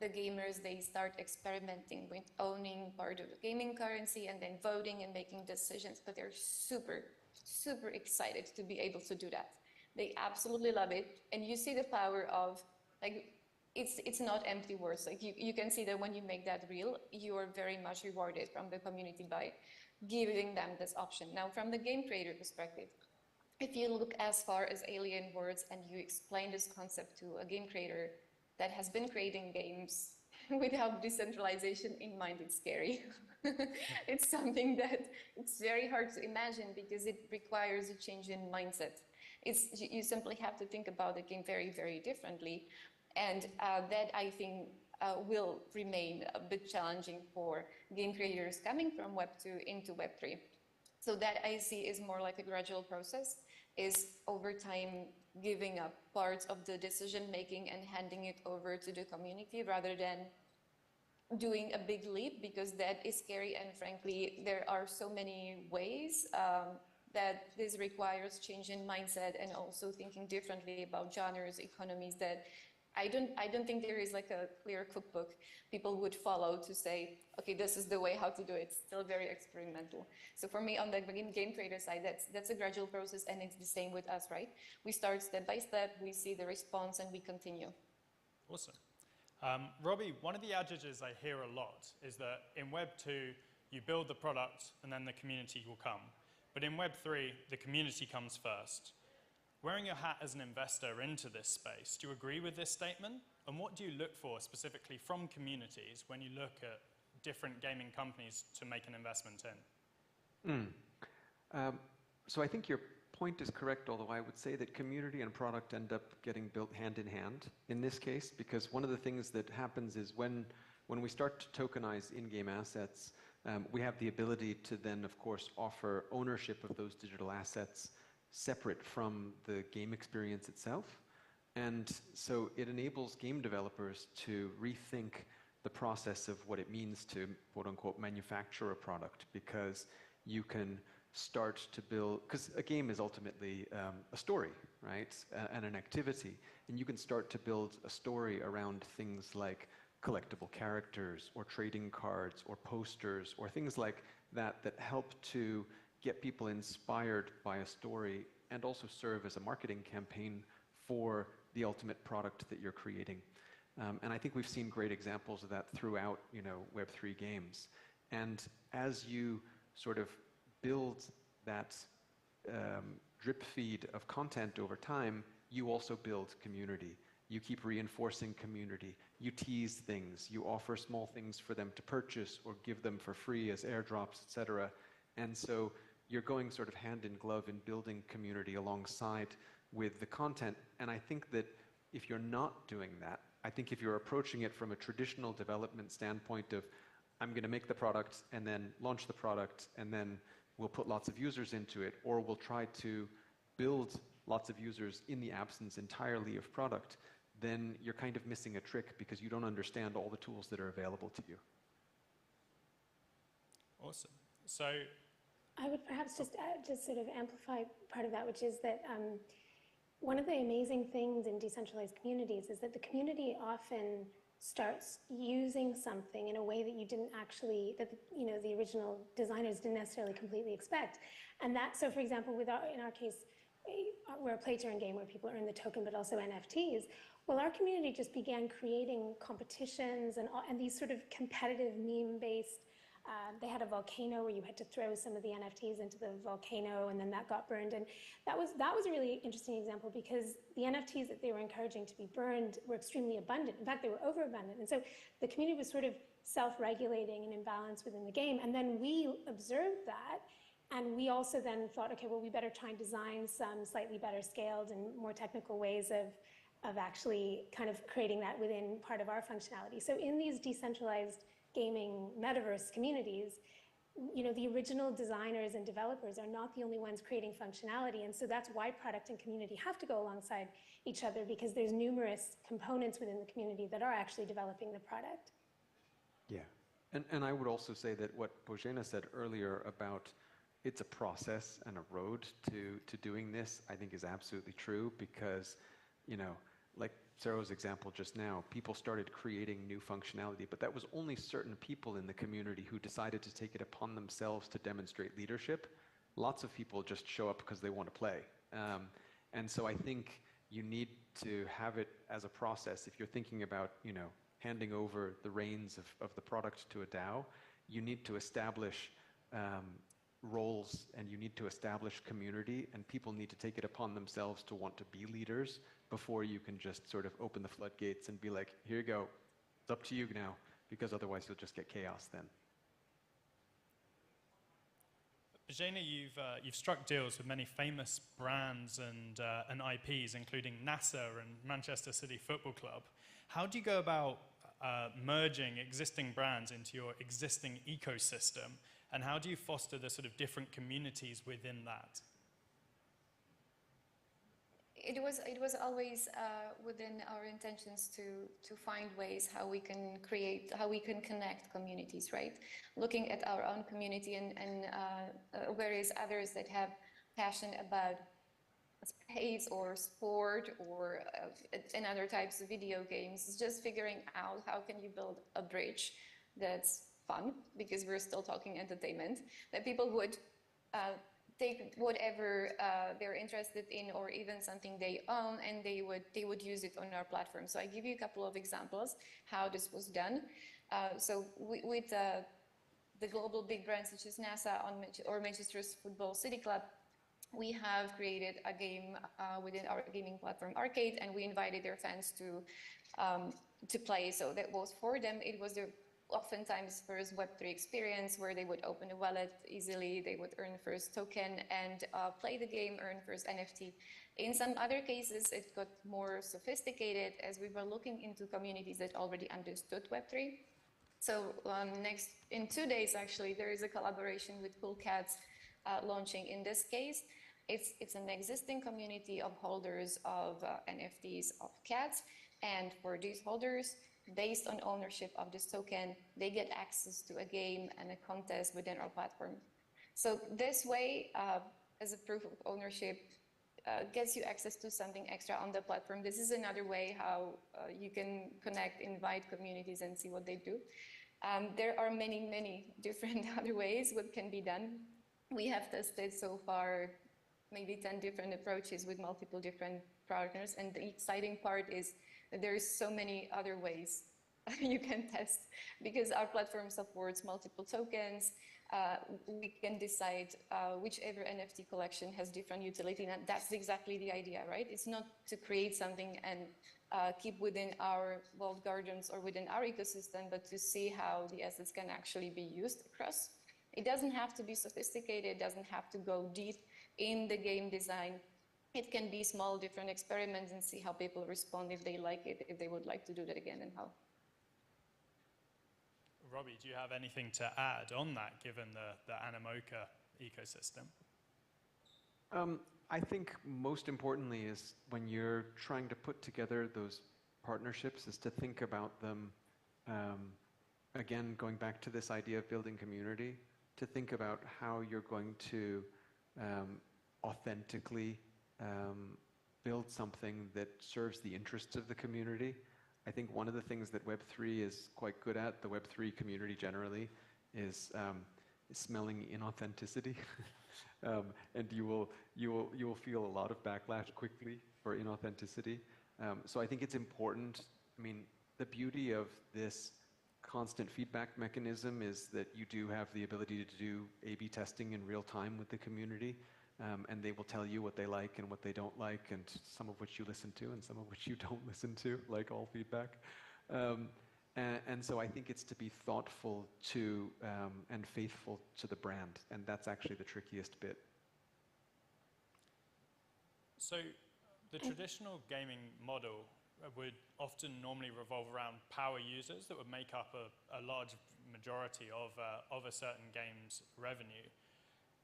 the gamers, they start experimenting with owning part of the gaming currency and then voting and making decisions, but they're super, super excited to be able to do that. They absolutely love it. And you see the power of, like, it's not empty words. Like you can see that when you make that real, you are very much rewarded from the community by giving them this option. Now, from the game creator perspective, if you look as far as Alien Words and you explain this concept to a game creator that has been creating games without decentralization in mind, it's scary. It's something that it's very hard to imagine because it requires a change in mindset. You simply have to think about the game very, very differently. And that, I think, will remain a bit challenging for game creators coming from Web 2 into Web 3. So that I see is more like a gradual process, is over time giving up parts of the decision making and handing it over to the community rather than doing a big leap, because that is scary. And frankly, there are so many ways that this requires change in mindset and also thinking differently about genres, economies, that I don't think there is like a clear cookbook people would follow to say, okay, this is the way how to do it. It's still very experimental. So for me, on the game creator side, that's a gradual process, and it's the same with us, right? We start step by step, we see the response, and we continue.
Awesome. Robbie, one of the adages I hear a lot is that in Web 2, you build the product and then the community will come. But in Web 3, the community comes first. Wearing your hat as an investor into this space, do you agree with this statement? And what do you look for specifically from communities when you look at different gaming companies to make an investment in?
So I think your point is correct, although I would say that community and product end up getting built hand in hand in this case, because one of the things that happens is when we start to tokenize in-game assets, we have the ability to then, of course, offer ownership of those digital assets separate from the game experience itself. And so it enables game developers to rethink the process of what it means to, quote unquote, manufacture a product, because you can start to build, because a game is ultimately a story, right? And an activity. And you can start to build a story around things like collectible characters or trading cards or posters or things like that that help to get people inspired by a story and also serve as a marketing campaign for the ultimate product that you're creating. And I think we've seen great examples of that throughout, Web3 games. And as you sort of build that drip feed of content over time, you also build community. You keep reinforcing community. You tease things. You offer small things for them to purchase or give them for free as airdrops, etc. And so you're going sort of hand in glove in building community alongside with the content. And I think that if you're not doing that, I think if you're approaching it from a traditional development standpoint of, I'm going to make the product and then launch the product and then we'll put lots of users into it, or we'll try to build lots of users in the absence entirely of product, then you're kind of missing a trick because you don't understand all the tools that are available to you.
Awesome. So
I would perhaps just sort of amplify part of that, which is that one of the amazing things in decentralized communities is that the community often starts using something in a way that you didn't actually, that the original designers didn't necessarily completely expect. And that, so for example, in our case, we're a play-to-earn game where people earn the token, but also NFTs. Well, our community just began creating competitions and these sort of competitive meme-based. They had a volcano where you had to throw some of the NFTs into the volcano, and then that got burned. And that was a really interesting example because the NFTs that they were encouraging to be burned were extremely abundant. In fact, they were overabundant. And so the community was sort of self-regulating and in balance within the game. And then we observed that. And we also then thought, okay, well, we better try and design some slightly better scaled and more technical ways of actually kind of creating that within part of our functionality. So in these decentralized gaming metaverse communities, the original designers and developers are not the only ones creating functionality. And so that's why product and community have to go alongside each other, because there's numerous components within the community that are actually developing the product.
Yeah. And I would also say that what Bojena said earlier about it's a process and a road to doing this, I think is absolutely true, because, like Sarah's example just now, people started creating new functionality, but that was only certain people in the community who decided to take it upon themselves to demonstrate leadership. Lots of people just show up because they want to play. And so I think you need to have it as a process. If you're thinking about, handing over the reins of the product to a DAO, you need to establish roles, and you need to establish community, and people need to take it upon themselves to want to be leaders before you can just sort of open the floodgates and be like, here you go, it's up to you now, because otherwise you'll just get chaos then.
Bojana, you've struck deals with many famous brands and IPs, including NASA and Manchester City Football Club. How do you go about merging existing brands into your existing ecosystem, and how do you foster the sort of different communities within that?
It was always within our intentions to find ways how we can connect communities, right? Looking at our own community and various others that have passion about space or sport or and other types of video games. It's just figuring out how can you build a bridge that's fun, because we're still talking entertainment, that people would take whatever they're interested in, or even something they own, and they would use it on our platform. So I give you a couple of examples how this was done. So with the global big brands such as NASA or Manchester's Football City Club, we have created a game within our gaming platform Arcade, and we invited their fans to play. So that was for them. It was their oftentimes first Web3 experience, where they would open a wallet easily, they would earn first token and play the game, earn first NFT. In some other cases, it got more sophisticated as we were looking into communities that already understood Web3. So next, in 2 days actually, there is a collaboration with Cool Cats launching. In this case, it's an existing community of holders of NFTs of cats, and for these holders, based on ownership of this token, they get access to a game and a contest within our platform. So this way, as a proof of ownership, gets you access to something extra on the platform. This is another way how you can connect, invite communities and see what they do. There are many, many different other ways what can be done. We have tested so far maybe 10 different approaches with multiple different partners, and the exciting part is that there is so many other ways you can test, because our platform supports multiple tokens. We can decide whichever NFT collection has different utility, and that's exactly the idea, right? It's not to create something and keep within our walled gardens or within our ecosystem, but to see how the assets can actually be used across. It doesn't have to be sophisticated, it doesn't have to go deep in the game design. It can be small, different experiments and see how people respond, if they like it, if they would like to do that again, and how.
Robbie, do you have anything to add on that, given the Animoca ecosystem?
I think most importantly is when you're trying to put together those partnerships is to think about them, again, going back to this idea of building community, to think about how you're going to authentically build something that serves the interests of the community. I think one of the things that Web3 is quite good at, the Web3 community generally, is smelling inauthenticity. And you will feel a lot of backlash quickly for inauthenticity. So I think it's important. I mean, the beauty of this constant feedback mechanism is that you do have the ability to do A/B testing in real time with the community. And they will tell you what they like and what they don't like, and some of which you listen to and some of which you don't listen to, like all feedback. And so I think it's to be thoughtful to and faithful to the brand, and that's actually the trickiest bit.
So the traditional gaming model would often normally revolve around power users that would make up a large majority of a certain game's revenue.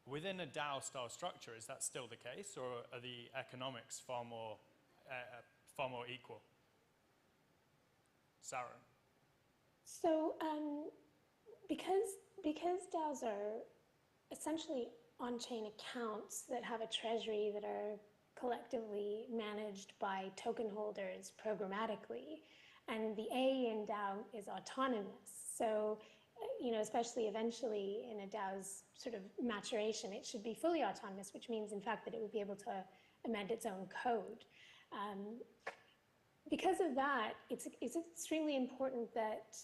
Within a DAO-style structure, is that still the case, or are the economics far more equal? Sarah?
So, because DAOs are essentially on-chain accounts that have a treasury that are collectively managed by token holders programmatically, and the A in DAO is autonomous. So, especially eventually in a DAO's sort of maturation, it should be fully autonomous, which means, in fact, that it would be able to amend its own code. Because of that, it's extremely important that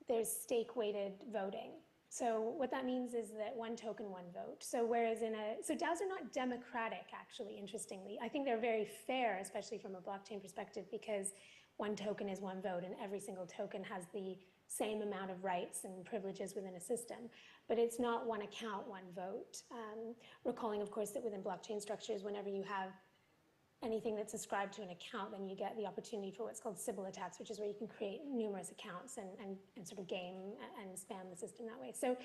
there's stake-weighted voting. So what that means is that one token, one vote. So whereas so DAOs are not democratic, actually, interestingly. I think they're very fair, especially from a blockchain perspective, because one token is one vote, and every single token has the same amount of rights and privileges within a system. But it's not one account, one vote. Recalling, of course, that within blockchain structures, whenever you have anything that's ascribed to an account, then you get the opportunity for what's called Sybil attacks, which is where you can create numerous accounts and sort of game and spam the system that way. So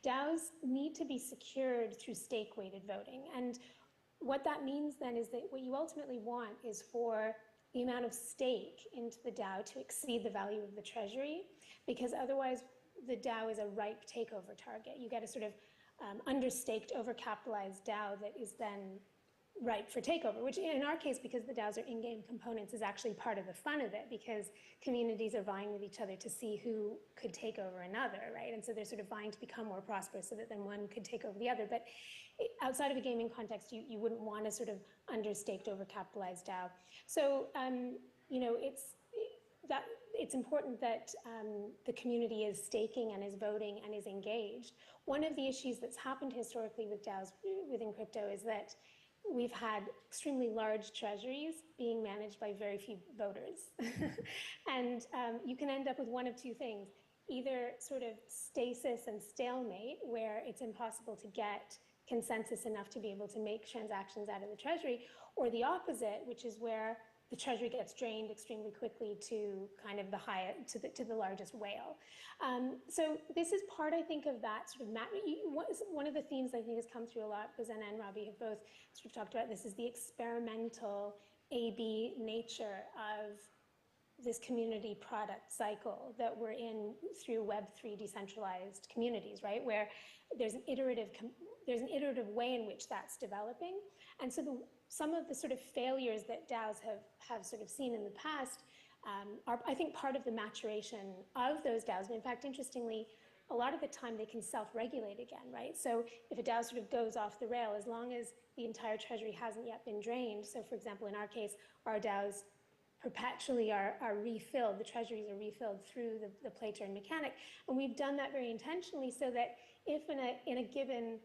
DAOs need to be secured through stake-weighted voting. And what that means then is that what you ultimately want is for the amount of stake into the DAO to exceed the value of the treasury, because otherwise the DAO is a ripe takeover target. You get a sort of understaked, overcapitalized DAO that is then ripe for takeover, which in our case, because the DAOs are in-game components, is actually part of the fun of it, because communities are vying with each other to see who could take over another, right? And so they're sort of vying to become more prosperous so that then one could take over the other. But outside of a gaming context, you wouldn't want a sort of understaked, overcapitalized DAO. So, you know, it's important that the community is staking and is voting and is engaged. One of the issues that's happened historically with DAOs within crypto is that we've had extremely large treasuries being managed by very few voters. And you can end up with one of two things: either sort of stasis and stalemate, where it's impossible to get consensus enough to be able to make transactions out of the treasury, or the opposite, which is where the treasury gets drained extremely quickly to kind of to the largest whale. So this is part, I think, of that sort of one of the themes I think has come through a lot, because Anna and Robbie have both sort of talked about this, is the experimental A/B nature of this community product cycle that we're in through Web3 decentralized communities, right? Where there's an iterative way in which that's developing. And so some of the sort of failures that DAOs have sort of seen in the past are, I think, part of the maturation of those DAOs. And in fact, interestingly, a lot of the time they can self-regulate again, right? So if a DAO sort of goes off the rail, as long as the entire treasury hasn't yet been drained, so for example, in our case, our DAOs perpetually are refilled, the treasuries are refilled through the play turn mechanic. And we've done that very intentionally so that if in a given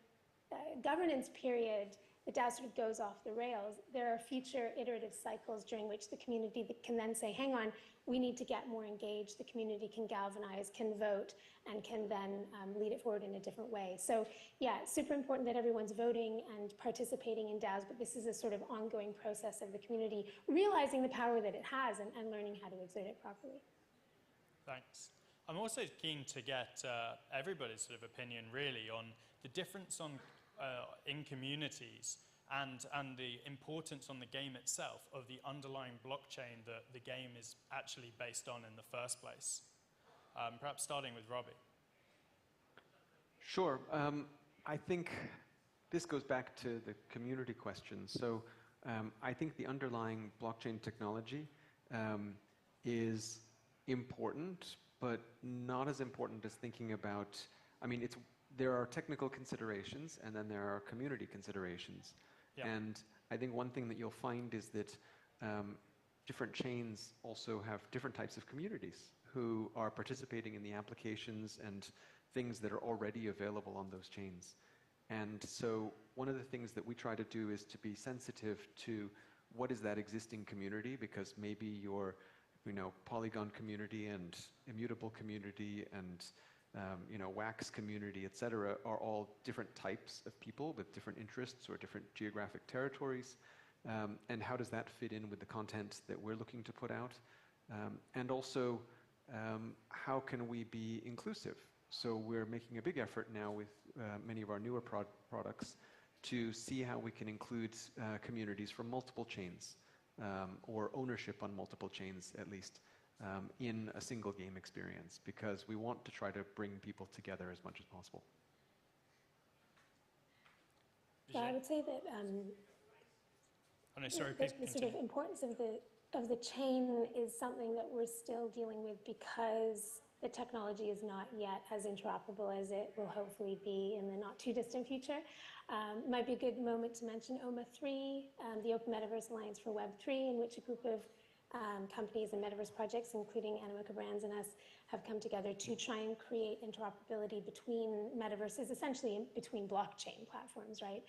governance period, the DAO sort of goes off the rails, there are future iterative cycles during which the community can then say, hang on, we need to get more engaged, the community can galvanize, can vote, and can then lead it forward in a different way. So yeah, it's super important that everyone's voting and participating in DAOs, but this is a sort of ongoing process of the community realizing the power that it has and learning how to exert it properly.
Thanks. I'm also keen to get everybody's sort of opinion really on the difference in communities and the importance on the game itself of the underlying blockchain that the game is actually based on in the first place. Perhaps starting with Robbie.
Sure. I think this goes back to the community question. So I think the underlying blockchain technology is important, but not as important as thinking about, I mean, there are technical considerations and then there are community considerations. Yeah. And I think one thing that you'll find is that different chains also have different types of communities who are participating in the applications and things that are already available on those chains. And so one of the things that we try to do is to be sensitive to what is that existing community, because maybe your Polygon community and Immutable community and Wax community, etc., are all different types of people with different interests or different geographic territories. And how does that fit in with the content that we're looking to put out? And also, how can we be inclusive? So we're making a big effort now with many of our newer products to see how we can include communities from multiple chains, or ownership on multiple chains at least, in a single game experience, because we want to try to bring people together as much as possible.
Yeah, I would say that the sort of importance of the chain is something that we're still dealing with, because the technology is not yet as interoperable as it will hopefully be in the not too distant future. Might be a good moment to mention OMA 3, the Open Metaverse Alliance for Web3, in which a group of companies and metaverse projects, including Animoca Brands and us, have come together to try and create interoperability between metaverses, essentially between blockchain platforms, right?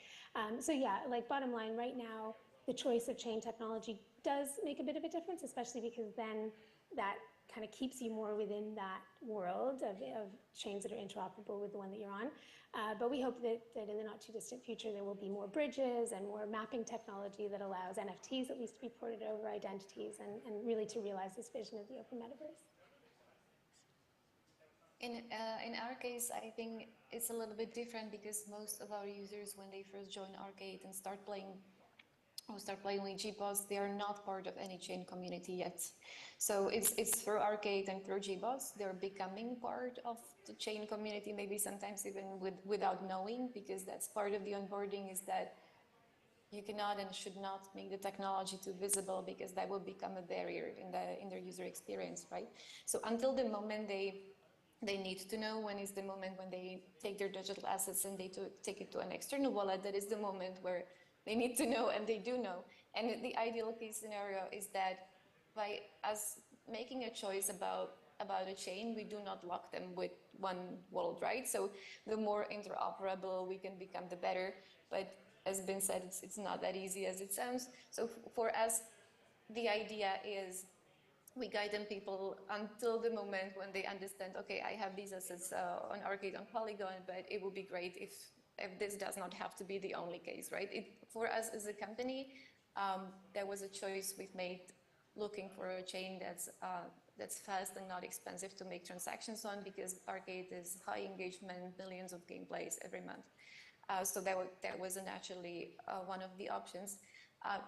So yeah, like bottom line, right now, the choice of chain technology does make a bit of a difference, especially because then that kind of keeps you more within that world of chains that are interoperable with the one that you're on. But we hope that in the not too distant future, there will be more bridges and more mapping technology that allows NFTs at least to be ported over identities and really to realize this vision of the open metaverse.
In our case, I think it's a little bit different because most of our users, when they first join Arcade and start playing with GBoss, they are not part of any chain community yet. So it's through Arcade and through GBoss, they're becoming part of the chain community, maybe sometimes even without knowing, because that's part of the onboarding, is that you cannot and should not make the technology too visible, because that will become a barrier in their user experience, right? So until the moment they need to know, when is the moment when they take their digital assets and they take it to an external wallet, that is the moment where they need to know, and they do know. And the ideal case scenario is that by us making a choice about a chain, we do not lock them with one world, right? So the more interoperable we can become, the better. But as Ben said, it's not that easy as it sounds. So for us, the idea is we guide them people until the moment when they understand, okay, I have these assets on Arcade, on Polygon, but it would be great if this does not have to be the only case, right? For us as a company, there was a choice we've made looking for a chain that's fast and not expensive to make transactions on, because Arcade is high engagement, millions of gameplays every month. So that was naturally one of the options.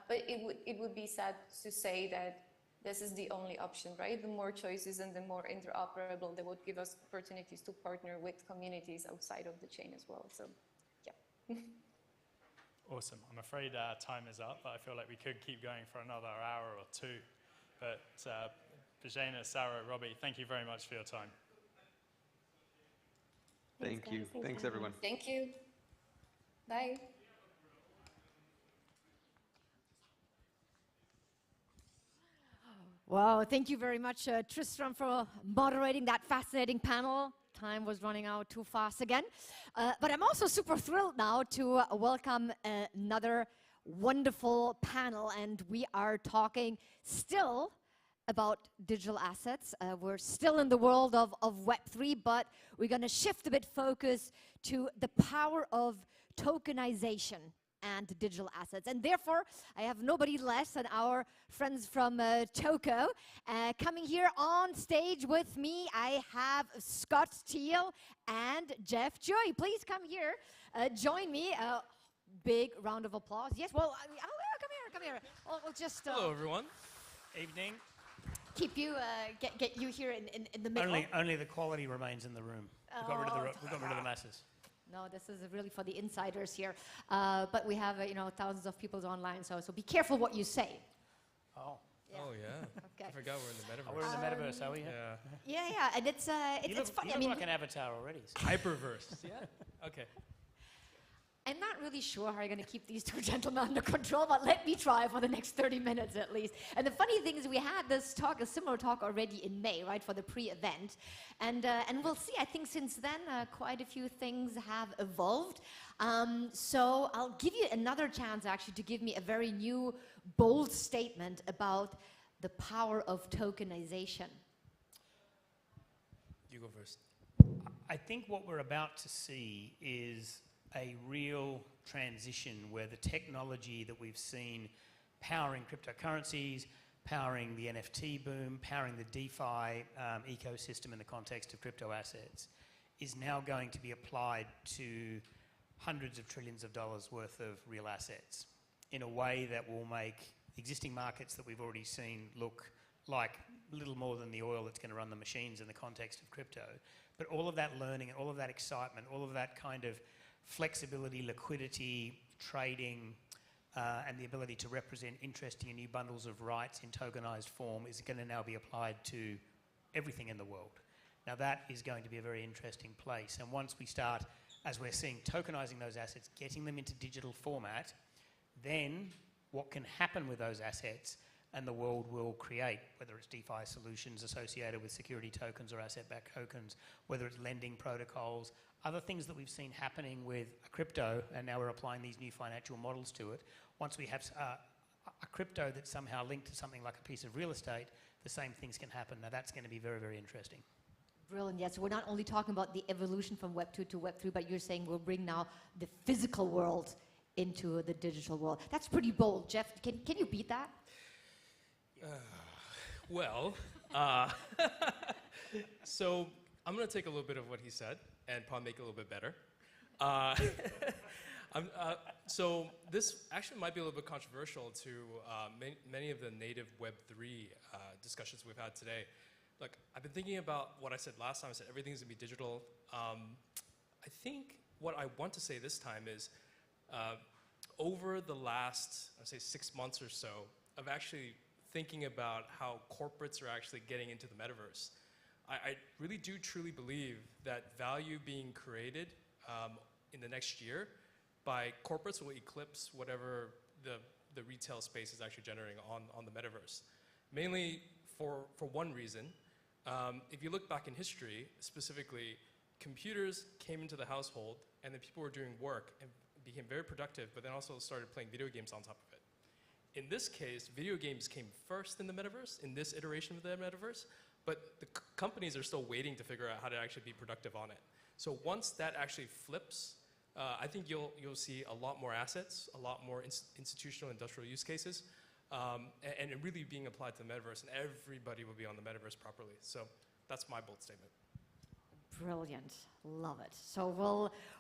But it would be sad to say that this is the only option, right? The more choices and the more interoperable, they would give us opportunities to partner with communities outside of the chain as well. So, yeah.
Awesome. I'm afraid time is up, but I feel like we could keep going for another hour or two. But Bejana, Sarah, Robbie, thank you very much for your time.
Thank you. Thanks, everyone.
Thank you. Bye.
Wow, thank you very much, Tristram, for moderating that fascinating panel. Time was running out too fast again. But I'm also super thrilled now to welcome another wonderful panel, and we are talking still about digital assets. We're still in the world of Web3, but we're going to shift a bit focus to the power of tokenization and digital assets. And therefore, I have nobody less than our friends from Toko. Coming here on stage with me, I have Scott Teal and Jeff Joy. Please come here, join me. Big round of applause. Yes, well, come here. We'll just...
Hello, everyone. Evening.
Keep you, get you here in the middle.
Only the quality remains in the room. We got rid of the masses.
No, this is really for the insiders here. But we have, thousands of people online, so be careful what you say.
Oh.
Yeah.
Oh, yeah.
Okay.
I forgot we're in the metaverse.
Oh, we're in the
metaverse, are we?
Yeah, and it's funny.
You look like an avatar already. So. Hyperverse. Yeah. Okay.
I'm not really sure how you're going to keep these two gentlemen under control, but let me try for the next 30 minutes at least. And the funny thing is we had this talk, a similar talk already in May, right, for the pre-event. And we'll see, I think since then quite a few things have evolved. So I'll give you another chance actually to give me a very new, bold statement about the power of tokenization.
You go first. I think what we're about to see is a real transition where the technology that we've seen powering cryptocurrencies, powering the NFT boom, powering the DeFi ecosystem in the context of crypto assets is now going to be applied to hundreds of trillions of dollars worth of real assets in a way that will make existing markets that we've already seen look like little more than the oil that's going to run the machines in the context of crypto. But all of that learning and all of that excitement, all of that kind of flexibility, liquidity, trading, and the ability to represent interesting and new bundles of rights in tokenized form is going to now be applied to everything in the world. Now that is going to be a very interesting place. And once we start, as we're seeing, tokenizing those assets, getting them into digital format, then what can happen with those assets and the world will create, whether it's DeFi solutions associated with security tokens or asset-backed tokens, whether it's lending protocols, other things that we've seen happening with crypto, and now we're applying these new financial models to it. Once we have a crypto that's somehow linked to something like a piece of real estate, the same things can happen. Now that's going to be very, very interesting.
Brilliant. Yes, we're not only talking about the evolution from Web 2 to Web 3, but you're saying we'll bring now the physical world into the digital world. That's pretty bold. Jeff, can you beat that?
So I'm going to take a little bit of what he said and probably make it a little bit better. So this actually might be a little bit controversial to many of the native Web3 discussions we've had today. Look, I've been thinking about what I said last time. I said everything's going to be digital. I think what I want to say this time is over the last, I'd say 6 months or so, of actually thinking about how corporates are actually getting into the metaverse. I really do truly believe that value being created in the next year by corporates will eclipse whatever the retail space is actually generating on the metaverse. Mainly for one reason. If you look back in history, specifically, computers came into the household and then people were doing work and became very productive, but then also started playing video games on top of it. In this case, video games came first in the metaverse, in this iteration of the metaverse, but the companies are still waiting to figure out how to actually be productive on it. So once that actually flips, I think you'll see a lot more assets, a lot more institutional industrial use cases, and it really being applied to the metaverse, and everybody will be on the metaverse properly. So that's my bold statement.
Brilliant. Love it. So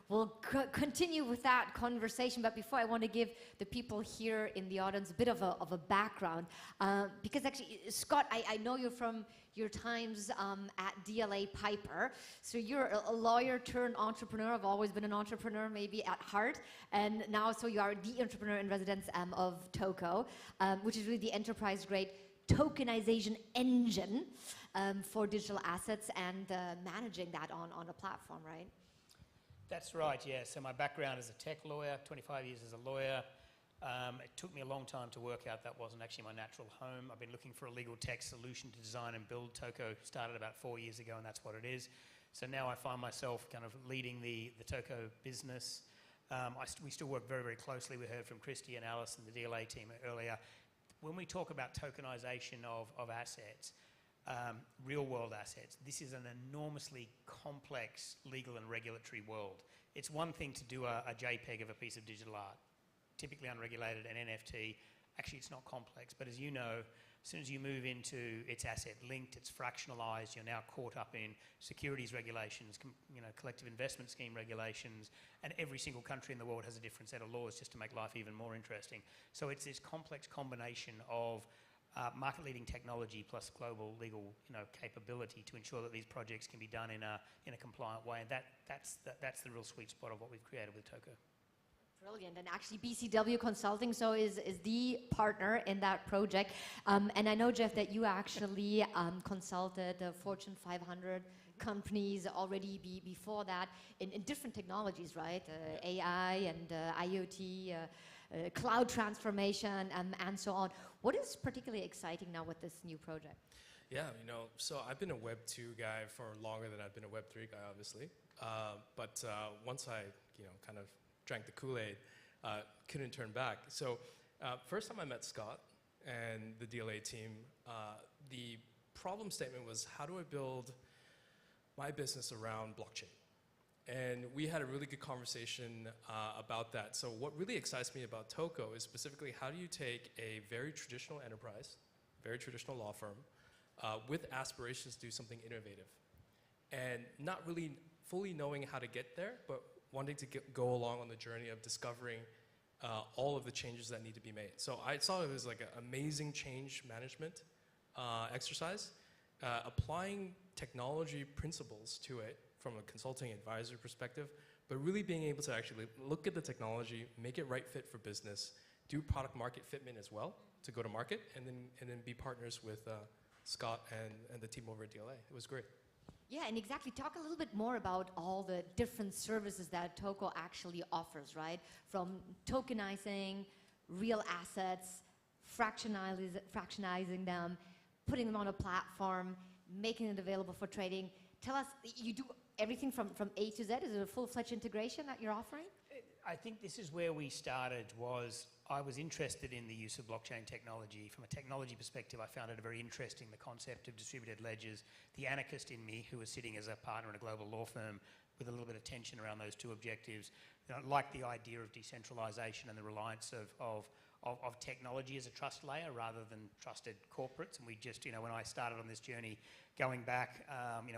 we'll continue with that conversation, but before I want to give the people here in the audience a bit of a background, because actually, Scott, I know you from your times at DLA Piper, so you're a lawyer turned entrepreneur. I've always been an entrepreneur, maybe at heart, and now so you are the entrepreneur in residence of Toko, which is really the enterprise-grade tokenization engine for digital assets and managing that on a platform, right?
That's right, yeah. So my background is a tech lawyer, 25 years as a lawyer. It took me a long time to work out that wasn't actually my natural home. I've been looking for a legal tech solution to design and build. Toko started about 4 years ago, and that's what it is. So now I find myself kind of leading the Toko business. We still work very, very closely. We heard from Christy and Alice and the DLA team earlier. When we talk about tokenization of assets, real-world assets, this is an enormously complex legal and regulatory world. It's one thing to do a JPEG of a piece of digital art, typically unregulated, an NFT. Actually, it's not complex, but as you know, as soon as you move into its asset linked, it's fractionalized, you're now caught up in securities regulations, collective investment scheme regulations, and every single country in the world has a different set of laws just to make life even more interesting. So it's this complex combination of market-leading technology plus global legal capability to ensure that these projects can be done in a compliant way, and that's the real sweet spot of what we've created with Toko.
Brilliant. And actually BCW Consulting is the partner in that project. And I know, Jeff, that you actually consulted Fortune 500 companies already before that in different technologies, right? AI and IoT, cloud transformation, and so on. What is particularly exciting now with this new project?
Yeah, so I've been a Web 2 guy for longer than I've been a Web 3 guy, obviously. But once I, kind of drank the Kool-Aid, couldn't turn back. So first time I met Scott and the DLA team, the problem statement was, how do I build my business around blockchain? And we had a really good conversation about that. So what really excites me about Toko is specifically, how do you take a very traditional enterprise, very traditional law firm, with aspirations to do something innovative, and not really fully knowing how to get there, but wanting to go along on the journey of discovering all of the changes that need to be made. So I saw it was like an amazing change management exercise, applying technology principles to it from a consulting advisor perspective, but really being able to actually look at the technology, make it right fit for business, do product market fitment as well to go to market, and then be partners with Scott and the team over at DLA. It was great.
Yeah, and exactly. Talk a little bit more about all the different services that Toko actually offers, right? From tokenizing real assets, fractionizing them, putting them on a platform, making it available for trading. Tell us, you do everything from A to Z? Is it a full-fledged integration that you're offering?
I think this is where we started. I was interested in the use of blockchain technology. From a technology perspective, I found it very interesting, the concept of distributed ledgers. The anarchist in me, who was sitting as a partner in a global law firm with a little bit of tension around those two objectives, liked the idea of decentralization and the reliance of technology as a trust layer rather than trusted corporates. And we just, when I started on this journey, going back,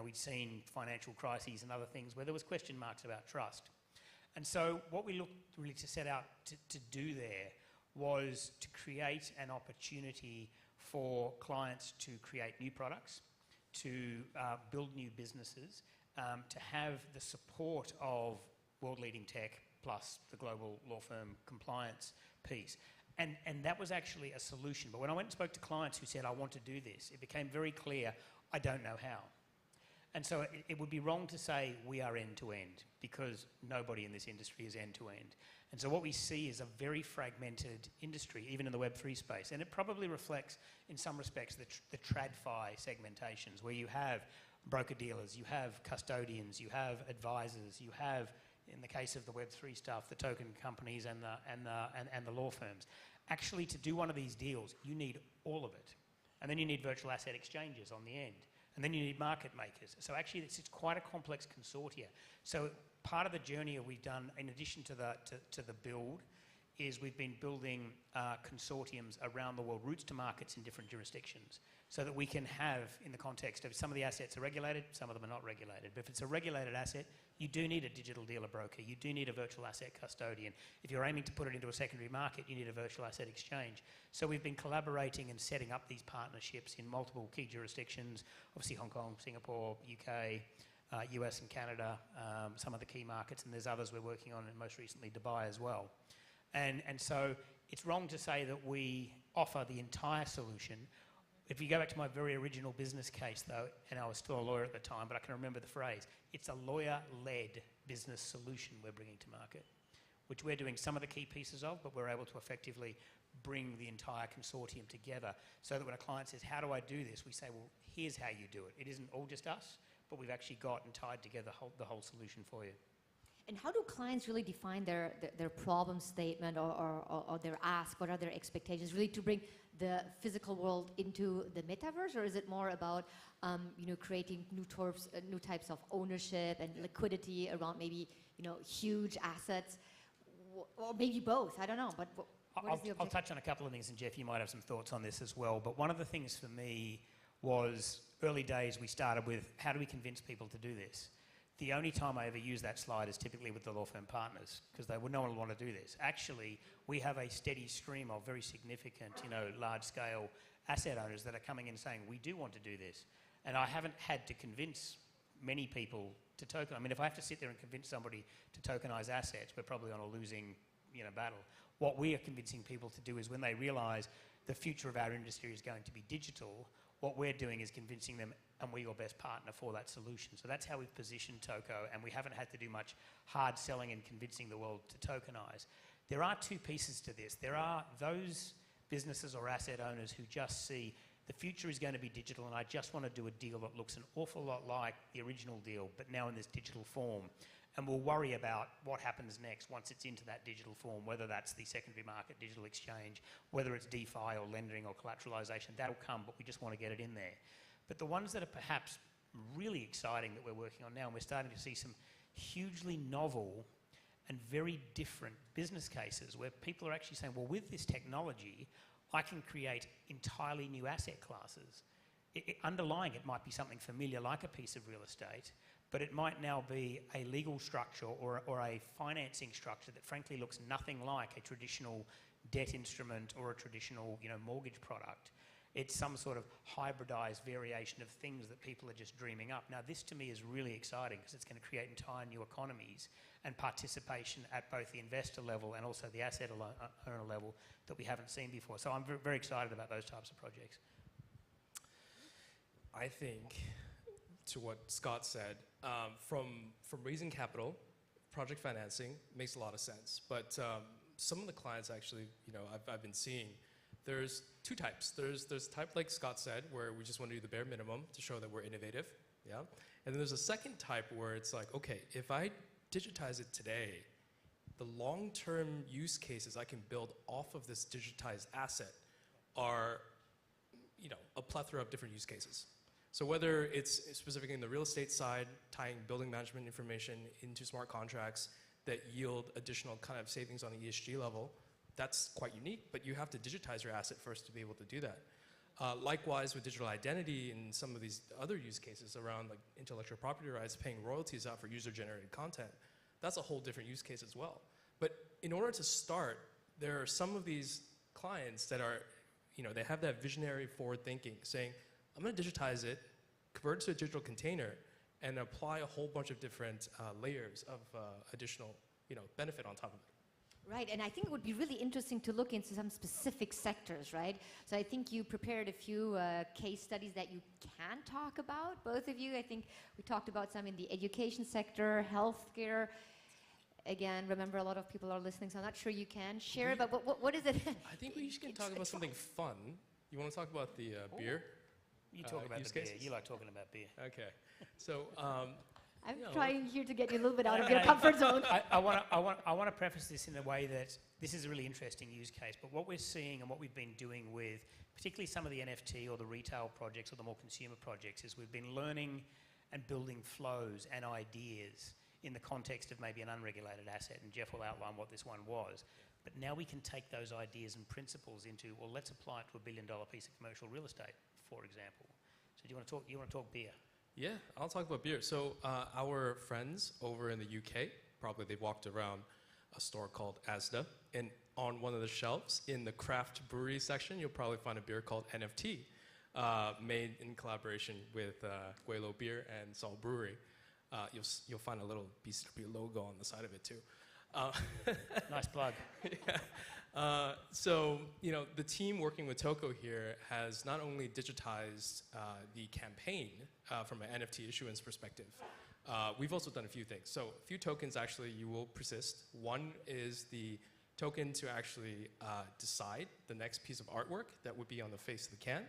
we'd seen financial crises and other things where there was question marks about trust. And so what we looked really to set out to do there was to create an opportunity for clients to create new products, to build new businesses, to have the support of world-leading tech plus the global law firm compliance piece. And that was actually a solution. But when I went and spoke to clients who said, I want to do this, it became very clear, I don't know how. And so it would be wrong to say we are end-to-end, because nobody in this industry is end-to-end. And so what we see is a very fragmented industry, even in the Web3 space. And it probably reflects, in some respects, the TradFi segmentations, where you have broker-dealers, you have custodians, you have advisors, you have, in the case of the Web3 stuff, the token companies and the law firms. Actually, to do one of these deals, you need all of it. And then you need virtual asset exchanges on the end. And then you need market makers. So actually, it's quite a complex consortia. So part of the journey we've done, in addition to the build, is we've been building consortiums around the world, routes to markets in different jurisdictions, so that we can have, in the context of some of the assets are regulated, some of them are not regulated. But if it's a regulated asset, you do need a digital dealer broker. You do need a virtual asset custodian. If you're aiming to put it into a secondary market, you need a virtual asset exchange. So we've been collaborating and setting up these partnerships in multiple key jurisdictions, obviously Hong Kong, Singapore, UK, US and Canada, some of the key markets, and there's others we're working on, and most recently Dubai as well. And so it's wrong to say that we offer the entire solution. If you go back to my very original business case, though, and I was still a lawyer at the time, but I can remember the phrase, it's a lawyer-led business solution we're bringing to market, which we're doing some of the key pieces of, but we're able to effectively bring the entire consortium together, so that when a client says, how do I do this? We say, well, here's how you do it. It isn't all just us, but we've actually got and tied together the whole solution for you.
And how do clients really define their problem statement or their ask? What are their expectations? Really to bring the physical world into the metaverse, or is it more about creating new types of ownership and liquidity around maybe huge assets, or maybe both? I don't know. But
I'll touch on a couple of things, and Jeff, you might have some thoughts on this as well. But one of the things for me was early days. We started with how do we convince people to do this? The only time I ever use that slide is typically with the law firm partners, because no one will want to do this. Actually, we have a steady stream of very significant, large-scale asset owners that are coming in saying, we do want to do this. And I haven't had to convince many people to token. I mean, if I have to sit there and convince somebody to tokenize assets, we're probably on a losing battle. What we are convincing people to do is when they realize the future of our industry is going to be digital, what we're doing is convincing them, and we're your best partner for that solution. So that's how we've positioned Toko, and we haven't had to do much hard selling and convincing the world to tokenize. There are two pieces to this. There are those businesses or asset owners who just see the future is going to be digital, and I just want to do a deal that looks an awful lot like the original deal, but now in this digital form. And we'll worry about what happens next once it's into that digital form, whether that's the secondary market, digital exchange, whether it's DeFi or lending or collateralization. That'll come, but we just want to get it in there. But the ones that are perhaps really exciting that we're working on now, and we're starting to see some hugely novel and very different business cases where people are actually saying, well, with this technology, I can create entirely new asset classes. Underlying it might be something familiar like a piece of real estate, but it might now be a legal structure or a financing structure that frankly looks nothing like a traditional debt instrument or a traditional mortgage product. It's some sort of hybridized variation of things that people are just dreaming up. Now, this to me is really exciting because it's going to create entire new economies and participation at both the investor level and also the asset owner level that we haven't seen before. So I'm very excited about those types of projects.
I think, to what Scott said, from raising capital, project financing makes a lot of sense. But some of the clients actually, I've been seeing, there's two types. There's type like Scott said, where we just want to do the bare minimum to show that we're innovative, yeah. And then there's a second type where it's like, okay, if I digitize it today, the long-term use cases I can build off of this digitized asset are, a plethora of different use cases. So whether it's specifically in the real estate side, tying building management information into smart contracts that yield additional kind of savings on the ESG level, that's quite unique, but you have to digitize your asset first to be able to do that. Likewise with digital identity and some of these other use cases around like intellectual property rights, paying royalties out for user-generated content, that's a whole different use case as well. But in order to start, there are some of these clients that are, they have that visionary forward thinking, saying, I'm going to digitize it, convert it to a digital container, and apply a whole bunch of different layers of additional, benefit on top of it.
Right, and I think it would be really interesting to look into some specific sectors, right? So I think you prepared a few case studies that you can talk about, both of you. I think we talked about some in the education sector, healthcare. Again, remember a lot of people are listening, so I'm not sure you can share it, but what is it?
I think we can talk about something fun. You want to talk about the beer?
You talk about the beer.
Cases?
You like talking about beer.
Okay. So,
I'm trying here to get you a little bit out of your comfort zone.
I want to preface this in a way that this is a really interesting use case, but what we're seeing and what we've been doing with particularly some of the NFT or the retail projects or the more consumer projects is we've been learning and building flows and ideas in the context of maybe an unregulated asset, and Jeff will outline what this one was. But now we can take those ideas and principles into, well, let's apply it to $1 billion piece of commercial real estate, for example. So do you want to talk beer?
Yeah, I'll talk about beer. So our friends over in the UK, probably they've walked around a store called Asda, and on one of the shelves in the craft brewery section, you'll probably find a beer called NFT, made in collaboration with Guelo Beer and Salt Brewery. You'll find a little BCW logo on the side of it too.
Nice plug.
Yeah. So, the team working with Toko here has not only digitized the campaign from an NFT issuance perspective, we've also done a few things. So a few tokens actually you will persist. One is the token to actually decide the next piece of artwork that would be on the face of the can.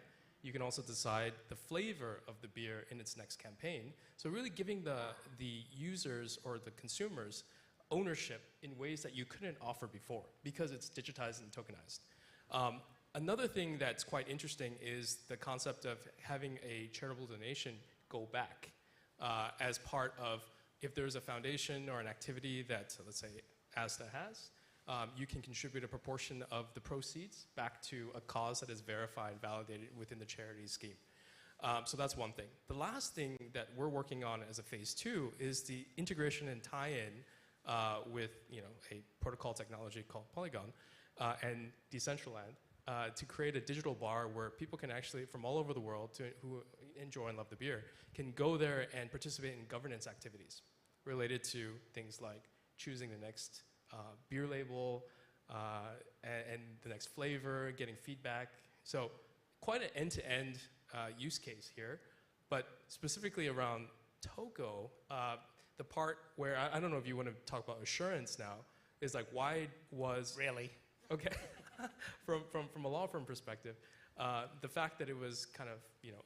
You can also decide the flavor of the beer in its next campaign. So really giving the users or the consumers ownership in ways that you couldn't offer before because it's digitized and tokenized. Another thing that's quite interesting is the concept of having a charitable donation go back as part of, if there's a foundation or an activity that, let's say, ASTA has, you can contribute a proportion of the proceeds back to a cause that is verified, validated within the charity scheme. So that's one thing. The last thing that we're working on as a phase 2 is the integration and tie-in with a protocol technology called Polygon and Decentraland to create a digital bar where people can actually, from all over the world who enjoy and love the beer, can go there and participate in governance activities related to things like choosing the next beer label and the next flavor, getting feedback. So quite an end-to-end use case here, but specifically around Toko, the part where, I don't know if you want to talk about assurance now, is like why was...
Really?
Okay. from a law firm perspective, the fact that it was kind of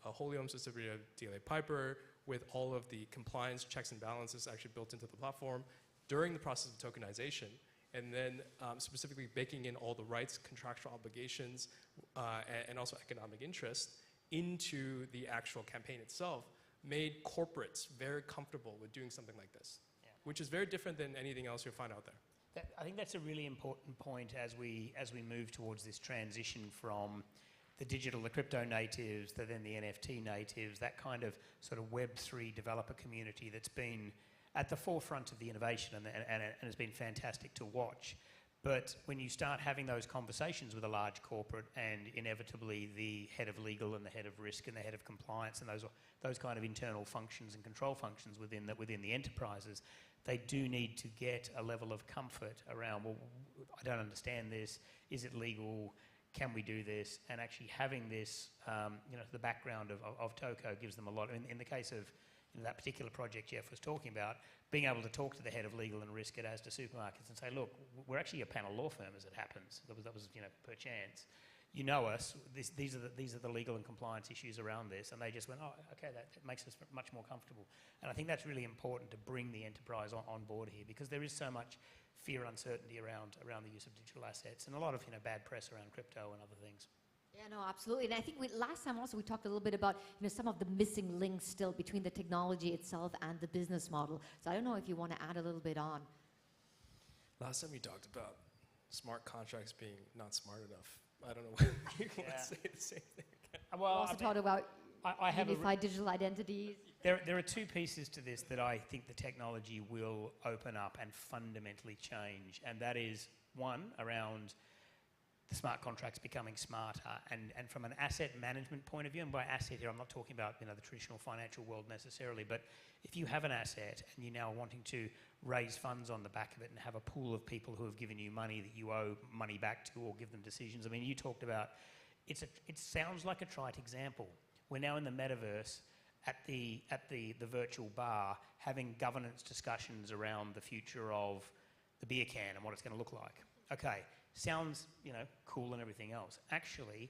a wholly owned subsidiary of DLA Piper with all of the compliance checks and balances actually built into the platform during the process of tokenization, and then specifically baking in all the rights, contractual obligations, and also economic interest into the actual campaign itself, made corporates very comfortable with doing something like this, which is very different than anything else you'll find out there.
I think that's a really important point as we move towards this transition from the digital, the crypto natives, to then the NFT natives, that kind of sort of Web3 developer community that's been at the forefront of the innovation and has been fantastic to watch. But when you start having those conversations with a large corporate and inevitably the head of legal and the head of risk and the head of compliance and those kind of internal functions and control functions within the enterprises, they do need to get a level of comfort around, well, I don't understand this, is it legal, can we do this? And actually having this, the background of Toko gives them a lot. In the case of that particular project Jeff was talking about, being able to talk to the head of legal and risk at Asda Supermarkets and say, look, we're actually a panel law firm as it happens. That was per chance. you know us, these are the legal and compliance issues around this, and they just went, oh, okay, that makes us much more comfortable. And I think that's really important to bring the enterprise on board here, because there is so much fear, uncertainty around the use of digital assets, and a lot of bad press around crypto and other things.
Yeah, no, absolutely. And I think last time also we talked a little bit about some of the missing links still between the technology itself and the business model. So I don't know if you want to add a little bit on.
Last time we talked about smart contracts being not smart enough. I don't know whether you want to say the same thing again.
Well,
we also talked about
I have
unified digital identities.
There are two pieces to this that I think the technology will open up and fundamentally change, and that is one, around the smart contracts becoming smarter, and from an asset management point of view, and by asset here I'm not talking about the traditional financial world necessarily, but if you have an asset and you're now wanting to raise funds on the back of it and have a pool of people who have given you money that you owe money back to, or give them decisions. I mean, you talked about, it sounds like a trite example. We're now in the metaverse at the virtual bar having governance discussions around the future of the beer can and what it's going to look like. Okay, sounds cool and everything else. Actually,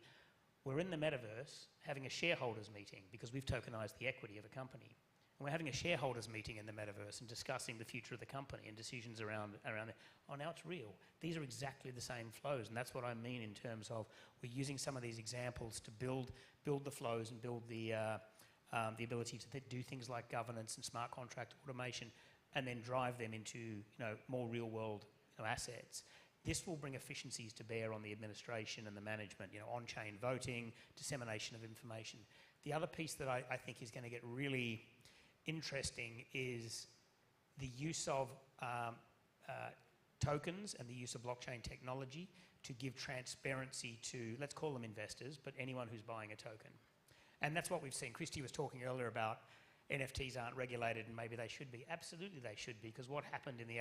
we're in the metaverse having a shareholders meeting because we've tokenized the equity of a company. And we're having a shareholders meeting in the metaverse and discussing the future of the company and decisions around it. Oh, now it's real. These are exactly the same flows, and that's what I mean in terms of we're using some of these examples to build the flows and build the ability to do things like governance and smart contract automation, and then drive them into more real world assets. This will bring efficiencies to bear on the administration and the management, on-chain voting, dissemination of information. The other piece that I think is going to get really interesting is the use of tokens and the use of blockchain technology to give transparency to, let's call them investors, but anyone who's buying a token. And that's what we've seen. Christy was talking earlier about NFTs aren't regulated and maybe they should be. Absolutely they should be, because what happened in the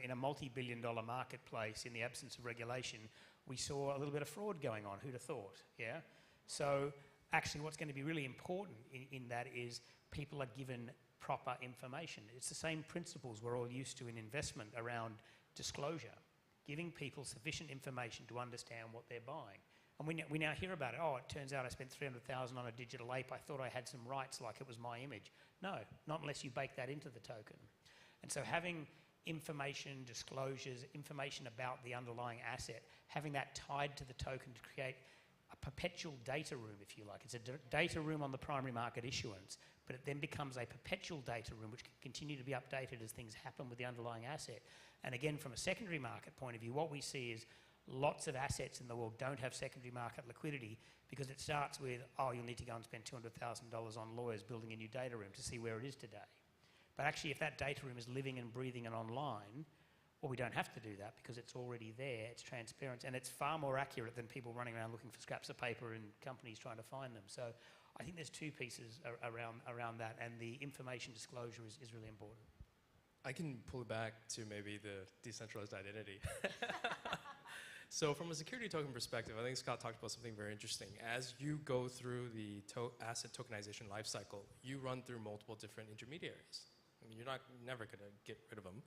in a multi-billion-dollar marketplace in the absence of regulation, we saw a little bit of fraud going on. Who'd have thought? Yeah. So actually what's going to be really important in that is people are given proper information. It's the same principles we're all used to in investment around disclosure, giving people sufficient information to understand what they're buying. And we now hear about it. Oh, it turns out I spent $300,000 on a digital ape. I thought I had some rights like it was my image. No, not unless you bake that into the token. And so having information, disclosures, information about the underlying asset, having that tied to the token to create a perpetual data room, if you like. It's a data room on the primary market issuance, but it then becomes a perpetual data room which can continue to be updated as things happen with the underlying asset. And again, from a secondary market point of view, what we see is lots of assets in the world don't have secondary market liquidity because it starts with, oh, you'll need to go and spend $200,000 on lawyers building a new data room to see where it is today. But actually, if that data room is living and breathing and online, well, we don't have to do that because it's already there, it's transparent, and it's far more accurate than people running around looking for scraps of paper and companies trying to find them. So I think there's two pieces around that, and the information disclosure is really important.
I can pull it back to maybe the decentralized identity. So from a security token perspective, I think Scott talked about something very interesting. As you go through the asset tokenization lifecycle, you run through multiple different intermediaries. I mean, you're never going to get rid of them.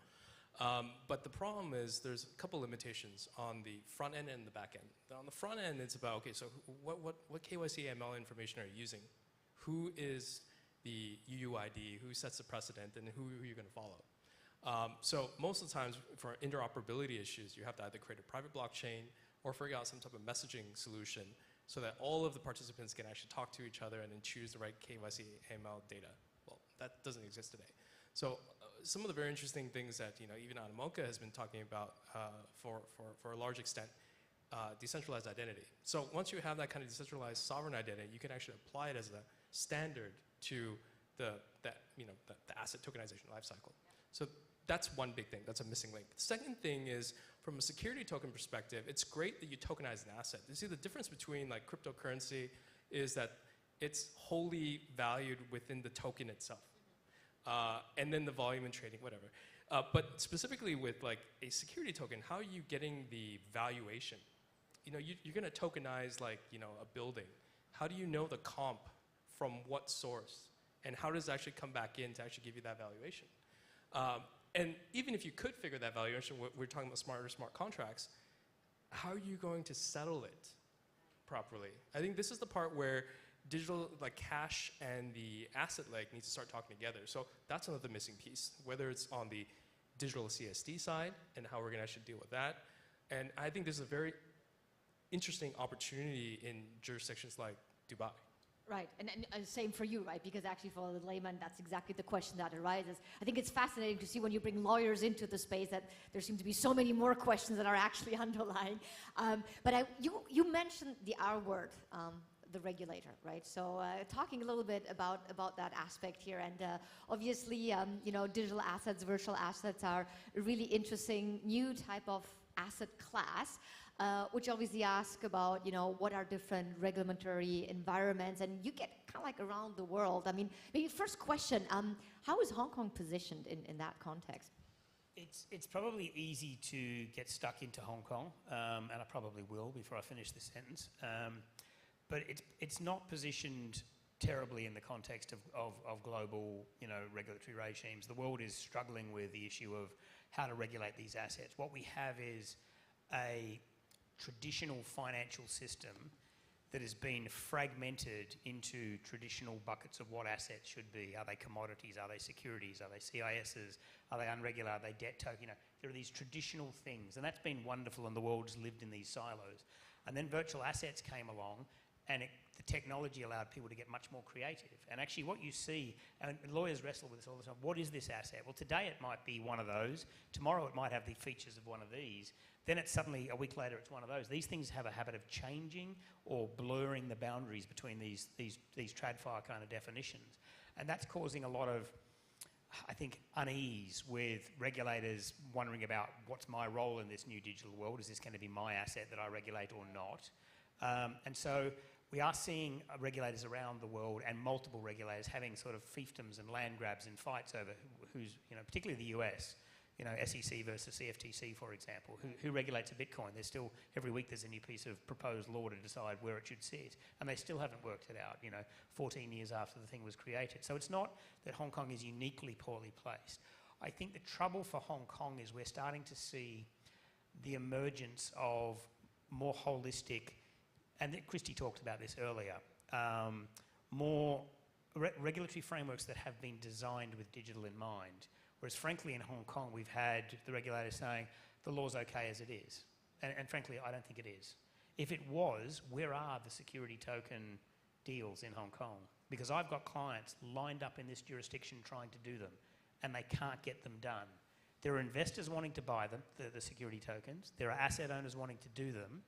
But the problem is there's a couple limitations on the front end and the back end. On the front end, it's about, okay, so what KYC ML information are you using? Who is the UUID? Who sets the precedent? And who are you going to follow? So most of the times for interoperability issues, you have to either create a private blockchain or figure out some type of messaging solution so that all of the participants can actually talk to each other and then choose the right KYC ML data. Well, that doesn't exist today. So some of the very interesting things that even Animoca has been talking about for a large extent, decentralized identity. So once you have that kind of decentralized sovereign identity, you can actually apply it as a standard to the asset tokenization lifecycle. So that's one big thing. That's a missing link. The second thing is, from a security token perspective, it's great that you tokenize an asset. You see, the difference between like cryptocurrency is that it's wholly valued within the token itself. And then the volume and trading, whatever. But specifically with like a security token, how are you getting the valuation? You're going to tokenize like a building. How do you know the comp from what source? And how does it actually come back in to actually give you that valuation? And even if you could figure that valuation, we're talking about smart contracts, how are you going to settle it? properly. I think this is the part where digital, like cash and the asset leg need to start talking together. So that's another missing piece, whether it's on the digital CSD side and how we're gonna actually deal with that. And I think this is a very interesting opportunity in jurisdictions like Dubai.
Right, and same for you, right? Because actually for the layman, that's exactly the question that arises. I think it's fascinating to see when you bring lawyers into the space that there seem to be so many more questions that are actually underlying. But you mentioned the R word, the regulator, right? So talking a little bit about that aspect here, and obviously, you know, digital assets, virtual assets are a really interesting new type of asset class. Which obviously ask about, you know, what are different regulatory environments, and you get kind of like around the world. I mean, maybe first question, how is Hong Kong positioned in that context?
It's probably easy to get stuck into Hong Kong, and I probably will before I finish this sentence. But it's not positioned terribly in the context of global, you know, regulatory regimes. The world is struggling with the issue of how to regulate these assets. What we have is a traditional financial system that has been fragmented into traditional buckets of what assets should be. Are they commodities? Are they securities? Are they CISs? Are they unregulated? Are they debt token? You know, there are these traditional things, and that's been wonderful, and the world's lived in these silos. And then virtual assets came along, and the technology allowed people to get much more creative. And actually what you see, and lawyers wrestle with this all the time, what is this asset? Well, today it might be one of those. Tomorrow it might have the features of one of these. Then it's suddenly, a week later, it's one of those. These things have a habit of changing or blurring the boundaries between these TradFi kind of definitions. And that's causing a lot of, I think, unease with regulators wondering about what's my role in this new digital world? Is this going to be my asset that I regulate or not? And so we are seeing regulators around the world, and multiple regulators having sort of fiefdoms and land grabs and fights over who's, you know, particularly the US, you know, SEC versus CFTC, for example, who regulates a Bitcoin. There's still, every week there's a new piece of proposed law to decide where it should sit, and they still haven't worked it out, you know, 14 years after the thing was created. So it's not that Hong Kong is uniquely poorly placed. I think the trouble for Hong Kong is we're starting to see the emergence of more holistic, and Christy talked about this earlier, more regulatory frameworks that have been designed with digital in mind. Whereas frankly in Hong Kong we've had the regulators saying the law's okay as it is. And frankly I don't think it is. If it was, where are the security token deals in Hong Kong? Because I've got clients lined up in this jurisdiction trying to do them, and they can't get them done. There are investors wanting to buy them, the security tokens. There are asset owners wanting to do them.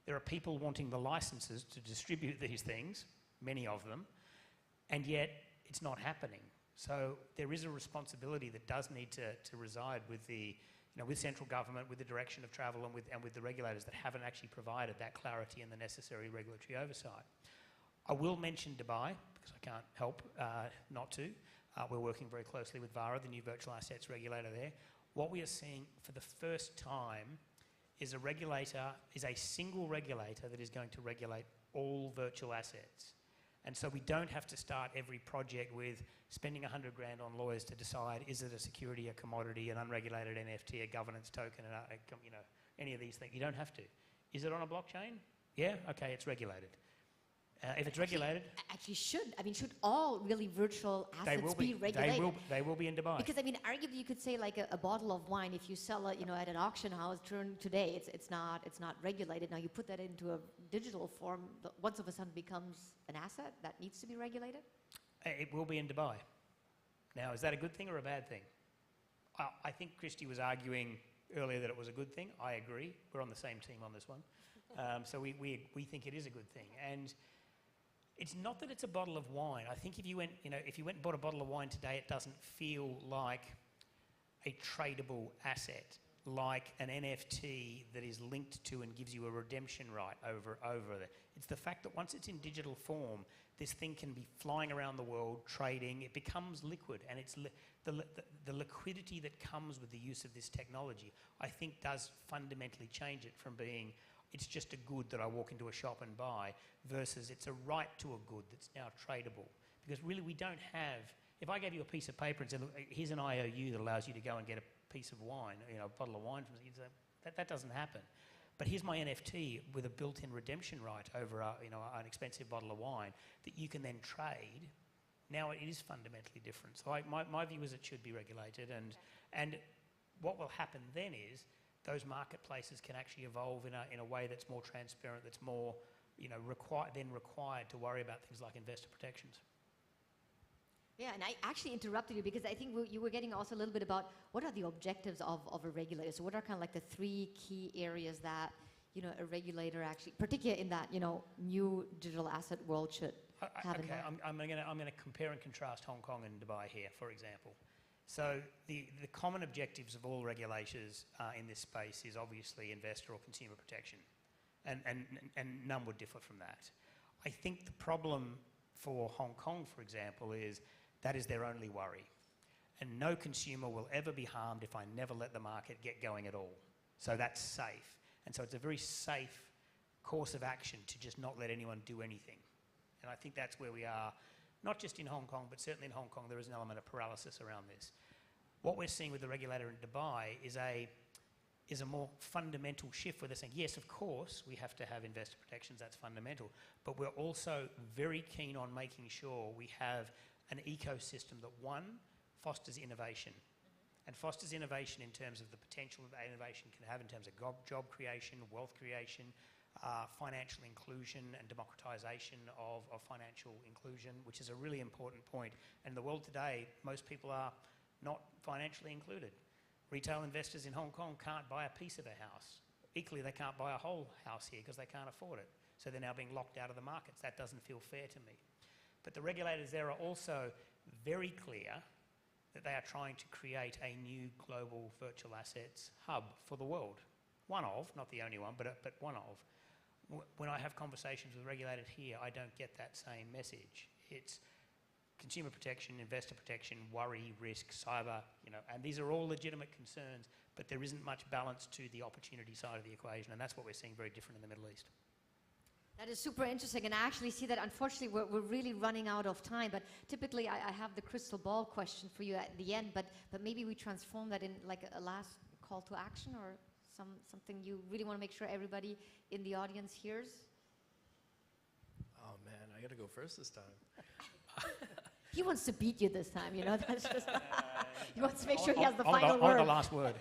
There are people wanting the licenses to distribute these things, many of them, and yet it's not happening. So there is a responsibility that does need to reside with the, you know, with central government, with the direction of travel, and with the regulators that haven't actually provided that clarity and the necessary regulatory oversight. I will mention Dubai, because I can't help not to. We're working very closely with VARA, the new virtual assets regulator there. What we are seeing for the first time is a single regulator that is going to regulate all virtual assets. And so we don't have to start every project with spending 100 grand on lawyers to decide, is it a security, a commodity, an unregulated NFT, a governance token, you know, any of these things. You don't have to. Is it on a blockchain? Yeah, okay, it's regulated. If it's regulated...
Actually should. I mean, should all really virtual assets be regulated?
They will be in Dubai.
Because I mean, arguably you could say like a bottle of wine, if you sell it, you know, at an auction house today, it's not regulated. Now you put that into a digital form, once of a sudden becomes an asset that needs to be regulated?
It will be in Dubai. Now, is that a good thing or a bad thing? I think Christy was arguing earlier that it was a good thing. I agree. We're on the same team on this one. So we think it is a good thing. And it's not that it's a bottle of wine. I think if you went and bought a bottle of wine today, it doesn't feel like a tradable asset, like an NFT that is linked to and gives you a redemption right over it. It's the fact that once it's in digital form, this thing can be flying around the world, trading. It becomes liquid, and it's the liquidity that comes with the use of this technology, I think, does fundamentally change it from being it's just a good that I walk into a shop and buy, versus it's a right to a good that's now tradable. Because really we don't have, if I gave you a piece of paper and said, look, here's an IOU that allows you to go and get a piece of wine, you know, a bottle of wine from you, that doesn't happen. but here's my NFT with a built-in redemption right over an expensive bottle of wine that you can then trade. Now it is fundamentally different. So my view is it should be regulated, and what will happen then is those marketplaces can actually evolve in a way that's more transparent, that's more required to worry about things like investor protections.
Yeah, and I actually interrupted you because I think you were getting also a little bit about what are the objectives of a regulator. So what are kind of like the 3 key areas that a regulator actually, particularly in that new digital asset world, should have in mind?
I'm going to compare and contrast Hong Kong and Dubai here, for example. So the common objectives of all regulators in this space is obviously investor or consumer protection, and none would differ from that. I think the problem for Hong Kong, for example, is that is their only worry. And no consumer will ever be harmed if I never let the market get going at all. So that's safe. And so it's a very safe course of action to just not let anyone do anything. And I think that's where we are, not just in Hong Kong, but certainly in Hong Kong, there is an element of paralysis around this. What we're seeing with the regulator in Dubai is a more fundamental shift where they're saying, yes, of course, we have to have investor protections, that's fundamental, but we're also very keen on making sure we have an ecosystem that, one, fosters innovation, and fosters innovation in terms of the potential that innovation can have in terms of job creation, wealth creation, financial inclusion and democratization of financial inclusion, which is a really important point. And in the world today, most people are not financially included. Retail investors in Hong Kong can't buy a piece of a house. Equally, they can't buy a whole house here because they can't afford it. So they're now being locked out of the markets. That doesn't feel fair to me. But the regulators there are also very clear that they are trying to create a new global virtual assets hub for the world. One of, not the only one, but one of. When I have conversations with regulators here, I don't get that same message. It's consumer protection, investor protection, worry, risk, cyber, and these are all legitimate concerns, but there isn't much balance to the opportunity side of the equation, and that's what we're seeing very different in the Middle East.
That is super interesting, and I actually see that unfortunately we're really running out of time, but typically I have the crystal ball question for you at the end, but maybe we transform that in like a last call to action or something you really want to make sure everybody in the audience hears?
Oh man, I gotta go first this time.
He wants to beat you this time, that's just he wants to make sure he has the final
word.
word.
The last word.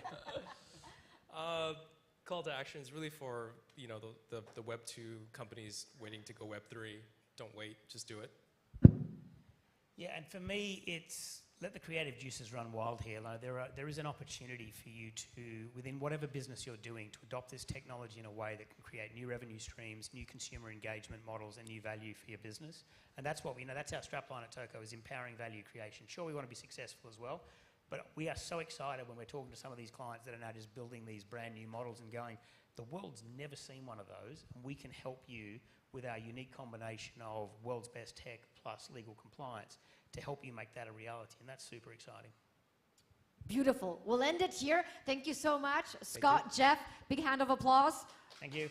Call to action is really for the Web 2 companies waiting to go Web 3. Don't wait, just do it.
Yeah, and for me, it's let the creative juices run wild here. Like, there is an opportunity for you to, within whatever business you're doing, to adopt this technology in a way that can create new revenue streams, new consumer engagement models, and new value for your business. And that's what we know. That's our strapline at Toco, is empowering value creation. Sure, we want to be successful as well, but we are so excited when we're talking to some of these clients that are now just building these brand new models and going, the world's never seen one of those, and we can help you with our unique combination of world's best tech plus legal compliance to help you make that a reality, and that's super exciting.
Beautiful. We'll end it here. Thank you so much. Scott, Jeff, big hand of applause.
Thank you.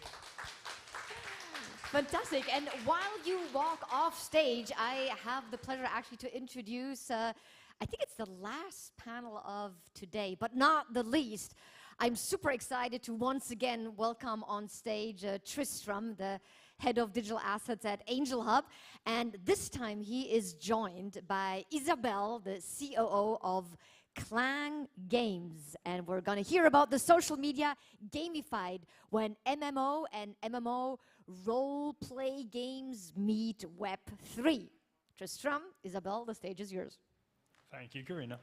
Fantastic. And while you walk off stage, I have the pleasure actually to introduce, I think it's the last panel of today, but not the least. I'm super excited to once again welcome on stage Tristram, the head of digital assets at Angel Hub. And this time he is joined by Isabel, the COO of Clang Games. And we're going to hear about the social media gamified when MMO and MMO role-play games meet Web3. Tristram, Isabel, the stage is yours.
Thank you, Karina.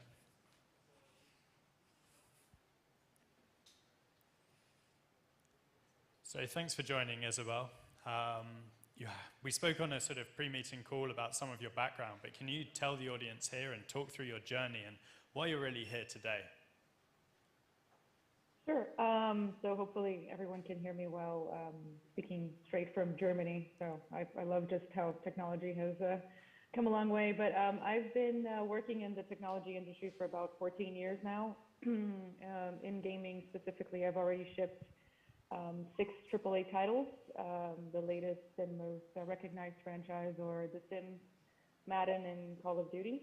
So thanks for joining, Isabel. We spoke on a sort of pre-meeting call about some of your background, but can you tell the audience here and talk through your journey and why you're really here today?
Sure. So hopefully everyone can hear me well, speaking straight from Germany. So I love just how technology has come a long way. But I've been working in the technology industry for about 14 years now. In gaming specifically, I've already shipped 6 AAA titles. The latest and most recognized franchise are The Sims, Madden, and Call of Duty.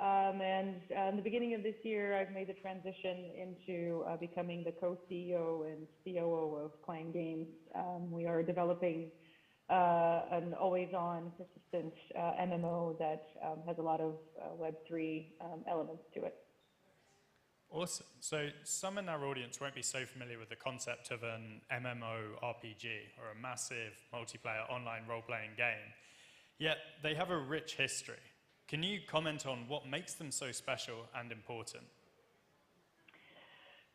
In the beginning of this year, I've made the transition into becoming the co-CEO and COO of Clang Games. We are developing an always-on, persistent MMO that has a lot of Web3 elements to it.
Awesome. So some in our audience won't be so familiar with the concept of an MMORPG, or a massive multiplayer online role-playing game, yet they have a rich history. Can you comment on what makes them so special and important?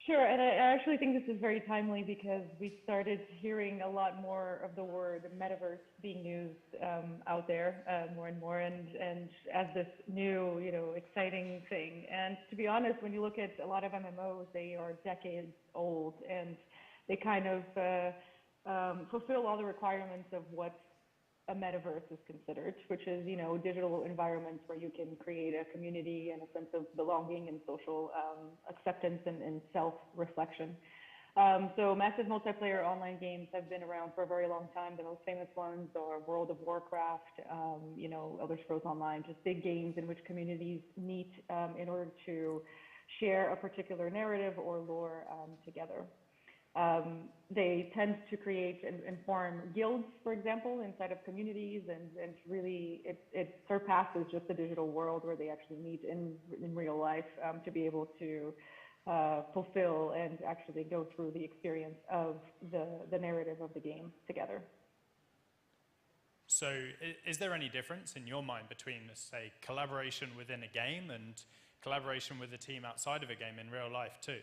Sure, and I actually think this is very timely because we started hearing a lot more of the word metaverse being used out there more and more, and as this new, exciting thing. And to be honest, when you look at a lot of MMOs, they are decades old, and they kind of fulfill all the requirements of what a metaverse is considered, which is, digital environments where you can create a community and a sense of belonging and social acceptance and self-reflection. So massive multiplayer online games have been around for a very long time. The most famous ones are World of Warcraft, Elder Scrolls Online, just big games in which communities meet in order to share a particular narrative or lore together. They tend to create and form guilds, for example, inside of communities, and really it surpasses just the digital world where they actually meet in real life to be able to fulfill and actually go through the experience of the narrative of the game together.
So is there any difference in your mind between, say, collaboration within a game and collaboration with a team outside of a game in real life too?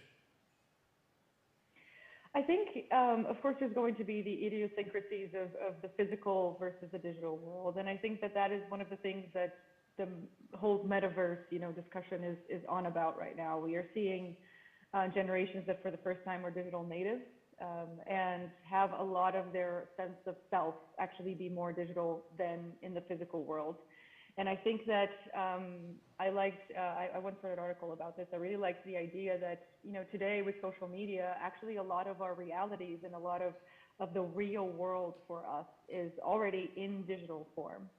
I think, of course, there's going to be the idiosyncrasies of the physical versus the digital world. And I think that is one of the things that the whole metaverse, discussion is on about right now. We are seeing generations that for the first time are digital natives and have a lot of their sense of self actually be more digital than in the physical world. And I think that I once read an article about this. I really liked the idea that, today with social media, actually a lot of our realities and a lot of the real world for us is already in digital form.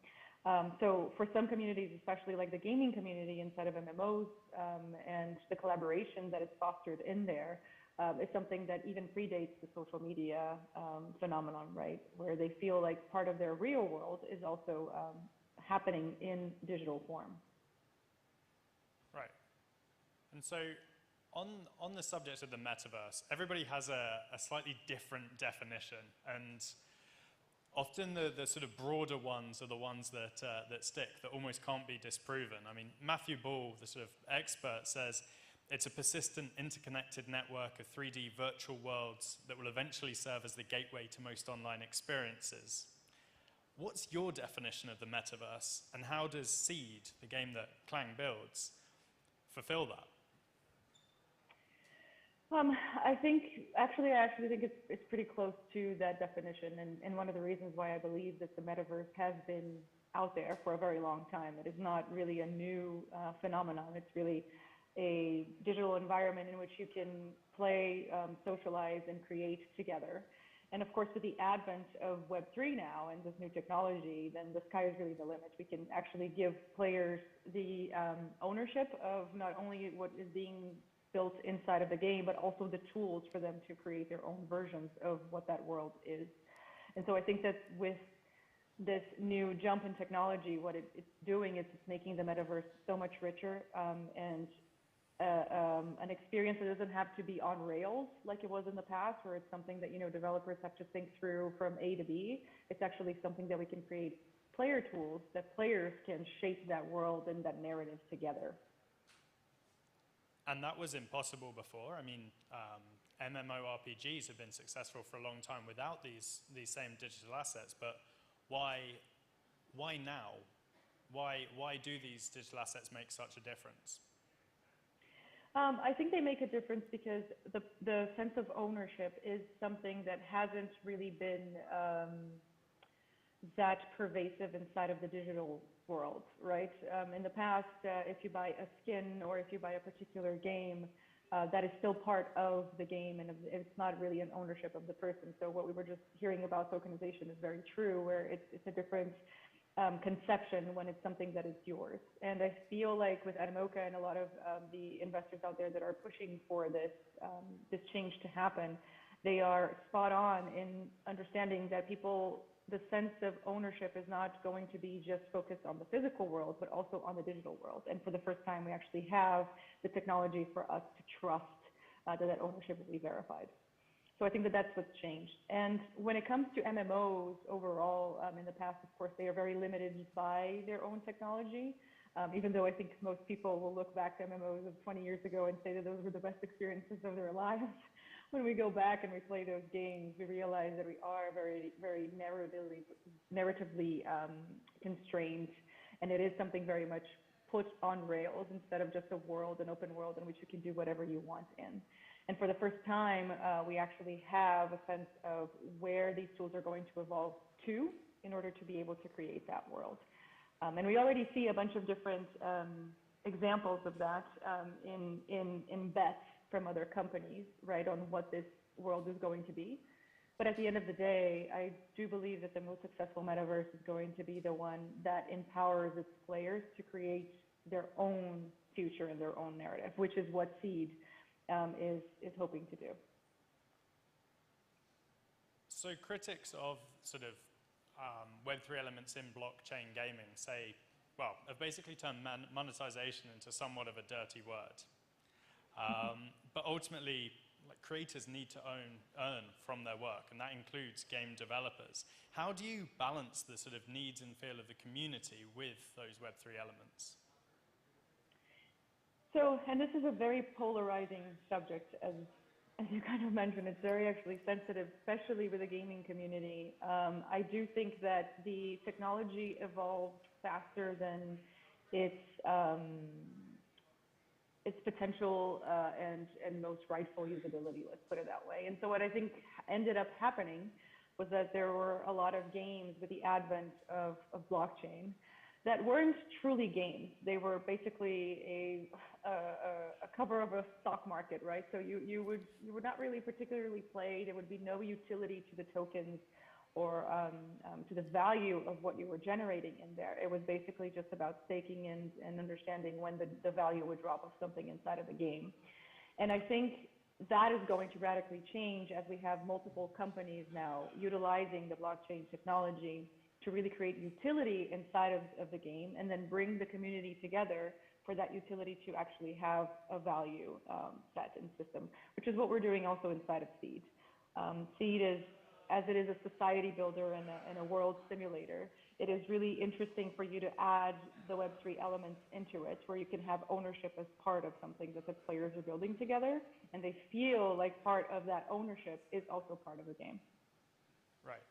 So for some communities, especially like the gaming community inside of MMOs and the collaboration that is fostered in there, is something that even predates the social media phenomenon, right? Where they feel like part of their real world is also happening in digital form.
Right. And so on the subject of the metaverse, everybody has a slightly different definition, and often the sort of broader ones are the ones that stick, that almost can't be disproven. I mean, Matthew Ball, the sort of expert, says it's a persistent, interconnected network of 3D virtual worlds that will eventually serve as the gateway to most online experiences. What's your definition of the metaverse, and how does Seed, the game that Clang builds, fulfill that?
I actually think it's pretty close to that definition, and one of the reasons why I believe that the metaverse has been out there for a very long time. It is not really a new phenomenon. It's really a digital environment in which you can play, socialize, and create together. And of course, with the advent of Web3 now and this new technology, then the sky is really the limit. We can actually give players the ownership of not only what is being built inside of the game, but also the tools for them to create their own versions of what that world is. And so I think that with this new jump in technology, what it's doing is it's making the metaverse so much richer and an experience that doesn't have to be on rails like it was in the past, where it's something that developers have to think through from A to B. It's actually something that we can create player tools that players can shape that world and that narrative together.
And that was impossible before. I mean, MMORPGs have been successful for a long time without these same digital assets. But why now? Why do these digital assets make such a difference?
I think they make a difference because the sense of ownership is something that hasn't really been that pervasive inside of the digital world, right? In the past, if you buy a skin or if you buy a particular game, that is still part of the game, and it's not really an ownership of the person. So what we were just hearing about tokenization is very true, where it's a different conception when it's something that is yours. And I feel like with Animoca and a lot of the investors out there that are pushing for this change to happen, they are spot on in understanding that people, the sense of ownership is not going to be just focused on the physical world, but also on the digital world. And for the first time, we actually have the technology for us to trust that ownership will be verified. So I think that that's what's changed. And when it comes to MMOs overall, in the past, of course, they are very limited by their own technology. Even though I think most people will look back to MMOs of 20 years ago and say that those were the best experiences of their lives. When we go back and we play those games, we realize that we are very, very narratively constrained. And it is something very much put on rails instead of just a world, an open world in which you can do whatever you want in. And for the first time, we actually have a sense of where these tools are going to evolve to in order to be able to create that world. And we already see a bunch of different examples of that in bets from other companies, right, on what this world is going to be. But at the end of the day, I do believe that the most successful metaverse is going to be the one that empowers its players to create their own future and their own narrative, which is what Seed is hoping to do.
So critics of sort of Web3 elements in blockchain gaming say, well, have basically turned monetization into somewhat of a dirty word. But ultimately, like, creators need to earn from their work, and that includes game developers. How do you balance the sort of needs and feel of the community with those Web3 elements?
So, and this is a very polarizing subject, as you kind of mentioned. It's very actually sensitive, especially with the gaming community. I do think that the technology evolved faster than its potential and most rightful usability, let's put it that way. And so what I think ended up happening was that there were a lot of games with the advent of blockchain that weren't truly games. They were basically a cover of a stock market, right? So you would not really particularly play. There would be no utility to the tokens or to the value of what you were generating in there. It was basically just about staking and understanding when the value would drop of something inside of the game. And I think that is going to radically change as we have multiple companies now utilizing the blockchain technology to really create utility inside of the game and then bring the community together for that utility to actually have a value set and system, which is what we're doing also inside of Seed. Seed is, as it is a society builder and a world simulator, it is really interesting for you to add the Web3 elements into it, where you can have ownership as part of something that the players are building together, and they feel like part of that ownership is also part of the game. Right.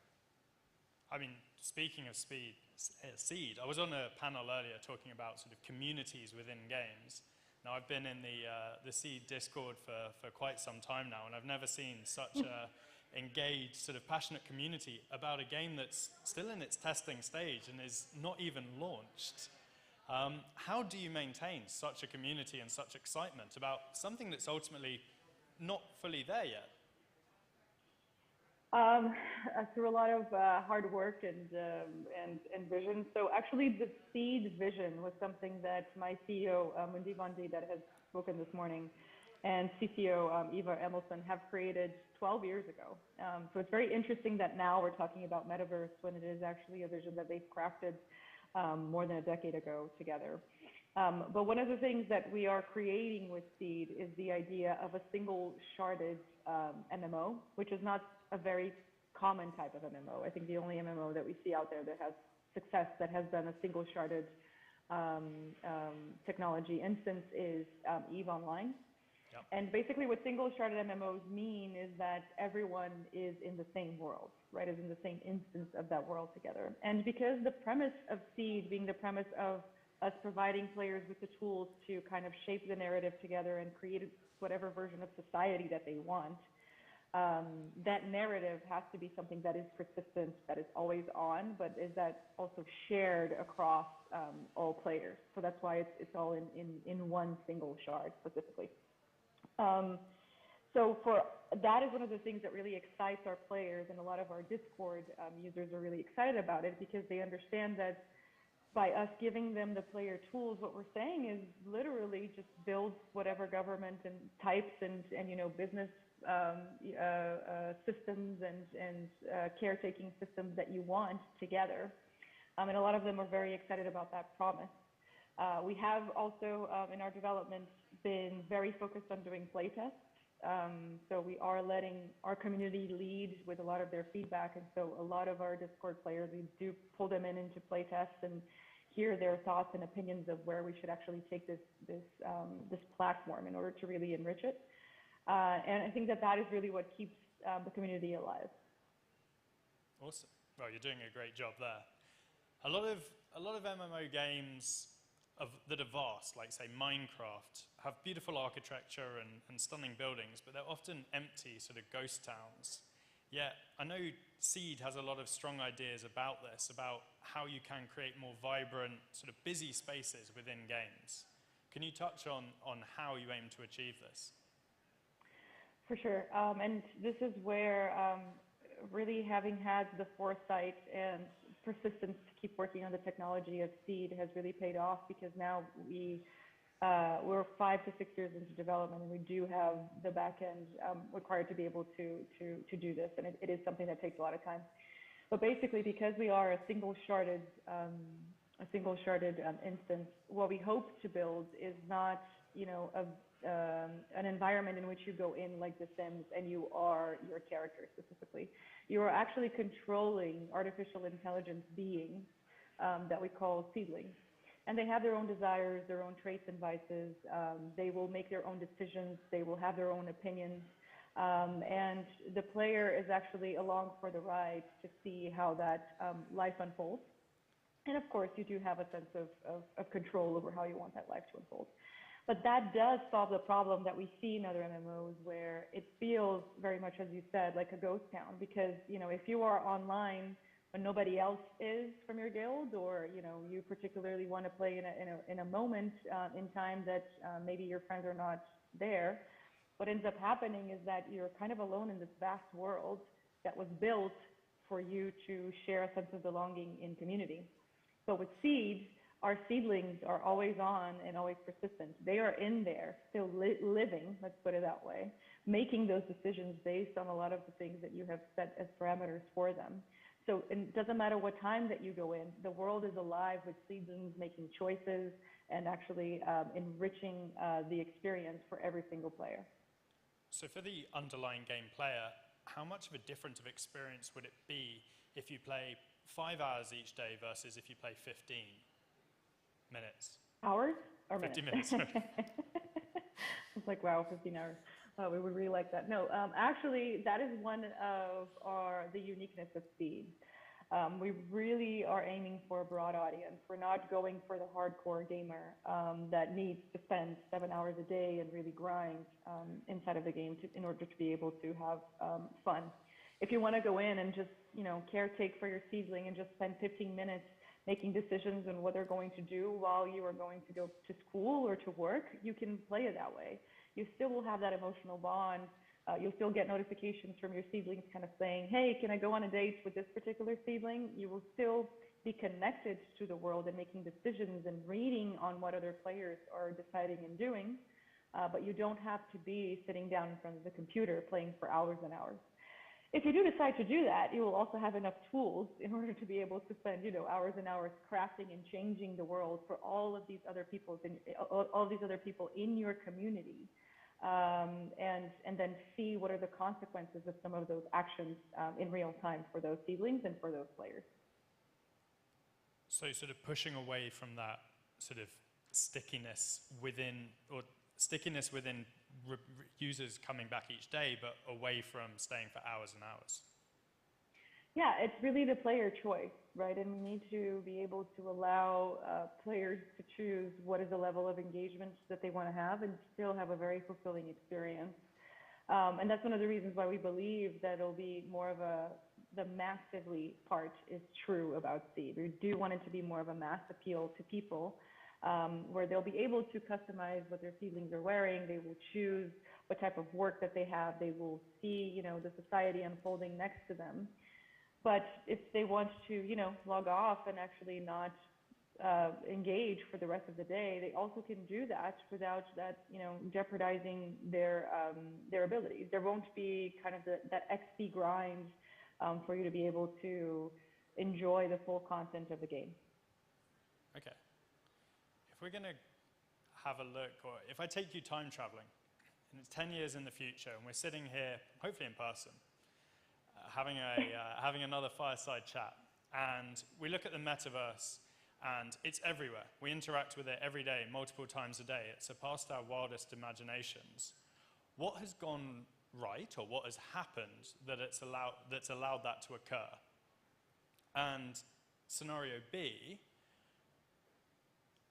I mean, speaking of Seed, I was on a panel earlier talking about sort of communities within games. Now, I've been in the Seed Discord for quite some time now, and I've never seen such a engaged, sort of passionate community about a game that's still in its testing stage and is not even launched. How do you maintain such a community and such excitement about something that's ultimately not fully there yet?
Through a lot of hard work and vision. So actually the Seed vision was something that my CEO, Mundi Bondi, that has spoken this morning, and CTO, Eva Emelson, have created 12 years ago. So it's very interesting that now we're talking about Metaverse when it is actually a vision that they've crafted more than a decade ago together. But one of the things that we are creating with Seed is the idea of a single sharded MMO, which is not a very common type of MMO. I think the only MMO that we see out there that has success, that has done a single sharded technology instance is EVE Online. Yep. And basically what single sharded MMOs mean is that everyone is in the same world, right? Is in the same instance of that world together. And because the premise of Seed being the premise of us providing players with the tools to kind of shape the narrative together and create whatever version of society that they want, that narrative has to be something that is persistent, that is always on, but is that also shared across all players. So that's why it's all in one single shard specifically. So that is one of the things that really excites our players, and a lot of our Discord users are really excited about it because they understand that by us giving them the player tools, what we're saying is literally just build whatever government and types and business systems and caretaking systems that you want together. And a lot of them are very excited about that promise. We have also in our development been very focused on doing playtests. So we are letting our community lead with a lot of their feedback, and so a lot of our Discord players, we do pull them into playtests and hear their thoughts and opinions of where we should actually take this platform in order to really enrich it. And I think that is really what keeps the community alive.
Awesome. Well, you're doing a great job there. A lot of MMO games that are vast, like say Minecraft, have beautiful architecture and stunning buildings, but they're often empty, sort of ghost towns. Yet, I know Seed has a lot of strong ideas about this, about how you can create more vibrant, sort of busy spaces within games. Can you touch on how you aim to achieve this?
For sure. And this is where really having had the foresight and persistence to keep working on the technology of Seed has really paid off, because now we're 5 to 6 years into development, and we do have the back end required to be able to do this, and it is something that takes a lot of time. But basically, because we are a single sharded instance, what we hope to build is not an environment in which you go in like The Sims and you are your character specifically. You are actually controlling artificial intelligence beings that we call seedlings. And they have their own desires, their own traits and vices. They will make their own decisions. They will have their own opinions. And the player is actually along for the ride to see how that life unfolds. And of course, you do have a sense of control over how you want that life to unfold. But that does solve the problem that we see in other MMOs, where it feels very much, as you said, like a ghost town. Because if you are online when nobody else is from your guild, or you particularly want to play in a moment in time that maybe your friends are not there, what ends up happening is that you're kind of alone in this vast world that was built for you to share a sense of belonging in community. So with Seed, our seedlings are always on and always persistent. They are in there, still living, let's put it that way, making those decisions based on a lot of the things that you have set as parameters for them. So it doesn't matter what time that you go in, the world is alive with seedlings making choices and actually enriching the experience for every single player.
So for the underlying game player, how much of a different of experience would it be if you play 5 hours each day versus if you play 15 minutes?
Hours or
50
minutes?
minutes.
It's like, wow, 15 hours. We would really like that. No, actually, that is one of the uniqueness of Seed. We really are aiming for a broad audience. We're not going for the hardcore gamer that needs to spend 7 hours a day and really grind inside of the game in order to be able to have fun. If you want to go in and just caretake for your seedling and just spend 15 minutes making decisions on what they're going to do while you are going to go to school or to work, you can play it that way. You still will have that emotional bond. You'll still get notifications from your seedlings kind of saying, hey, can I go on a date with this particular seedling? You will still be connected to the world and making decisions and reading on what other players are deciding and doing, but you don't have to be sitting down in front of the computer playing for hours and hours. If you do decide to do that, you will also have enough tools in order to be able to spend, hours and hours crafting and changing the world for all of these other people in your community, and then see what are the consequences of some of those actions in real time for those seedlings and for those players.
So sort of pushing away from that sort of stickiness within users coming back each day, but away from staying for hours and hours.
Yeah, it's really the player choice, right? And we need to be able to allow players to choose what is the level of engagement that they want to have and still have a very fulfilling experience. And that's one of the reasons why we believe that it'll be more of the massively part is true about Seed. We do want it to be more of a mass appeal to people. where they'll be able to customize what their seedlings are wearing. They will choose what type of work that they have. They will see, the society unfolding next to them. But if they want to, log off and actually not engage for the rest of the day, they also can do that without that, jeopardizing their abilities. There won't be kind of that XP grind for you to be able to enjoy the full content of the game.
Okay. If we're going to have a look, or if I take you time traveling, and it's 10 years in the future, and we're sitting here, hopefully in person, having another fireside chat, and we look at the metaverse, and it's everywhere. We interact with it every day, multiple times a day. It surpassed our wildest imaginations. What has gone right, or what has happened that's allowed that to occur? And scenario B,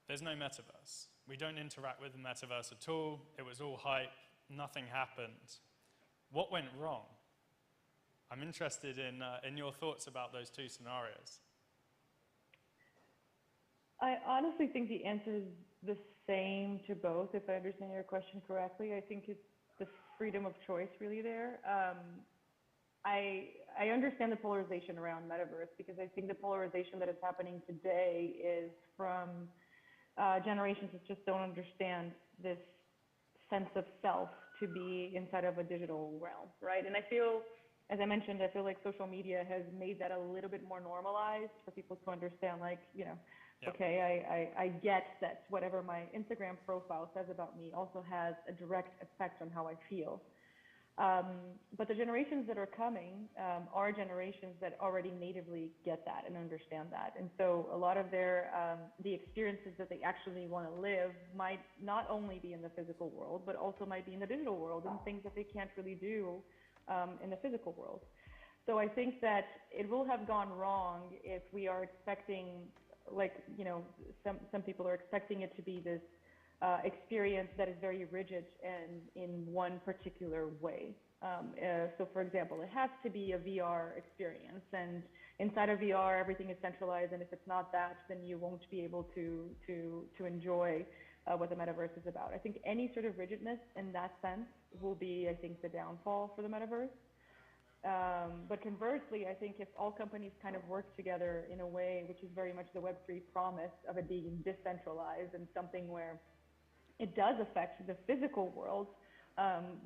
there's no metaverse. We don't interact with the metaverse at all. It was all hype. Nothing happened. What went wrong? I'm interested in your thoughts about those two scenarios.
I honestly think the answer is the same to both, if I understand your question correctly. I think it's the freedom of choice really there. I understand the polarization around metaverse, because I think the polarization that is happening today is from generations that just don't understand this sense of self to be inside of a digital realm, right? And I feel, as I mentioned, I feel like social media has made that a little bit more normalized for people to understand, like, okay, I get that whatever my Instagram profile says about me also has a direct effect on how I feel. But the generations that are coming are generations that already natively get that and understand that. And so a lot of their, the experiences that they actually want to live might not only be in the physical world, but also might be in the digital world, and things that they can't really do in the physical world. So I think that it will have gone wrong if we are expecting, like, some people are expecting it to be this experience that is very rigid and in one particular way. So for example, it has to be a VR experience, and inside of VR, everything is centralized, and if it's not that, then you won't be able to enjoy what the metaverse is about. I think any sort of rigidness in that sense will be, I think, the downfall for the metaverse. But conversely, I think if all companies kind of work together in a way which is very much the Web3 promise of it being decentralized and something where it does affect the physical world,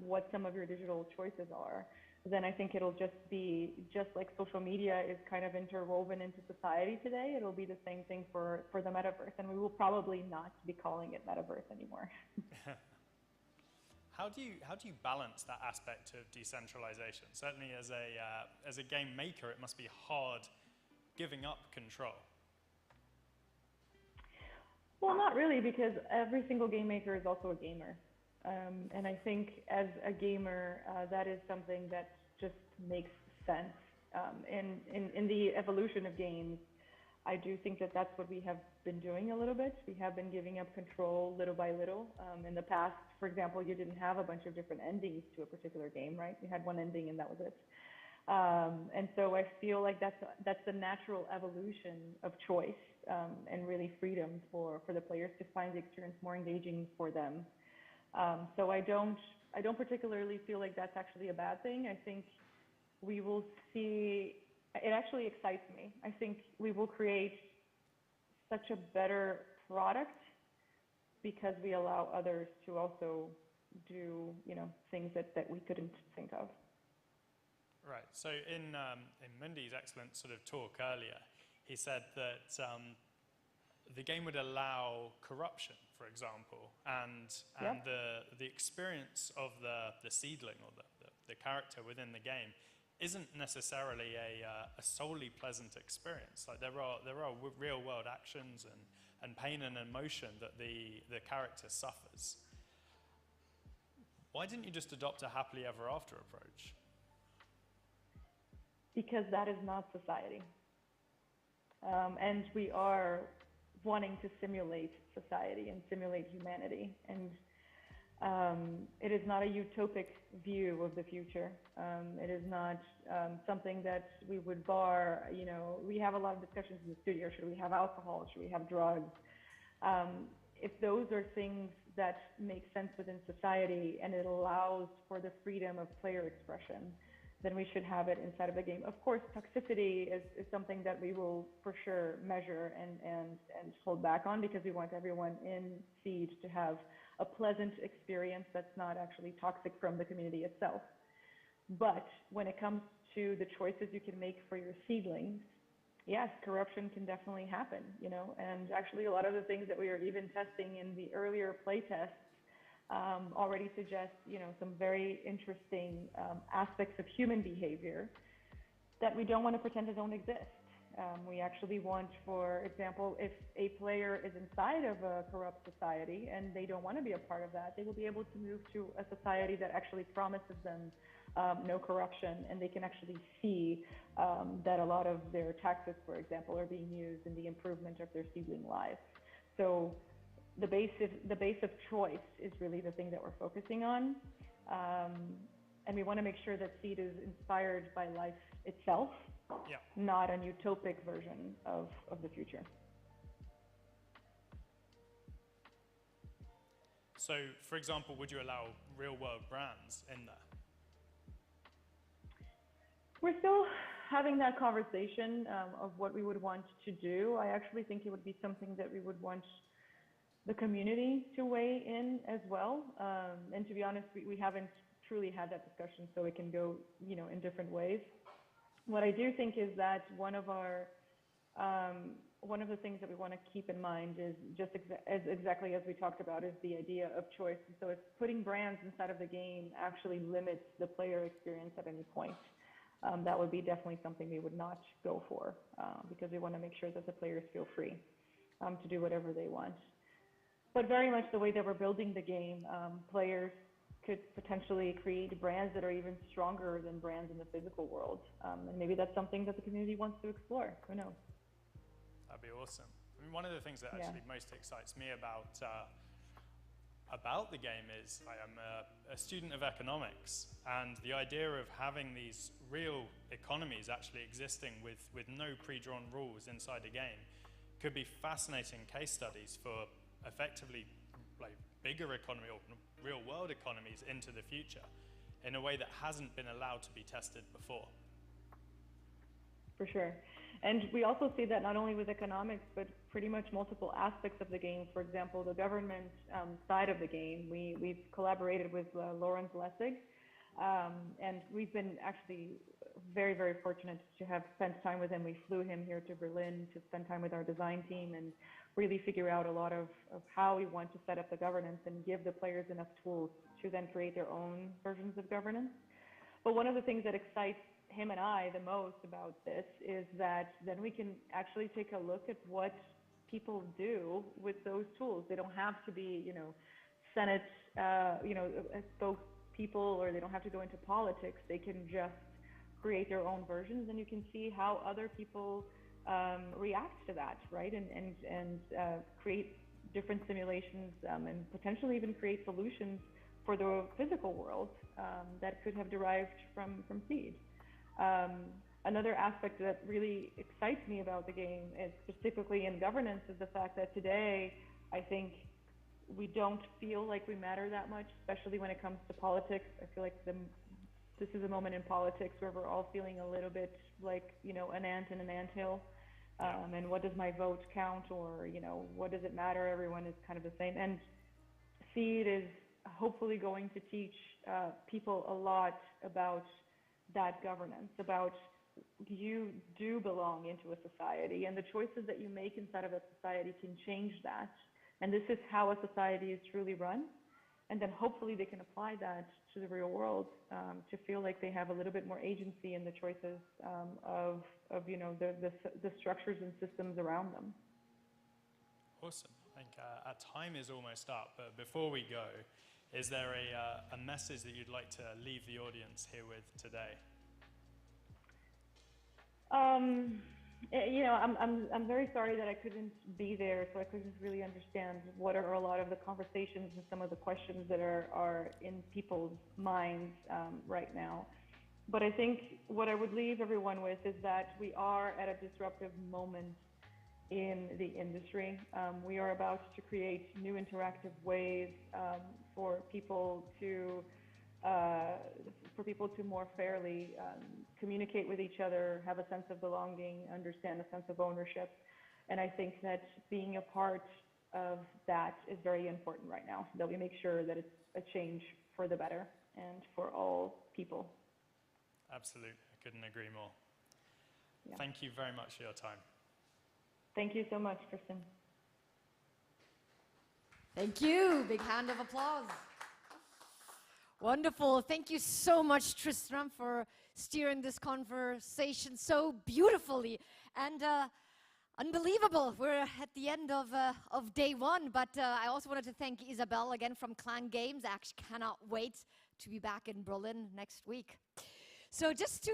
what some of your digital choices are, then I think it'll just be, just like social media is kind of interwoven into society today, it'll be the same thing for the metaverse, and we will probably not be calling it metaverse anymore.
How do you balance that aspect of decentralization? Certainly as a game maker, it must be hard giving up control.
Well, not really, because every single game maker is also a gamer. And I think as a gamer, that is something that just makes sense. In the evolution of games, I do think that that's what we have been doing a little bit. We have been giving up control little by little. In the past, for example, you didn't have a bunch of different endings to a particular game, right? You had one ending and that was it. And so I feel like that's the natural evolution of choice, and really freedom for the players to find the experience more engaging for them. So I don't particularly feel like that's actually a bad thing. I think we will see, it actually excites me. I think we will create such a better product because we allow others to also do, things that we couldn't think of.
Right. So in Mundi's excellent sort of talk earlier, he said that the game would allow corruption, for example, and
Yep.
the experience of the seedling or the character within the game isn't necessarily a solely pleasant experience. Like there are real world actions and pain and emotion that the character suffers. Why didn't you just adopt a happily ever after approach?
Because that is not society. And we are wanting to simulate society and simulate humanity. And it is not a utopic view of the future. It is not something that we would bar. We have a lot of discussions in the studio. Should we have alcohol? Should we have drugs? If those are things that make sense within society and it allows for the freedom of player expression, then we should have it inside of the game. Of course, toxicity is something that we will for sure measure and hold back on, because we want everyone in Seed to have a pleasant experience that's not actually toxic from the community itself. But when it comes to the choices you can make for your seedlings, yes, corruption can definitely happen, you know, and actually a lot of the things that we are even testing in the earlier play tests already suggest, you know, some very interesting aspects of human behavior that we don't want to pretend that don't exist. We actually want, for example, if a player is inside of a corrupt society and they don't want to be a part of that, they will be able to move to a society that actually promises them no corruption, and they can actually see that a lot of their taxes, for example, are being used in the improvement of their seedling lives. So the base of choice is really the thing that we're focusing on. And we want to make sure that Seed is inspired by life itself, not an utopic version of the future.
So, for example, would you allow real-world brands in there?
We're still having that conversation of what we would want to do. I actually think it would be something that we would want the community to weigh in as well. And to be honest, we haven't truly had that discussion, so it can go, you know, in different ways. What I do think is that one of the things that we want to keep in mind is just exactly as we talked about, is the idea of choice. And so if putting brands inside of the game actually limits the player experience at any point, that would be definitely something we would not go for, because we want to make sure that the players feel free to do whatever they want. But very much the way that we're building the game, players could potentially create brands that are even stronger than brands in the physical world. And maybe that's something that the community wants to explore. Who knows?
That'd be awesome. I mean, one of the things that actually most excites me about the game is I am a student of economics, and the idea of having these real economies actually existing with no pre-drawn rules inside a game could be fascinating case studies for effectively like bigger economy or real world economies into the future in a way that hasn't been allowed to be tested before.
For sure. And we also see that not only with economics, but pretty much multiple aspects of the game. For example, the government side of the game, we've collaborated with Lawrence Lessig, and we've been actually very, very fortunate to have spent time with him. We flew him here to Berlin to spend time with our design team and really figure out a lot of how we want to set up the governance and give the players enough tools to then create their own versions of governance. But one of the things that excites him and I the most about this is that then we can actually take a look at what people do with those tools. They don't have to be, you know, Senate, spokespeople, or they don't have to go into politics. They can just create their own versions, and you can see how other people react to that, right? And create different simulations and potentially even create solutions for the physical world that could have derived from Seed. Another aspect that really excites me about the game, is specifically in governance, is the fact that today I think we don't feel like we matter that much, especially when it comes to politics. I feel like this is a moment in politics where we're all feeling a little bit like, you know, an ant in an anthill. And what does my vote count, or, you know, what does it matter? Everyone is kind of the same. And Seed is hopefully going to teach people a lot about that governance, about you do belong into a society, and the choices that you make inside of a society can change that. And this is how a society is truly run. And then hopefully they can apply that to the real world, to feel like they have a little bit more agency in the choices of you know, the structures and systems around them.
Awesome. I think our time is almost up, but before we go, is there a message that you'd like to leave the audience here with today?
You know, I'm very sorry that I couldn't be there, so I couldn't really understand what are a lot of the conversations and some of the questions that are in people's minds right now. But I think what I would leave everyone with is that we are at a disruptive moment in the industry. We are about to create new interactive ways for people to more fairly communicate with each other, have a sense of belonging, understand a sense of ownership. And I think that being a part of that is very important right now, that we make sure that it's a change for the better and for all people.
Absolutely, I couldn't agree more.
Yeah.
Thank you very much for your time.
Thank you so much, Kristen.
Thank you. Big hand of applause. Wonderful. Thank you so much, Tristram, for steering this conversation so beautifully. And unbelievable. We're at the end of day one, but I also wanted to thank Isabel again from Clan Games. I actually cannot wait to be back in Berlin next week. So just to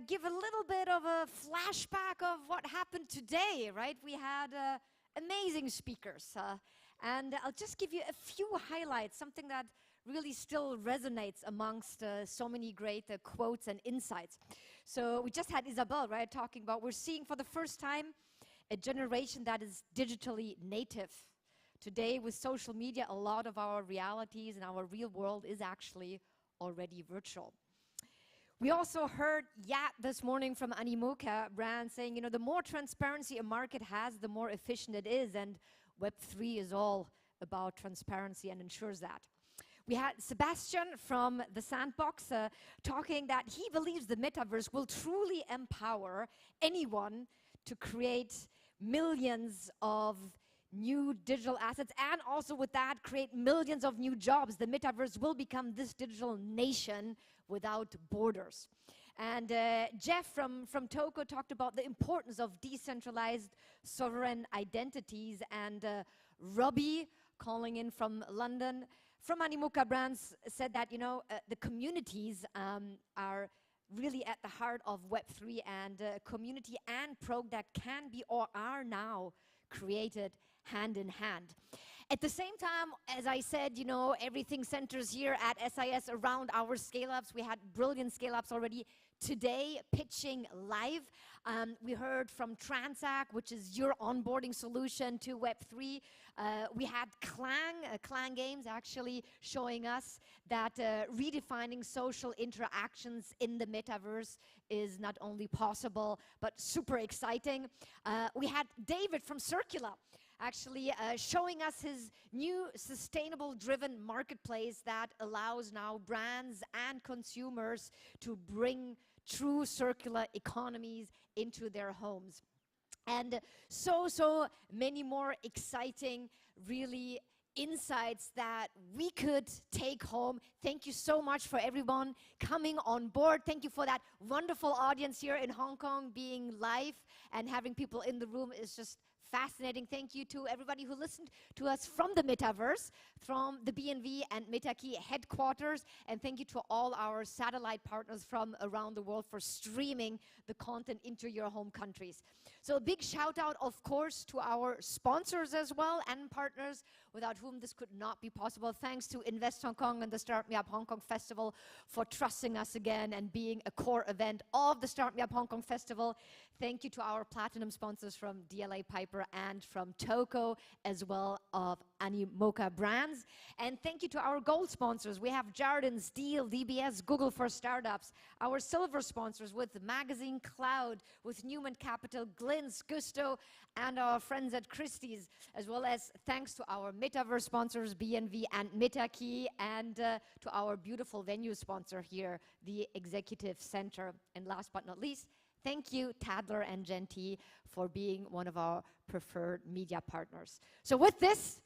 give a little bit of a flashback of what happened today, right? We had amazing speakers, and I'll just give you a few highlights, something that really still resonates amongst so many great quotes and insights. So we just had Isabel, right, talking about we're seeing for the first time a generation that is digitally native. Today, with social media, a lot of our realities and our real world is actually already virtual. We also heard Yat this morning from Animoca brand saying, you know, the more transparency a market has, the more efficient it is, and Web3 is all about transparency and ensures that. We had Sebastian from the Sandbox talking that he believes the metaverse will truly empower anyone to create millions of new digital assets, and also with that create millions of new jobs. The metaverse will become this digital nation without borders. And Jeff from Toko talked about the importance of decentralized sovereign identities, and Robbie, calling in from London, from Animoca Brands, said that, you know, the communities are really at the heart of Web3, and community and prog that can be or are now created hand in hand. At the same time, as I said, you know, everything centers here at SIS around our scale-ups. We had brilliant scale-ups already today pitching live. We heard from Transact, which is your onboarding solution to Web3. We had Clan Games actually showing us that redefining social interactions in the metaverse is not only possible, but super exciting. We had David from Circular actually showing us his new sustainable driven marketplace that allows now brands and consumers to bring true circular economies into their homes. And so many more exciting, really insights that we could take home. Thank you so much for everyone coming on board. Thank you for that wonderful audience here in Hong Kong being live, and having people in the room is just fascinating. Thank you to everybody who listened to us from the Metaverse, from the BNV and Metakey headquarters, and thank you to all our satellite partners from around the world for streaming the content into your home countries. So a big shout out, of course, to our sponsors as well and partners, without whom this could not be possible. Thanks to Invest Hong Kong and the Start Me Up Hong Kong Festival for trusting us again and being a core event of the Start Me Up Hong Kong Festival. Thank you to our platinum sponsors from DLA Piper and from Toko, as well of Animoca Brands. And thank you to our gold sponsors. We have Jardin, Steel, DBS, Google for Startups. Our silver sponsors with Magazine Cloud, with Newman Capital, Glintz, Gusto, and our friends at Christie's, as well as thanks to our Metaverse sponsors, BNV and Metakey, and to our beautiful venue sponsor here, the Executive Center. And last but not least, thank you, Tadler and Genty, for being one of our preferred media partners. So with this,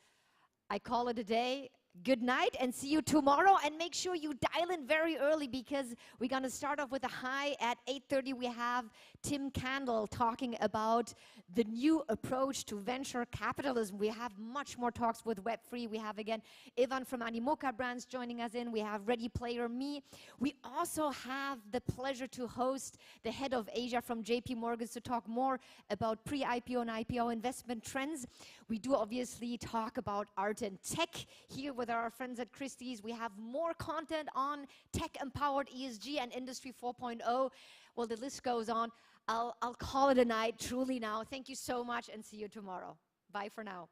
I call it a day. Good night, and see you tomorrow. And make sure you dial in very early, because we're going to start off with a high at 8:30. We have Tim Candle talking about the new approach to venture capitalism. We have much more talks with Web3. We have, again, Ivan from Animoca Brands joining us in. We have Ready Player Me. We also have the pleasure to host the head of Asia from JP Morgan to talk more about pre-IPO and IPO investment trends. We do obviously talk about art and tech here with our friends at Christie's. We have more content on tech-empowered ESG and Industry 4.0. Well, the list goes on. I'll call it a night truly now. Thank you so much and see you tomorrow. Bye for now.